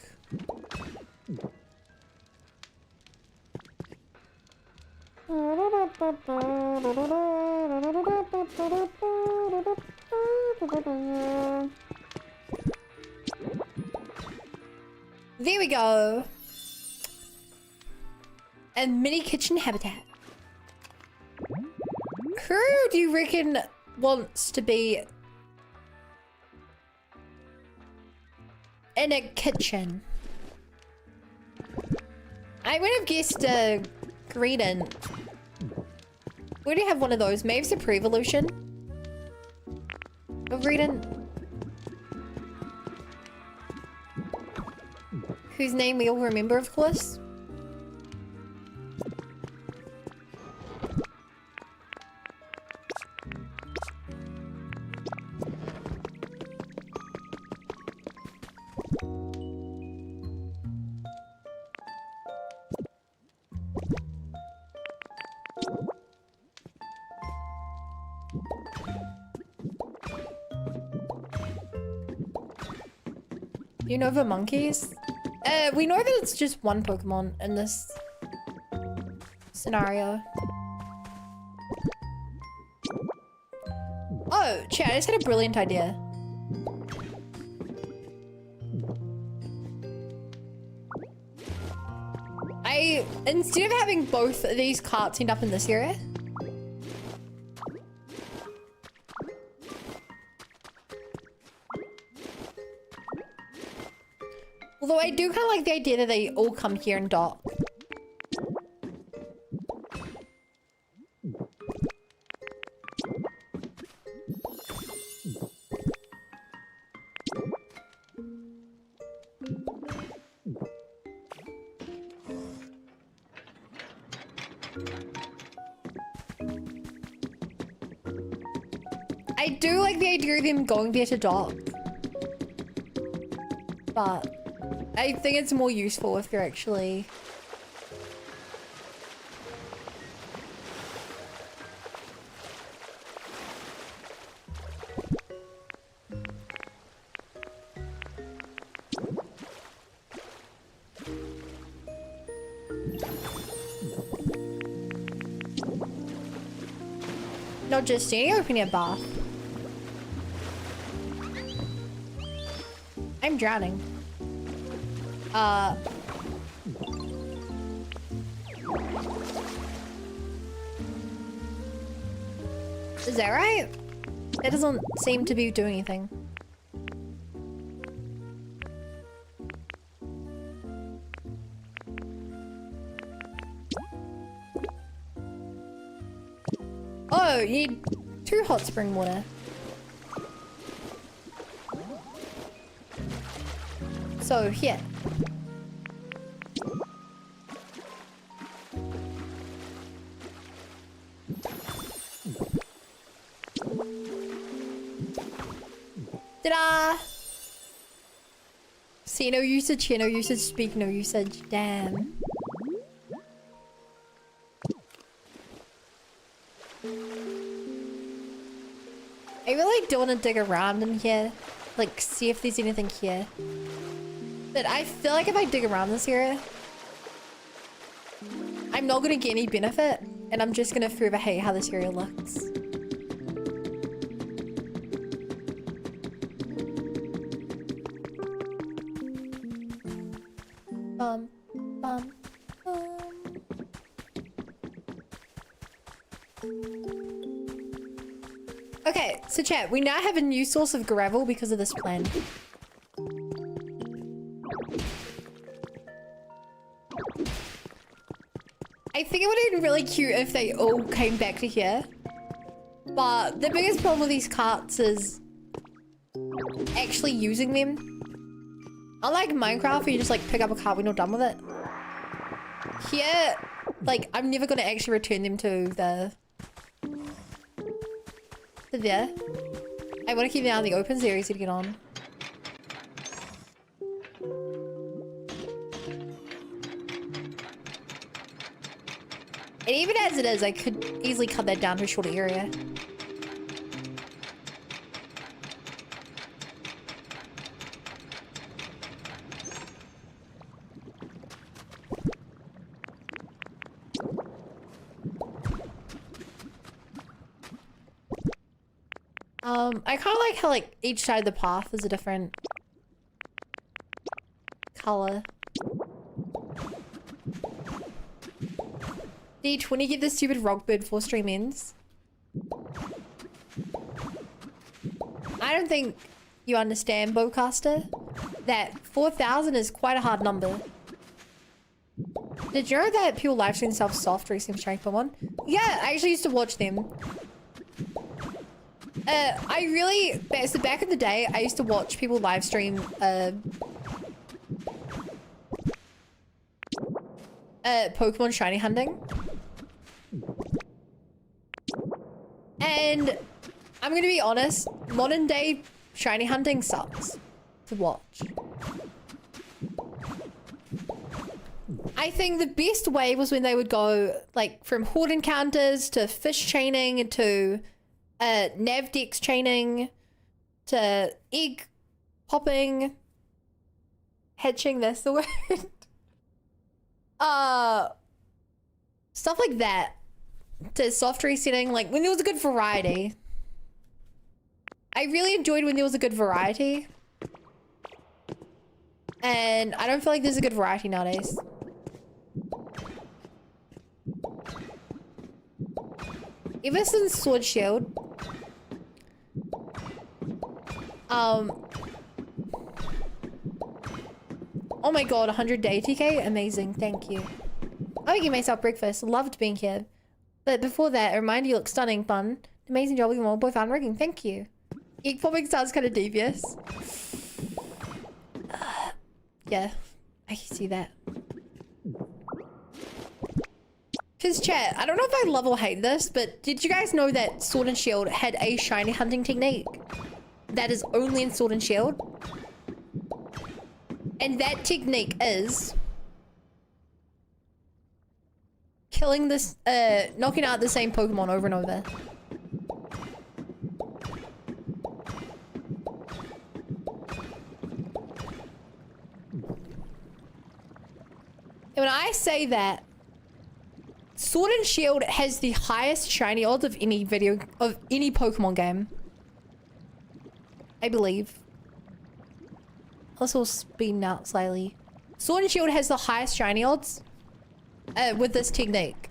There we go. A mini kitchen habitat. Who do you reckon wants to be in a kitchen? I would have guessed Greedent. We already have one of those. Maybe it's a pre-evolution of Greedent. Whose name we all remember, of course. You know the monkeys? We know that it's just one Pokemon in this scenario. Oh, chat, I just had a brilliant idea. Instead of having both of these carts end up in this area, although I do kind of like the idea that they all come here and dock. I do like the idea of them going there to dock, but I think it's more useful if they're actually... not just standing opening a bath. I'm drowning. Is that right? That doesn't seem to be doing anything. Oh, you need 2 hot spring water. So here. Ta-da! See no usage, hear no usage, speak no usage. Damn. I really don't want to dig around in here. Like, see if there's anything here. But I feel like if I dig around this area, I'm not going to get any benefit. And I'm just going to forever hate how this area looks. Bum, bum, bum. Okay, so chat, we now have a new source of gravel because of this plan. I think it would have been really cute if they all came back to here. But the biggest problem with these carts is actually using them. Unlike Minecraft, where you just like pick up a cart when you're done with it. Here, like, I'm never gonna actually return them to the... to there. I want to keep them out in the open so they're easy to get on. And even as it is, I could easily cut that down to a shorter area. I kind of like how like each side of the path is a different color. D20 get this stupid rock bird before stream ends. I don't think you understand, Bowcaster, that 4,000 is quite a hard number. Did you know that people live stream themselves soft racing Strike Pokemon? Yeah, I actually used to watch them. I really, so back in the day, I used to watch people live stream Pokemon shiny hunting. And I'm gonna be honest, modern day shiny hunting sucks to watch. I think the best way was when they would go like from horde encounters to fish chaining to nav dex chaining to egg popping, hatching, that's the word. Stuff like that, to soft resetting, like when there was a good variety. I really enjoyed when there was a good variety. And I don't feel like there's a good variety nowadays. Ever since Sword Shield, oh my god, 100 day TK, amazing, thank you. I'm making myself breakfast, loved being here. But before that, a reminder you look stunning, Bun. Amazing job with your boy found rigging, thank you. Egg popping sounds kind of devious. Yeah, I can see that. Cause chat, I don't know if I love or hate this, but did you guys know that Sword and Shield had a shiny hunting technique that is only in Sword and Shield? And that technique is killing this, knocking out the same Pokemon over and over. And when I say that, Sword and Shield has the highest shiny odds of any Pokemon game. I believe. Let's all speed out slightly. Sword and Shield has the highest shiny odds with this technique.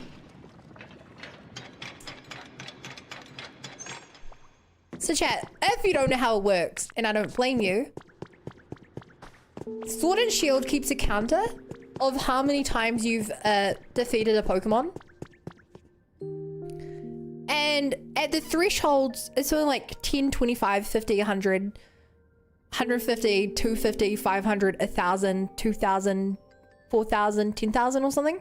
So chat, if you don't know how it works, and I don't blame you, Sword and Shield keeps a counter of how many times you've defeated a Pokemon. And at the thresholds, it's only like 10, 25, 50, 100, 150, 250, 500, 1,000, 2,000, 4,000, 10,000 or something.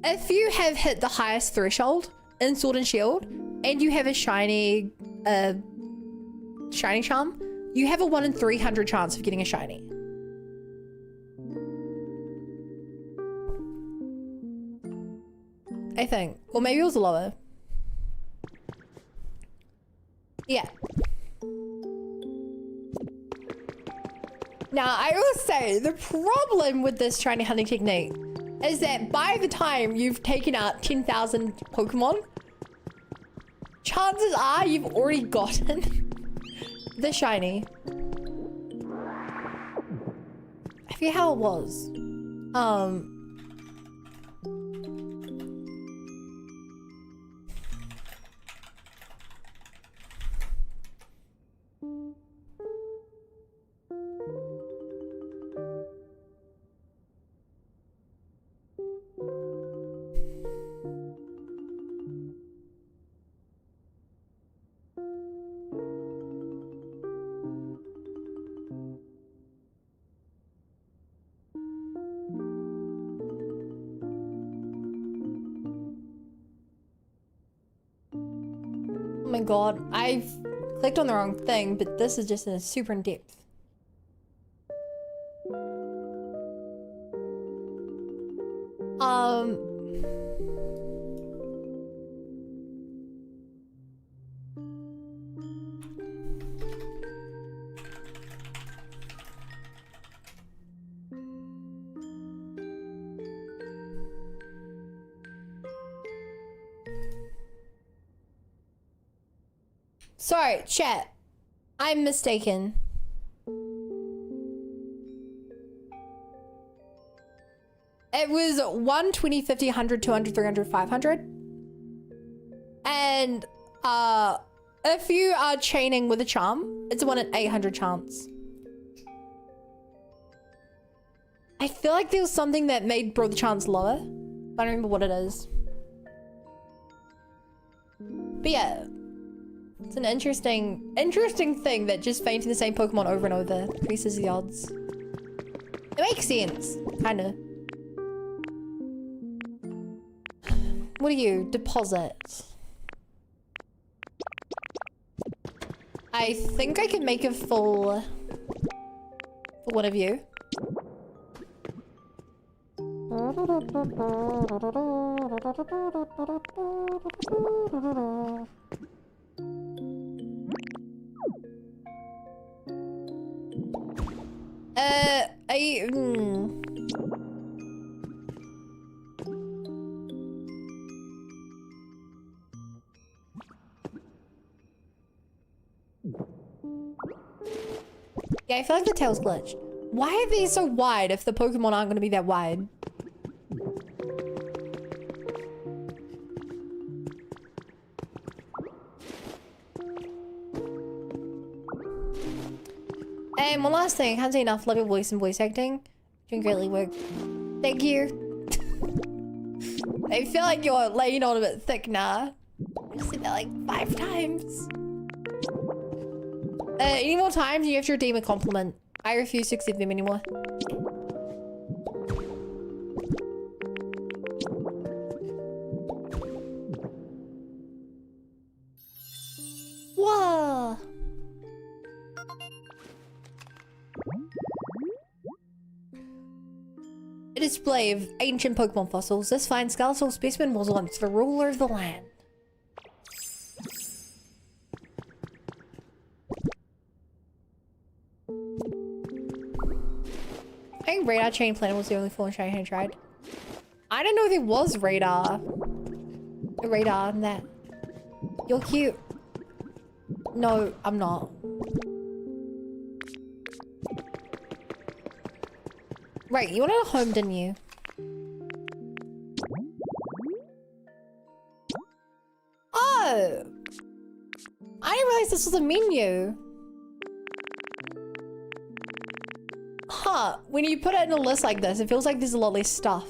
If you have hit the highest threshold in Sword and Shield, and you have a shiny charm, you have a 1 in 300 chance of getting a shiny. I think. Or maybe it was lower. Yeah. Now, I will say, the problem with this shiny hunting technique is that by the time you've taken out 10,000 Pokemon, chances are you've already gotten the shiny. I forget how it was. Oh my god, I've clicked on the wrong thing, but this is just super in depth. Sorry, chat. I'm mistaken. It was 1, 20, 50, 100, 200, 300, 500. And if you are chaining with a charm, it's a 1 in 800 chance. I feel like there was something that made the chance lower. I don't remember what it is. But yeah. It's an interesting thing that just fainting the same Pokemon over and over increases the odds. It makes sense, kinda. What do you? Deposit. I think I can make a full for one of you. Yeah, I feel like the tail's glitched. Why are these so wide if the Pokemon aren't going to be that wide? And one last thing, I can't say enough. Love your voice and voice acting. Doing greatly work. Thank you. I feel like you're laying on a bit thick now. I said that like 5 times. Any more times you have to redeem a compliment. I refuse to accept them anymore. Whoa. A display of ancient Pokemon fossils. This fine skeletal specimen was once the ruler of the land. I think Radar Chain Planet was the only form shiny I tried. I didn't know there was radar. A radar in that. You're cute. No, I'm not. Right, you wanted a home, didn't you? Oh! I didn't realize this was a menu. Huh, when you put it in a list like this, it feels like there's a lot less stuff.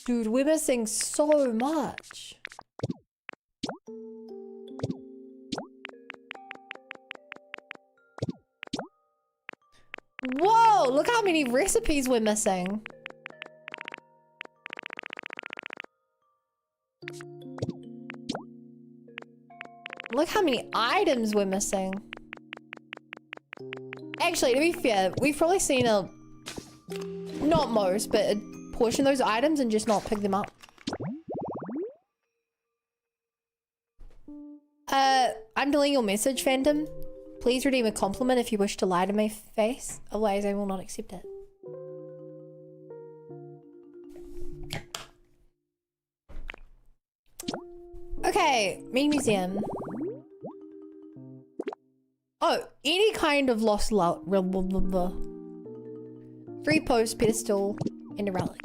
Dude, we're missing so much. Whoa, look how many recipes we're missing. Look how many items we're missing. Actually, to be fair, we've probably seen not most, but a portion of those items and just not pick them up. I'm deleting your message, Phantom. Please redeem a compliment if you wish to lie to my face. Otherwise, I will not accept it. Okay, main museum. Oh, any kind of lost love. Free post, pedestal, and a relic.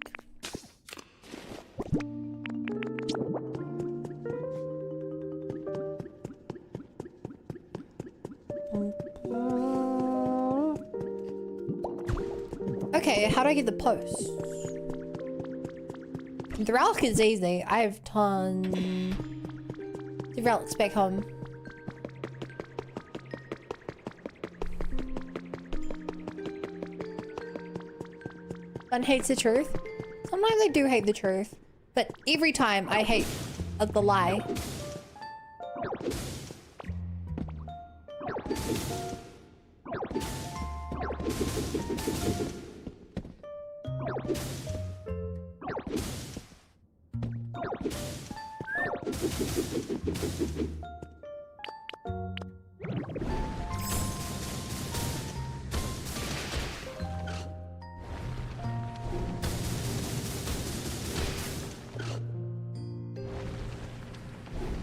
Okay, how do I get the post? The relic is easy. I have tons. The relic's back home. One hates the truth. Sometimes I do hate the truth, but every time I hate the lie.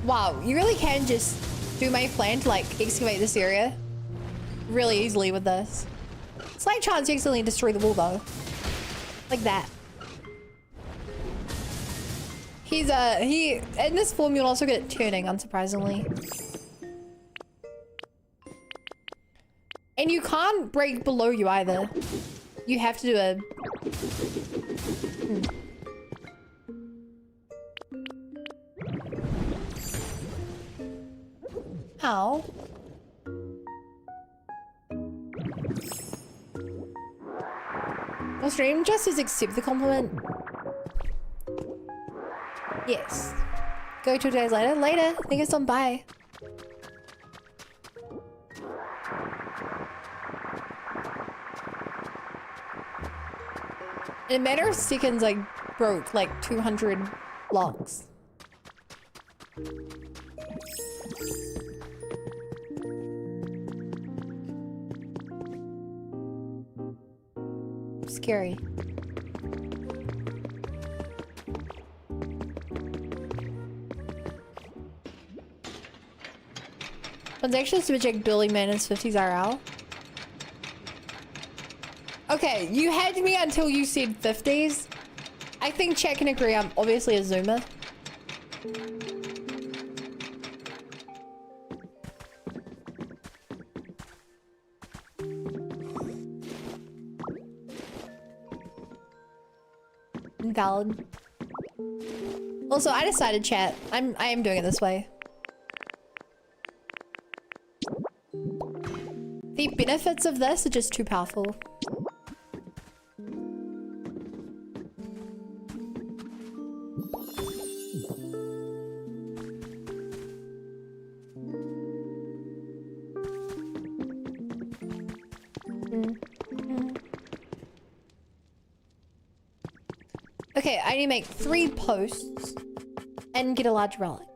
Wow, you really can just do my plan to like excavate this area really easily with this. Slight chance you accidentally destroy the wall though. Like that. He's in this form you'll also get turning, unsurprisingly. And you can't break below you either. You have to do a Ow. Well, stream just as accept the compliment. Yes. Go 2 days later. Later. I think it's on bye. In a matter of seconds, I broke like 200 blocks. Scary. It's actually subject Billy Manus 50s RL. Okay, you had me until you said 50s. I think chat can agree I'm obviously a zoomer. Valid. Also, I decided, chat, I am doing it this way. The benefits of this are just too powerful. Okay, I need to make 3 posts and get a large relic.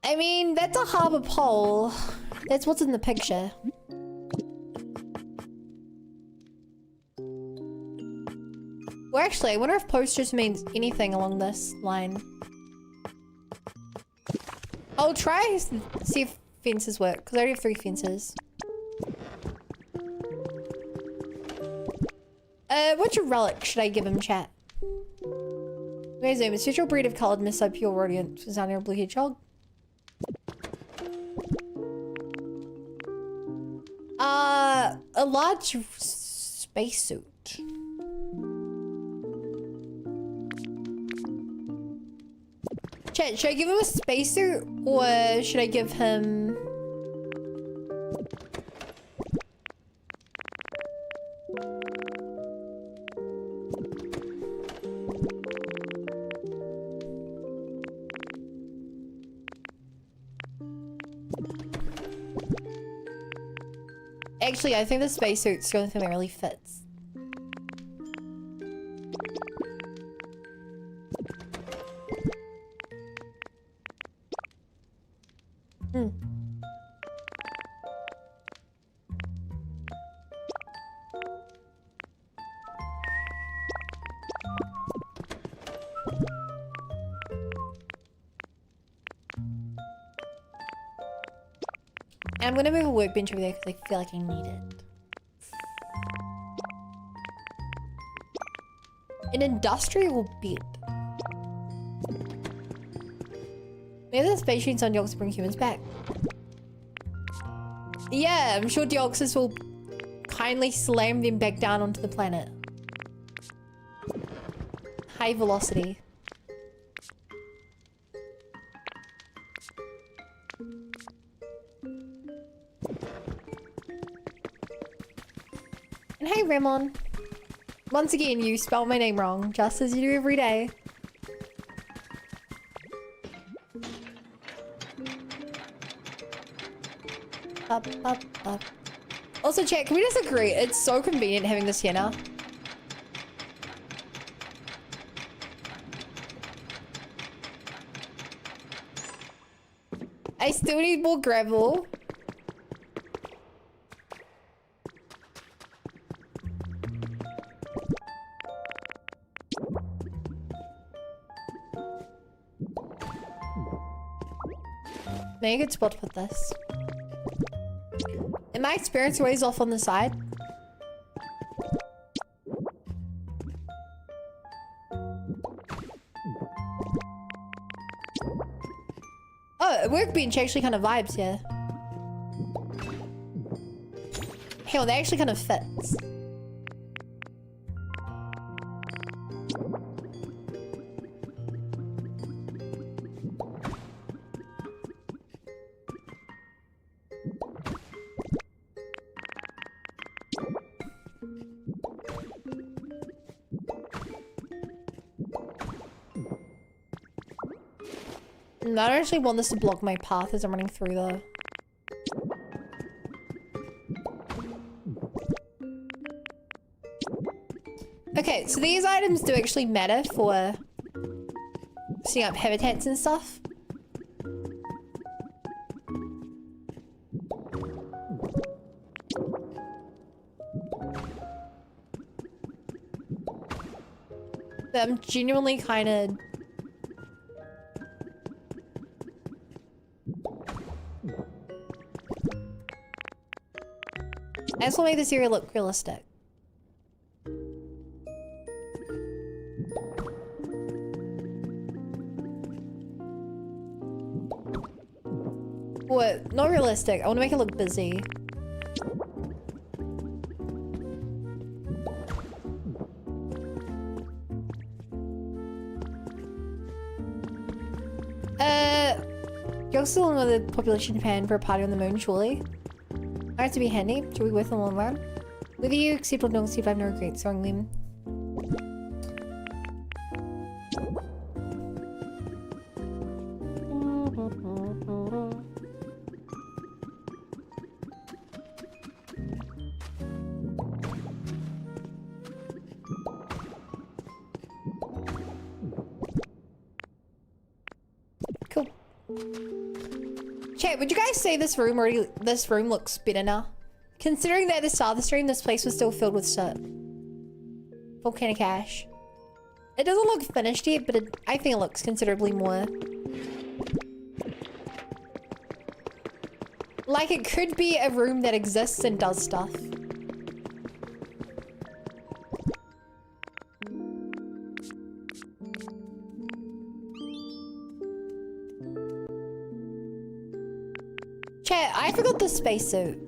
I mean, that's a harbor pole. That's what's in the picture. Well, actually, I wonder if post just means anything along this line. I'll try see if fences work, because I already have 3 fences. Which relic should I give him, chat? Amazing. A special breed of colored mist pure radiant was down blue hedgehog. A large spacesuit. Chat, should I give him a spacesuit or should I give him... Actually, I think the spacesuit's the only thing that really fits. I'm gonna move a workbench over there because I feel like I need it. An industrial bed. Maybe the space machines on Deoxys bring humans back. Yeah, I'm sure Deoxys will kindly slam them back down onto the planet. High velocity. And hey, Ramon. Once again, you spelled my name wrong, just as you do every day. Up, up, up. Also, chat, can we just agree? It's so convenient having this here now. I still need more gravel. Maybe a good spot to put this. In my experience, always off on the side. Oh, a workbench actually kind of vibes here. Hell, that actually kind of fits. I don't actually want this to block my path as I'm running through though. Okay, so these items do actually matter for setting up habitats and stuff. But I'm genuinely kind of... I just want to make this area look realistic. What? Not realistic. I want to make it look busy. You're still in with the population pan for a party on the moon, surely? I have to be handy. Should we wait for the long run? Whether you accept or don't accept, I have no regrets throwing them. Cool. Chat, would you guys say this room looks better now? Considering that at the start of the stream, this place was still filled with shit. Volcanic ash. It doesn't look finished yet, but I think it looks considerably more... like it could be a room that exists and does stuff. Chat, I forgot the spacesuit.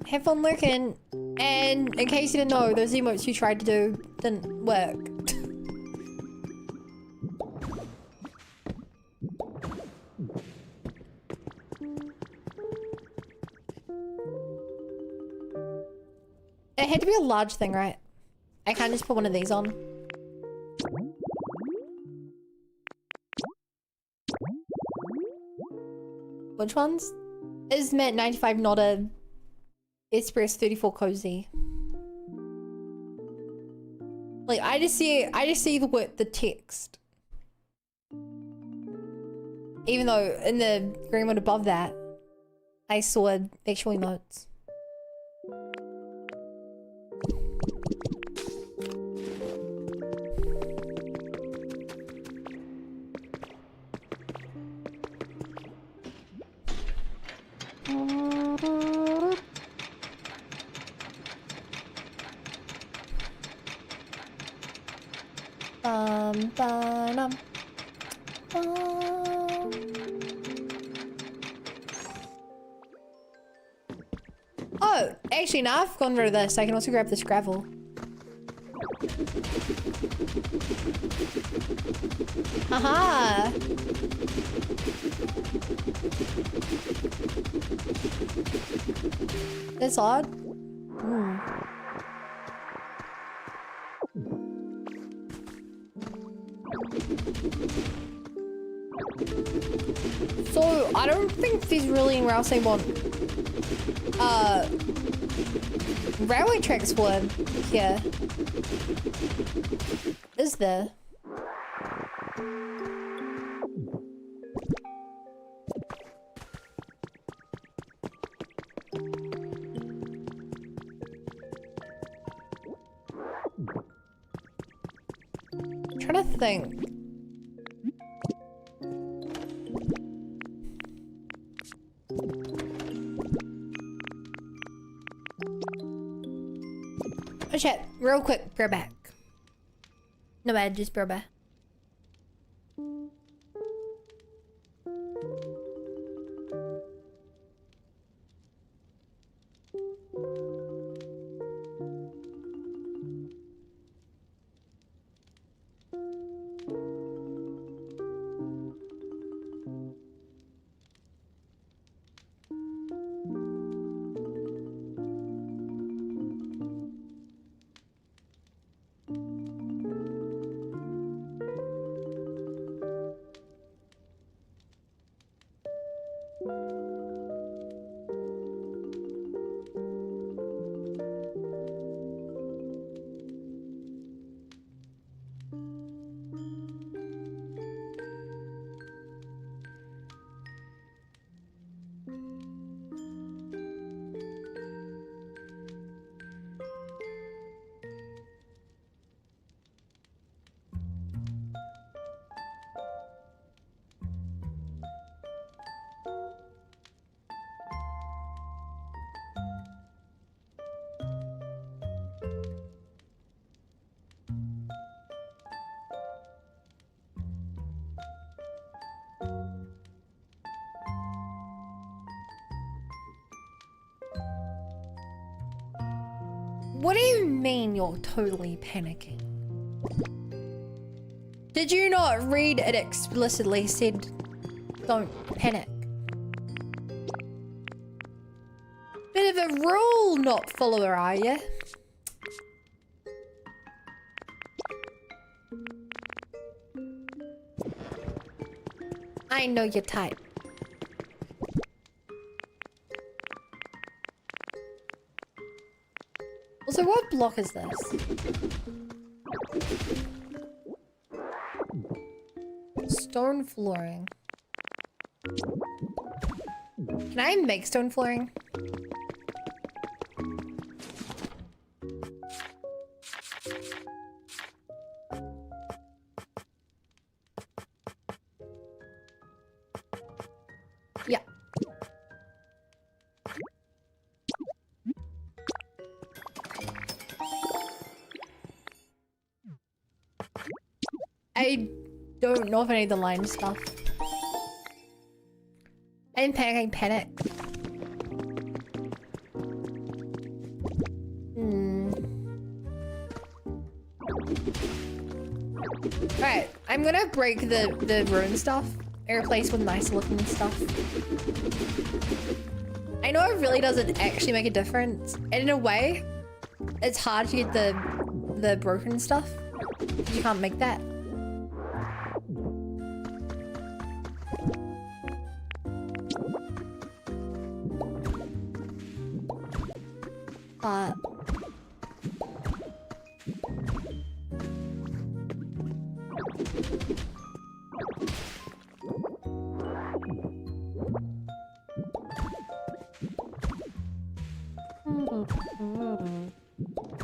Have fun lurking, and in case you didn't know, those emotes you tried to do didn't work. It had to be a large thing, right? I can't just put one of these on. Which ones? Is Matt 95 not a Express 34 cozy? Like I just see the text. Even though in the green one above that, I saw actual emotes. Ba-dum. Oh, actually, now I've gone rid of this. I can also grab this gravel. Haha! That's odd. So, I don't think there's really anywhere else I want railway tracks for here. Is there? Trying to think. Oh shit, real quick, bear back. No bad, just bear back. What do you mean you're totally panicking? Did you not read it explicitly said don't panic? Bit of a rule not follower, are you? I know your type. Also, what block is this? Stone flooring. Can I make stone flooring? Yeah. I don't know if I need the line stuff. I didn't panic, I panicked. Alright, I'm gonna break the ruin stuff and replace with nice looking stuff. I know it really doesn't actually make a difference, and in a way, it's hard to get the broken stuff. You can't make that. But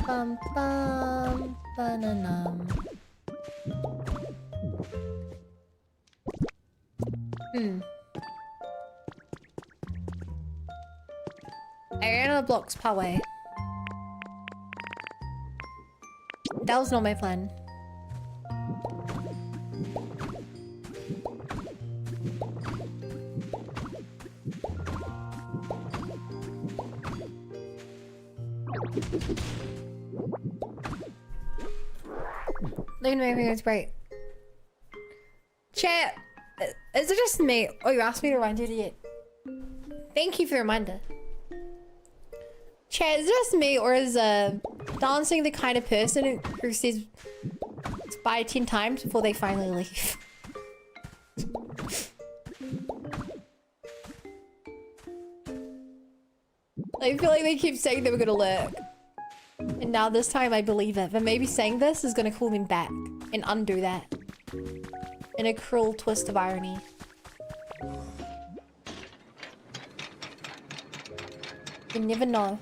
bum bum bananum. I ran out of blocks per way. That was not my plan. Look at my fingers bright. Chat, is it just me? Oh, you asked me to remind you yet. Thank you for the reminder. Chat, is it just me, or is dancing the kind of person who says bye 10 times before they finally leave? I feel like they keep saying they were gonna lurk. And now this time I believe it. But maybe saying this is gonna call them back and undo that. In a cruel twist of irony. You never know.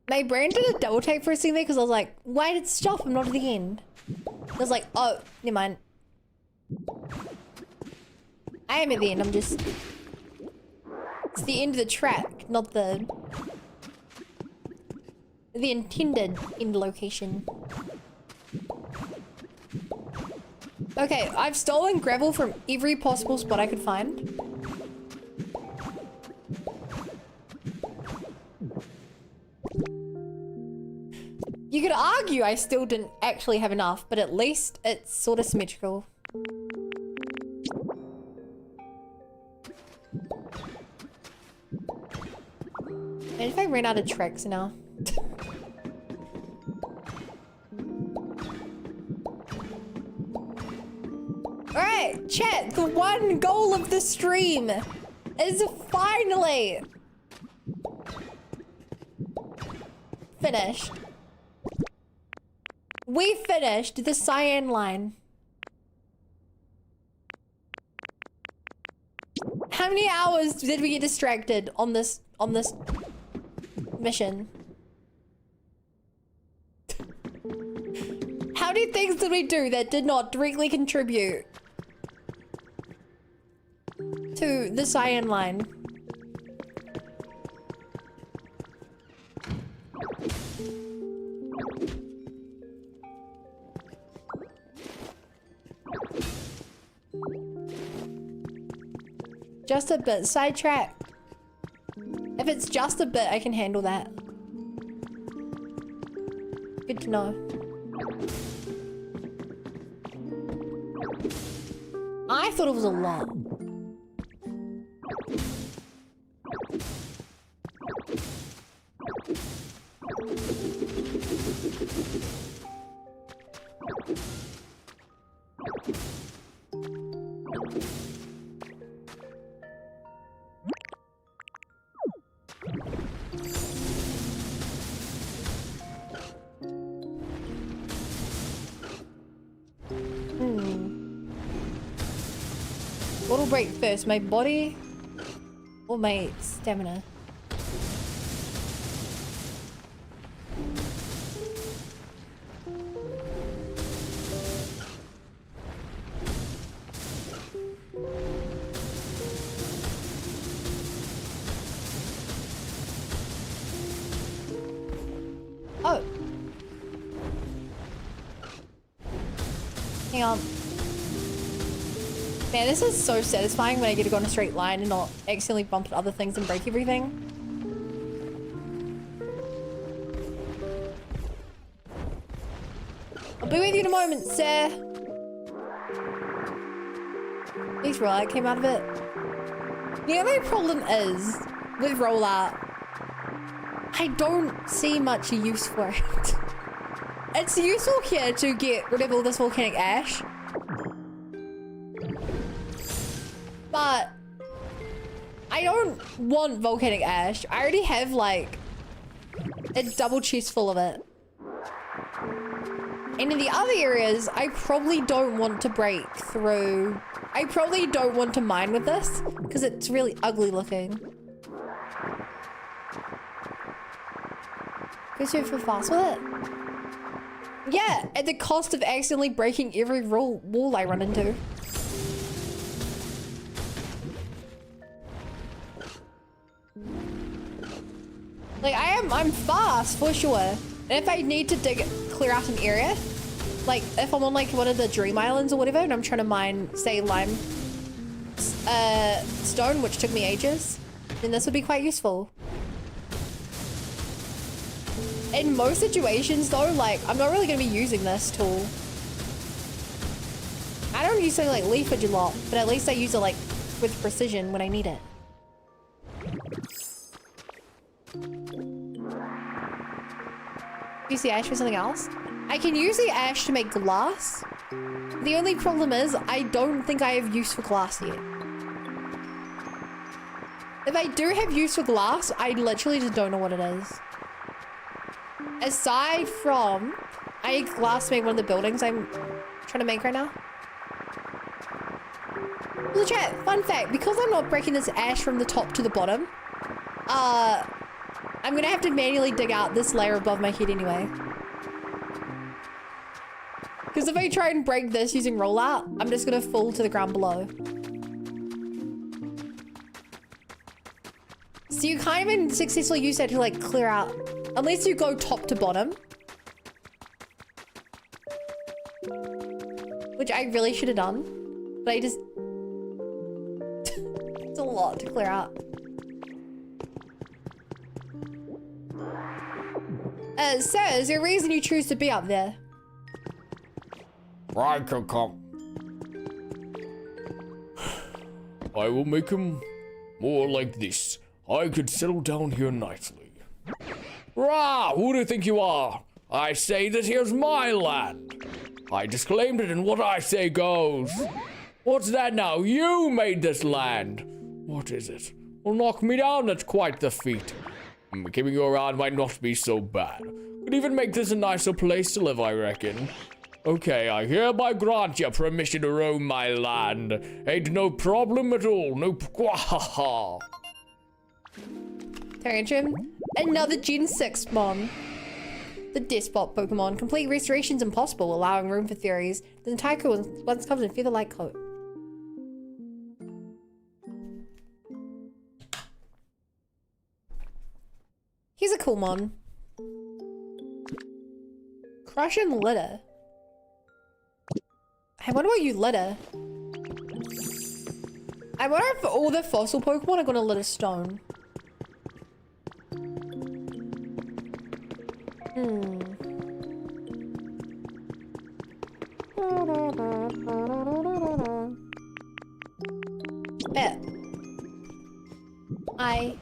My brain did a double take for a second there because I was like, why did it stop? I'm not at the end. I was like, oh, never mind. I am at the end, I'm just... It's the end of the track, not the intended end location. Okay, I've stolen gravel from every possible spot I could find. You could argue I still didn't actually have enough, but at least it's sort of symmetrical. And if I ran out of tracks now? Alright, chat, the one goal of the stream is finally finished. We finished the cyan line. How many hours did we get distracted on this mission? How many things did we do that did not directly contribute to the cyan line? Just a bit. Sidetrack. If it's just a bit, I can handle that. Good to know. I thought it was a lot. What'll break first, my body or my stamina? Oh. Hang on. Man, this is so satisfying when I get to go in a straight line and not accidentally bump into other things and break everything. I'll be with you in a moment, sir. At least rollout came out of it. The only problem is, with rollout, I don't see much use for it. It's useful here to get rid of all this volcanic ash. But I don't want volcanic ash. I already have like a double chest full of it. And in the other areas, I probably don't want to break through. I probably don't want to mine with this because it's really ugly looking. Go super fast with it. Yeah, at the cost of accidentally breaking every wall I run into. Like I'm fast for sure. And if I need to clear out an area, like if I'm on like one of the dream islands or whatever and I'm trying to mine, say, lime stone, which took me ages, then this would be quite useful. In most situations though, like I'm not really gonna be using this tool. I don't usually like leafage a lot, but at least I use it like with precision when I need it. Use the ash for something else? I can use the ash to make glass. The only problem is I don't think I have use for glass yet. If I do have use for glass, I literally just don't know what it is. Aside from, I need glass to make one of the buildings I'm trying to make right now. Well, chat, fun fact, because I'm not breaking this ash from the top to the bottom, I'm gonna have to manually dig out this layer above my head anyway. Because if I try and break this using rollout, I'm just gonna fall to the ground below. So you can't even successfully use that to like clear out, unless you go top to bottom. Which I really should have done, but I just, it's a lot to clear out. Sir, is there a reason you choose to be up there? I could come. I will make him more like this. I could settle down here nicely. Rah! Who do you think you are? I say this here's my land. I just claimed it and what I say goes. What's that now? You made this land. What is it? Well, knock me down, that's quite the feat. Keeping you around might not be so bad. Could even make this a nicer place to live, I reckon. Okay, I hereby grant you permission to roam my land. Ain't no problem at all, no quahaha. Tantrum. Another Gen 6 mon. The Despot Pokemon. Complete restorations impossible, allowing room for theories. The entire coat once covered in feather-like coat. He's a cool mon. Crush and litter. I wonder what you litter. I wonder if all the fossil Pokemon are gonna lit a stone. Yeah. I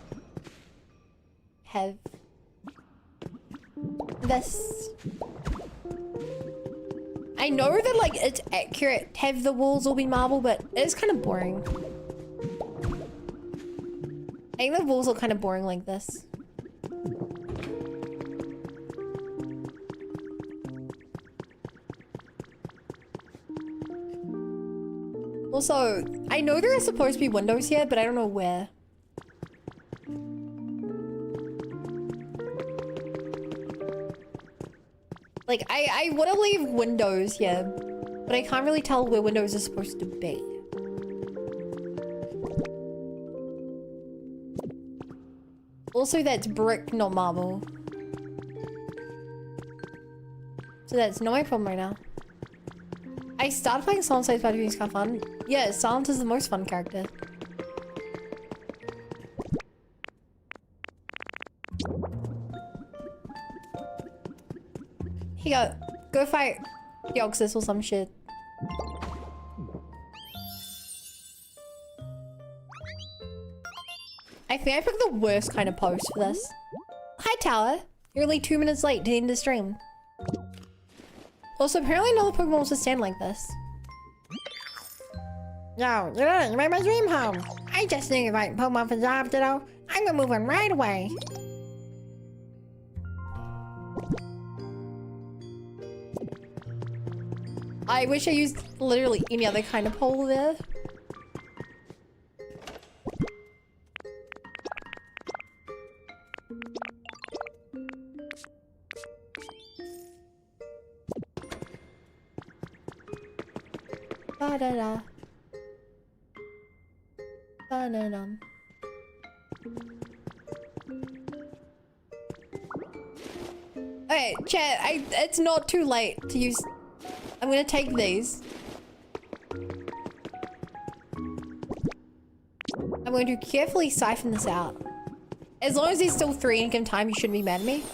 have this. I know that like it's accurate to have the walls all be marble, but it's kind of boring. I think the walls are kind of boring like this. Also, I know there are supposed to be windows here, but I don't know where. Like, I want to leave windows here, but I can't really tell where windows are supposed to be. Also, that's brick, not marble. So that's not my problem right now. I started playing Silence by doing kind of fun. Yeah, Silence is the most fun character. Here you go fight Deoxys or some shit. I think I picked the worst kind of post for this. Hi Tower, you're only 2 minutes late to the end of the stream. Also, apparently no other Pokemon wants to stand like this. Yo, you made my dream home. I just need to invite Pokemon for jobs, ditto. I'm gonna move in right away. I wish I used literally any other kind of pole there. Ba-da-da. Ba-da-dum. Okay, chat, it's not too late to use... I'm gonna take these. I'm going to carefully siphon this out. As long as there's still 3 income time, you shouldn't be mad at me.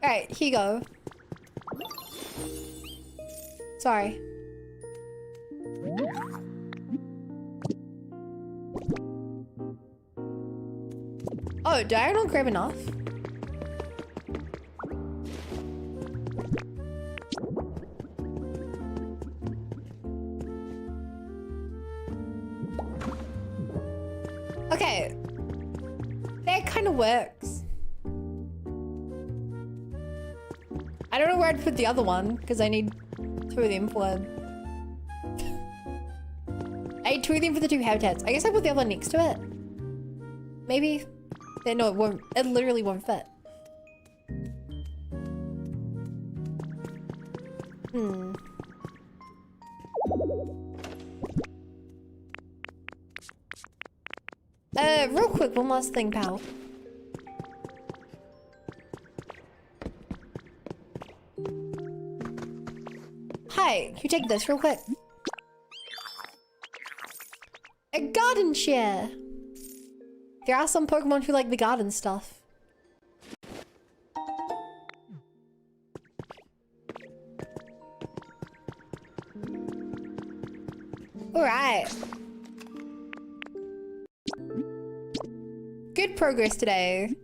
Alright, here you go. Sorry. Oh, did I not grab enough? Okay. That kind of works. I don't know where I'd put the other one, because I need 2 of them for... I need 2 of them for the 2 habitats. I guess I put the other one next to it. Maybe. No, it won't. It literally won't fit. Real quick, one last thing, pal. Hi, can you take this real quick? A garden chair! There are some Pokemon who like the garden stuff. Alright. Good progress today.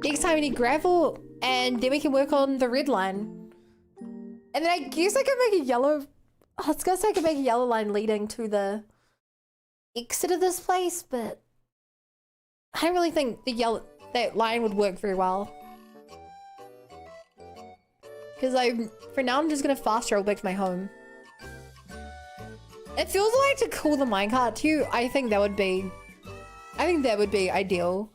Next time we need gravel, and then we can work on the red line. And then I guess I can make a yellow... I was gonna say I can make a yellow line leading to the exit of this place, but... I don't really think that line would work very well. Because for now I'm just gonna fast travel back to my home. It feels like to call the minecart too, I think that would be ideal.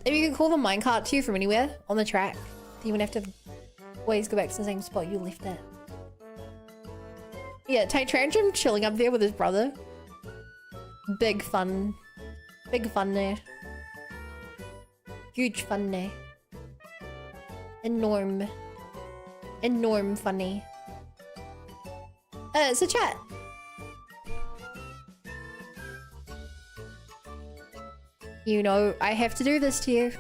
If you could call the minecart to you from anywhere on the track, then you wouldn't have to always go back to the same spot you left it. Yeah, Titantrum chilling up there with his brother. Big fun there. Huge funny. Enorm funny. So chat. You know, I have to do this to you.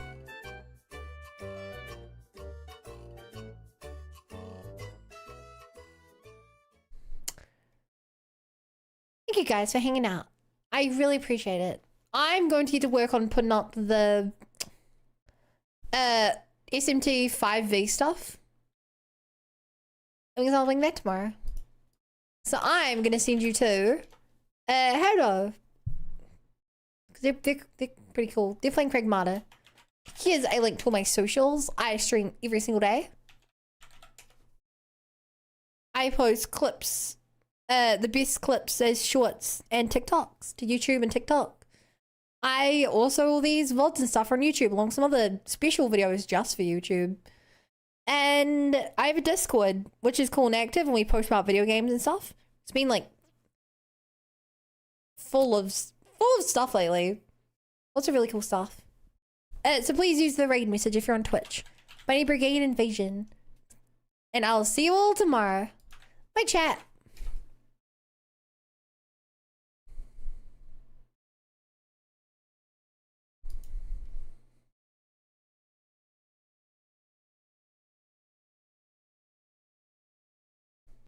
Thank you guys for hanging out. I really appreciate it. I'm going to get to work on putting up the SMT 5V stuff. I'm resolving that tomorrow. So I'm gonna send you to Hello. Because they're pretty cool. They're playing Pragmata. Here's a link to all my socials. I stream every single day. I post clips, the best clips as shorts and TikToks to YouTube and TikTok. I also all these VODs and stuff on YouTube along with some other special videos just for YouTube. And I have a Discord, which is cool and active, and we post about video games and stuff. It's been like full of stuff lately. Lots of really cool stuff. So please use the raid message if you're on Twitch. Bunny Brigade Invasion. And I'll see you all tomorrow. Bye, chat.